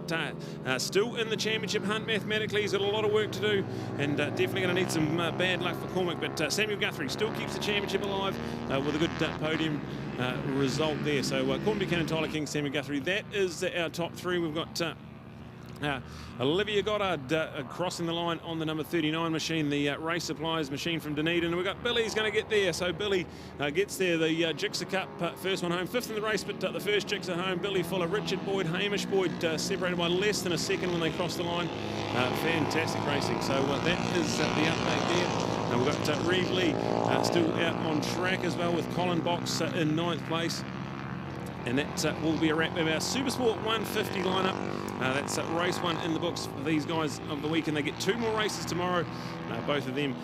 still in the championship hunt mathematically. He's got a lot of work to do, and definitely going to need some bad luck for Cormac. But Samuel Guthrie still keeps the championship alive with a good podium result there. So Cormac Buchanan, Tyler King, Samuel Guthrie. That is our top 3. We've got Olivia Goddard crossing the line on the number 39 machine, the race supplies machine from Dunedin. And we've got Billy's going to get there. So Billy gets there, the Gixxer Cup first one home, 5th in the race, but the first Gixxer home. Billy Fuller, Richard Boyd, Hamish Boyd separated by less than a second when they crossed the line. Fantastic racing. So that is the update there. We've got Reevely still out on track as well, with Colin Box in 9th place. And that will be a wrap of our Supersport 150 lineup. That's race 1 in the books for these guys of the week, and they get 2 more races tomorrow. Both of them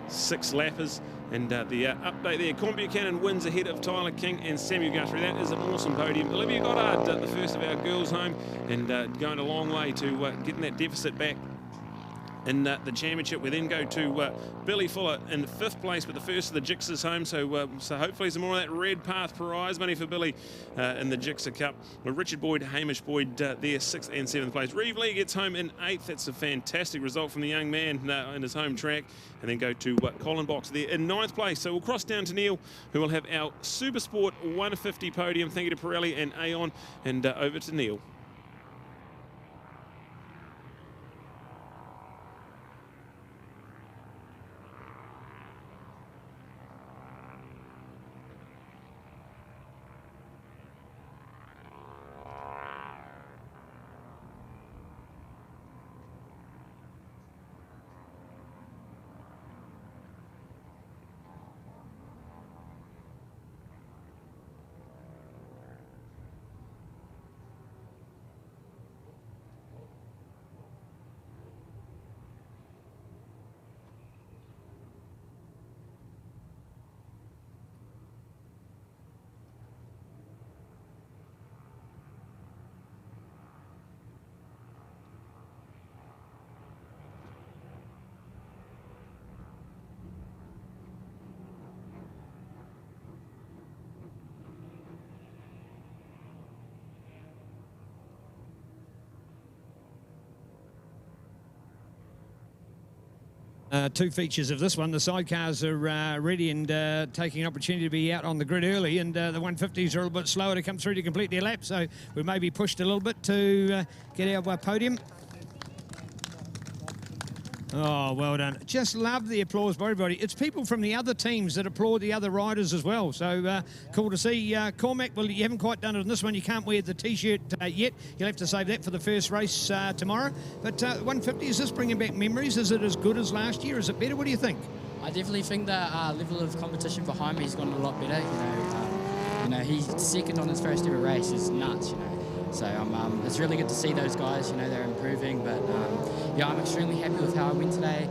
6 lappers. And the update there, Cormac Buchanan wins ahead of Tyler King and Samuel Guthrie. That is an awesome podium. Olivia Goddard, the first of our girls home, and going a long way to getting that deficit back. in the championship. We then go to Billy Fuller in 5th place, but the first of the Gixxer's home, so hopefully some more of that red path prize money for Billy in the Gixxer Cup. With Richard Boyd, Hamish Boyd there 6th and 7th place. Reeve Lee gets home in 8th. That's a fantastic result from the young man in his home track. And then go to Colin Box there in 9th place. So we'll cross down to Neil, who will have our Supersport 150 podium. Thank you to Pirelli and Aon, and over to Neil. Two features of this one. The sidecars are ready and taking an opportunity to be out on the grid early, and the 150s are a little bit slower to come through to complete their lap, so we may be pushed a little bit to get our podium. Oh, well done. Just love the applause by everybody. It's people from the other teams that applaud the other riders as well. So cool to see. Cormac, well, you haven't quite done it in this one. You can't wear the T-shirt yet. You'll have to save that for the first race tomorrow. But 150, is this bringing back memories? Is it as good as last year? Is it better? What do you think? I definitely think the level of competition behind me has gone a lot better. You know, he's second on his first ever race. Is nuts, you know. So it's really good to see those guys, you know, they're improving. But yeah, I'm extremely happy with how I went today.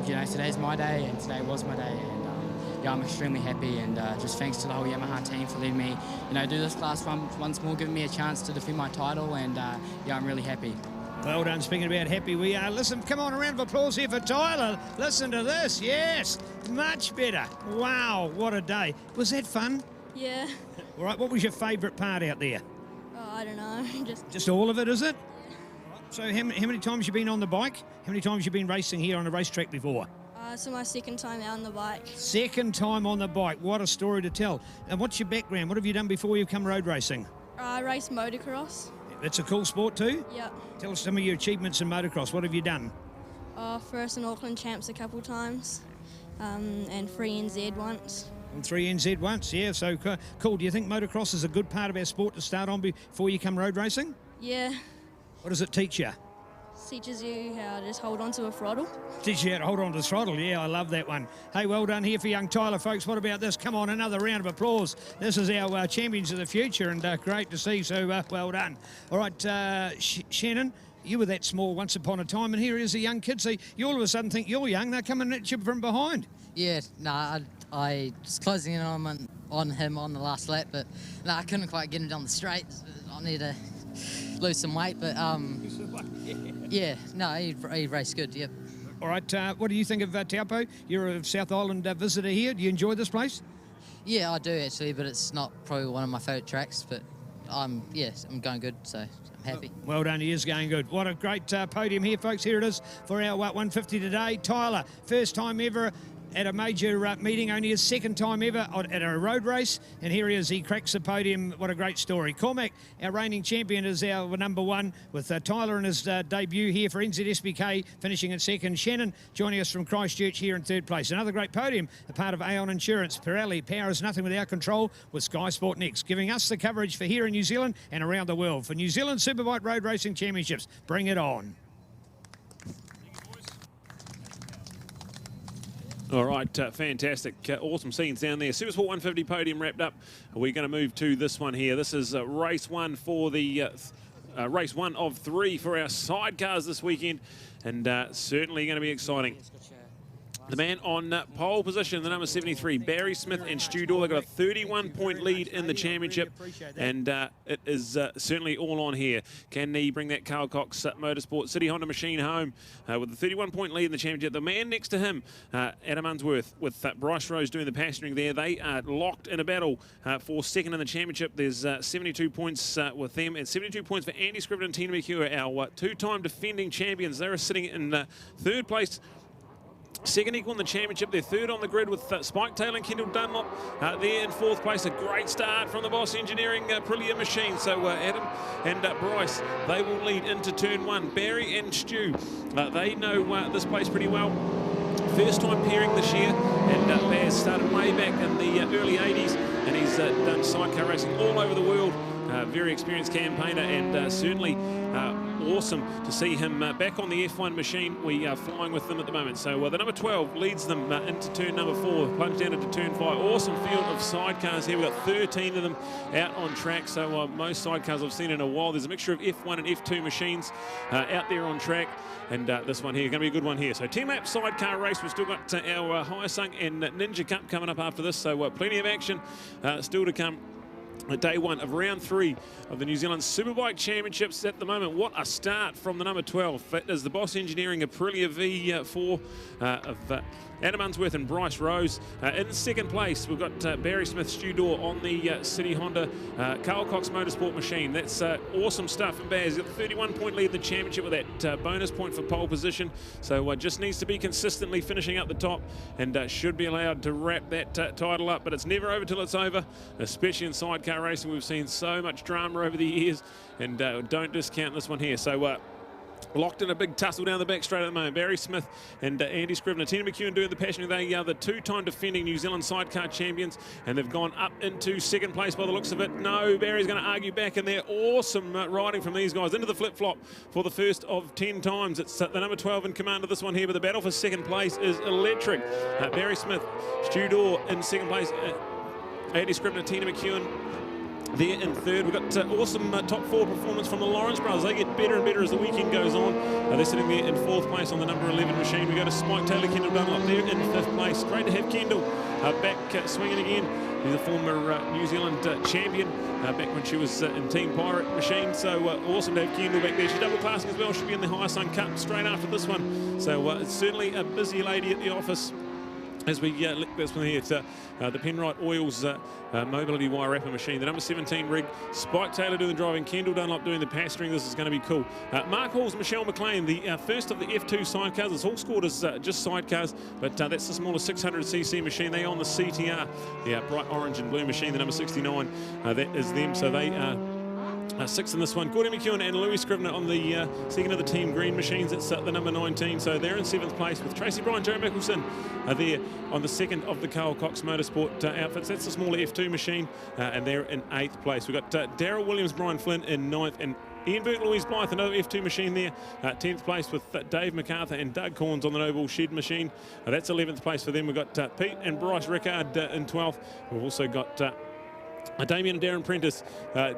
You know, today's my day, and today was my day. And yeah, I'm extremely happy, and just thanks to the whole Yamaha team for letting me, you know, do this class once more, giving me a chance to defend my title. And yeah, I'm really happy. Well done. Speaking about happy we are. Listen, come on, a round of applause here for Tyler. Listen to this. Yes, much better. Wow, what a day. Was that fun? Yeah. All right, what was your favourite part out there? I don't know. Just all of it, is it? So how many times you been on the bike? How many times you been racing here on a racetrack before? So my second time out on the bike. Second time on the bike. What a story to tell. And what's your background? What have you done before you come road racing? I raced motocross. It's a cool sport too? Yep. Tell us some of your achievements in motocross. What have you done? First in Auckland champs a couple times, and 3 NZ once. And 3 NZ once, yeah, so cool. Do you think motocross is a good part of our sport to start on before you come road racing? Yeah. What does it teach you? Teaches you how to just hold on to a throttle. Teaches you how to hold on to the throttle, yeah, I love that one. Hey, well done here for young Tyler, folks. What about this? Come on, another round of applause. This is our champions of the future, and great to see, so well done. All right, Shannon, you were that small once upon a time, and here is a young kid. See, you all of a sudden think you're young, they're coming at you from behind. Yeah, I was closing in on him on the last lap, but I couldn't quite get him down the straight. I need to lose some weight, but yeah, no, he raced good, yep. All right, what do you think of Taupo? You're a South Island visitor here. Do you enjoy this place? Yeah, I do actually, but it's not probably one of my favourite tracks, but I'm going good, so I'm happy. Well done, he is going good. What a great podium here, folks. Here it is for our 150 today. Tyler, first time ever at a major meeting, only his second time ever at a road race, and here he is, he cracks the podium. What a great story. Cormac, our reigning champion, is our number one, with Tyler in his debut here for NZSBK, finishing in second. Shannon joining us from Christchurch here in third place. Another great podium, a part of Aon Insurance. Pirelli, power is nothing without control, with Skysport Next, giving us the coverage for here in New Zealand and around the world. For New Zealand Superbike Road Racing Championships, bring it on. All right, fantastic. Awesome scenes down there. Supersport 150 podium wrapped up. We're going to move to this one here. This is race one for the race one of 3 for our sidecars this weekend, and certainly going to be exciting. The man on pole position, the number 73, Barry Smith and Stu Dorr. They've got a 31-point lead in the championship, and it is certainly all on here. Can he bring that Carl Cox Motorsport City Honda machine home with the 31-point lead in the championship? The man next to him, Adam Unsworth, with Bryce Rose doing the pastoring there. They are locked in a battle for second in the championship. There's 72 points with them, and 72 points for Andy Scriven and Tina McHugh, our two-time defending champions. They're sitting in third place. Second equal in the championship. They're third on the grid with Spike Taylor and Kendall Dunlop there in fourth place. A great start from the Boss Engineering Aprilia machine. So Adam and Bryce, they will lead into turn one. Barry and Stu, they know this place pretty well. First time pairing this year, and Baz started way back in the early 80s, and he's done sidecar racing all over the world. Very experienced campaigner, and certainly awesome to see him back on the F1 machine. We are flying with them at the moment. So the number 12 leads them into turn number 4, plunge down into turn 5. Awesome field of sidecars here. We've got 13 of them out on track. So most sidecars I've seen in a while. There's a mixture of F1 and F2 machines out there on track. And this one here, going to be a good one here. So 10-lap sidecar race. We've still got our Hyosung and Ninja Cup coming up after this. So plenty of action still to come. Day one of round 3 of the New Zealand Superbike Championships at the moment. What a start from the number 12. That is the Boss Engineering Aprilia V4 of Adam Unsworth and Bryce Rose. In second place, we've got Barry Smith, Stu Dorr on the City Honda Carl Cox Motorsport machine. That's awesome stuff. And Baz, got the 31-point lead in the championship with that bonus point for pole position. So just needs to be consistently finishing up the top, and should be allowed to wrap that title up. But it's never over till it's over, especially in sidecar racing. We've seen so much drama over the years, and don't discount this one here. So locked in a big tussle down the back straight at the moment. Barry Smith and Andy Scrivener. Tina McHugh doing the passion. They are the two-time defending New Zealand sidecar champions, and they've gone up into second place by the looks of it. No, Barry's going to argue back in there. Awesome riding from these guys into the flip-flop for the first of 10 times. It's the number 12 in command of this one here, but the battle for second place is electric. Barry Smith, Stu Dorr in second place. Andy Scrivener, Tina McHugh there in third. We've got awesome top 4 performance from the Lawrence brothers. They get better and better as the weekend goes on. They're sitting there in 4th place on the number 11 machine. We go to Spike Taylor, Kendall Dunlop there in 5th place. Great to have Kendall back swinging again. He's a former New Zealand champion back when she was in Team Pirate machine. So awesome to have Kendall back there. She's double classing as well. She'll be in the Hyosung Cup straight after this one. So it's certainly a busy lady at the office. As we look this one here, it's the Penrite Oils mobility wire wrapper machine. The number 17 rig, Spike Taylor doing the driving, Kendall Dunlop doing the pastoring. This is going to be cool. Mark Hall's Michelle McLean, the first of the F2 sidecars. It's all scored as just sidecars, but that's the smaller 600cc machine. They on the CTR, the bright orange and blue machine, the number 69. That is them. So they are 6th in this one. Gordon McEwen and Louis Scrivener on the second of the Team Green machines. It's the number 19. So they're in 7th place with Tracy Bryan, Joe Mickelson there on the second of the Carl Cox Motorsport outfits. That's the smaller F2 machine, and they're in 8th place. We've got Darryl Williams, Brian Flynn in 9th, and Ian Burke, Louise Blythe, another F2 machine there. 10th place with Dave MacArthur and Doug Corns on the Noble Shed machine. That's 11th place for them. We've got Pete and Bryce Rickard in 12th. We've also got Damien and Darren Prentice,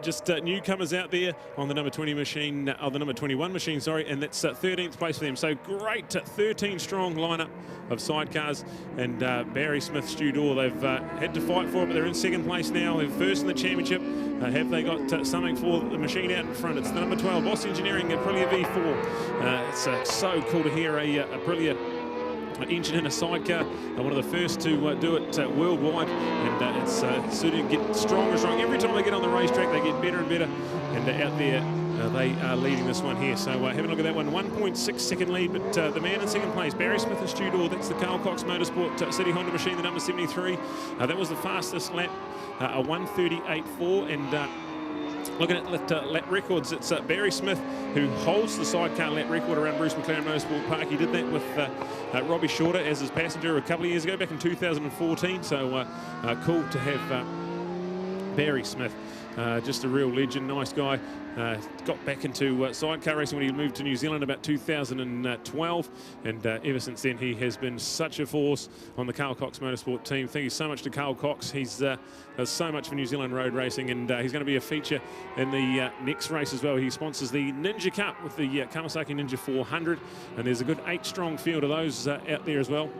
just newcomers out there on the number 20 machine, the number 21 machine, sorry, and that's 13th place for them. So great 13 strong lineup of sidecars, and Barry Smith, Stu Dorr, they've had to fight for it, but they're in 2nd place now. They're first in the championship. Have they got something for the machine out in front? It's the number 12, Boss Engineering Aprilia V4. It's so cool to hear a Aprilia engine in a sidecar, one of the first to do it worldwide, and it's soon to get stronger and stronger. Every time they get on the racetrack, they get better and better, and out there they are leading this one here. So having a look at that one, 1.6 second lead, but the man in 2nd place, Barry Smith and Stu Dorr. That's the Carl Cox Motorsport City Honda machine, the number 73. That was the fastest lap, a 1:38.4, and looking at lap records, it's Barry Smith who holds the sidecar lap record around Bruce McLaren Motorsport Park. He did that with Robbie Shorter as his passenger a couple of years ago, back in 2014. So cool to have Barry Smith. Just a real legend, nice guy. Got back into sidecar racing when he moved to New Zealand about 2012, and ever since then he has been such a force on the Carl Cox Motorsport team. Thank you so much to Carl Cox. He's does so much for New Zealand road racing, and he's going to be a feature in the next race as well. He sponsors the Ninja Cup with the Kawasaki Ninja 400, and there's a good 8-strong field of those out there as well.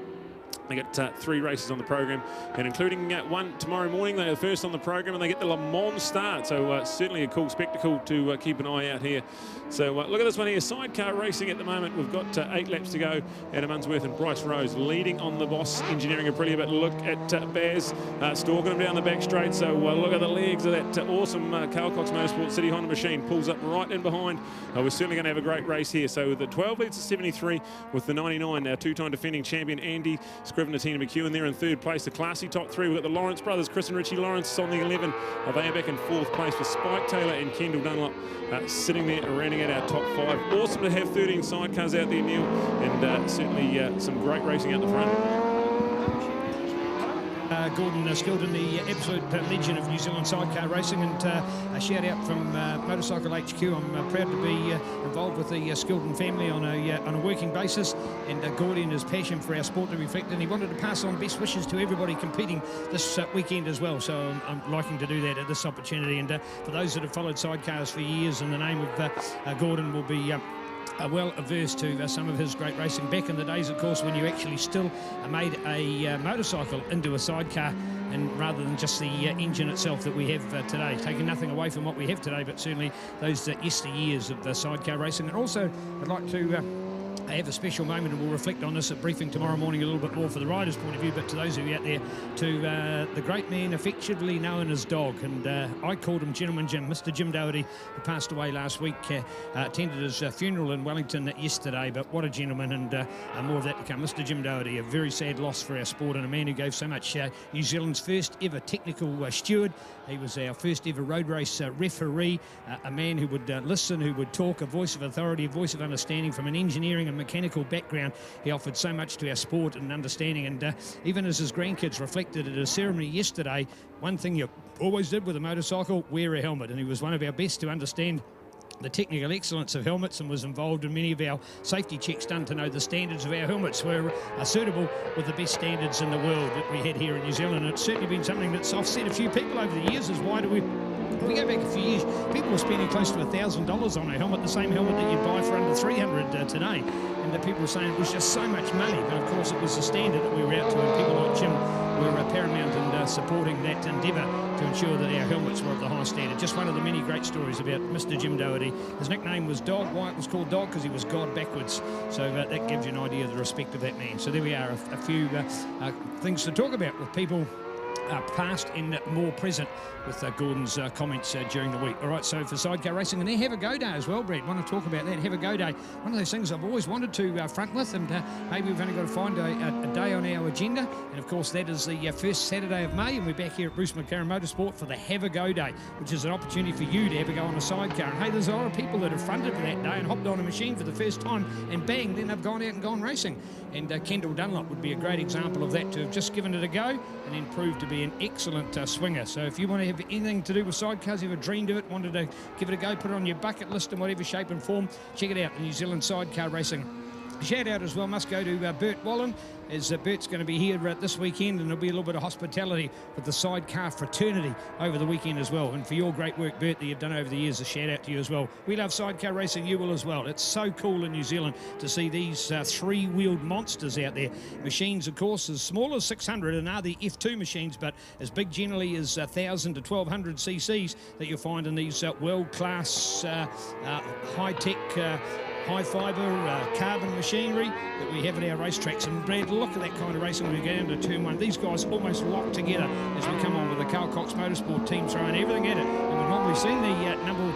They get 3 races on the program, and including one tomorrow morning. They are first on the program, and they get the Le Mans start. So certainly a cool spectacle to keep an eye out here. So look at this one here, sidecar racing at the moment. We've got 8 laps to go. Adam Unsworth and Bryce Rose leading on the Boss Engineering Aprilia, but look at Baz stalking them down the back straight. So look at the legs of that awesome Carl Cox Motorsport City Honda machine. Pulls up right in behind. We're certainly going to have a great race here. So the 12 leads to 73 with the 99, our 2-time defending champion Andy Scrivener, Tina McEwen there in 3rd place. The classy top 3, we've got the Lawrence brothers, Chris and Richie Lawrence on the 11. They are back in 4th place with Spike Taylor and Kendall Dunlop sitting there rounding out our top 5. Awesome to have 13 sidecars out there, Neil, and certainly some great racing out the front. Gordon Skildon, the absolute legend of New Zealand sidecar racing, and a shout out from Motorcycle HQ. I'm proud to be involved with the Skildon family on a working basis, and Gordon, his passion for our sport to reflect, and he wanted to pass on best wishes to everybody competing this weekend as well. So I'm liking to do that at this opportunity, and for those that have followed sidecars for years, in the name of Gordon will be well averse to some of his great racing back in the days, of course, when you actually still made a motorcycle into a sidecar, and rather than just the engine itself that we have today. Taking nothing away from what we have today, but certainly those yesteryears of the sidecar racing. And also I'd like to have a special moment, and we'll reflect on this at briefing tomorrow morning a little bit more for the rider's point of view, but to those of you out there, to the great man affectionately known as Dog, and I called him Gentleman Jim, Mr. Jim Doherty, who passed away last week. Attended his funeral in Wellington yesterday, but what a gentleman, and more of that to come. Mr. Jim Doherty, a very sad loss for our sport, and a man who gave so much. New Zealand's first ever technical steward. He was our first ever road race referee, a man who would listen, who would talk, a voice of authority, a voice of understanding from an engineering and mechanical background. He offered so much to our sport and understanding, and even as his grandkids reflected at a ceremony yesterday, one thing you always did with a motorcycle, wear a helmet, and he was one of our best to understand the technical excellence of helmets, and was involved in many of our safety checks done to know the standards of our helmets were suitable with the best standards in the world that we had here in New Zealand. And it's certainly been something that's offset a few people over the years. Is why do we go back a few years, people were spending close to $1,000 on a helmet, the same helmet that you'd buy for under $300 today, and the people were saying it was just so much money. But of course it was the standard that we were out to, and people like Jim were paramount in supporting that endeavour to ensure that our helmets were of the high standard. Just one of the many great stories about Mr. Jim Doherty. His nickname was Dog. Why it was called Dog? Because he was God backwards. So that gives you an idea of the respect of that man. So there we are, a few things to talk about with people past and more present with Gordon's comments during the week. All right, so for sidecar racing, and there Have a Go Day as well, Brett. Want to talk about that, Have a Go Day. One of those things I've always wanted to front with, and maybe we've only got to find a day on our agenda. And of course, that is the first Saturday of May, and we're back here at Bruce McLaren Motorsport for the Have a Go Day, which is an opportunity for you to have a go on a sidecar. And hey, there's a lot of people that have fronted for that day and hopped on a machine for the first time, and bang, then they've gone out and gone racing. And Kendall Dunlop would be a great example of that, to have just given it a go and then proved to be an excellent swinger. So if you want to have anything to do with sidecars, ever dreamed of it, wanted to give it a go, put it on your bucket list in whatever shape and form, check it out, the New Zealand Sidecar Racing. Shout out as well must go to Bert Wallen, as Bert's going to be here this weekend, and there'll be a little bit of hospitality with the sidecar fraternity over the weekend as well. And for your great work, Bert, that you've done over the years, a shout out to you as well. We love sidecar racing, you will as well. It's so cool in New Zealand to see these three-wheeled monsters out there. Machines, of course, as small as 600 and are the F2 machines, but as big generally as 1,000 to 1,200 cc's that you'll find in these world-class, high-tech, high-fibre carbon machinery that we have at our racetracks. And Brad, look at that kind of racing when we get into turn one. These guys almost lock together as we come on with the Carl Cox Motorsport team throwing everything at it. And we've normally seen the number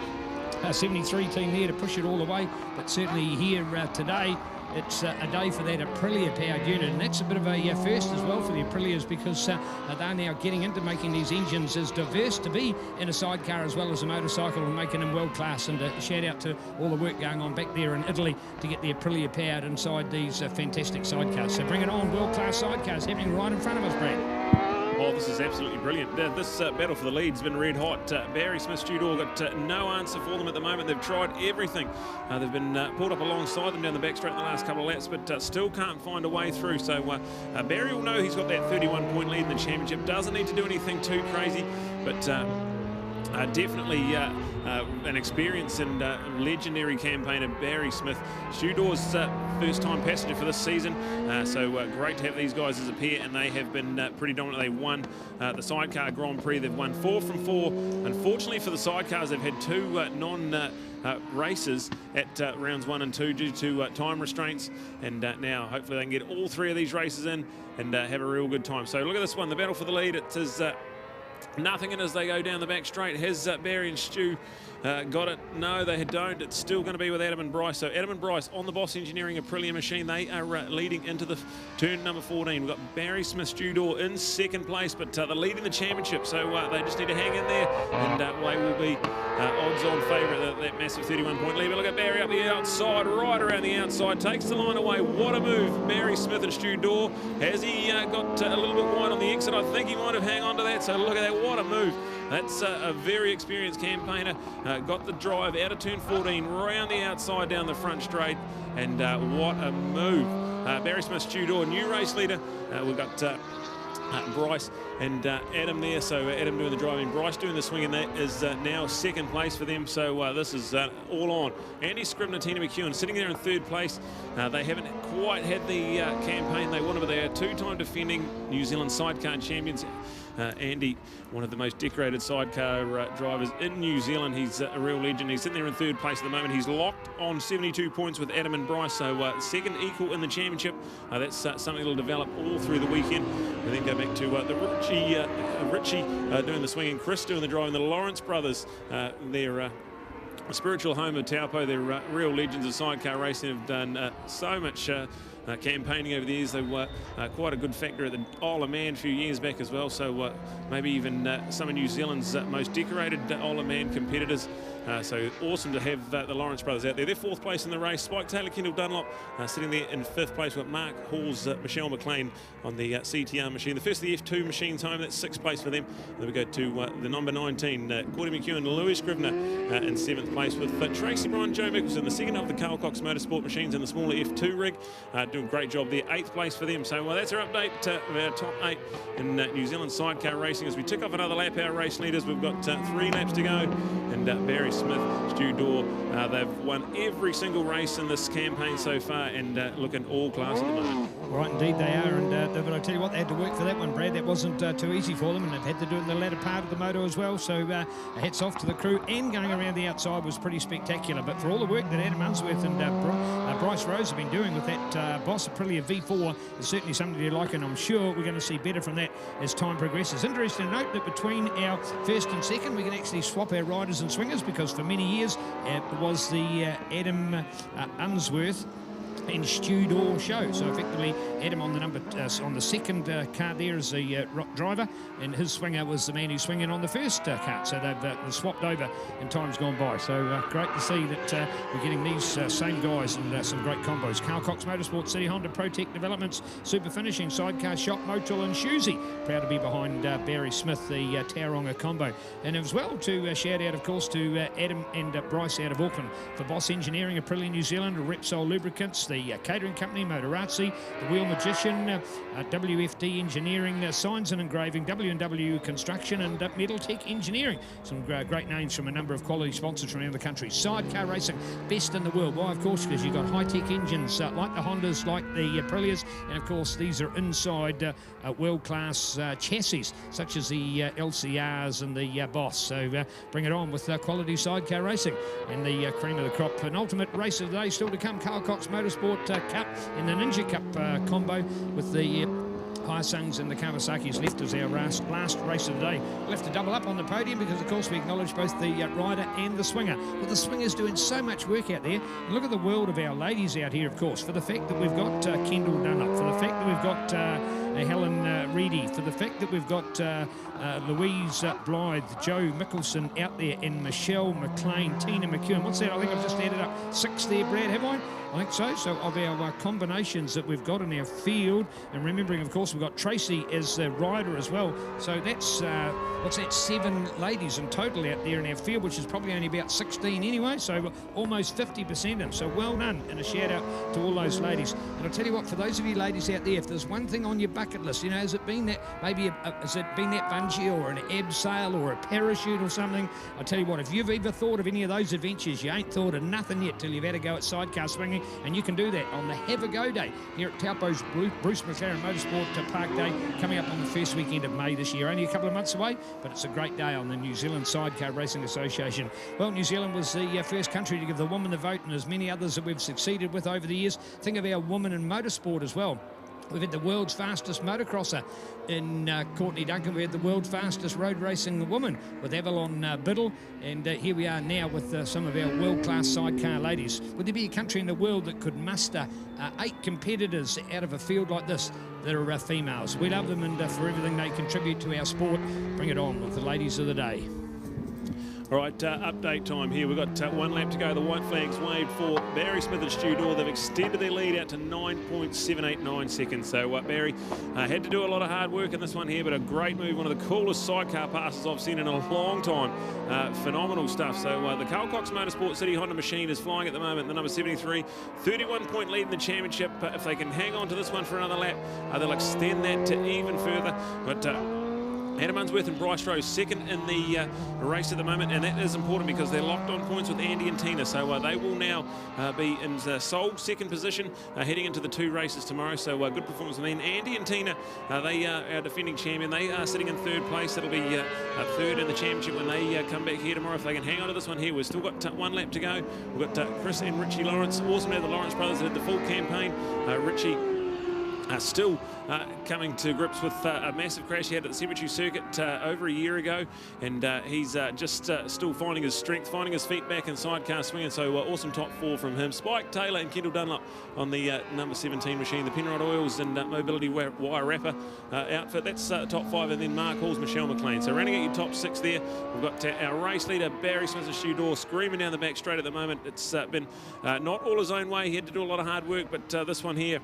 73 team there to push it all the way, but certainly here today, it's a day for that Aprilia-powered unit, and that's a bit of a first as well for the Aprilias, because they're now getting into making these engines as diverse to be in a sidecar as well as a motorcycle, and making them world-class. And a shout-out to all the work going on back there in Italy to get the Aprilia-powered inside these fantastic sidecars. So bring it on, world-class sidecars happening right in front of us, Brad. Oh, this is absolutely brilliant. This battle for the lead's been red hot. Barry Smith, Stu Dorr got no answer for them at the moment. They've tried everything. They've been pulled up alongside them down the back straight in the last couple of laps, but still can't find a way through. So Barry will know he's got that 31-point lead in the championship. Doesn't need to do anything too crazy, but definitely an experienced and legendary campaigner, Barry Smith. Stu Dawes' first-time passenger for this season, so great to have these guys as a pair, and they have been pretty dominant. They won the Sidecar Grand Prix. They've won 4 from 4. Unfortunately for the Sidecars, they've had 2 races at rounds 1 and 2 due to time restraints, and now hopefully they can get all 3 of these races in and have a real good time. So look at this one, the battle for the lead. It is nothing in as they go down the back straight. Has Barry and Stu got it? No, they don't. It's still going to be with Adam and Bryce. So Adam and Bryce on the Boss Engineering Aprilia machine. They are leading into the turn number 14. We've got Barry Smith, Stu Dawes in second place, but they're leading the championship. So they just need to hang in there, and they will be odds-on favourite, that massive 31-point lead. But look at Barry up the outside, right around the outside, takes the line away. What a move. Barry Smith and Stu Dawes. Has he got a little bit wide on the exit? I think he might have hung on to that. So look at that. What a move. That's a very experienced campaigner. Got the drive out of turn 14, round the outside down the front straight, and what a move. Barry Smith, Stu Dawes, new race leader. We've got Bryce and Adam there. So Adam doing the driving, Bryce doing the swing, and that is now second place for them. So this is all on. Andy Scribner, Tina McEwen sitting there in third place. They haven't quite had the campaign they wanted, but they are 2-time defending New Zealand Sidecar champions. Andy, one of the most decorated sidecar drivers in New Zealand. He's a real legend. He's sitting there in third place at the moment. He's locked on 72 points with Adam and Bryce, so second equal in the championship. That's something that'll develop all through the weekend. And then go back to the Richie doing the swing, and Chris doing the driving. The Lawrence brothers, they're a spiritual home of Taupo. They're real legends of sidecar racing. Have done so much campaigning over the years. They were quite a good factor at the Isle of Man a few years back as well, so maybe even some of New Zealand's most decorated Isle of Man competitors. So awesome to have the Lawrence brothers out there. They're fourth place in the race. Spike Taylor, Kendall Dunlop sitting there in fifth place with Mark Hall's Michelle McLean on the CTR machine. The first of the F2 machines home, that's sixth place for them. Then we go to the number 19, Cordy McEwen, Louis Scribner in seventh place with Tracy Bryan, Joe Mickelson, the second of the Carl Cox Motorsport machines in the smaller F2 rig. Doing a great job there, eighth place for them. So that's our update of our top 8 in New Zealand sidecar racing. As we tick off another lap, our race leaders, we've got 3 laps to go, and Barry Smith, Stu Dawes, they've won every single race in this campaign so far, and looking all class at the moment. Right, indeed they are, and but I tell you what, they had to work for that one, Brad. That wasn't too easy for them, and they've had to do it in the latter part of the moto as well, so hats off to the crew, and going around the outside was pretty spectacular. But for all the work that Adam Unsworth and Bryce Rose have been doing with that Boss Aprilia V4, is certainly something to like, and I'm sure we're going to see better from that as time progresses. Interesting to note that between our first and second, we can actually swap our riders and swingers, because for many years it was the Adam Unsworth and Stu Dawes show. So effectively, Adam on the second cart there as the driver, and his swinger was the man who's swinging on the first cart. So they've swapped over in times gone by. So great to see that we're getting these same guys and some great combos. Carl Cox Motorsport, City Honda, Protec Developments, Super Finishing, Sidecar Shop, Motul and Shuzi. Proud to be behind Barry Smith, the Tauranga combo. And as well to shout out, of course, to Adam and Bryce out of Auckland for Boss Engineering, Aprilia New Zealand, Repsol Lubricants, the catering company, Motorazzi, the Wheel Magician, WFD Engineering, Signs and Engraving, W&W Construction, and Metal Tech Engineering. Some great names from a number of quality sponsors from around the country. Sidecar racing, best in the world. Why, of course, because you've got high-tech engines like the Hondas, like the Aprilias, and of course these are inside world-class chassis, such as the LCRs and the Boss. So bring it on with quality sidecar racing. And the cream of the crop, penultimate race of the day still to come, Carl Cox Motorsport Cup and the Ninja Cup combo with the Hyasungs and the Kawasaki's left as our last race of the day. We'll have to double up on the podium because, of course, we acknowledge both the rider and the swinger. Well, the swinger's doing so much work out there. And look at the world of our ladies out here, of course, for the fact that we've got Kendall Dunlop, for the fact that we've got Helen Reedy, for the fact that we've got Louise Blythe, Joe Mickelson out there, and Michelle McLean, Tina McEwen. What's that? I think I've just added up 6 there, Brad, have I? I think so. So of our combinations that we've got in our field, and remembering, of course, We've got Tracy as the rider as well. So that's, what's that, 7 ladies in total out there in our field, which is probably only about 16 anyway, so almost 50% in. So well done, and a shout out to all those ladies. And I'll tell you what, for those of you ladies out there, if there's one thing on your bucket list, you know, has it been that, maybe has it been that bungee or an abseil or a parachute or something? I'll tell you what, if you've ever thought of any of those adventures, you ain't thought of nothing yet till you've had a go at sidecar swinging, and you can do that on the Have a Go Day here at Taupo's Bruce McLaren Motorsport Park Day, coming up on the first weekend of May this year. Only a couple of months away, but it's a great day on the New Zealand Sidecar Racing Association. Well, New Zealand was the first country to give the woman the vote, and there's many others that we've succeeded with over the years. Think of our women in motorsport as well. We've had the world's fastest motocrosser in Courtney Duncan. We had the world's fastest road racing woman with Avalon Biddle. And here we are now with some of our world-class sidecar ladies. Would there be a country in the world that could muster 8 competitors out of a field like this that are females? We love them, and for everything they contribute to our sport, bring it on with the ladies of the day. All right, update time here. We've got 1 lap to go. The white flag's waved for Barry Smith and Stu Dorr. They've extended their lead out to 9.789 seconds. So Barry had to do a lot of hard work in this one here, but a great move. One of the coolest sidecar passes I've seen in a long time. Phenomenal stuff. So the Carl Cox Motorsport City Honda machine is flying at the moment. The number 73, 31-point lead in the championship. If they can hang on to this one for another lap, they'll extend that to even further. But Adam Unsworth and Bryce Rose second in the race at the moment, and that is important because they're locked on points with Andy and Tina, so they will now be in sole second position heading into the 2 races tomorrow. So good performance. And then Andy and Tina, they are our defending champion. They are sitting in 3rd place. That'll be 3rd in the championship when they come back here tomorrow. If they can hang on to this one here, we've still got 1 lap to go. We've got Chris and Richie Lawrence. Awesome to have the Lawrence brothers that did the full campaign. Richie still coming to grips with a massive crash he had at the Cemetery Circuit over a year ago, and he's just still finding his strength, finding his feet back in sidecar swinging. So awesome top 4 from him. Spike Taylor and Kendall Dunlop on the number 17 machine, the Penrod Oils and Mobility Wire Wrapper outfit. That's top 5, and then Mark Halls, Michelle McLean. So rounding out your top 6 there, we've got our race leader Barry Smith and Stu Dorr screaming down the back straight at the moment. It's been not all his own way. He had to do a lot of hard work, but this one here,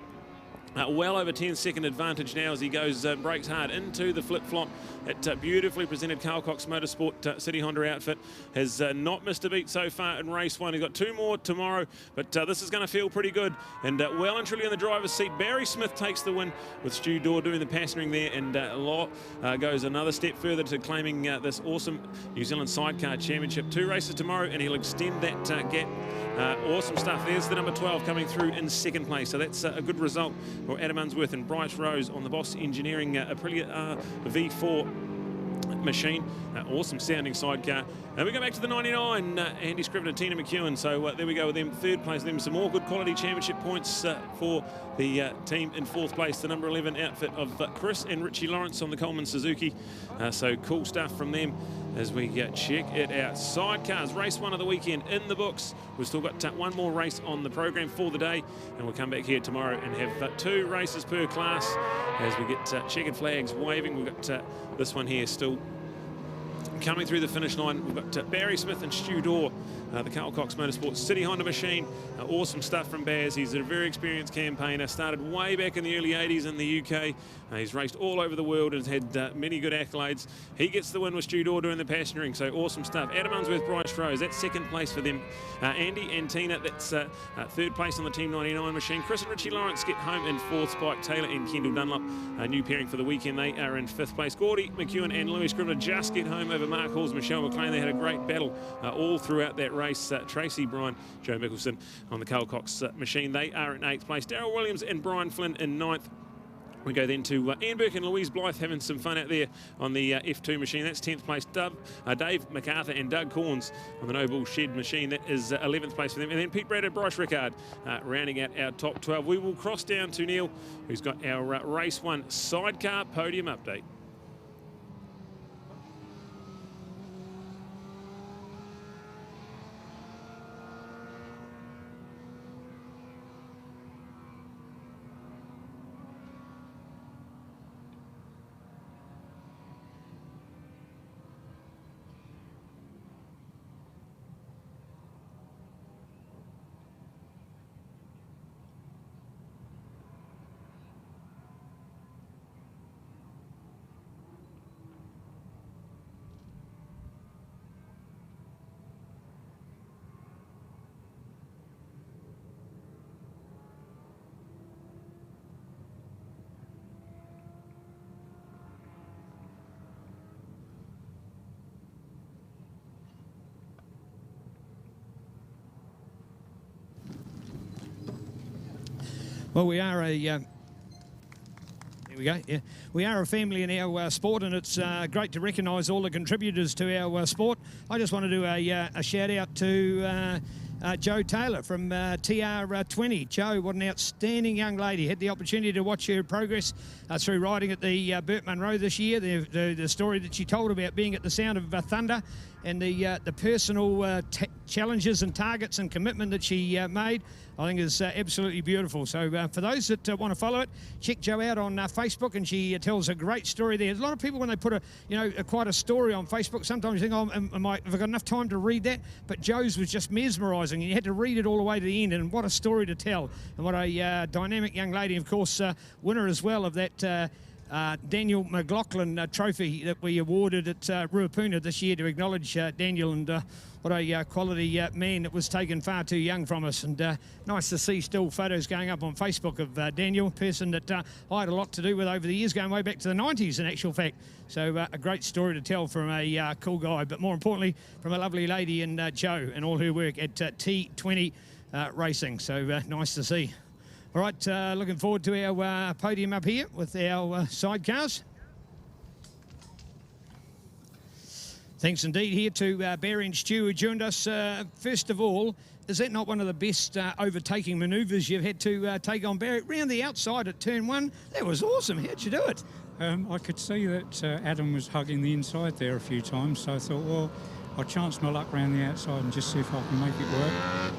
well over 10-second advantage now as he goes brakes hard into the flip-flop. That beautifully presented Carl Cox Motorsport City Honda outfit has not missed a beat so far in race 1. He's got 2 more tomorrow, but this is going to feel pretty good. And well and truly in the driver's seat, Barry Smith takes the win with Stu Dorr doing the passengering there, and Law goes another step further to claiming this awesome New Zealand Sidecar Championship. 2 races tomorrow, and he'll extend that gap. Awesome stuff. There's the number 12 coming through in 2nd place, so that's a good result for Adam Unsworth and Bryce Rose on the Boss Engineering Aprilia V4 machine. Awesome sounding sidecar. And we go back to the 99, Andy Scriven and Tina McEwen. So there we go with them, 3rd place. Them some more good quality championship points for the team in 4th place. The number 11 outfit of Chris and Richie Lawrence on the Coleman Suzuki. So cool stuff from them as we check it out. Sidecars, race 1 of the weekend in the books. We've still got 1 more race on the program for the day, and we'll come back here tomorrow and have 2 races per class as we get checkered flags waving. We've got this one here still coming through the finish line. We've got Barry Smith and Stu Dorr, the Carl Cox Motorsport City Honda machine. Awesome stuff from Baz. He's a very experienced campaigner. Started way back in the early 80s in the UK. He's raced all over the world and has had many good accolades. He gets the win with Stu Dorr doing the passengering, so awesome stuff. Adam Unsworth, Bryce Rose, that's 2nd place for them. Andy and Tina, that's 3rd place on the Team 99 machine. Chris and Richie Lawrence get home in 4th. Spike Taylor and Kendall Dunlop, a new pairing for the weekend. They are in 5th place. Gordy McEwen and Louis Scrivener just get home over Mark Halls, Michelle McLean. They had a great battle all throughout that race. Tracy, Brian, Joe Mickelson on the Carl Cox machine. They are in 8th place. Darryl Williams and Brian Flynn in 9th. We go then to Ian Burke and Louise Blythe having some fun out there on the F2 machine. That's 10th place. Dave MacArthur and Doug Corns on the Noble Shed machine. That is 11th place for them. And then Pete Brad and Bryce Rickard rounding out our top 12. We will cross down to Neil, who's got our race 1 sidecar podium update. Well, we are a... Here we go. Yeah, we are a family in our sport, and it's great to recognise all the contributors to our sport. I just want to do a shout out to Jo Taylor from TR20. Jo, what an outstanding young lady. Had the opportunity to watch her progress through riding at the Burt Munro this year. The story that she told about being at the Sound of Thunder, and the personal challenges and targets and commitment that she made, I think is absolutely beautiful. So for those that want to follow it, check Jo out on Facebook, and she tells a great story there. There's a lot of people, when they put quite a story on Facebook, sometimes you think, oh, have I got enough time to read that? But Jo's was just mesmerising, and you had to read it all the way to the end, and what a story to tell. And what a dynamic young lady, of course, winner as well of that Daniel McLaughlin trophy that we awarded at Ruapuna this year to acknowledge Daniel, and what a quality man that was taken far too young from us. And nice to see still photos going up on Facebook of Daniel, a person that I had a lot to do with over the years, going way back to the 90s in actual fact. So a great story to tell from a cool guy, but more importantly from a lovely lady in Jo and all her work at T20 Racing. So nice to see. All right, looking forward to our podium up here with our sidecars. Thanks indeed here to Barry and Stu who joined us. First of all, is that not one of the best overtaking manoeuvres you've had to take on, Barry? Round the outside at turn 1, that was awesome. How'd you do it? I could see that Adam was hugging the inside there a few times, so I thought, well, I'll chance my luck around the outside and just see if I can make it work.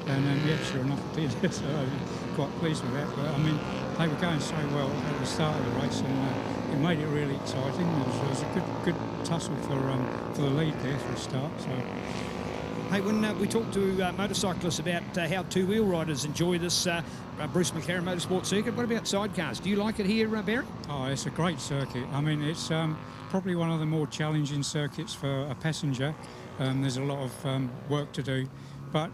And then, yeah, sure enough, it did. So I was quite pleased with that. But I mean, they were going so well at the start of the race, and it made it really exciting. It was a good tussle for the lead there for a start. So. Hey, when we talk to motorcyclists about how two-wheel riders enjoy this Bruce McLaren Motorsport circuit, what about sidecars? Do you like it here, Barry? Oh, it's a great circuit. I mean, it's probably one of the more challenging circuits for a passenger. There's a lot of work to do, but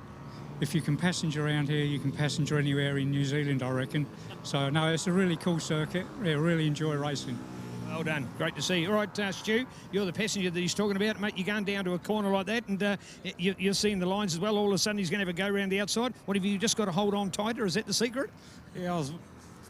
if you can passenger around here, you can passenger anywhere in New Zealand, I reckon. So, no, it's a really cool circuit. Yeah, really enjoy racing. Well done. Great to see you. All right, Stu, you're the passenger that he's talking about. Mate, you're going down to a corner like that, and you're seeing the lines as well. All of a sudden, he's going to have a go around the outside. What have you just got to hold on tighter? Is that the secret? Yeah,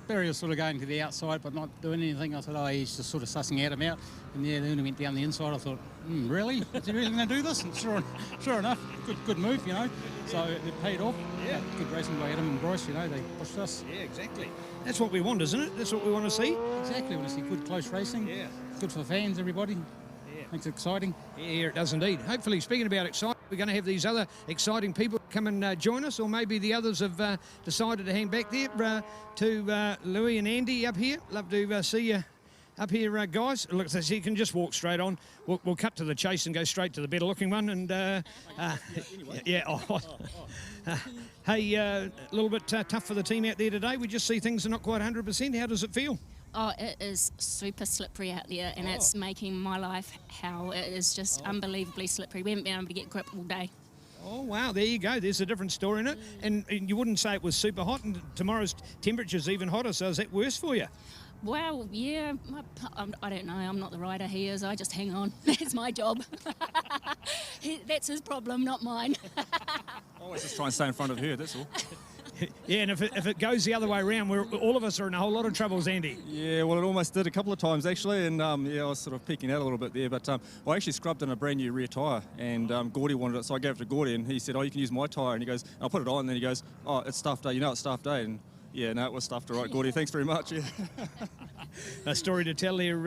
Barry was sort of going to the outside but not doing anything. I thought, oh, he's just sort of sussing Adam out. And yeah, then he went down the inside. I thought, really? Is he really going to do this? And sure enough, good move, you know. So it paid off. Yeah. Good racing by Adam and Bryce, you know, they pushed us. Yeah, exactly. That's what we want, isn't it? That's what we want to see. Exactly. We want to see good, close racing. Yeah. Good for fans, everybody. Yeah. Makes it exciting. Yeah, it does indeed. Hopefully, speaking about exciting, we're going to have these other exciting people come and join us, or maybe the others have decided to hang back there. To Louis and Andy up here. Love to see you up here, guys. Look, so you can just walk straight on. We'll cut to the chase and go straight to the better looking one. And yeah. Hey, a little bit tough for the team out there today. We just see things are not quite 100%. How does it feel? Oh, it is super slippery out there, and it's making my life hell. It is just unbelievably slippery. We haven't been able to get grip all day. Oh, wow, there you go. There's a different story in it. And you wouldn't say it was super hot, and tomorrow's temperature's even hotter, so is that worse for you? Well, yeah, I don't know. I'm not the rider he is. I just hang on. That's my job. That's his problem, not mine. Always just try and stay in front of her, that's all. Yeah, and if it goes the other way around, all of us are in a whole lot of troubles, Andy. Yeah, well, it almost did a couple of times, actually, and yeah, I was sort of peeking out a little bit there, but I actually scrubbed in a brand new rear tyre, and Gordy wanted it, so I gave it to Gordy, and he said, oh, you can use my tyre, and he goes, I'll put it on, and then he goes, oh, it's stuffed, you know it's stuffed, and yeah, no, it was stuffed, all right, Gordy, thanks very much. Yeah. A story to tell there.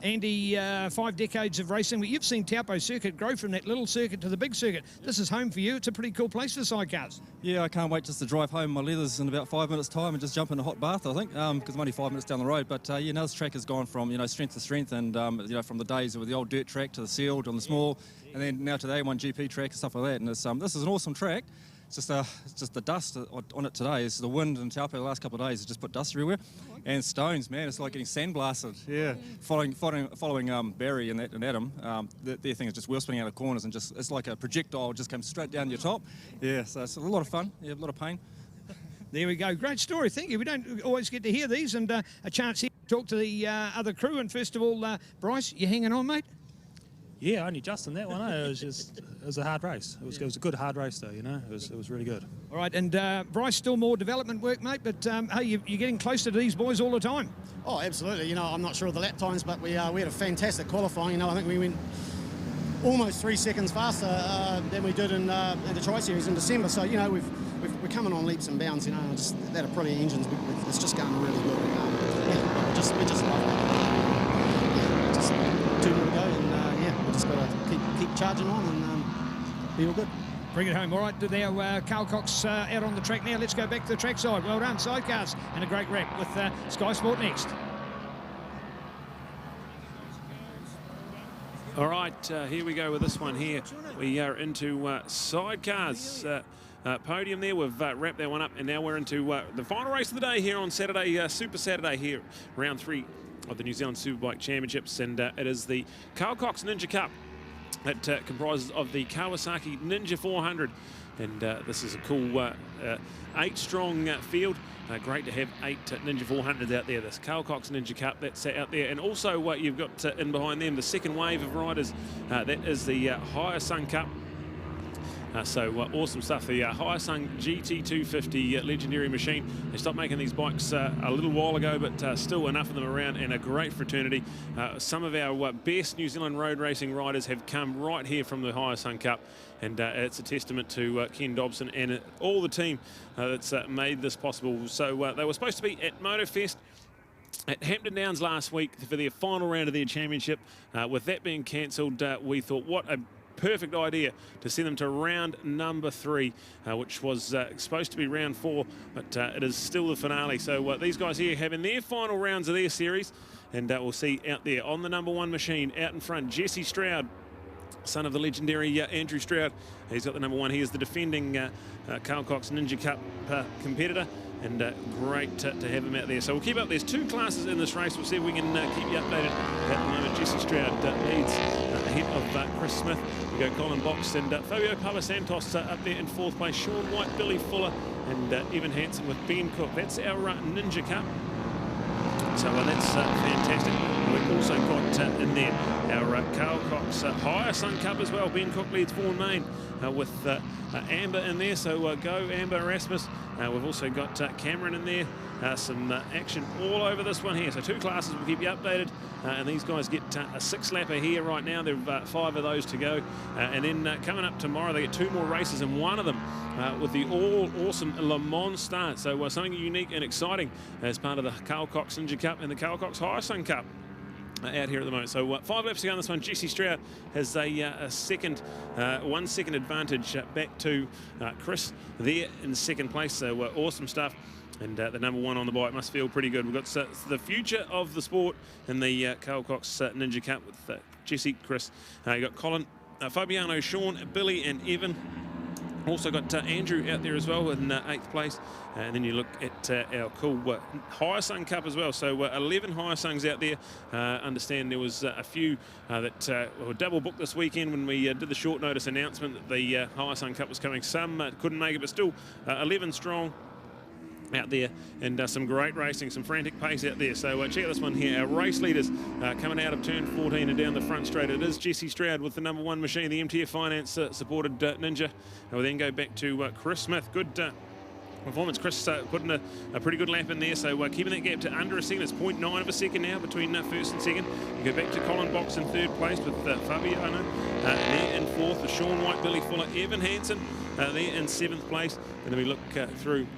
Andy, 5 decades of racing, but you've seen Taupo circuit grow from that little circuit to the big circuit. This is home for you. It's a pretty cool place for sidecars. Yeah, I can't wait just to drive home my leathers in about 5 minutes' time and just jump in a hot bath, I think, because I'm only 5 minutes down the road. But, yeah, now this track has gone from, you know, strength to strength, and, you know, from the days with the old dirt track to the sealed and the small, and then now to the A1 GP track and stuff like that. And it's, this is an awesome track. It's just the dust on it today. It's the wind in Taupo the last couple of days has just put dust everywhere. And stones, man, it's like getting sandblasted. Yeah. Following Barry and Adam, their thing is just wheel spinning out of corners and just, it's like a projectile just comes straight down your top. Yeah, so it's a lot of fun. Yeah, a lot of pain. There we go. Great story. Thank you. We don't always get to hear these, and a chance here to talk to the other crew. And first of all, Bryce, you hanging on, mate? Yeah, only just in that one. It was a hard race. It was a good hard race though, you know. It was really good. All right, and Bryce, still more development work, mate, but hey, you're getting closer to these boys all the time. Oh, absolutely. You know, I'm not sure of the lap times, but we had a fantastic qualifying. You know, I think we went almost 3 seconds faster than we did in the Tri-Series in December. So, you know, we're coming on leaps and bounds, you know, and just that Aprilia engines, it's just going really good. Yeah, we just love it. Just 2 more to go, and yeah, we just got to keep charging on and be all good. Bring it home. All right, there, Carl Cox out on the track now. Let's go back to the trackside. Well done, Sidecars, and a great wrap with Sky Sport Next. All right, here we go with this one here. We are into Sidecars. Podium there, we've wrapped that one up, and now we're into the final race of the day here on Saturday, Super Saturday here, round 3 of the New Zealand Superbike Championships, and it is the Carl Cox Ninja Cup. It comprises of the Kawasaki Ninja 400, and this is a cool 8-strong field. Great to have 8 Ninja 400s out there. This Carl Cox Ninja Cup, that's out there. And also what you've got in behind them, the second wave of riders, that is the Hyosung Cup. So awesome stuff. The Hyosung GT250 legendary machine. They stopped making these bikes a little while ago, but still enough of them around, and a great fraternity. Some of our best New Zealand road racing riders have come right here from the Hyosung Cup, and it's a testament to Ken Dobson and all the team that's made this possible. So they were supposed to be at MotoFest at Hampton Downs last week for their final round of their championship. With that being cancelled, we thought, what a perfect idea to send them to round number 3, which was supposed to be round 4, but it is still the finale. So these guys here having their final rounds of their series, and we'll see out there on the number 1 machine out in front, Jesse Stroud, son of the legendary Andrew Stroud. He's got the number 1. He is the defending Carl Cox Ninja Cup competitor, and great to have him out there. So we'll keep up. There's 2 classes in this race. We'll see if we can keep you updated. At the moment, Jesse Stroud leads ahead of Chris Smith. We go Colin Box and Fabio Palasantos up there in 4th place. Sean White, Billy Fuller, and Evan Hansen with Ben Cook. That's our Ninja Cup. So that's fantastic. We've also got in there our Carl Cox Hyosung Cup as well. Ben Cook leads Vaughan Main with Amber in there. So go Amber Erasmus. We've also got Cameron in there. Some action all over this one here. So 2 classes, we'll keep you updated. And these guys get a 6-lapper here right now. There are 5 of those to go. And then coming up tomorrow, they get 2 more races, and one of them with the all-awesome Le Mans start. So something unique and exciting as part of the Carl Cox Ninja Cup and the Carl Cox Hyosung Cup out here at the moment. So 5 laps to go on this one. Jesse Stroud has a second, 1 second advantage back to Chris there in 2nd place. So awesome stuff. And the number 1 on the bike must feel pretty good. We've got the future of the sport in the Carl Cox Ninja Cup with Jesse, Chris. You've got Colin, Fabiano, Sean, Billy and Evan. Also got Andrew out there as well in 8th place. And then you look at our cool Hyosung Cup as well. So 11 Hyosungs out there. Understand there was a few that were double booked this weekend when we did the short notice announcement that the Hyosung Cup was coming. Some couldn't make it, but still 11 strong out there, and some great racing, some frantic pace out there. So check out this one here. Our race leaders coming out of turn 14 and down the front straight. It is Jesse Stroud with the number 1 machine, the MTF Finance supported Ninja. We'll then go back to Chris Smith. Good performance. Chris put in a pretty good lap in there, so keeping that gap to under a second. It's 0.9 of a second now between 1st and 2nd. You go back to Colin Box in 3rd place with Fabiano there in 4th, with Sean White, Billy Fuller, Evan Hansen there in 7th place. And then we look through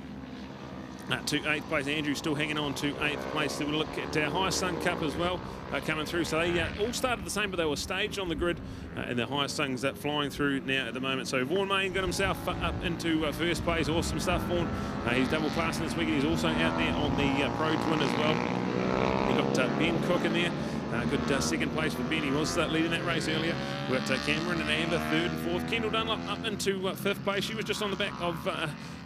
to 8th place. Andrew still hanging on to 8th place. So we'll look at our Hyosung Cup as well coming through. So they all started the same, but they were staged on the grid, and the Hyosungs flying through now at the moment. So Vaughan Main got himself up into 1st place. Awesome stuff, Vaughan. He's double classing this weekend. He's also out there on the Pro Twin as well. We've got Ben Cook in there. Good 2nd place for Ben. He was leading that race earlier. We've got Cameron and Amber 3rd and 4th. Kendall Dunlop up into 5th place. She was just on the back of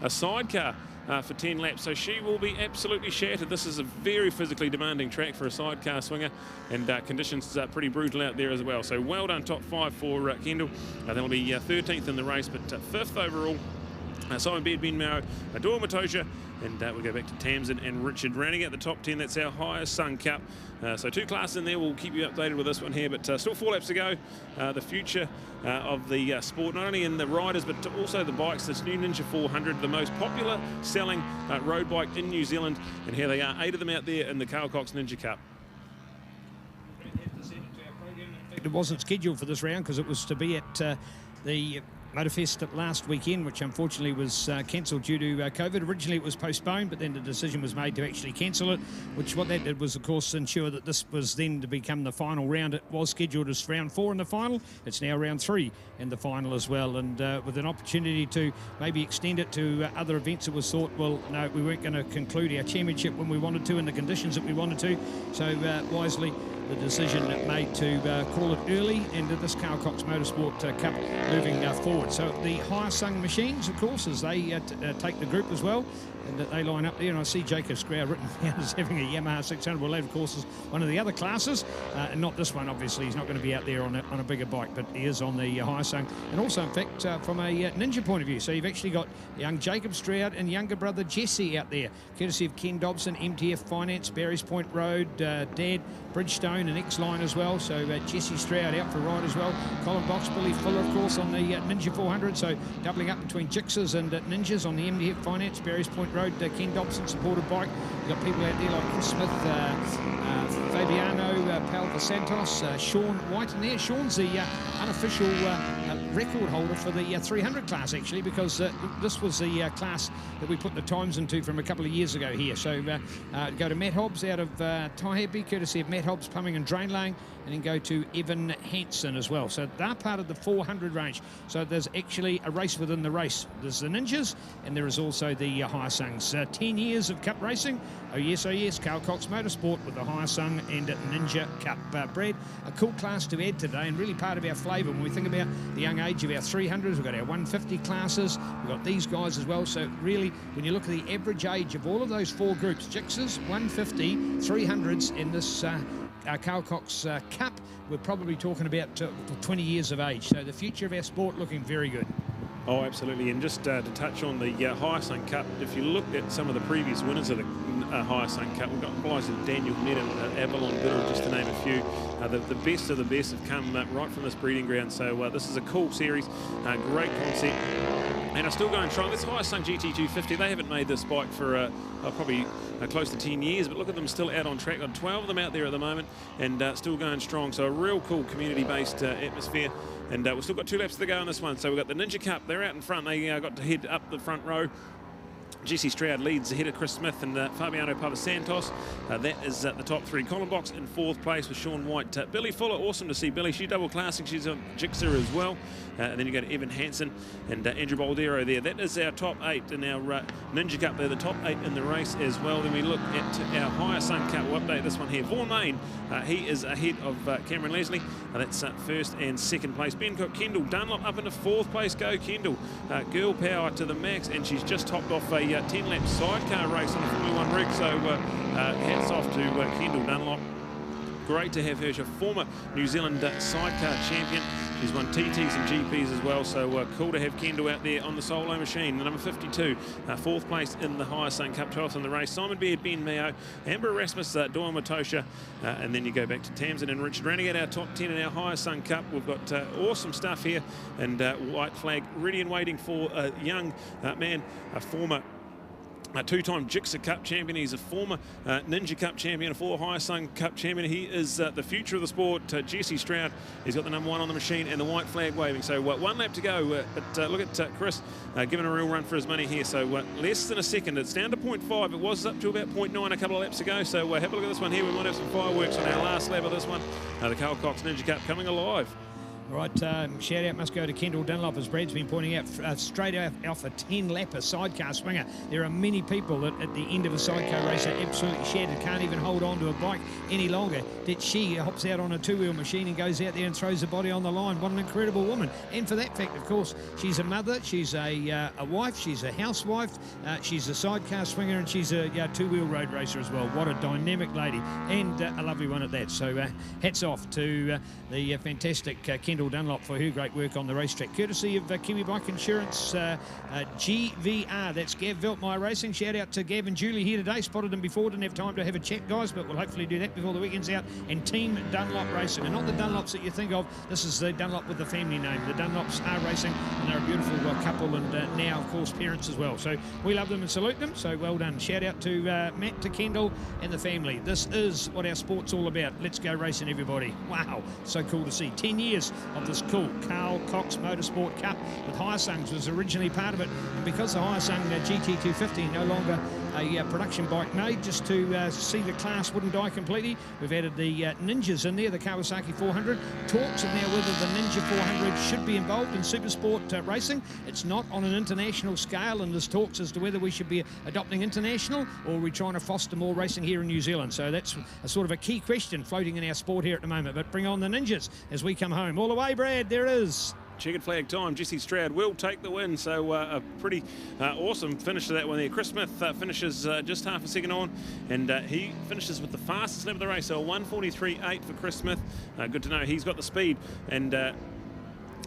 a Sidecar for 10 laps, so she will be absolutely shattered. This is a very physically demanding track for a Sidecar swinger, and conditions are pretty brutal out there as well. So well done, top 5 for Kendall. That'll be 13th in the race, but 5th overall Simon Beard, Ben Mao, Dora Matosha, and we go back to Tamsin and Richard. Rounding out the top 10, that's our highest Sun Cup. So 2 classes in there. We'll keep you updated with this one here, but still 4 laps to go. The future of the sport, not only in the riders, but also the bikes. This new Ninja 400, the most popular selling road bike in New Zealand, and here they are, 8 of them out there in the Carl Cox Ninja Cup. It wasn't scheduled for this round because it was to be at the Motorfest last weekend, which unfortunately was cancelled due to COVID. Originally it was postponed, but then the decision was made to actually cancel it, which what that did was, of course, ensure that this was then to become the final round. It was scheduled as round 4 in the final. It's now round 3 in the final as well, and with an opportunity to maybe extend it to other events, it was thought, well, no, we weren't going to conclude our championship when we wanted to in the conditions that we wanted to, so wisely the decision made to call it early into this Carl Cox Motorsport Cup moving forward. So the highest sung machines, of course, as they take the group as well, and they line up there, and I see Jacob Scrow written down as having a Yamaha 600. Well, that, of course, is one of the other classes, and not this one, obviously. He's not going to be out there on a bigger bike, but he is on the higher sung. And also, in fact, from a Ninja point of view, so you've actually got young Jacob Stroud and younger brother Jesse out there, courtesy of Ken Dobson, MTF Finance, Barry's Point Road, Dad, Bridgestone and X-Line as well. So Jesse Stroud out for a ride as well. Colin Box, Billy Fuller, of course, on the Ninja 400. So doubling up between Gixxers and Ninjas on the MTF Finance, Barry's Point Road, Ken Dobson supported bike. You've got people out there like Chris Smith, Fabiano, Pal Santos, Sean White in there. Sean's the unofficial record holder for the 300 class, actually, because this was the class that we put the times into from a couple of years ago here. So go to Matt Hobbs out of Taihape, courtesy of Matt Hobbs Plumbing and Drain Laying, and then go to Evan Hansen as well. So they're part of the 400 range. So there's actually a race within the race. There's the Ninjas, and there is also the higher sungs. 10 years of cup racing. Oh yes, Carl Cox Motorsport with the higher sung and Ninja Cup. Brad, a cool class to add today, and really part of our flavour when we think about the young age of our 300s. We've got our 150 classes. We've got these guys as well. So really, when you look at the average age of all of those 4 groups, Gixxers, 150, 300s in this Carl Cox Cup, we're probably talking about 20 years of age. So the future of our sport looking very good. Oh, absolutely. And just to touch on the Higher Sun Cup, if you look at some of the previous winners of the Higher Sun Cup, we've got guys like Daniel Nedham, Avalon Biddle, just to name a few. The best of the best have come right from this breeding ground. So this is a cool series, great concept. And are still going strong. This Higher Sun GT250, they haven't made this bike for probably close to 10 years, but look at them still out on track. Got 12 of them out there at the moment, and still going strong. So a real cool community-based atmosphere. And we've still got 2 laps to go on this one. So we've got the Ninja Cup. They're out in front. They got to head up the front row. Jesse Stroud leads ahead of Chris Smith and Fabiano Pavasantos. That is the top 3. Colin Box in 4th place with Sean White. Billy Fuller, awesome to see Billy. She's double classing. She's on Gixxer as well. And then you go to Evan Hansen and Andrew Baldero there. That is our top 8 in our Ninja Cup. They're the top 8 in the race as well. Then we look at our Higher Sun Cup. We'll update this one here. Vaughan Main, he is ahead of Cameron Leslie. That's 1st and 2nd place. Ben Cook, Kendall Dunlop up into 4th place. Go Kendall. Girl power to the max, and she's just topped off a 10-lap sidecar race on a Formula 1 rig. So hats off to Kendall Dunlop. Great to have her. She's a former New Zealand sidecar champion. She's won TTs and GPs as well, so cool to have Kendall out there on the solo machine. The number 52, 4th place in the Higher Sun Cup, 12th in the race. Simon Beard, Ben Mayo, Amber Erasmus, Dora Matosha, and then you go back to Tamsin and Richard. Rounding out our top 10 in our Higher Sun Cup, we've got awesome stuff here, and white flag ready and waiting for a young man, a former a 2-time Gixxer Cup champion. He's a former Ninja Cup champion, a 4 Higher Sun Cup champion. He is the future of the sport. Jesse Stroud, he's got the number 1 on the machine and the white flag waving. So 1 lap to go, but look at Chris giving a real run for his money here. So less than a second. It's down to 0.5. It was up to about 0.9 a couple of laps ago. So have a look at this one here. We might have some fireworks on our last lap of this one. The Carl Cox Ninja Cup coming alive. All right, shout out must go to Kendall Dunlop, as Brad's been pointing out, straight off a 10-lapper sidecar swinger. There are many people that at the end of a sidecar race are absolutely shattered, can't even hold on to a bike any longer. That she hops out on a 2-wheel machine and goes out there and throws the body on the line. What an incredible woman. And for that fact, of course, she's a mother, she's a wife, she's a housewife, she's a sidecar swinger, and she's a 2-wheel road racer as well. What a dynamic lady, and a lovely one at that. So hats off to the fantastic Kendall Kendall Dunlop for her great work on the racetrack, courtesy of Kiwi Bike Insurance, GVR. That's Gav Veltmeyer Racing. Shout out to Gav and Julie here today. Spotted them before, didn't have time to have a chat, guys, but we'll hopefully do that before the weekend's out. And Team Dunlop Racing, and not the Dunlops that you think of. This is the Dunlop with the family name. The Dunlops are racing, and they're a beautiful couple, and now, of course, parents as well. So we love them and salute them. So well done. Shout out to Matt, to Kendall, and the family. This is what our sport's all about. Let's go racing, everybody. Wow, so cool to see. 10 years of this cool Carl Cox Motorsport Cup with Hyasungs was originally part of it, and because the Hyasung GT250 no longer a production bike made, just to see the class wouldn't die completely, we've added the Ninjas in there, the Kawasaki 400. Talks of now whether the Ninja 400 should be involved in Supersport racing. It's not on an international scale, and there's talks as to whether we should be adopting international, or are we trying to foster more racing here in New Zealand. So that's a sort of a key question floating in our sport here at the moment. But bring on the Ninjas as we come home. All the way, Brad, there it is. Checkered flag time. Jesse Stroud will take the win, so a pretty awesome finish to that one there. Chris Smith finishes just half a second on, and he finishes with the fastest lap of the race, so a 1:43.8 for Chris Smith. Good to know he's got the speed, and I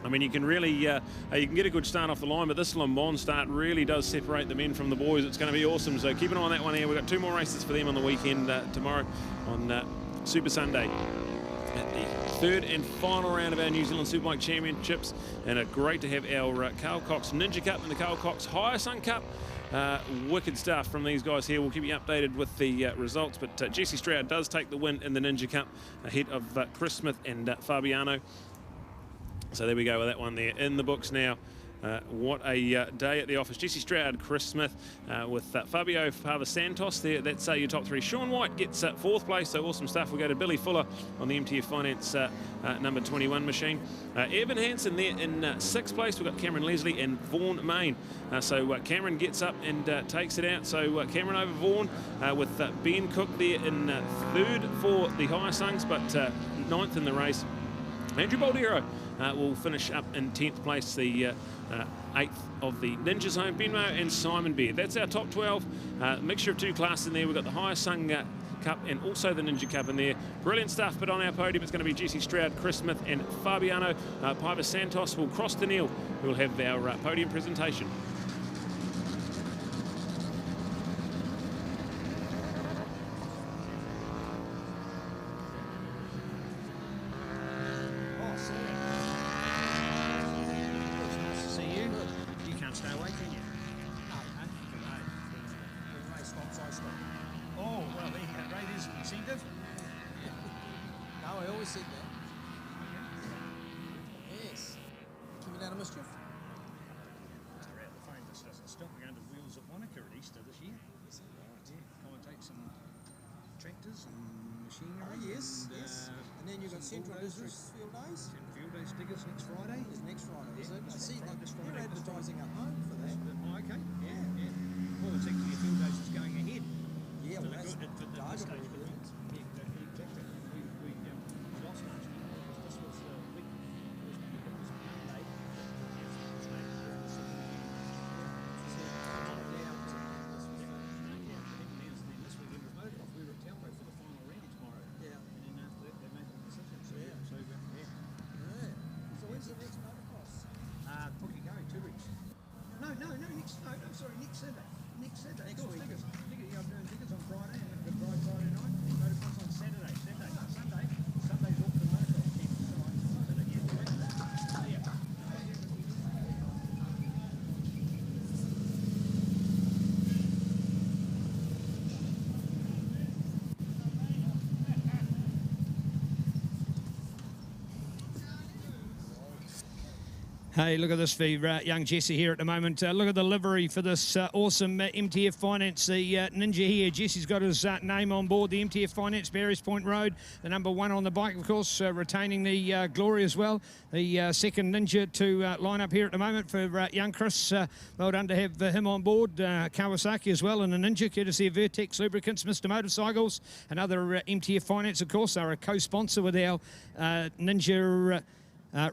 mean, you can really, you can get a good start off the line, but this Le Mans start really does separate the men from the boys. It's going to be awesome, so keep an eye on that one here. We've got 2 more races for them on the weekend tomorrow on Super Sunday. At the 3rd and final round of our New Zealand Superbike Championships, and great to have our Carl Cox Ninja Cup and the Carl Cox Hyasung Cup. Wicked stuff from these guys here. We'll keep you updated with the results, but Jesse Stroud does take the win in the Ninja Cup ahead of Chris Smith and Fabiano. So there we go with that one there in the books now. What a day at the office. Jesse Stroud, Chris Smith with Fabio Fava Santos there. That's your top 3. Sean White gets 4th place, so awesome stuff. We'll go to Billy Fuller on the MTF Finance number 21 machine. Evan Hansen there in 6th place. We've got Cameron Leslie and Vaughan Main. So Cameron gets up and takes it out. So Cameron over Vaughan with Ben Cook there in 3rd for the Hyasungs, but 9th in the race. Andrew Baldero will finish up in 10th place, the 8th of the Ninjas home, Benmo and Simon Beard. That's our top 12. Mixture of 2 classes in there. We've got the Hyasung Cup and also the Ninja Cup in there. Brilliant stuff, but on our podium it's going to be Jesse Stroud, Chris Smith and Fabiano. Piper Santos will cross the Neil, who will have our podium presentation. Central Business Field Days. Field Days diggers next Friday. Is next Friday, is it? I see that you're advertising at home for that. Oh, okay. Yeah. Well, it's actually Field Days is going ahead. Yeah, well, that's good for the stage. Yeah, exactly. We lost last year. This was the week. Monday. This weekend was motocross. We were at Taupo for the final round tomorrow. Yeah. And then after that, they made the decision. So when's the next motocross? Probably go 2 weeks. No, next Saturday. Next Saturday. Next week. I'm doing tickets on Friday and then drive Friday night. Motocross on Saturday. Sunday's off the motocross team. Hey, look at this for young Jesse here at the moment. Look at the livery for this awesome MTF Finance. The Ninja here, Jesse's got his name on board. The MTF Finance, Barry's Point Road. The number 1 on the bike, of course, retaining the glory as well. The second Ninja to line up here at the moment for young Chris. Well done to have him on board. Kawasaki as well, and the Ninja, courtesy of Vertex Lubricants, Mr. Motorcycles. Another MTF Finance, of course, are a co-sponsor with our Ninja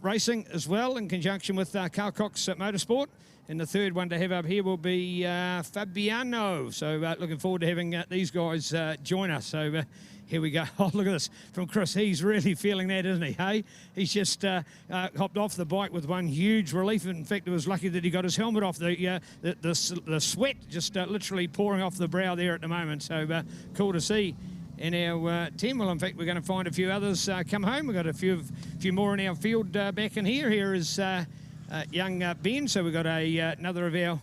Racing as well, in conjunction with Carl Cox Motorsport. And the third one to have up here will be Fabiano. So looking forward to having these guys join us. So here we go. Oh, look at this from Chris. He's really feeling that, isn't he? Hey, he's just hopped off the bike with one huge relief. In fact, it was lucky that he got his helmet off. The sweat just literally pouring off the brow there at the moment. So cool to see. In our team, well, in fact, we're going to find a few others come home. We've got a few more in our field back in here. Here is young Ben. So we've got another of our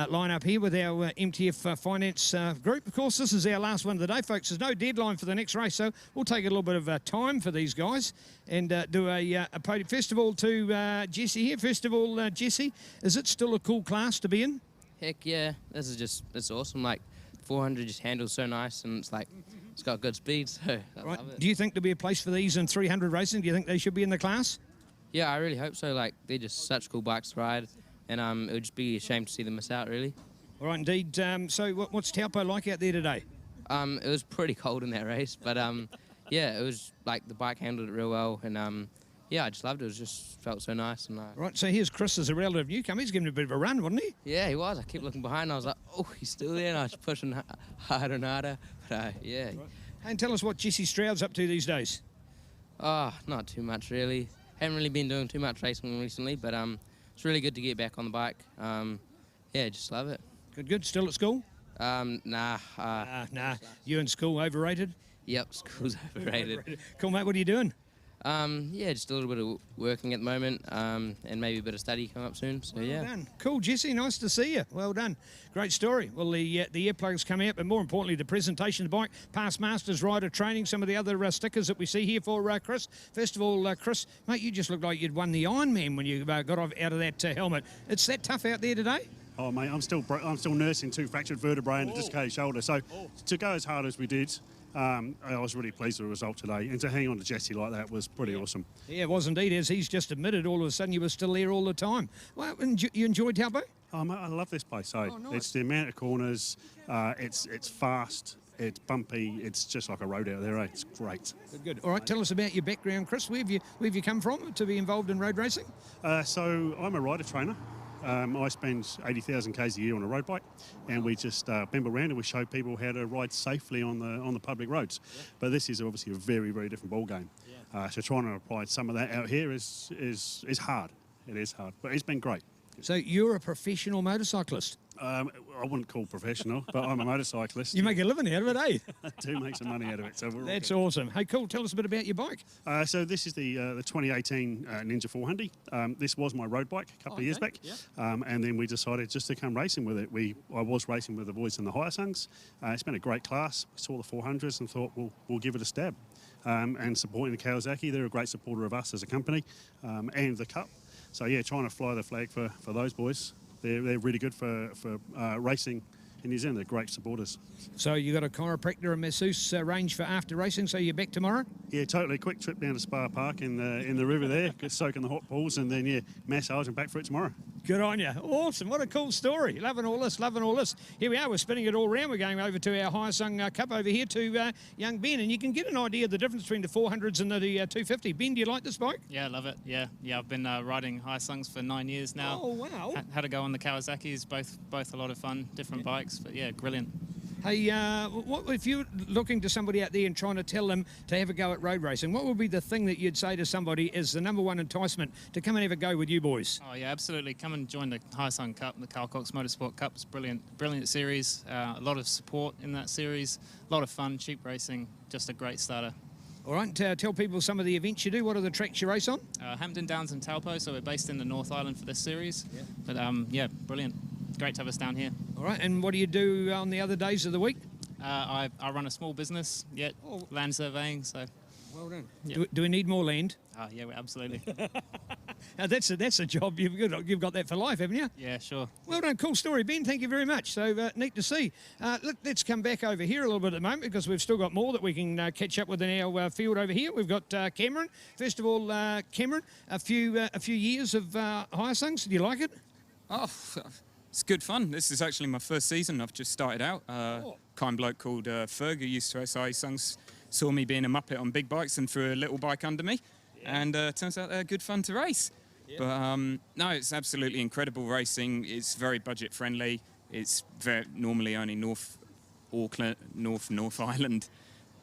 line-up here with our MTF Finance group. Of course, this is our last one of the day, folks. There's no deadline for the next race, so we'll take a little bit of time for these guys and do a podium. First of all, to Jesse here. First of all, Jesse, is it still a cool class to be in? Heck yeah, this is it's awesome. Like 400 just handles so nice, and it's like it's got good speed, so I love it. Do you think there'll be a place for these in 300 racing? Do you think they should be in the class? Yeah, I really hope so. Like, they're just such cool bikes to ride, and it would just be a shame to see them miss out, really. All right, indeed. So what's Taupo like out there today? It was pretty cold in that race, but yeah, it was like the bike handled it real well, and yeah, I just loved it. It just felt so nice. And right, so here's Chris as a relative newcomer. He's giving it a bit of a run, wasn't he? Yeah, he was. I kept looking behind, and I was like, oh, he's still there, and I was pushing harder and harder. But yeah. Right. And tell us what Jesse Stroud's up to these days. Oh, not too much, really. Haven't really been doing too much racing recently, but it's really good to get back on the bike. Yeah, just love it. Good. Still at school? Nah. Nah. You in school overrated? Yep, school's overrated. Cool, mate. What are you doing? Yeah, just a little bit of working at the moment, and maybe a bit of study coming up soon. So yeah. Well done. Cool, Jesse. Nice to see you. Well done. Great story. Well, the earplugs come out, but more importantly, the presentation of the bike, past masters, rider training, some of the other stickers that we see here for Chris. First of all, Chris, mate, you just looked like you'd won the Ironman when you got out of that helmet. It's that tough out there today? Oh, mate, I'm still nursing 2 fractured vertebrae and a dislocated shoulder. So to go as hard as we did, I was really pleased with the result today. And to hang on to Jesse like that was pretty awesome. Yeah, it was indeed. As he's just admitted, all of a sudden you were still there all the time. Well, you enjoyed Taupo? Oh, mate, I love this place. So nice. It's the amount of corners. It's fast. It's bumpy. It's just like a road out there. Eh? It's great. Good. All right, tell us about your background, Chris. Where have you come from to be involved in road racing? So I'm a rider trainer. I spend 80,000 k's a year on a road bike, and we just bimble around and we show people how to ride safely on the public roads. Yeah. But this is obviously a very, very different ball game. Yeah. So trying to apply some of that out here is hard. It is hard, but it's been great. So you're a professional motorcyclist? I wouldn't call professional, but I'm a motorcyclist. You make a living out of it, eh? I do make some money out of it. So that's awesome. Hey, cool. Tell us a bit about your bike. So this is the 2018 Ninja 400. This was my road bike a couple of years back. Yeah. And then we decided just to come racing with it. I was racing with the boys in the Hyasungs. It's been a great class. We saw the 400s and thought we'll give it a stab. And supporting the Kawasaki, they're a great supporter of us as a company and the Cup. So yeah, trying to fly the flag for those boys. They're really good for racing in New Zealand. They're great supporters. So you got a chiropractor and masseuse range for after racing, so you're back tomorrow? Yeah, totally. Quick trip down to Spa Park in the river there, get soak in the hot pools, and then, yeah, massage and back for it tomorrow. Good on you. Awesome. What a cool story. Loving all this. Here we are. We're spinning it all around. We're going over to our Hyosung Cup over here to young Ben, and you can get an idea of the difference between the 400s and the 250. Ben, do you like this bike? Yeah, I love it. Yeah, I've been riding Hyasungs for 9 years now. Oh, wow. Had to go on the Kawasaki's, both a lot of fun, different bikes, but yeah, brilliant. Hey, what if you're looking to somebody out there and trying to tell them to have a go at road racing, what would be the thing that you'd say to somebody is the #1 enticement to come and have a go with you boys? Oh yeah, absolutely. Come and join the Hyosung Cup, the Carl Cox Motorsport Cup. It's brilliant series. A lot of support in that series. A lot of fun, cheap racing. Just a great starter. All right, tell people some of the events you do. What are the tracks you race on? Hampton Downs and Taupo, so we're based in the North Island for this series. Yeah. But yeah, brilliant. Great to have us down here. All right, and what do you do on the other days of the week? I run a small business, land surveying, so... Well done. Yeah. Do we need more land? Yeah, absolutely. That's a job. You've got that for life, haven't you? Yeah, sure. Well done. Cool story, Ben. Thank you very much. So neat to see. Let's come back over here a little bit at the moment because we've still got more that we can catch up with in our field over here. We've got Cameron. First of all, Cameron, a few years of Hyasungs. Do you like it? Oh, it's good fun. This is actually my first season. I've just started out. Kind bloke called Ferg, who used to race Hyasungs, saw me being a muppet on big bikes and threw a little bike under me. and turns out they're good fun to race. Yep. But no, it's absolutely incredible racing. It's very budget friendly. It's normally only North Auckland, North Island.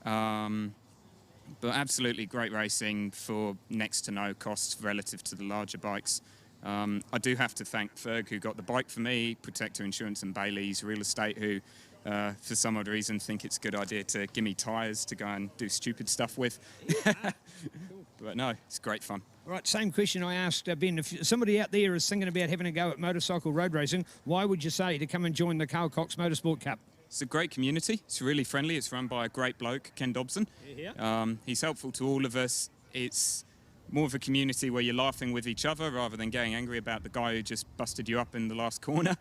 But absolutely great racing for next to no costs relative to the larger bikes. I do have to thank Ferg, who got the bike for me, Protector Insurance and Bailey's Real Estate, who for some odd reason think it's a good idea to give me tyres to go and do stupid stuff with. But no, it's great fun. All right, same question I asked Ben. If somebody out there is thinking about having a go at motorcycle road racing, why would you say to come and join the Carl Cox Motorsport Cup? It's a great community. It's really friendly. It's run by a great bloke, Ken Dobson. He's helpful to all of us. It's more of a community where you're laughing with each other rather than getting angry about the guy who just busted you up in the last corner.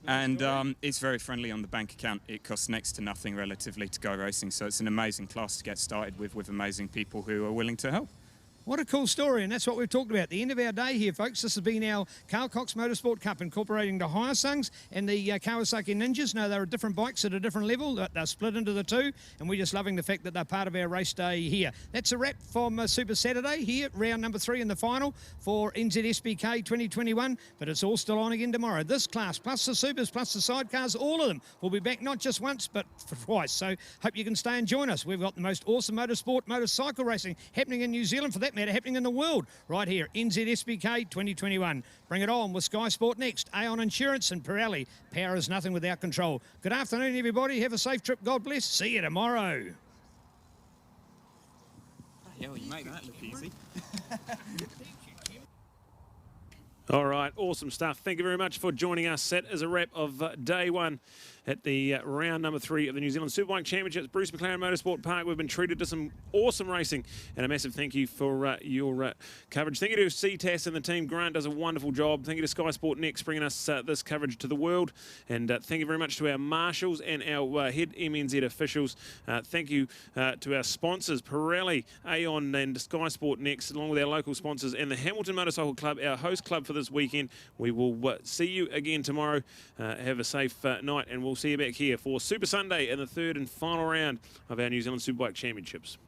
And it's very friendly on the bank account. It costs next to nothing relatively to go racing. So it's an amazing class to get started with amazing people who are willing to help. What a cool story, and that's what we've talked about. The end of our day here, folks. This has been our Carl Cox Motorsport Cup, incorporating the Hyasungs and the Kawasaki Ninjas. No, they're different bikes at a different level. They're split into the two, and we're just loving the fact that they're part of our race day here. That's a wrap from Super Saturday here, round number 3 in the final for NZSBK 2021, but it's all still on again tomorrow. This class, plus the Supers, plus the Sidecars, all of them will be back not just once, but for twice. So hope you can stay and join us. We've got the most awesome motorcycle racing happening in New Zealand, for that matter, happening in the world, right here, NZSBK 2021. Bring it on with Sky Sport Next, Aon Insurance and Pirelli. Power is nothing without control. Good afternoon, everybody. Have a safe trip. God bless. See you tomorrow. Yeah, well, you make that look easy. All right, awesome stuff. Thank you very much for joining us. That is a wrap of day 1 at the round number 3 of the New Zealand Superbike Championships, Bruce McLaren Motorsport Park. We've been treated to some awesome racing, and a massive thank you for your coverage. Thank you to CTAS and the team. Grant does a wonderful job. Thank you to Sky Sport Next, bringing us this coverage to the world. And thank you very much to our marshals and our head MNZ officials. Thank you to our sponsors, Pirelli, Aon and Sky Sport Next, along with our local sponsors and the Hamilton Motorcycle Club, our host club for this weekend. We will see you again tomorrow. Have a safe night, and we'll see you back here for Super Sunday and the 3rd and final round of our New Zealand Superbike Championships.